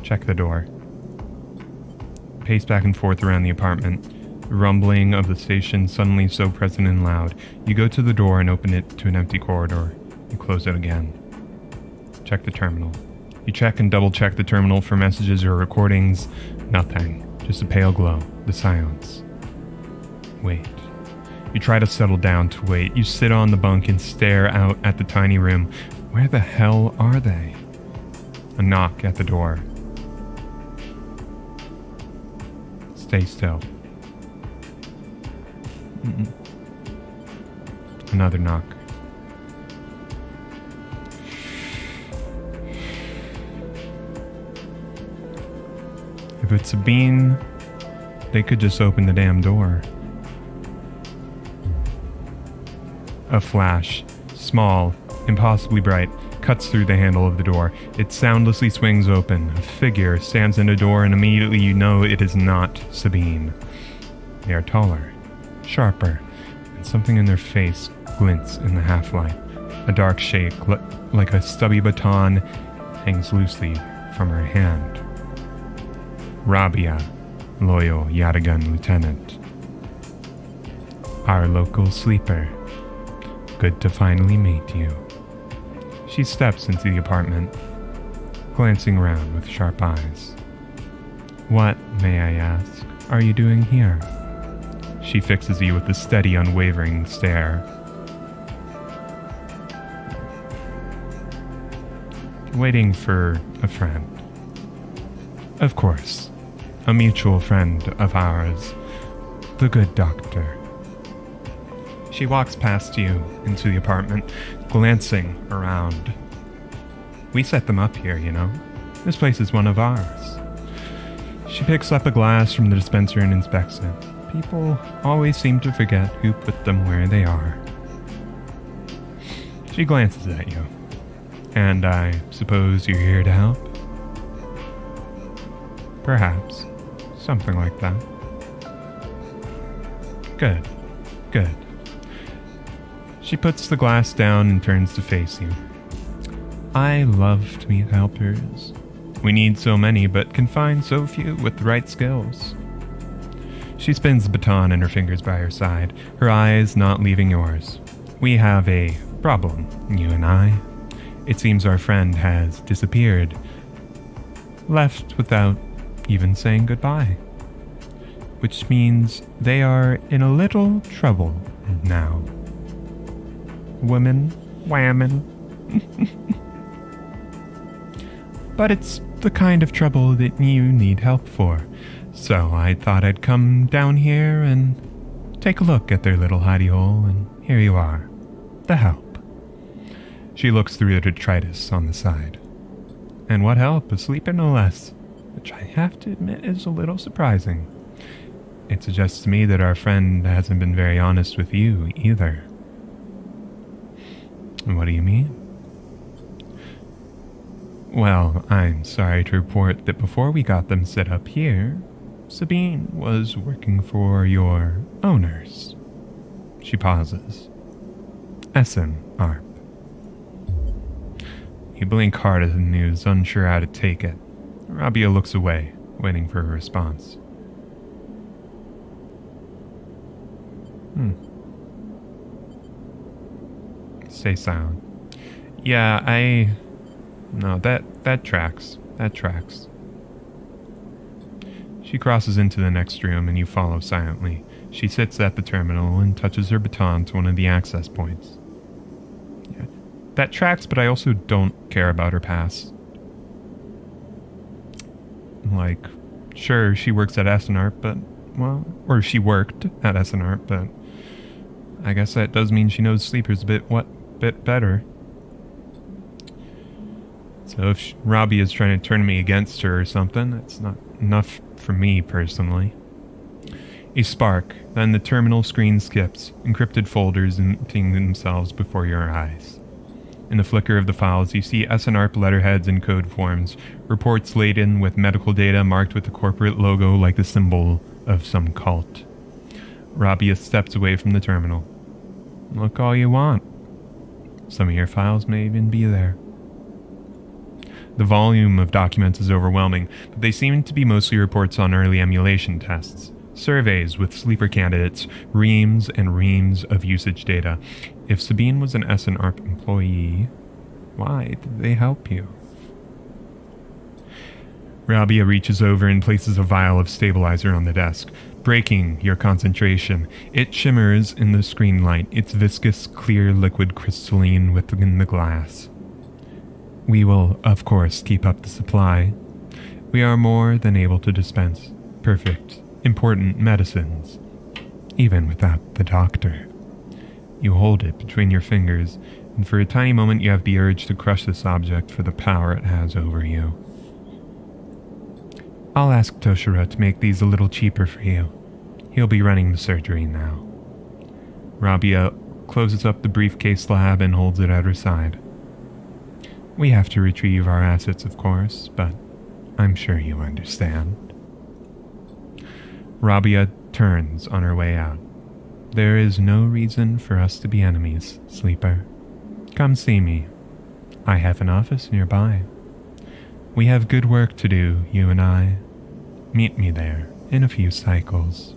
Check the door. Pace back and forth around the apartment. The rumbling of the station suddenly so present and loud. You go to the door and open it to an empty corridor. You close it again. Check the terminal. You check and double check the terminal for messages or recordings. Nothing. Just a pale glow. The silence. Wait. You try to settle down to wait. You sit on the bunk and stare out at the tiny room. Where the hell are they? A knock at the door. Stay still. Another knock. If it's Sabine, they could just open the damn door. A flash, small, impossibly bright, cuts through the handle of the door. It soundlessly swings open. A figure stands in the door, and immediately you know it is not Sabine. They are taller, sharper, and something in their face glints in the half-light. A dark shake, like a stubby baton, hangs loosely from her hand. Rabia, loyal Haugen lieutenant. Our local sleeper. Good to finally meet you. She steps into the apartment, glancing around with sharp eyes. What, may I ask, are you doing here? She fixes you with a steady, unwavering stare. Waiting for a friend. Of course, a mutual friend of ours, the good doctor. She walks past you into the apartment, glancing around. We set them up here, you know. This place is one of ours. She picks up a glass from the dispenser and inspects it. People always seem to forget who put them where they are. She glances at you. And I suppose you're here to help? Perhaps. Something like that. Good. Good. She puts the glass down and turns to face you. I love to meet helpers. We need so many, but can find so few with the right skills. She spins the baton in her fingers by her side, her eyes not leaving yours. We have a problem, you and I. It seems our friend has disappeared. Left without even saying goodbye. Which means they are in a little trouble now. Women whamming. But it's the kind of trouble that you need help for. So I thought I'd come down here and take a look at their little hidey hole, and here you are. The help. She looks through the detritus on the side. And what help? A sleeper, no less. Which I have to admit is a little surprising. It suggests to me that our friend hasn't been very honest with you either. What do you mean? Well, I'm sorry to report that before we got them set up here, Sabine was working for your owners. She pauses. Essen Arp. You blink hard at the news, unsure how to take it. Rabia looks away, waiting for a response. Stay silent. Yeah, No, that tracks. That tracks. She crosses into the next room and you follow silently. She sits at the terminal and touches her baton to one of the access points. Yeah, that tracks, but I also don't care about her past. Like, sure, she works at SNARP, but, well, or she worked at SNARP, but I guess that does mean she knows sleepers a bit better. So if Robbie is trying to turn me against her or something, that's not enough for me personally. A spark, then the terminal screen skips, encrypted folders emptying themselves before your eyes. In the flicker of the files, you see SNARP letterheads and code forms, reports laden with medical data marked with the corporate logo like the symbol of some cult. Rabia steps away from the terminal. Look all you want. Some of your files may even be there. The volume of documents is overwhelming, but they seem to be mostly reports on early emulation tests, surveys with sleeper candidates, reams and reams of usage data. If Sabine was an SNARP employee, why did they help you? Rabia reaches over and places a vial of stabilizer on the desk, breaking your concentration. It shimmers in the screen light, its viscous, clear liquid crystalline within the glass. We will, of course, keep up the supply. We are more than able to dispense perfect, important medicines, even without the doctor. You hold it between your fingers, and for a tiny moment you have the urge to crush this object for the power it has over you. I'll ask Toshiro to make these a little cheaper for you. He'll be running the surgery now. Rabia closes up the briefcase slab and holds it at her side. We have to retrieve our assets, of course, but I'm sure you understand. Rabia turns on her way out. There is no reason for us to be enemies, Sleeper. Come see me. I have an office nearby. We have good work to do, you and I. Meet me there in a few cycles.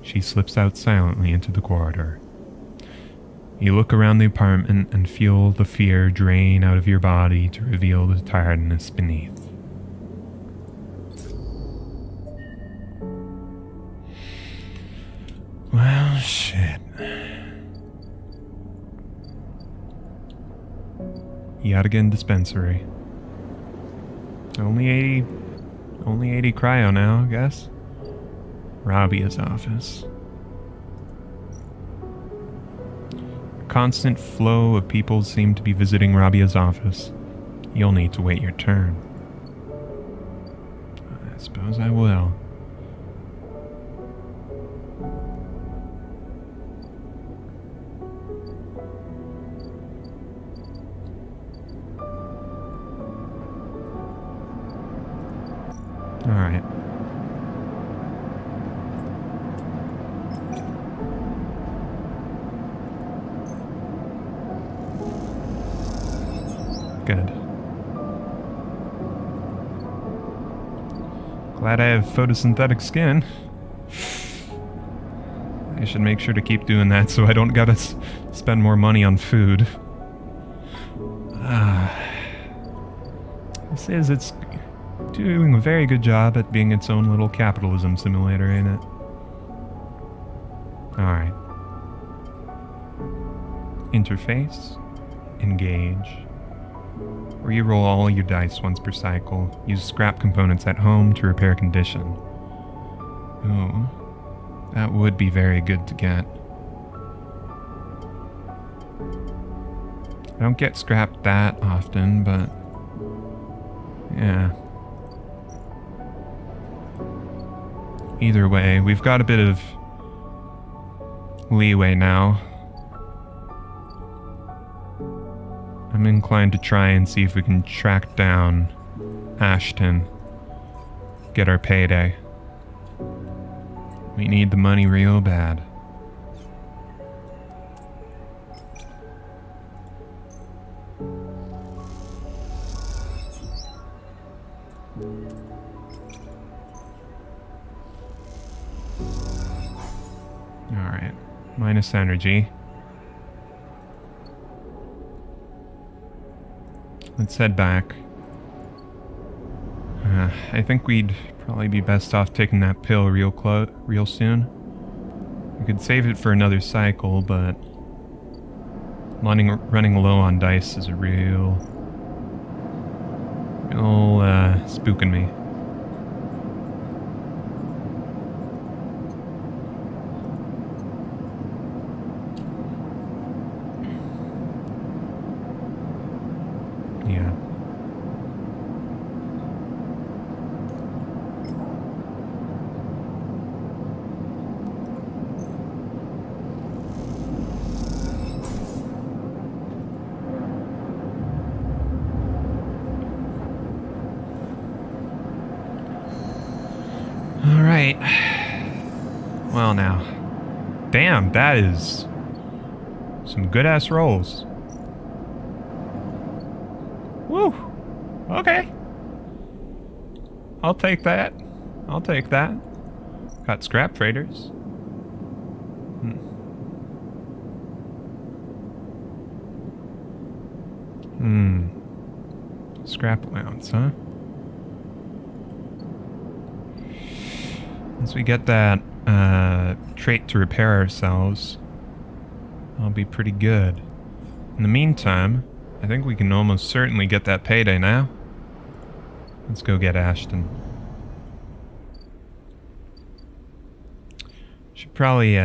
She slips out silently into the corridor. You look around the apartment and feel the fear drain out of your body to reveal the tiredness beneath. Well, shit. Yadigan Dispensary. Only 80 cryo now, I guess. Rabia's office. Constant flow of people seem to be visiting Rabia's office. You'll need to wait your turn. I suppose I will. All right. Good. Glad I have photosynthetic skin. I should make sure to keep doing that so I don't gotta spend more money on food. It's doing a very good job at being its own little capitalism simulator, ain't it? Alright. Interface. Engage. Reroll all your dice once per cycle. Use scrap components at home to repair condition. Ooh. That would be very good to get. I don't get scrap that often, but... yeah. Either way, we've got a bit of leeway now. I'm inclined to try and see if we can track down Ashton. Get our payday. We need the money real bad. Alright. Minus energy. Let's head back. I think we'd probably be best off taking that pill real soon. We could save it for another cycle, but running low on dice is a real spooking me. Yeah. All right. Well now. Damn, that is some good-ass rolls. Woo! Okay. I'll take that. I'll take that. Got scrap freighters. Scrap allowance, huh? Once we get that trait to repair ourselves, I'll be pretty good. In the meantime, I think we can almost certainly get that payday now. Let's go get Ashton. Should probably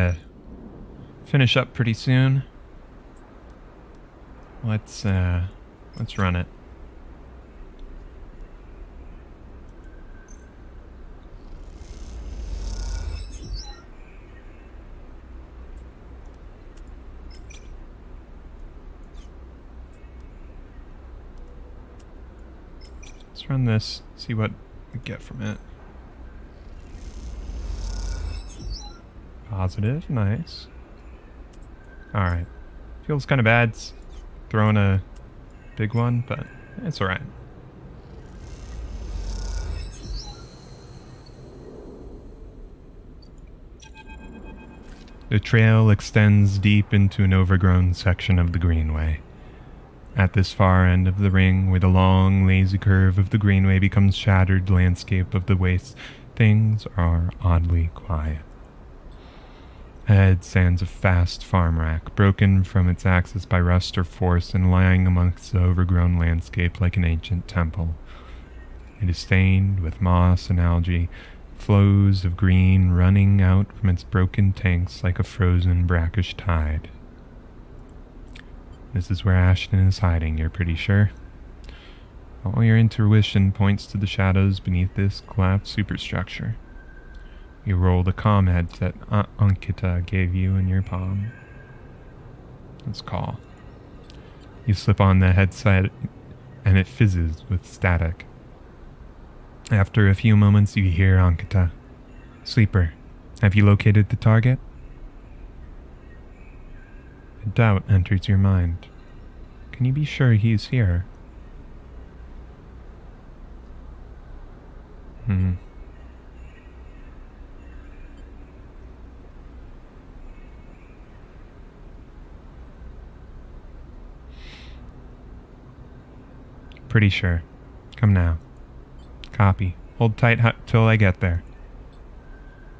finish up pretty soon. Let's run it. Let's run this, see what we get from it. Positive, nice. Alright. Feels kind of bad throwing a big one, but it's alright. The trail extends deep into an overgrown section of the greenway. At this far end of the ring, where the long, lazy curve of the greenway becomes shattered landscape of the waste, things are oddly quiet. Ahead stands a vast farm rack, broken from its axis by rust or force and lying amongst the overgrown landscape like an ancient temple. It is stained with moss and algae, flows of green running out from its broken tanks like a frozen brackish tide. This is where Ashton is hiding, you're pretty sure. All your intuition points to the shadows beneath this collapsed superstructure. You roll the comm headset Ankita gave you in your palm. Let's call. You slip on the headset and it fizzes with static. After a few moments you hear Ankita. Sleeper, have you located the target? A doubt enters your mind. Can you be sure he's here? Pretty sure. Come now. Copy. Hold tight till I get there.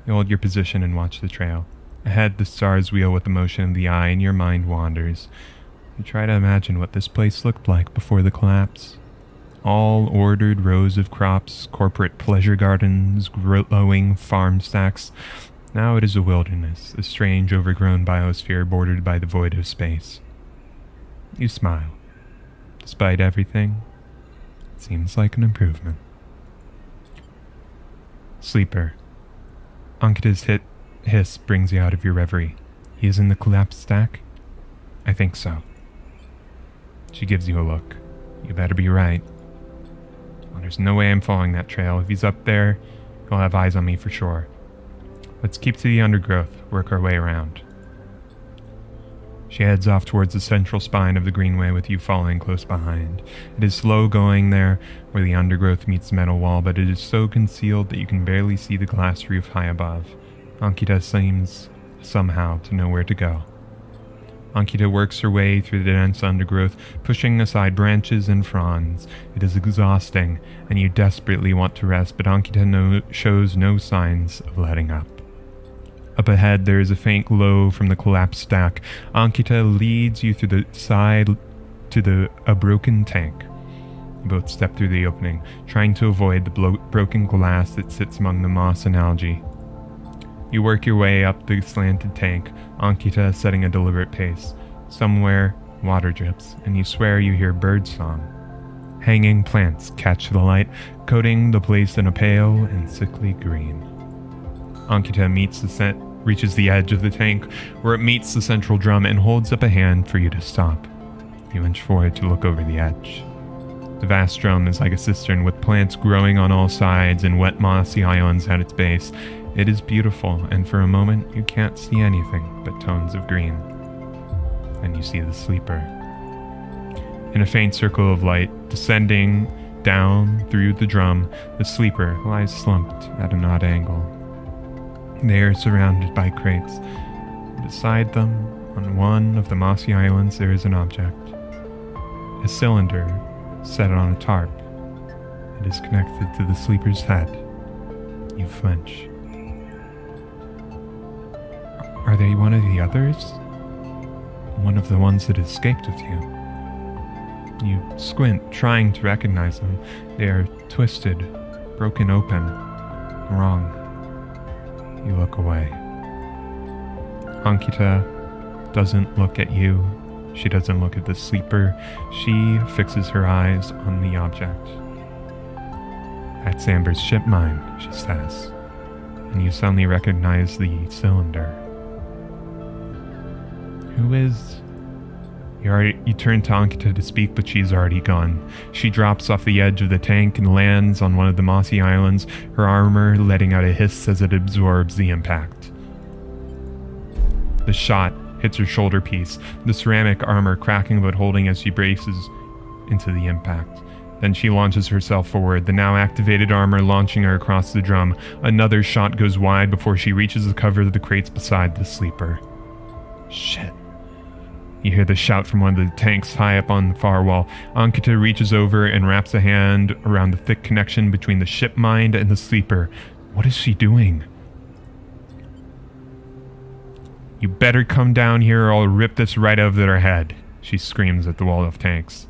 You hold your position and watch the trail. Ahead, the stars wheel with the motion of the eye and your mind wanders. You try to imagine what this place looked like before the collapse. All ordered rows of crops, corporate pleasure gardens, glowing farm stacks. Now it is a wilderness, a strange overgrown biosphere bordered by the void of space. You smile. Despite everything, it seems like an improvement. Sleeper. Ankita's hiss brings you out of your reverie. He is in the collapsed stack? I think so. She gives you a look. You better be right. Well, there's no way I'm following that trail. If he's up there, he'll have eyes on me for sure. Let's keep to the undergrowth, work our way around. She heads off towards the central spine of the greenway with you following close behind. It is slow going there, where the undergrowth meets the metal wall, but it is so concealed that you can barely see the glass roof high above. Ankita seems, somehow, to know where to go. Ankita works her way through the dense undergrowth, pushing aside branches and fronds. It is exhausting, and you desperately want to rest, but Ankita shows no signs of letting up. Up ahead, there is a faint glow from the collapsed stack. Ankita leads you through the side to a broken tank. You both step through the opening, trying to avoid the broken glass that sits among the moss and algae. You work your way up the slanted tank, Ankita setting a deliberate pace. Somewhere, water drips, and you swear you hear birdsong. Hanging plants catch the light, coating the place in a pale and sickly green. Ankita reaches the edge of the tank, where it meets the central drum and holds up a hand for you to stop. You inch forward to look over the edge. The vast drum is like a cistern with plants growing on all sides and wet mossy islands at its base. It is beautiful, and for a moment you can't see anything but tones of green. Then you see the sleeper. In a faint circle of light, descending down through the drum, the sleeper lies slumped at an odd angle. They are surrounded by crates. Beside them, on one of the mossy islands, there is an object. A cylinder set on a tarp. It is connected to the sleeper's head. You flinch. Are they one of the others? One of the ones that escaped with you? You squint, trying to recognize them. They are twisted, broken open, wrong. You look away. Ankita doesn't look at you. She doesn't look at the sleeper. She fixes her eyes on the object. That's Amber's ship mine, she says. And you suddenly recognize the cylinder. Who is... You turn to Ankita to speak, but she's already gone. She drops off the edge of the tank and lands on one of the mossy islands, her armor letting out a hiss as it absorbs the impact. The shot hits her shoulder piece, the ceramic armor cracking but holding as she braces into the impact. Then she launches herself forward, the now activated armor launching her across the drum. Another shot goes wide before she reaches the cover of the crates beside the sleeper. Shit. You hear the shout from one of the tanks high up on the far wall. Ankita reaches over and wraps a hand around the thick connection between the ship mind and the sleeper. What is she doing? You better come down here or I'll rip this right out of their head, she screams at the wall of tanks.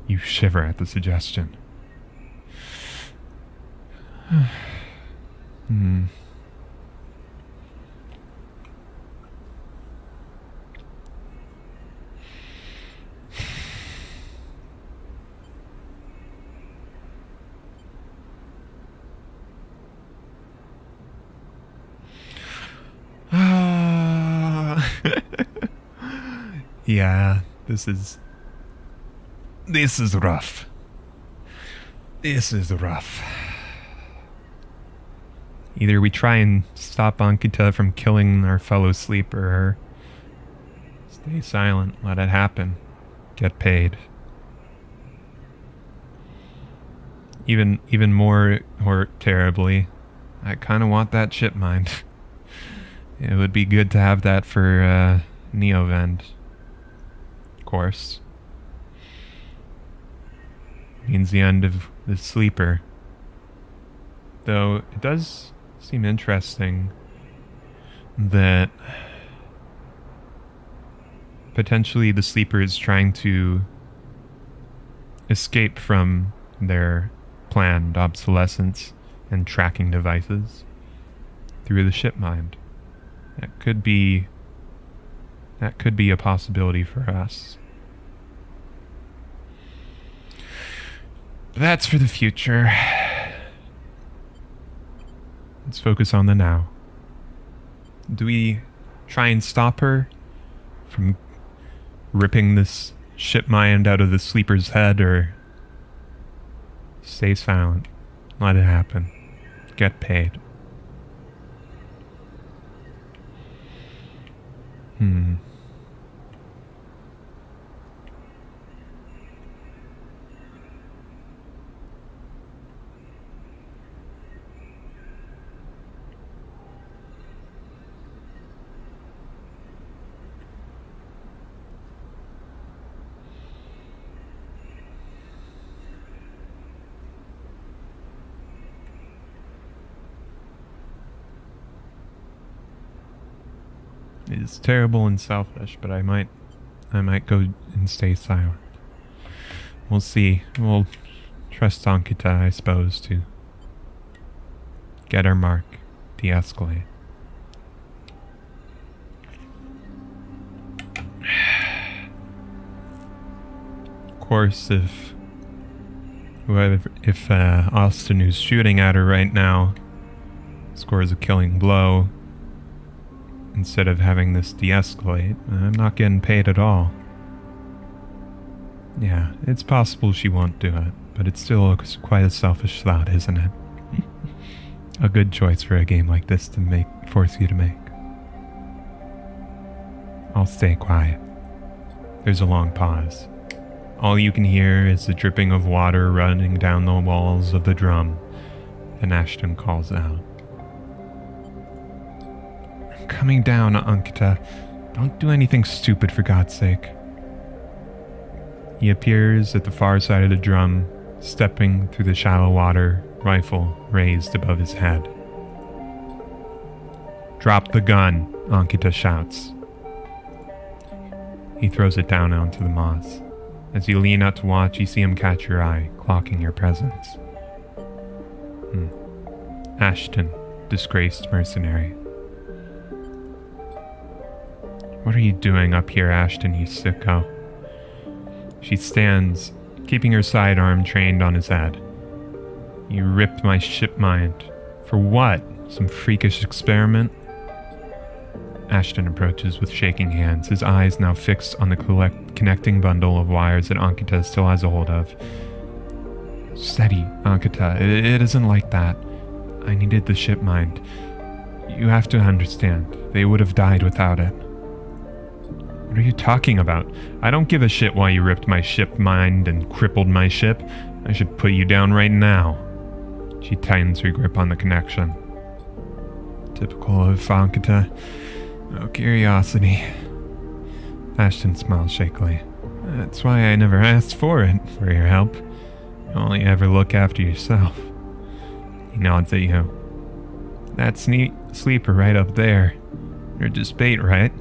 You shiver at the suggestion. Yeah, this is rough. This is rough. Either we try and stop Ankita from killing our fellow sleeper, or stay silent, let it happen, get paid. Even more terribly, I kind of want that ship mine. It would be good to have that for Neovend. Of course. Means the end of the sleeper. Though it does seem interesting that Potentially the sleeper is trying to escape from their planned obsolescence and tracking devices through the ship mind. That could be a possibility for us. But that's for the future. Let's focus on the now. Do we try and stop her from ripping this ship mind out of the sleeper's head, or stay silent, let it happen, get paid? It's terrible and selfish, but I might go and stay silent. We'll see. We'll trust Ankita, I suppose, to get our mark, de-escalate. Of course, if Austin, who's shooting at her right now, scores a killing blow, instead of having this de-escalate, I'm not getting paid at all. Yeah, it's possible she won't do it, but it's still quite a selfish thought, isn't it? A good choice for a game like this to force you to make. I'll stay quiet. There's a long pause. All you can hear is the dripping of water running down the walls of the drum. Then Ashton calls out. Coming down, Ankita. Don't do anything stupid, for God's sake. He appears at the far side of the drum, stepping through the shallow water, rifle raised above his head. Drop the gun, Ankita shouts. He throws it down onto the moss. As you lean out to watch, you see him catch your eye, clocking your presence. Ashton, disgraced mercenary. What are you doing up here, Ashton, you sicko? She stands, keeping her sidearm trained on his head. You ripped my ship mind. For what? Some freakish experiment? Ashton approaches with shaking hands, his eyes now fixed on the connecting bundle of wires that Ankita still has a hold of. Steady, Ankita. It isn't like that. I needed the ship mind. You have to understand. They would have died without it. What are you talking about? I don't give a shit why you ripped my ship mind and crippled my ship. I should put you down right now. She tightens her grip on the connection. Typical of Ankita. No curiosity. Ashton smiles shakily. That's why I never asked for your help. You only ever look after yourself. He nods at you. That sleeper right up there. You're just bait, right?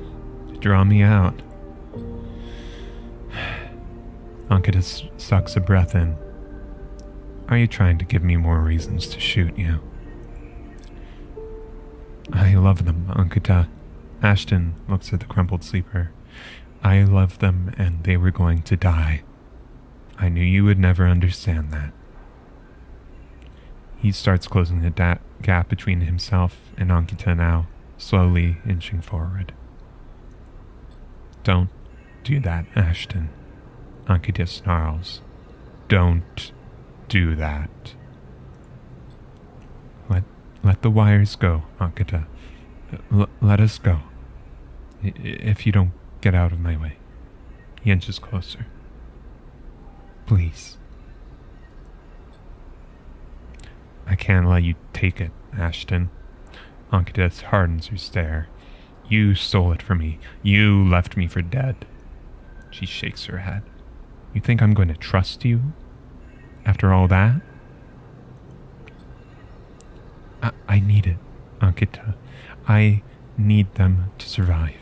Draw me out. Ankita sucks a breath in. Are you trying to give me more reasons to shoot you? I love them, Ankita. Ashton looks at the crumpled sleeper. I love them, and they were going to die. I knew you would never understand that. He starts closing the gap between himself and Ankita now, slowly inching forward. Don't do that, Ashton. Ankita snarls. Don't do that. Let the wires go, Ankita. Let us go. If you don't get out of my way. He inches closer. Please. I can't let you take it, Ashton. Ankita hardens her stare. You stole it from me. You left me for dead. She shakes her head. You think I'm going to trust you? After all that? I need it, Ankita. I need them to survive.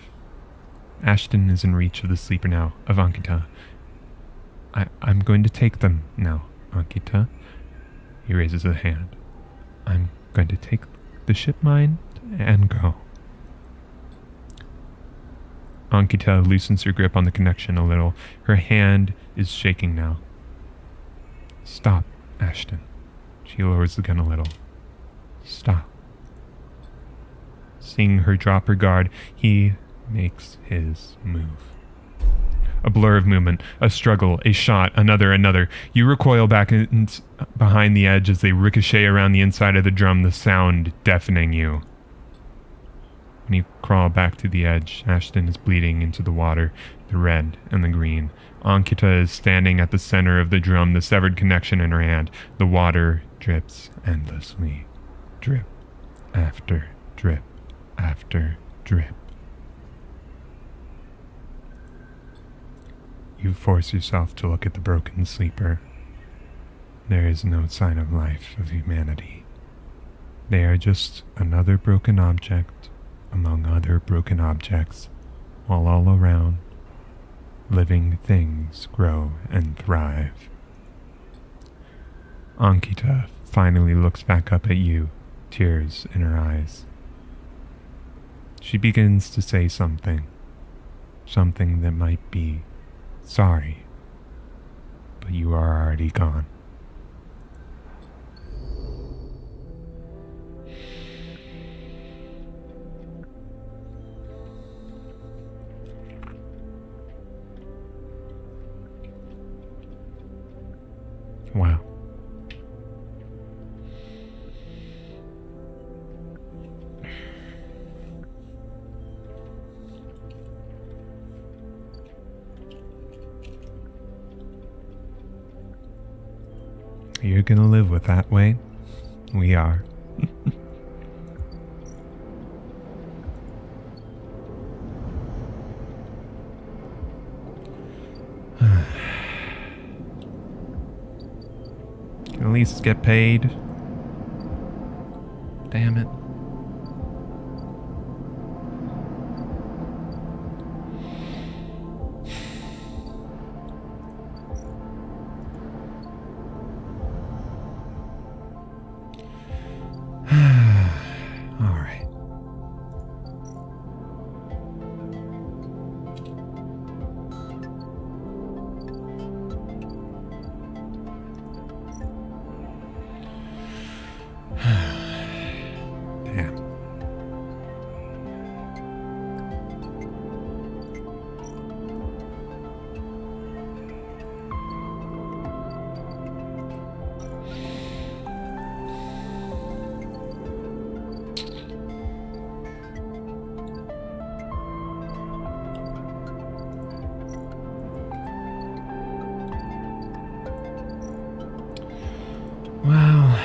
Ashton is in reach of the sleeper now, of Ankita. I'm going to take them now, Ankita. He raises a hand. I'm going to take the ship mind and go. Ankita loosens her grip on the connection a little. Her hand is shaking now. Stop, Ashton. She lowers the gun a little. Stop. Seeing her drop her guard, he makes his move. A blur of movement, a struggle, a shot, another. You recoil back behind the edge as they ricochet around the inside of the drum, the sound deafening you. When you crawl back to the edge, Ashton is bleeding into the water, the red and the green. Ankita is standing at the center of the drum, the severed connection in her hand. The water drips endlessly. Drip after drip after drip. You force yourself to look at the broken sleeper. There is no sign of life, of humanity. They are just another broken object among other broken objects, while all around, living things grow and thrive. Ankita finally looks back up at you, tears in her eyes. She begins to say something that might be sorry, but you are already gone. Wow. You're gonna live with that, Wayne? We are. Can at least get paid. Damn it. All right. Damn. Well,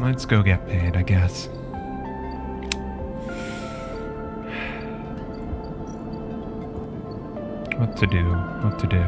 let's go get paid, I guess. What to do, what to do.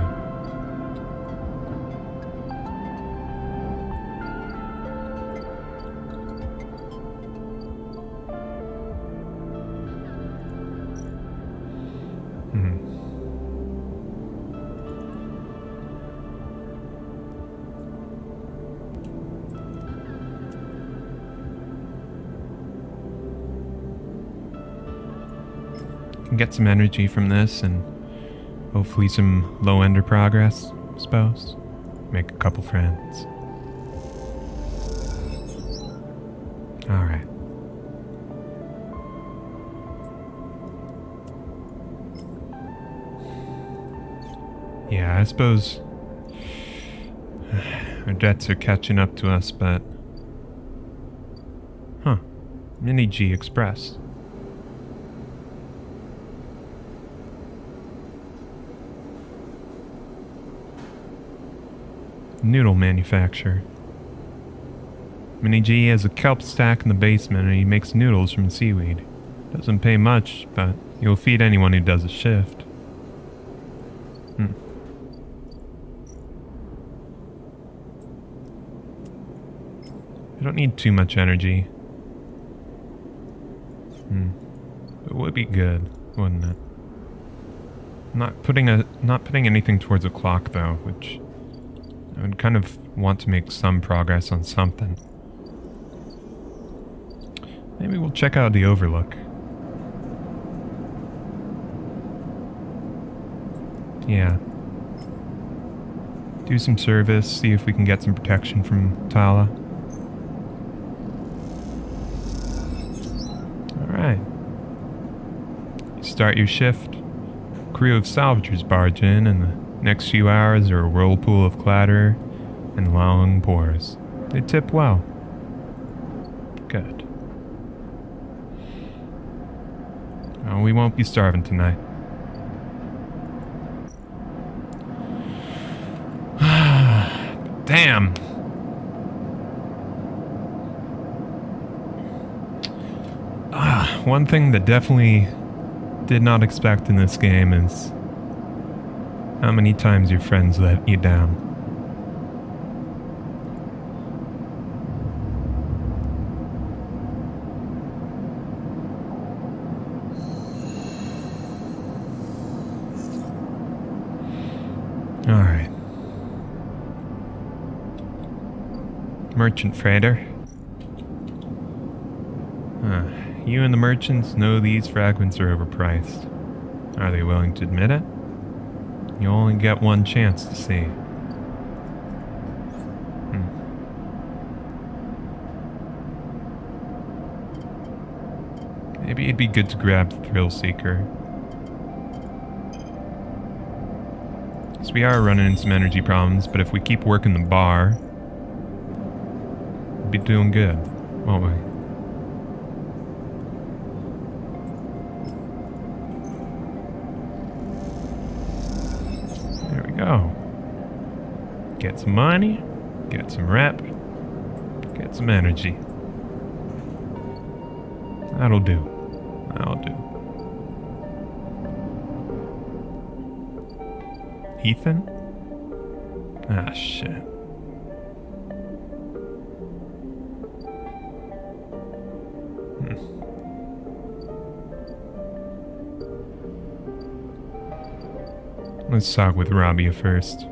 Can get some energy from this and hopefully some low-ender progress, I suppose. Make a couple friends. Alright. Yeah, I suppose our debts are catching up to us, but... Huh. Mini G Express. Noodle manufacturer. Mini G has a kelp stack in the basement and he makes noodles from seaweed. Doesn't pay much, but he'll feed anyone who does a shift. I don't need too much energy. It would be good, wouldn't it? Not putting anything towards a clock though, which I would kind of want to make some progress on something. Maybe we'll check out the overlook. Yeah. Do some service, see if we can get some protection from Tala. Alright. You start your shift. Crew of salvagers barge in, and the next few hours are a whirlpool of clatter and long pours. They tip well. Good. Oh, we won't be starving tonight. Damn. One thing that definitely did not expect in this game is how many times your friends let you down. Alright. Merchant freighter. You and the merchants know these fragments are overpriced. Are they willing to admit it? You only get one chance to see. Maybe it'd be good to grab the thrill seeker. So we are running into some energy problems, but if we keep working the bar, we'll be doing good, won't we? Go. Get some money, get some rep, get some energy. That'll do. That'll do. Ethan? Ah, shit. Let's talk with Rabia first.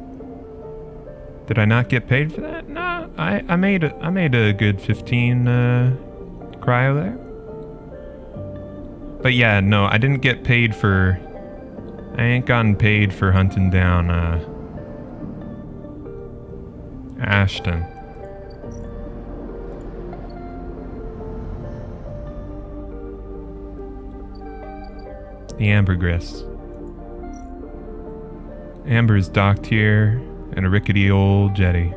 Did I not get paid for that? No, I made a good 15 cryo there. But yeah, no, I didn't get paid for. I ain't gotten paid for hunting down Ashton. The ambergris. Amber's docked here in a rickety old jetty.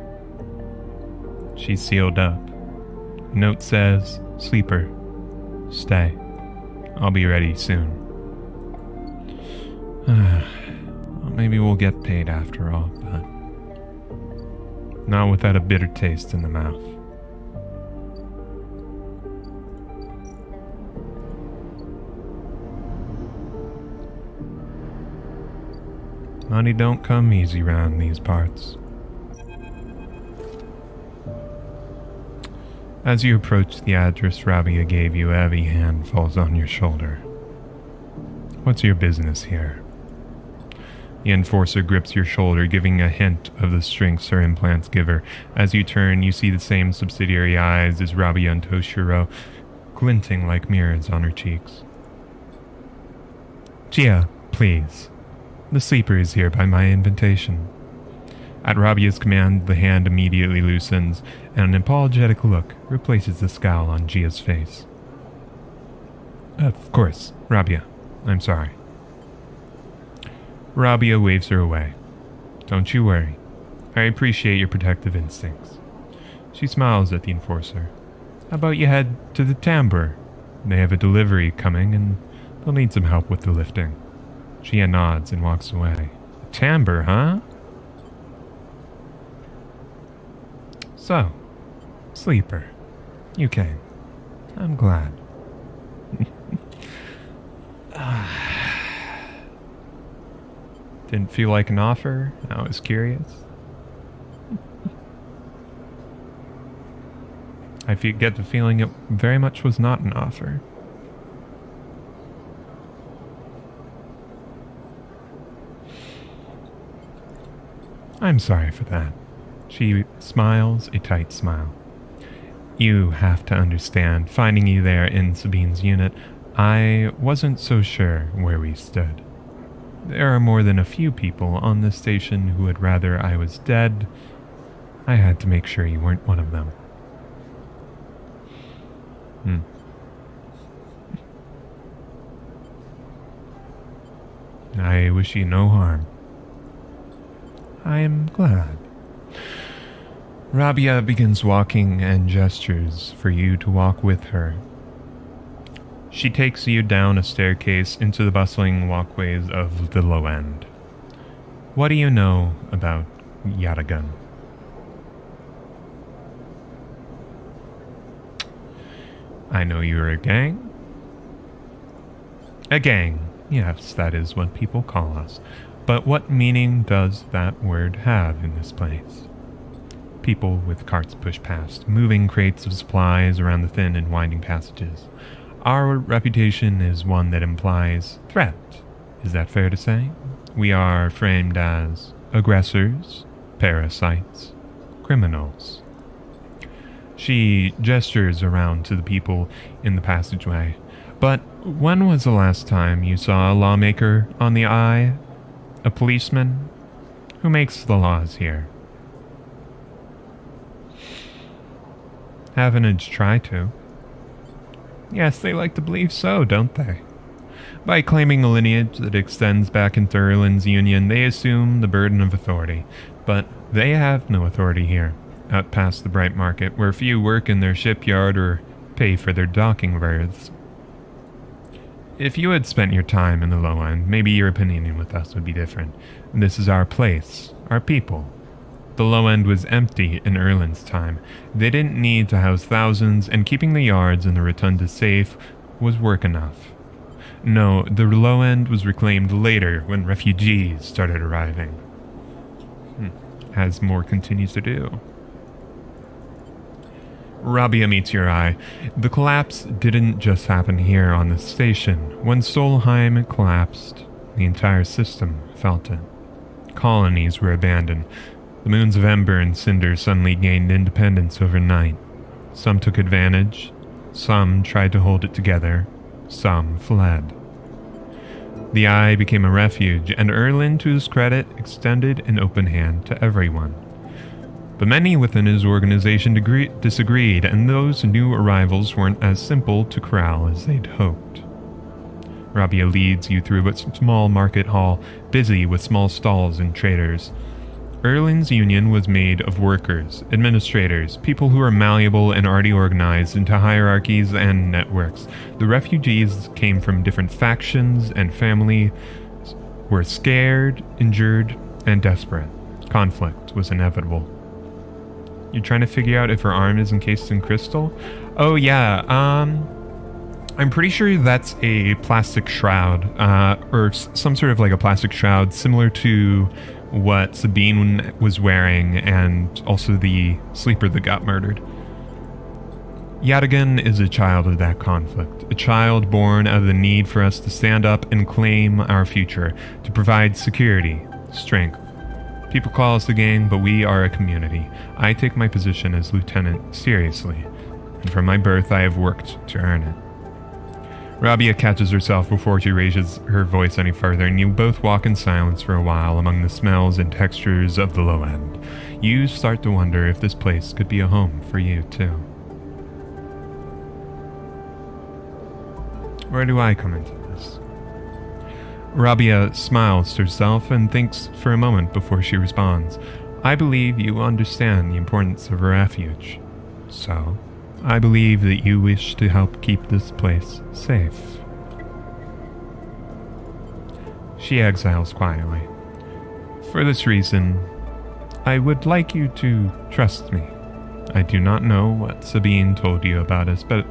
She's sealed up. The note says, "Sleeper, stay. I'll be ready soon." Well, maybe we'll get paid after all, but not without a bitter taste in the mouth. Money don't come easy round these parts. As you approach the address Rabia gave you, a heavy hand falls on your shoulder. What's your business here? The enforcer grips your shoulder, giving a hint of the strengths her implants give her. As you turn, you see the same subsidiary eyes as Rabia and Toshiro, glinting like mirrors on her cheeks. Gia, please. The sleeper is here by my invitation. At Rabia's command, the hand immediately loosens, and an apologetic look replaces the scowl on Gia's face. Of course, Rabia. I'm sorry. Rabia waves her away. Don't you worry. I appreciate your protective instincts. She smiles at the enforcer. How about you head to the tambour? They have a delivery coming, and they'll need some help with the lifting. Gia nods and walks away. Timbre, huh? So, sleeper. You came. I'm glad. Didn't feel like an offer. I was curious. Get the feeling it very much was not an offer. I'm sorry for that. She smiles a tight smile. You have to understand, finding you there in Sabine's unit, I wasn't so sure where we stood. There are more than a few people on this station who would rather I was dead. I had to make sure you weren't one of them. I wish you no harm. I am glad. Rabia begins walking and gestures for you to walk with her. She takes you down a staircase into the bustling walkways of the low end. What do you know about Haugen? I know you're a gang. A gang, yes, that is what people call us. But what meaning does that word have in this place? People with carts push past, moving crates of supplies around the thin and winding passages. Our reputation is one that implies threat. Is that fair to say? We are framed as aggressors, parasites, criminals. She gestures around to the people in the passageway. But when was the last time you saw a lawmaker on the eye? A policeman? Who makes the laws here? Haven't try to. Yes, they like to believe so, don't they? By claiming a lineage that extends back into Erlin's union, they assume the burden of authority. But they have no authority here, out past the bright market, where few work in their shipyard or pay for their docking berths. If you had spent your time in the low end, maybe your opinion with us would be different. This is our place, our people. The low end was empty in Erlin's time. They didn't need to house thousands, and keeping the yards and the rotunda safe was work enough. No, the low end was reclaimed later when refugees started arriving. As more continues to do. Rabia meets your eye. The collapse didn't just happen here on the station. When Solheim collapsed, the entire system felt it. Colonies were abandoned. The moons of Ember and Cinder suddenly gained independence overnight. Some took advantage, some tried to hold it together, some fled. The Eye became a refuge, and Erlin, to his credit, extended an open hand to everyone. But many within his organization disagreed, and those new arrivals weren't as simple to corral as they'd hoped. Rabia leads you through a small market hall, busy with small stalls and traders. Erlin's union was made of workers, administrators, people who are malleable and already organized into hierarchies and networks. The refugees came from different factions, and families were scared, injured, and desperate. Conflict was inevitable. You're trying to figure out if her arm is encased in crystal? Oh yeah, I'm pretty sure that's a plastic shroud, or some sort of like a plastic shroud similar to what Sabine was wearing, and also the sleeper that got murdered. Haugen is a child of that conflict, a child born out of the need for us to stand up and claim our future, to provide security, strength. People call us the gang, but we are a community. I take my position as lieutenant seriously, and from my birth I have worked to earn it. Rabia catches herself before she raises her voice any further, and you both walk in silence for a while among the smells and textures of the low end. You start to wonder if this place could be a home for you, too. Where do I come into this? Rabia smiles to herself and thinks for a moment before she responds. I believe you understand the importance of a refuge. So, I believe that you wish to help keep this place safe. She exhales quietly. For this reason, I would like you to trust me. I do not know what Sabine told you about us, but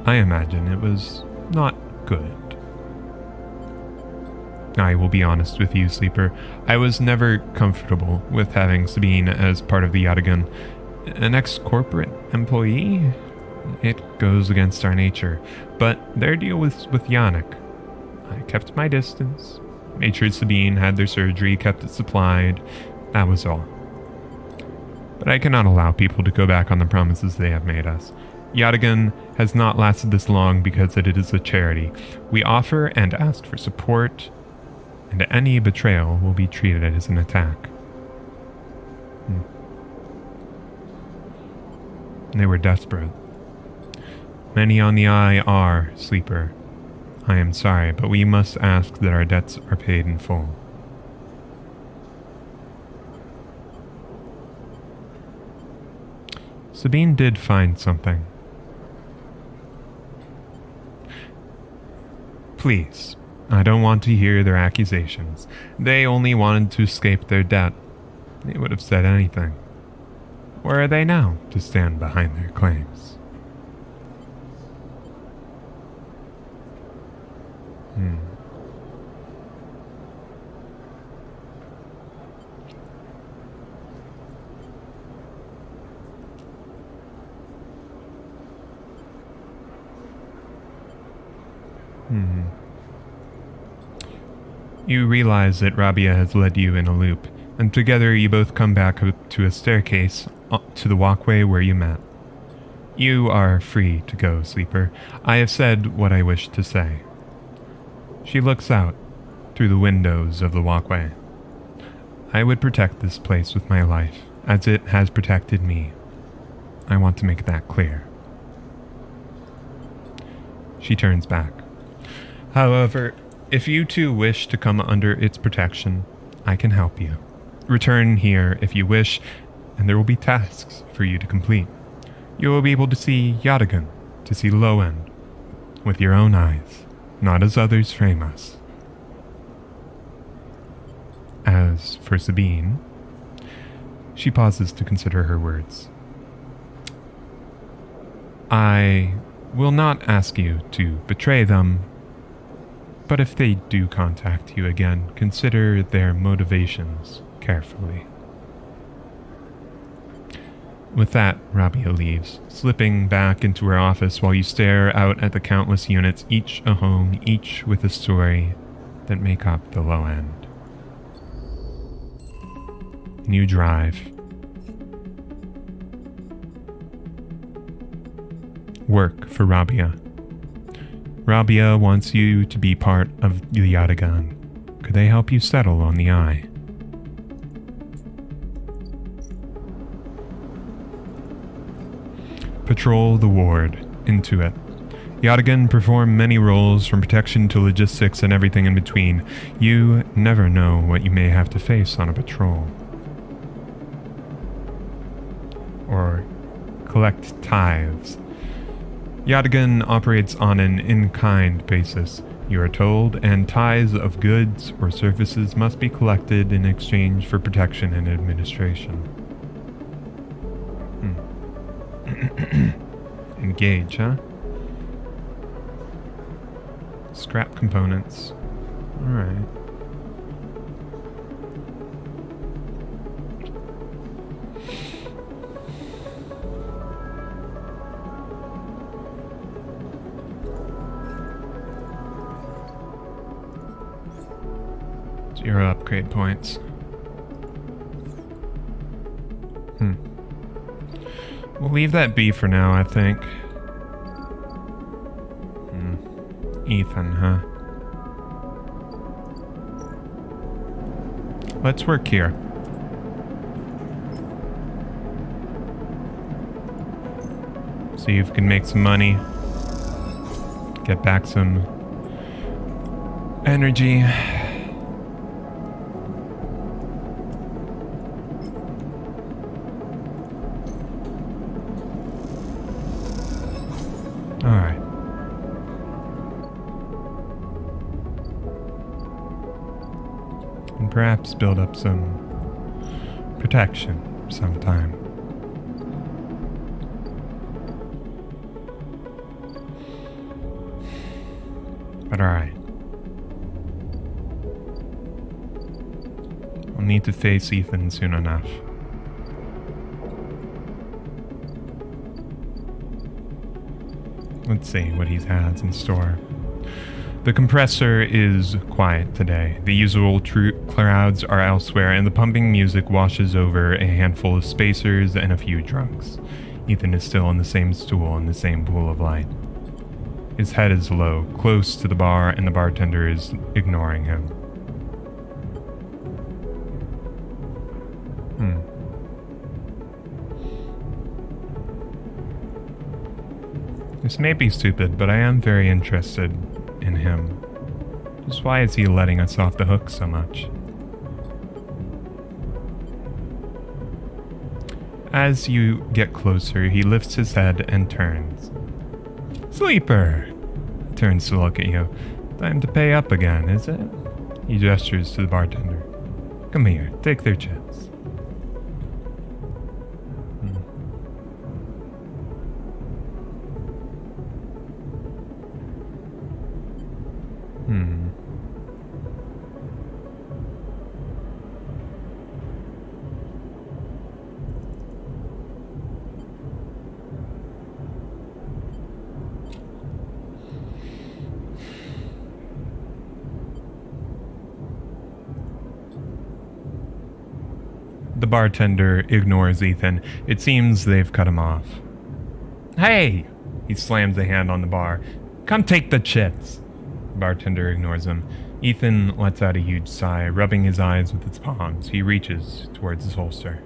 I imagine it was not good. I will be honest with you, Sleeper. I was never comfortable with having Sabine as part of the Haugen. An ex-corporate employee? It goes against our nature. But their deal was with Yannick. I kept my distance, made sure Sabine had their surgery, kept it supplied. That was all. But I cannot allow people to go back on the promises they have made us. Haugen has not lasted this long because it is a charity. We offer and ask for support, and any betrayal will be treated as an attack. They were desperate. Many on the eye are, Sleeper. I am sorry, but we must ask that our debts are paid in full. Sabine did find something. Please, I don't want to hear their accusations. They only wanted to escape their debt. They would have said anything. Where are they now to stand behind their claims? You realize that Rabia has led you in a loop, and together you both come back to a staircase to the walkway where you met. You are free to go, Sleeper. I have said what I wish to say. She looks out through the windows of the walkway. I would protect this place with my life, as it has protected me. I want to make that clear. She turns back. However, if you two wish to come under its protection, I can help you. Return here if you wish, and there will be tasks for you to complete. You will be able to see Haugen, to see Low End, with your own eyes, not as others frame us. As for Sabine, she pauses to consider her words. I will not ask you to betray them, but if they do contact you again, consider their motivations carefully. With that, Rabia leaves, slipping back into her office while you stare out at the countless units, each a home, each with a story that make up the Low End. You drive. Work for Rabia. Rabia wants you to be part of the Haugen. Could they help you settle on the eye? Patrol the ward. Into it. Haugen perform many roles, from protection to logistics and everything in between. You never know what you may have to face on a patrol. Or collect tithes. Haugen operates on an in-kind basis, you are told, and tithes of goods or services must be collected in exchange for protection and administration. Engage, huh? Scrap components. Alright. Zero upgrade points. We'll leave that be for now, I think. Ethan, huh? Let's work here. See if we can make some money. Get back some energy. Alright. And perhaps build up some protection sometime. But alright. I'll need to face Ethan soon enough. Let's see what he has in store. The compressor is quiet today. The usual crowds are elsewhere, and the pumping music washes over a handful of spacers and a few drunks. Ethan is still on the same stool in the same pool of light. His head is low, close to the bar, and the bartender is ignoring him. This may be stupid, but I am very interested in him. Just why is he letting us off the hook so much? As you get closer, he lifts his head and turns. Sleeper! Turns to look at you. Time to pay up again, is it? He gestures to the bartender. Come here, take their chips. The bartender ignores Ethan. It seems they've cut him off. Hey! He slams a hand on the bar. Come take the chips. The bartender ignores him. Ethan lets out a huge sigh, rubbing his eyes with his palms. He reaches towards his holster.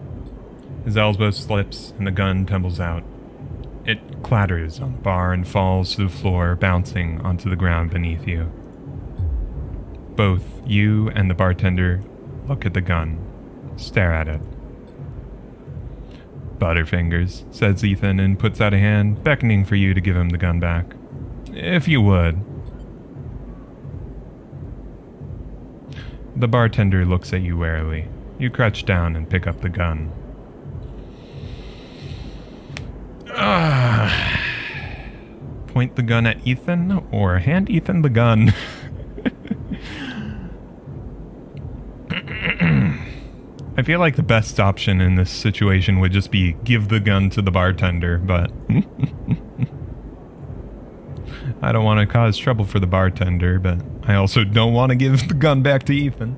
His elbow slips and the gun tumbles out. It clatters on the bar and falls to the floor, bouncing onto the ground beneath you. Both you and the bartender look at the gun. Stare at it. Butterfingers, says Ethan and puts out a hand, beckoning for you to give him the gun back. If you would. The bartender looks at you warily. You crouch down and pick up the gun. Point the gun at Ethan or hand Ethan the gun? I feel like the best option in this situation would just be give the gun to the bartender, but I don't want to cause trouble for the bartender, but I also don't want to give the gun back to Ethan.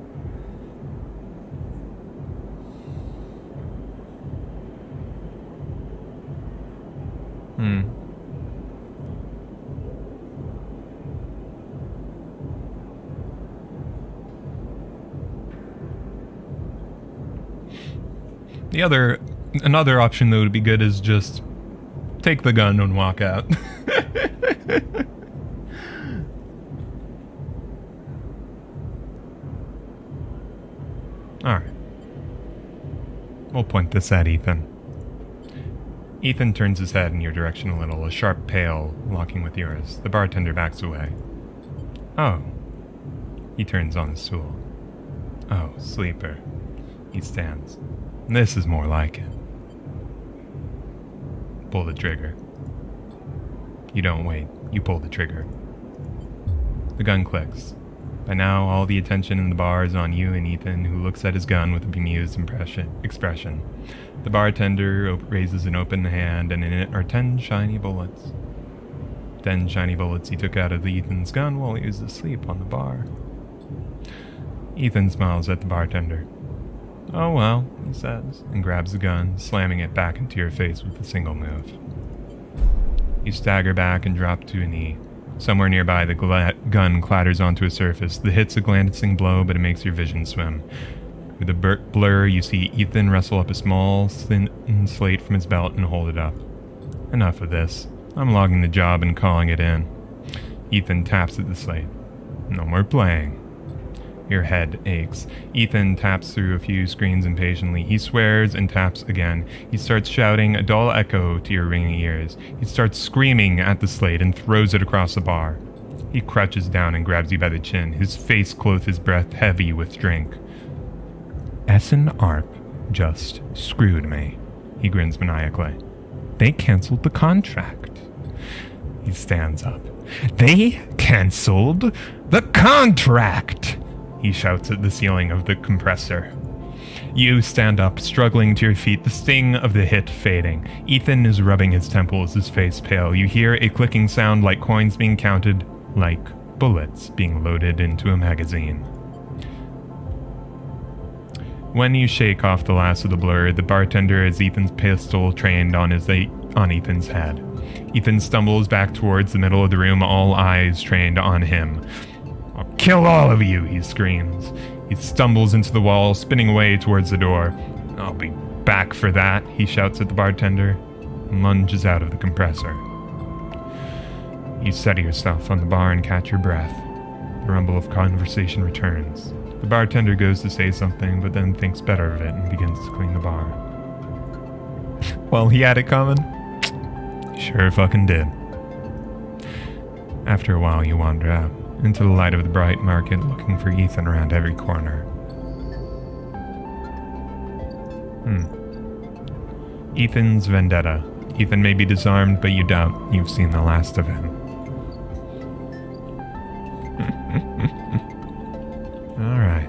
Another option that would be good is just take the gun and walk out. Alright. We'll point this at Ethan. Ethan turns his head in your direction a little, a sharp pail locking with yours. The bartender backs away. Oh. He turns on his stool. Oh, sleeper. He stands. This is more like it. Pull the trigger. You don't wait. You pull the trigger. The gun clicks. By now, all the attention in the bar is on you and Ethan, who looks at his gun with a bemused expression. The bartender raises an open hand, and in it are 10 shiny bullets. 10 shiny bullets he took out of Ethan's gun while he was asleep on the bar. Ethan smiles at the bartender. Oh well, he says, and grabs the gun, slamming it back into your face with a single move. You stagger back and drop to a knee. Somewhere nearby, the gun clatters onto a surface. The hit's a glancing blow, but it makes your vision swim. With a blur, you see Ethan wrestle up a small, thin slate from his belt and hold it up. Enough of this. I'm logging the job and calling it in. Ethan taps at the slate. No more playing. Your head aches. Ethan taps through a few screens impatiently. He swears and taps again. He starts shouting, a dull echo to your ringing ears. He starts screaming at the slate and throws it across the bar. He crouches down and grabs you by the chin, his face close, his breath heavy with drink. S&ARP just screwed me. He grins maniacally. They canceled the contract. He stands up. They cancelled the contract! He shouts at the ceiling of the compressor. You stand up, struggling to your feet, the sting of the hit fading. Ethan is rubbing his temples, his face pale. You hear a clicking sound like coins being counted, like bullets being loaded into a magazine. When you shake off the last of the blur, the bartender has Ethan's pistol trained on Ethan's head. Ethan stumbles back towards the middle of the room, all eyes trained on him. "I'll kill all of you," he screams. He stumbles into the wall, spinning away towards the door. "I'll be back for that," he shouts at the bartender, and lunges out of the compressor. You steady yourself on the bar and catch your breath. The rumble of conversation returns. The bartender goes to say something, but then thinks better of it and begins to clean the bar. Well, he had it coming. Sure fucking did. After a while, you wander out into the light of the bright market, looking for Ethan around every corner. Ethan's vendetta. Ethan may be disarmed, but you doubt you've seen the last of him. All right.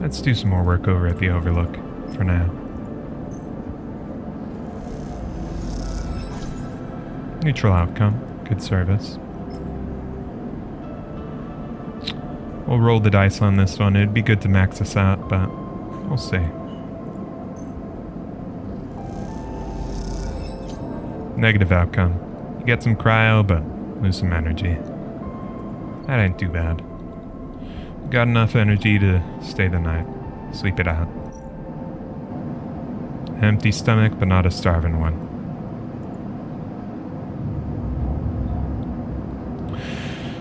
Let's do some more work over at the Overlook for now. Neutral outcome. Good service. We'll roll the dice on this one. It'd be good to max this out, but we'll see. Negative outcome. You get some cryo, but lose some energy. That ain't too bad. Got enough energy to stay the night. Sleep it out. Empty stomach, but not a starving one.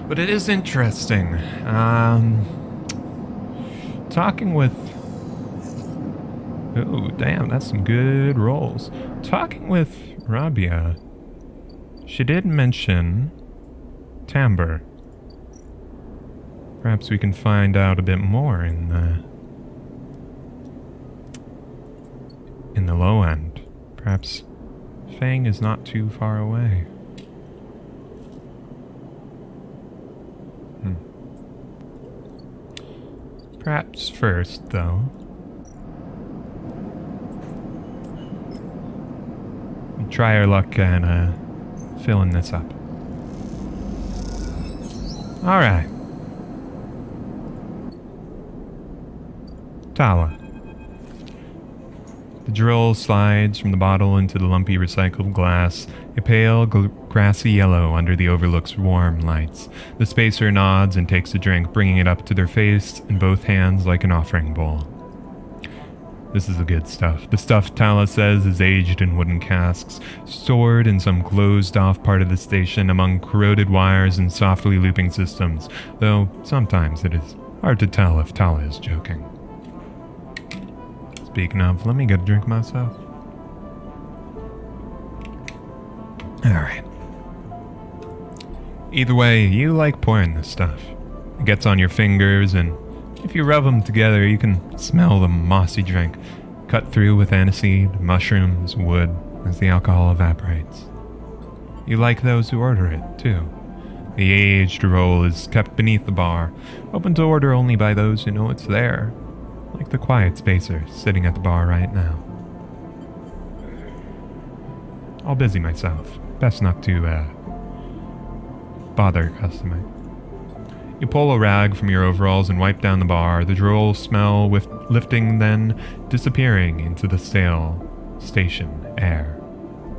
But it is interesting. Talking with... Oh, damn, that's some good rolls. Talking with Rabia, she did mention timbre. Perhaps we can find out a bit more in the low end. Perhaps Fang is not too far away. Perhaps first, though, we try our luck at filling this up. All right. Tala. The drill slides from the bottle into the lumpy recycled glass, a pale grassy yellow under the Overlook's warm lights. The spacer nods and takes a drink, bringing it up to their face in both hands like an offering bowl. This is the good stuff. The stuff, Tala says, is aged in wooden casks, stored in some closed-off part of the station among corroded wires and softly looping systems, though sometimes it is hard to tell if Tala is joking. Speaking of, let me get a drink myself. Alright. Either way, you like pouring this stuff. It gets on your fingers, and if you rub them together, you can smell the mossy drink, cut through with aniseed, mushrooms, wood, as the alcohol evaporates. You like those who order it, too. The aged roll is kept beneath the bar, open to order only by those who know it's there. Like the quiet spacer sitting at the bar right now. I'll busy myself. Best not to, bother a customer. You pull a rag from your overalls and wipe down the bar, the droll smell lifting, then disappearing into the stale station air.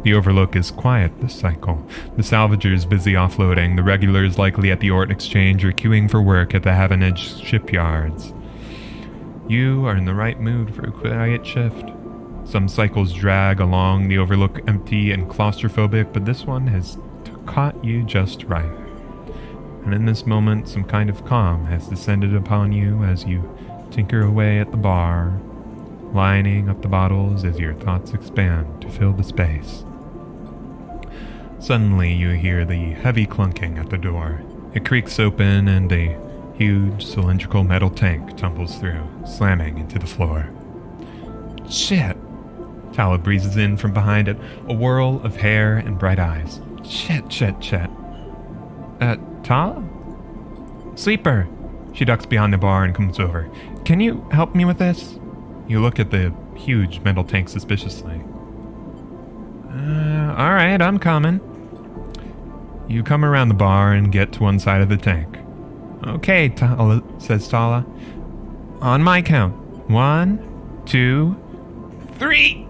The Overlook is quiet this cycle. The salvagers busy offloading, the regulars likely at the Ort Exchange or queuing for work at the Havenage shipyards. You are in the right mood for a quiet shift. Some cycles drag along, the Overlook empty and claustrophobic, but this one has caught you just right. and in this moment some kind of calm has descended upon you as you tinker away at the bar, lining up the bottles as your thoughts expand to fill the space. Suddenly you hear the heavy clunking at the door. It creaks open and a huge cylindrical metal tank tumbles through, slamming into the floor. Shit! Tala breezes in from behind it, a whirl of hair and bright eyes. Shit. Tala? Sleeper! She ducks behind the bar and comes over. Can you help me with this? You look at the huge metal tank suspiciously. Alright, I'm coming. You come around the bar and get to one side of the tank. Okay, Tala, says Tala. On my count. 1, 2, 3!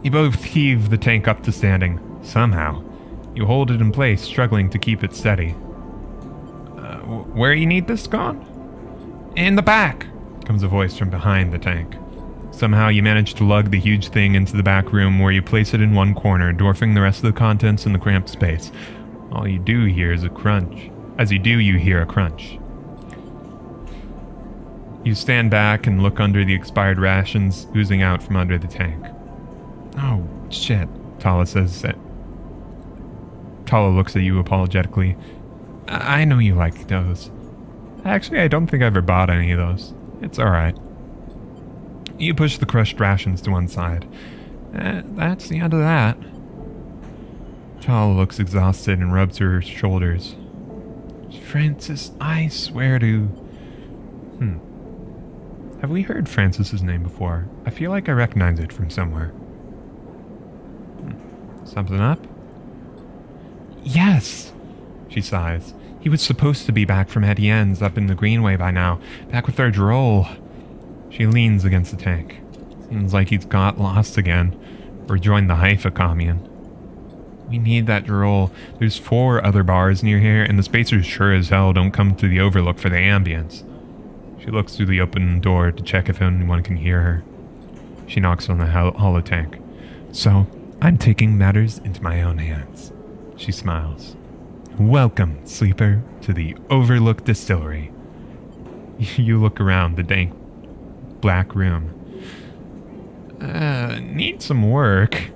You both heave the tank up to standing. Somehow. You hold it in place, struggling to keep it steady. Where you need this gone? In the back, comes a voice from behind the tank. Somehow you manage to lug the huge thing into the back room where you place it in one corner, dwarfing the rest of the contents in the cramped space. All you do hear is a crunch. As you do, you hear a crunch. You stand back and look under the expired rations oozing out from under the tank. Oh, shit, Tala says. Tala looks at you apologetically. I know you like those. Actually, I don't think I ever bought any of those. It's alright. You push the crushed rations to one side. That's the end of that. Tala looks exhausted and rubs her shoulders. Francis, I swear to... Have we heard Francis's name before? I feel like I recognize it from somewhere. Something up? Yes! She sighs. He was supposed to be back from Etienne's up in the Greenway by now, back with their droll. She leans against the tank. Seems like he's got lost again, or joined the Haifa commune. We need that droll. There's 4 other bars near here, and the spacers sure as hell don't come to the overlook for the ambience. She looks through the open door to check if anyone can hear her. She knocks on the hollow tank. So, I'm taking matters into my own hands. She smiles. Welcome, sleeper, to the Overlook Distillery. You look around the dank black room. Need some work.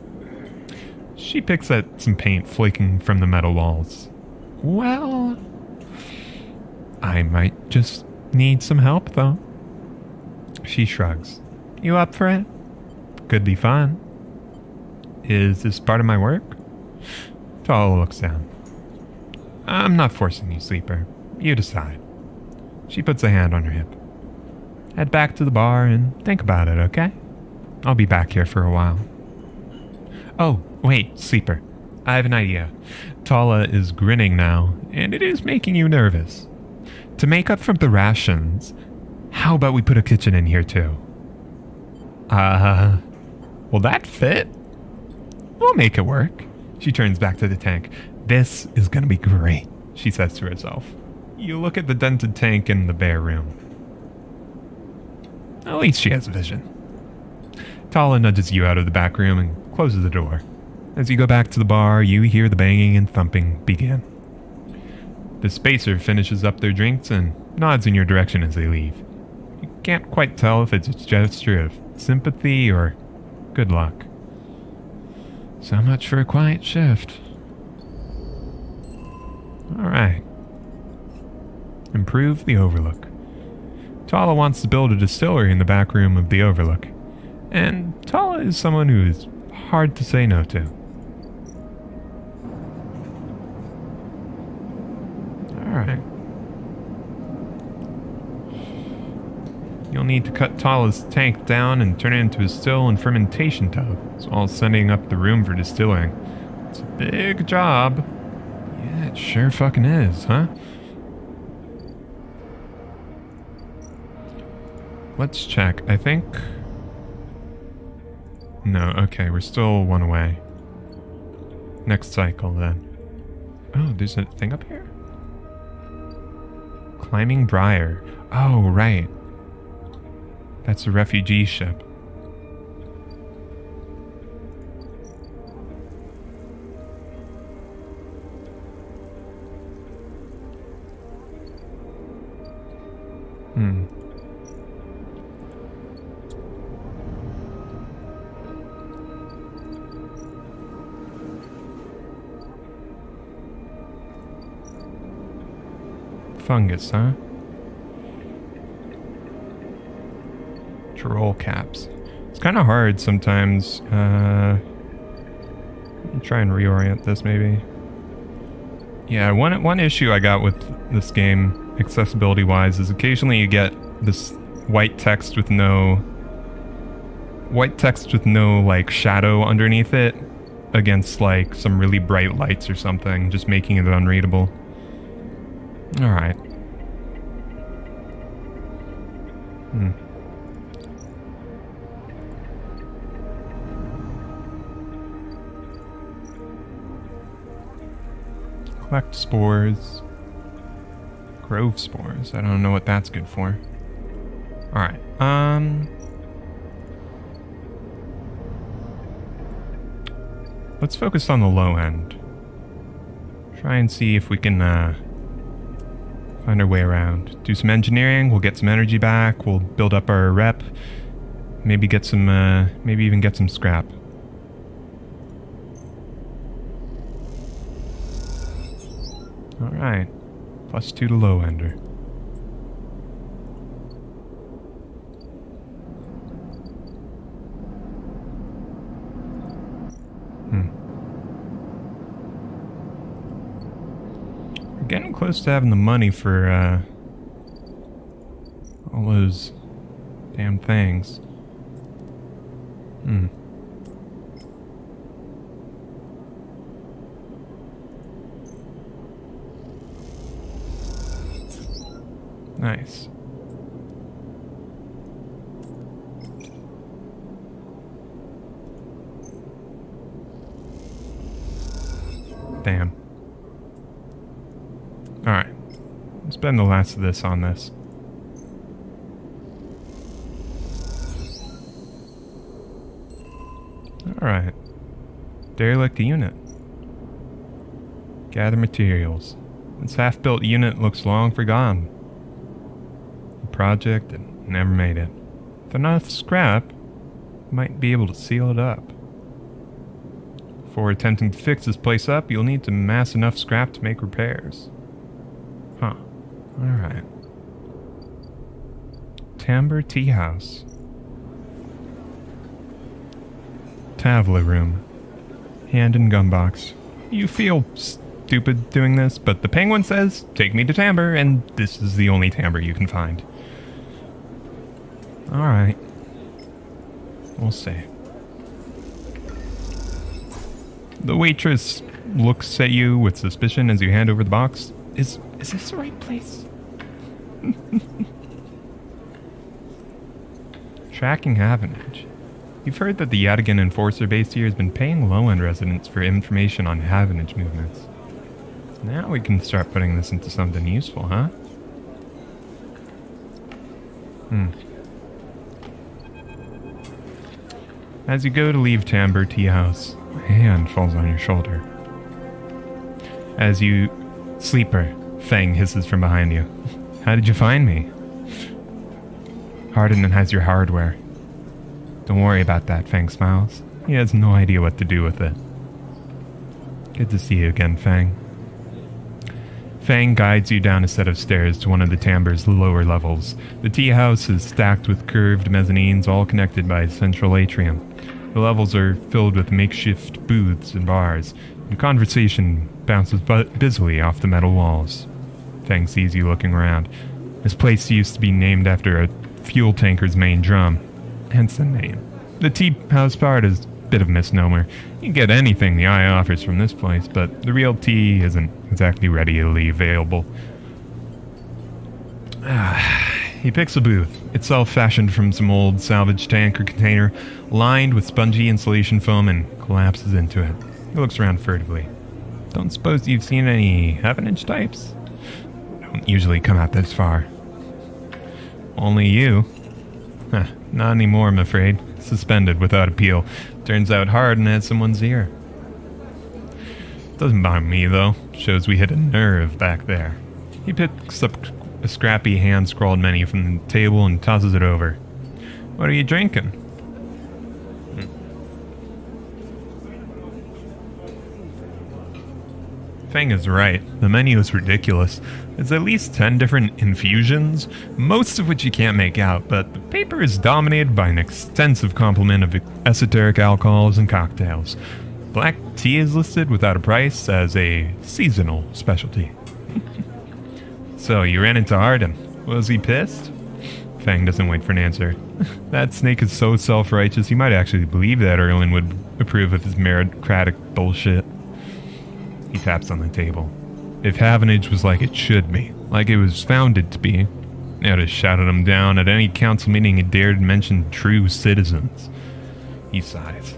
She picks at some paint flaking from the metal walls. Well, I might just need some help, though. She shrugs. You up for it? Could be fun. Is this part of my work? Tala looks down. I'm not forcing you, sleeper. You decide. She puts a hand on her hip. Head back to the bar and think about it, okay? I'll be back here for a while. Oh, wait, sleeper. I have an idea. Tala is grinning now, and it is making you nervous. To make up for the rations, how about we put a kitchen in here too? Will that fit? We'll make it work. She turns back to the tank. This is gonna be great, she says to herself. You look at the dented tank in the bare room. At least she has vision. Tala nudges you out of the back room and closes the door. As you go back to the bar, you hear the banging and thumping begin. The spacer finishes up their drinks and nods in your direction as they leave. You can't quite tell if it's a gesture of sympathy or good luck. So much for a quiet shift. Alright. Improve the Overlook. Tala wants to build a distillery in the back room of the Overlook. And Tala is someone who is hard to say no to. Alright. You'll need to cut Tala's tank down and turn it into a still and fermentation tub, as well as sending up the room for distilling. It's a big job. Yeah, it sure fucking is, huh? Let's check. I think... No, okay, we're still one away. Next cycle, then. Oh, there's a thing up here? Climbing Briar. Oh, right. That's a refugee ship. fungus, huh? Roll caps. It's kind of hard sometimes. Let me try and reorient this maybe. Yeah, one issue I got with this game, accessibility-wise, is occasionally you get this white text with no like shadow underneath it against like some really bright lights or something, just making it unreadable. All right. Collect spores. Grove spores. I don't know what that's good for. Alright, let's focus on the low end. Try and see if we can, find our way around. Do some engineering, we'll get some energy back, we'll build up our rep. Maybe get some, maybe even get some scrap. Alright. +2 to low ender. We're getting close to having the money for, all those damn things. Nice. Damn. Alright. Let's spend the last of this on this. Alright. Derelict unit. Gather materials. This half-built unit looks long forgotten. Project and never made it. With enough scrap, might be able to seal it up. Before attempting to fix this place up, you'll need to amass enough scrap to make repairs. Huh. Alright. Timber Tea House. Tavla room. Hand and gum box. You feel stupid doing this, but the penguin says, take me to timbre, and this is the only timbre you can find. Alright. We'll see. The waitress looks at you with suspicion as you hand over the box. Is this the right place? Tracking Havenage. You've heard that the Yadigan Enforcer base here has been paying low-end residents for information on Havenage movements. Now we can start putting this into something useful, huh? As you go to leave Timbre Tea House, a hand falls on your shoulder. As you... Sleeper, Fang hisses from behind you. How did you find me? Hardin has your hardware. Don't worry about that, Fang smiles. He has no idea what to do with it. Good to see you again, Fang. Fang guides you down a set of stairs to one of the Timbre's lower levels. The tea house is stacked with curved mezzanines, all connected by a central atrium. The levels are filled with makeshift booths and bars, and conversation bounces busily off the metal walls. Fang sees you looking around. This place used to be named after a fuel tanker's main drum, hence the name. The tea house part is a bit of a misnomer. You can get anything the eye offers from this place, but the real tea isn't exactly readily available. He picks a booth, itself fashioned from some old salvage tanker container, lined with spongy insulation foam, and collapses into it. He looks around furtively. Don't suppose you've seen any Havenage types? Don't usually come out this far. Only you? Not anymore, I'm afraid. Suspended without appeal. Turns out Hardin has someone's ear. Doesn't bother me, though. Shows we hit a nerve back there. He picks up a scrappy hand-scrawled menu from the table and tosses it over. What are you drinking? Fang is right. The menu is ridiculous. There's at least 10 different infusions, most of which you can't make out, but the paper is dominated by an extensive complement of esoteric alcohols and cocktails. Black tea is listed without a price as a seasonal specialty. So, you ran into Haugen. Was he pissed? Fang doesn't wait for an answer. That snake is so self-righteous, he might actually believe that Erlen would approve of his meritocratic bullshit. He taps on the table. If Havenage was like it should be, like it was founded to be, they would have shouted him down at any council meeting he dared mention true citizens. He sighs.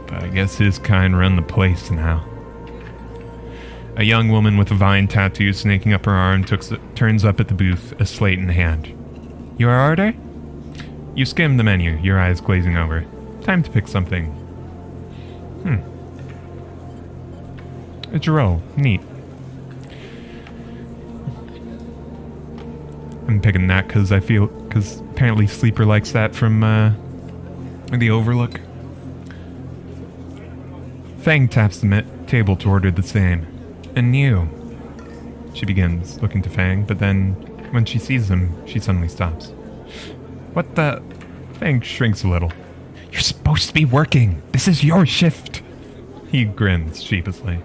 But I guess his kind run the place now. A young woman with a vine tattoo snaking up her arm turns up at the booth, a slate in hand. Your order? You skim the menu, your eyes glazing over. Time to pick something. A Giro. Neat. I'm picking that because apparently Sleeper likes that from the Overlook. Fang taps the table to order the same. And you. She begins, looking to Fang, but then when she sees him, she suddenly stops. What the? Fang shrinks a little. You're supposed to be working. This is your shift. He grins sheepishly.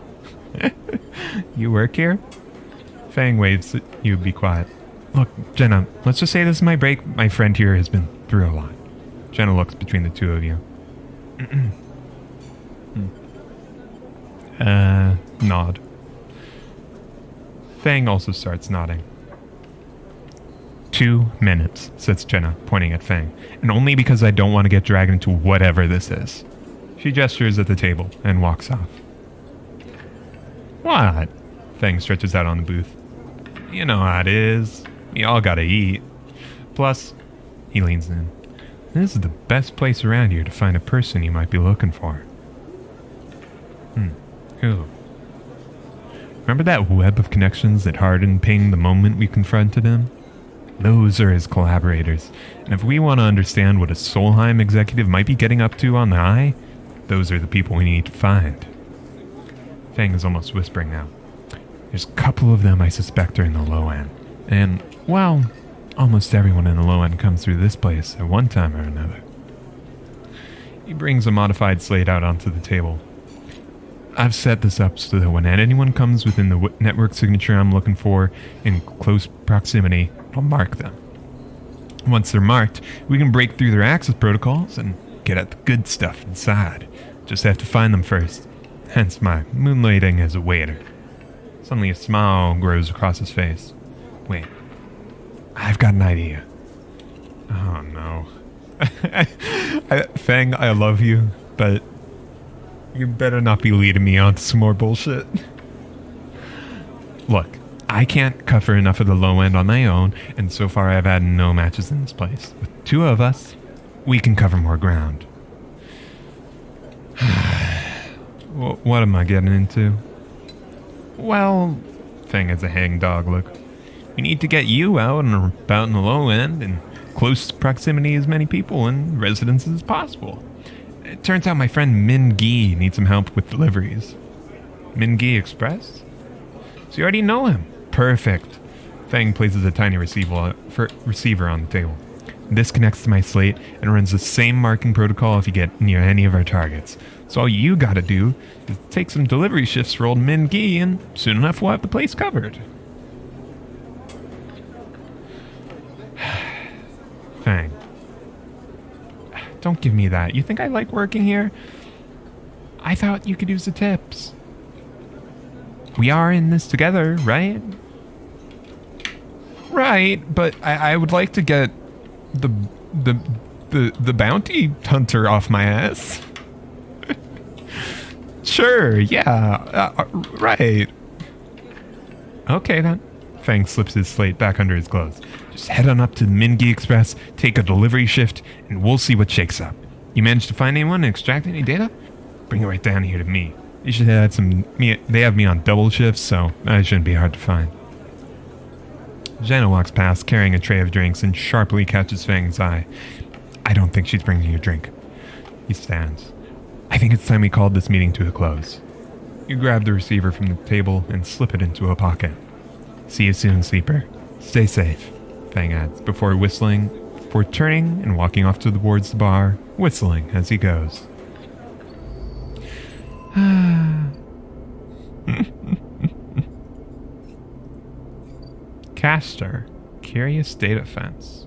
You work here? Fang waves at you be quiet. Look, Jenna, let's just say this is my break. My friend here has been through a lot. Jenna looks between the two of you. Nod. Fang also starts nodding. 2 minutes, says Jenna, pointing at Fang. And only because I don't want to get dragged into whatever this is. She gestures at the table and walks off. What? Fang stretches out on the booth. You know how it is. We all gotta eat. Plus, he leans in. This is the best place around here to find a person you might be looking for. Who? Remember that web of connections that Haugen pinged the moment we confronted him? Those are his collaborators. And if we want to understand what a Solheim executive might be getting up to on the Eye, those are the people we need to find. Fang is almost whispering now. There's a couple of them I suspect are in the low end. And, well, almost everyone in the low end comes through this place at one time or another. He brings a modified slate out onto the table. I've set this up so that when anyone comes within the network signature I'm looking for in close proximity, I'll mark them. Once they're marked, we can break through their access protocols and get at the good stuff inside. Just have to find them first. Hence my moonlighting as a waiter. Suddenly a smile grows across his face. Wait, I've got an idea. Oh no. Fang, I love you, but you better not be leading me on to some more bullshit. Look, I can't cover enough of the low end on my own, and so far I've had no matches in this place. With 2 of us, we can cover more ground. What am I getting into? Well, Fang has a hangdog look. We need to get you out and about in the low end, in close proximity as many people and residences as possible. It turns out my friend Min Gi needs some help with deliveries. Min Gi Express? So you already know him. Perfect. Fang places a tiny receiver on the table. This connects to my slate and runs the same marking protocol if you get near any of our targets. So all you gotta do is take some delivery shifts for old Min Gi, and soon enough we'll have the place covered. Fang. Don't give me that. You think I like working here? I thought you could use the tips. We are in this together, right? Right, but I would like to get the bounty hunter off my ass. Sure, yeah, right. Okay then. Fang slips his slate back under his clothes. Just head on up to the Min Gi Express, take a delivery shift, and we'll see what shakes up. You managed to find anyone and extract any data? Bring it right down here to me. You should have they have me on double shifts, so that shouldn't be hard to find. Jenna walks past, carrying a tray of drinks, and sharply catches Fang's eye. I don't think she's bringing you a drink. He stands. I think it's time we called this meeting to a close. You grab the receiver from the table and slip it into a pocket. See you soon, sleeper. Stay safe, Fang adds, before turning and walking off towards the bar, whistling as he goes. Castor, curious data fence.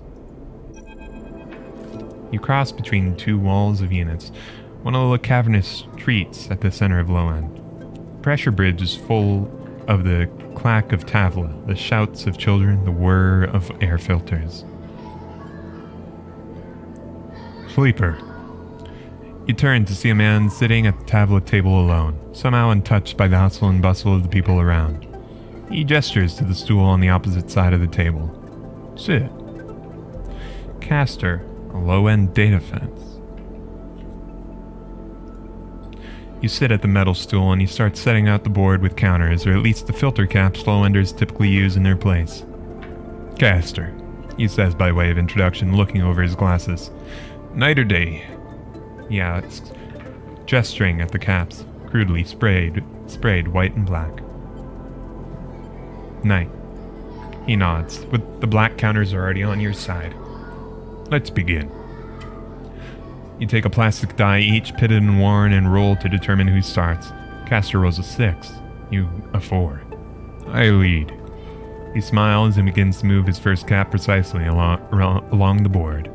You cross between two walls of units, one of the cavernous streets at the center of Low End. Pressure bridge is full of the clack of Tavla, the shouts of children, the whir of air filters. Sleeper. You turn to see a man sitting at the Tavla table alone, somehow untouched by the hustle and bustle of the people around. He gestures to the stool on the opposite side of the table. Sit. Castor, a low-end data fence. You sit at the metal stool and you start setting out the board with counters, or at least the filter caps low-enders typically use in their place. Castor, he says by way of introduction, looking over his glasses. Night or day? Yeah, it's gesturing at the caps, crudely sprayed white and black. Night. He nods, with the black counters already on your side. Let's begin. You take a plastic die, each pitted and worn, and roll to determine who starts. Castor rolls a 6. You a 4. I lead. He smiles and begins to move his first cap precisely along the board.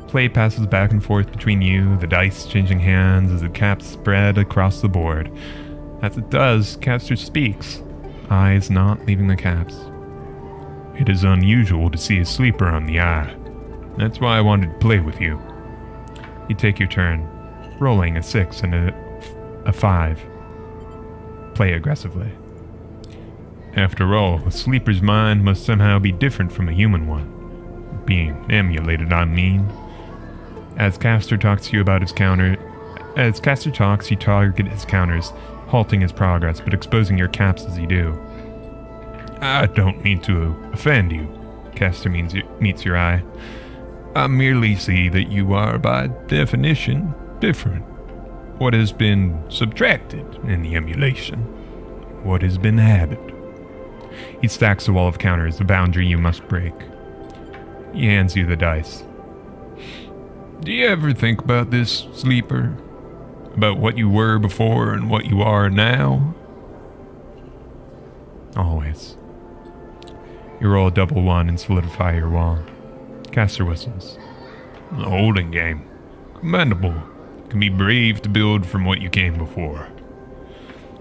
Play passes back and forth between you, the dice changing hands as the caps spread across the board. As it does, Castor speaks, eyes not leaving the caps. It is unusual to see a sleeper on the eye. That's why I wanted to play with you. You take your turn, rolling a 6 and a 5. Play aggressively. After all, a sleeper's mind must somehow be different from a human one. Being emulated, I mean. As Castor talks to you about his counter... As Castor talks, you target his counters, halting his progress, but exposing your caps as you do. I don't mean to offend you, Castor meets your eye. I merely see that you are, by definition, different. What has been subtracted in the emulation? What has been habit? He stacks a wall of counters, the boundary you must break. He hands you the dice. Do you ever think about this, sleeper? About what you were before and what you are now? Always. You roll a double 1 and solidify your wall. Castor whistles. The holding game. Commendable. Can be brave to build from what you came before.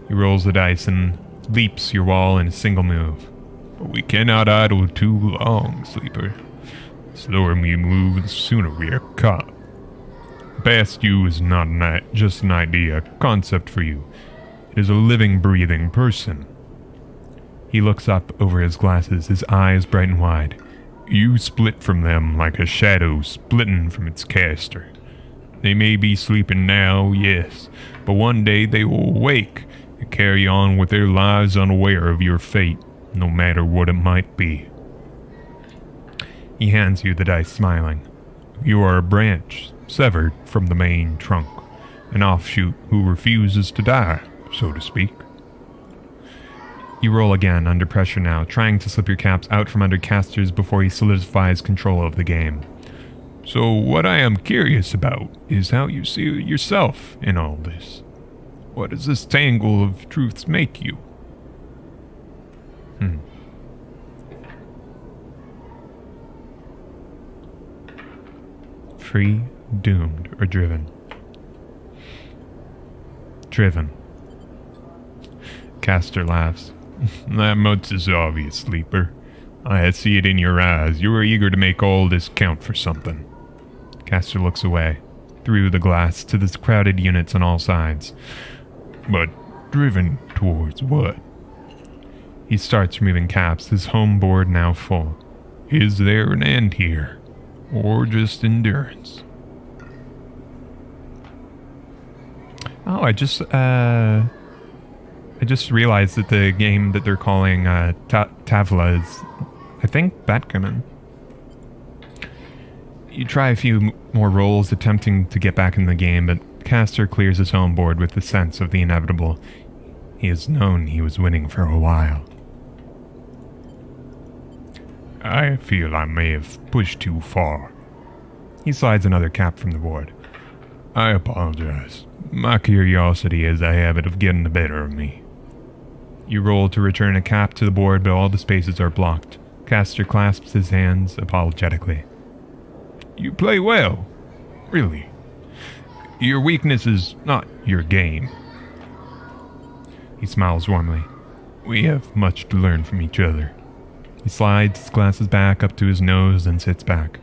He rolls the dice and leaps your wall in a single move. But we cannot idle too long, sleeper. The slower we move, the sooner we are caught. Past you is not just an idea, a concept for you. It is a living, breathing person. He looks up over his glasses, his eyes bright and wide. You split from them like a shadow splitting from its caster. They may be sleeping now, yes, but one day they will awake and carry on with their lives unaware of your fate, no matter what it might be. He hands you the dice, smiling. You are a branch, severed from the main trunk, an offshoot who refuses to die, so to speak. You roll again, under pressure now, trying to slip your caps out from under Castor's before he solidifies control of the game. So what I am curious about is how you see yourself in all this. What does this tangle of truths make you? Free, doomed, or driven? Driven. Castor laughs. That much is obvious, sleeper. I see it in your eyes. You are eager to make all this count for something. Castor looks away, through the glass, to the crowded units on all sides. But driven towards what? He starts removing caps, his home board now full. Is there an end here? Or just endurance? Oh, I just realized that the game that they're calling Tavla is, I think, backgammon. You try a few more rolls attempting to get back in the game, but Castor clears his home board with the sense of the inevitable. He has known he was winning for a while. I feel I may have pushed too far. He slides another cap from the board. I apologize. My curiosity has a habit of getting the better of me. You roll to return a cap to the board, but all the spaces are blocked. Caster clasps his hands apologetically. You play well. Really. Your weakness is not your game. He smiles warmly. We have much to learn from each other. He slides his glasses back up to his nose and sits back.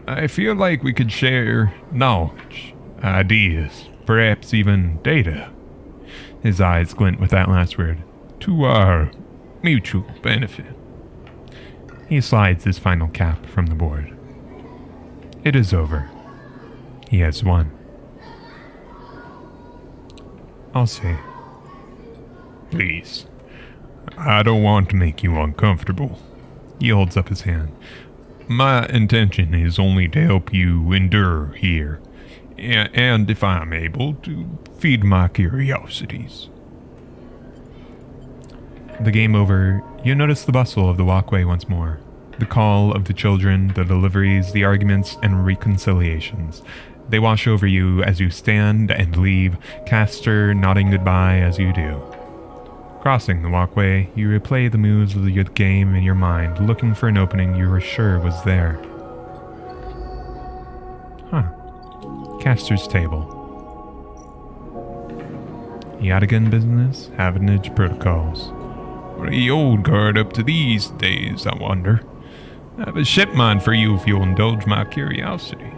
I feel like we could share knowledge, ideas, perhaps even data. His eyes glint with that last word. To our mutual benefit. He slides his final cap from the board. It is over. He has won. I'll say. Please. I don't want to make you uncomfortable. He holds up his hand. My intention is only to help you endure here, and if I'm able, to feed my curiosities. The game over, you notice the bustle of the walkway once more. The call of the children, the deliveries, the arguments, and reconciliations. They wash over you as you stand and leave, Caster nodding goodbye as you do. Crossing the walkway, you replay the moves of the game in your mind, looking for an opening you were sure was there. Caster's table. Yadigan business, Havenage protocols. What are the old guard up to these days, I wonder? I have a ship mine for you if you'll indulge my curiosity.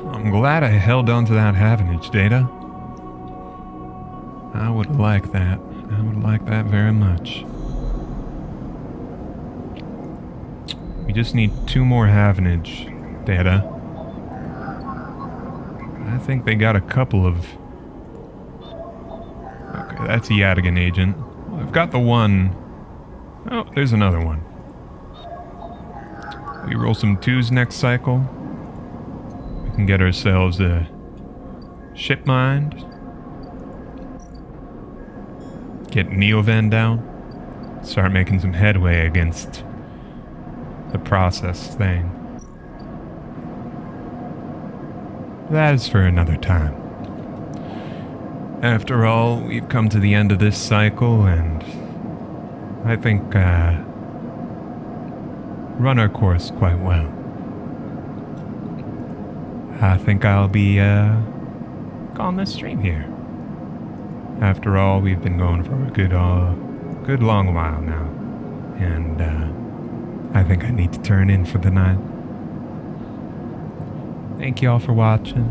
I'm glad I held on to that Havenage data. I would like that. I would like that very much. We just need 2 more Havenage data. I think they got a couple of... Okay, that's a Yadigan agent. Well, I've got the one... Oh, there's another one. We roll some 2s next cycle. We can get ourselves a ship mined. Get Neovan down. Start making some headway against the process thing. That is for another time. After all, we've come to the end of this cycle, and I think run our course quite well. I think I'll be calling this stream here. After all, we've been going for a good long while now, and I think I need to turn in for the night. Thank you all for watching.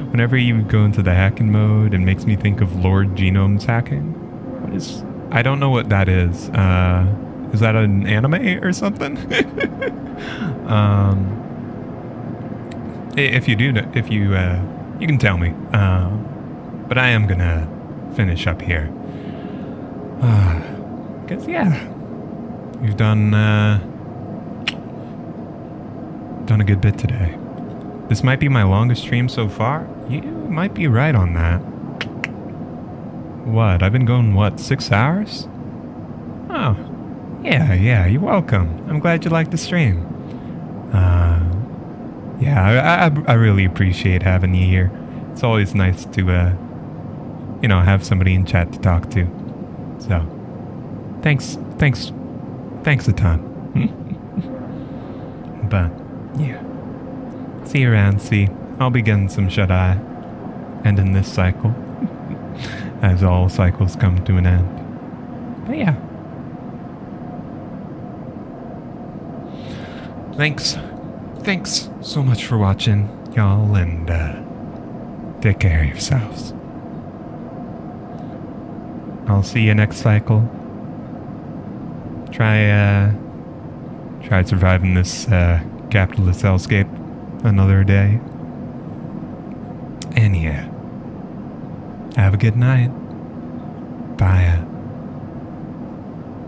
Whenever you go into the hacking mode, it makes me think of Lord Genome's hacking. What is... I don't know what that is. Is that an anime or something? If you do, you can tell me. But I am gonna finish up here. Cause yeah, we've done a good bit today. This might be my longest stream so far. You might be right on that. What? I've been going, 6 hours? Oh, yeah, you're welcome. I'm glad you liked the stream. Yeah, I really appreciate having you here. It's always nice to, have somebody in chat to talk to. So, thanks a ton. But, yeah. See you around, see. I'll be getting some shut-eye. Ending this cycle. As all cycles come to an end. But yeah. Thanks so much for watching, y'all, and take care of yourselves. I'll see you next cycle. Try surviving this capitalist hellscape another day. And yeah, have a good night. Bye.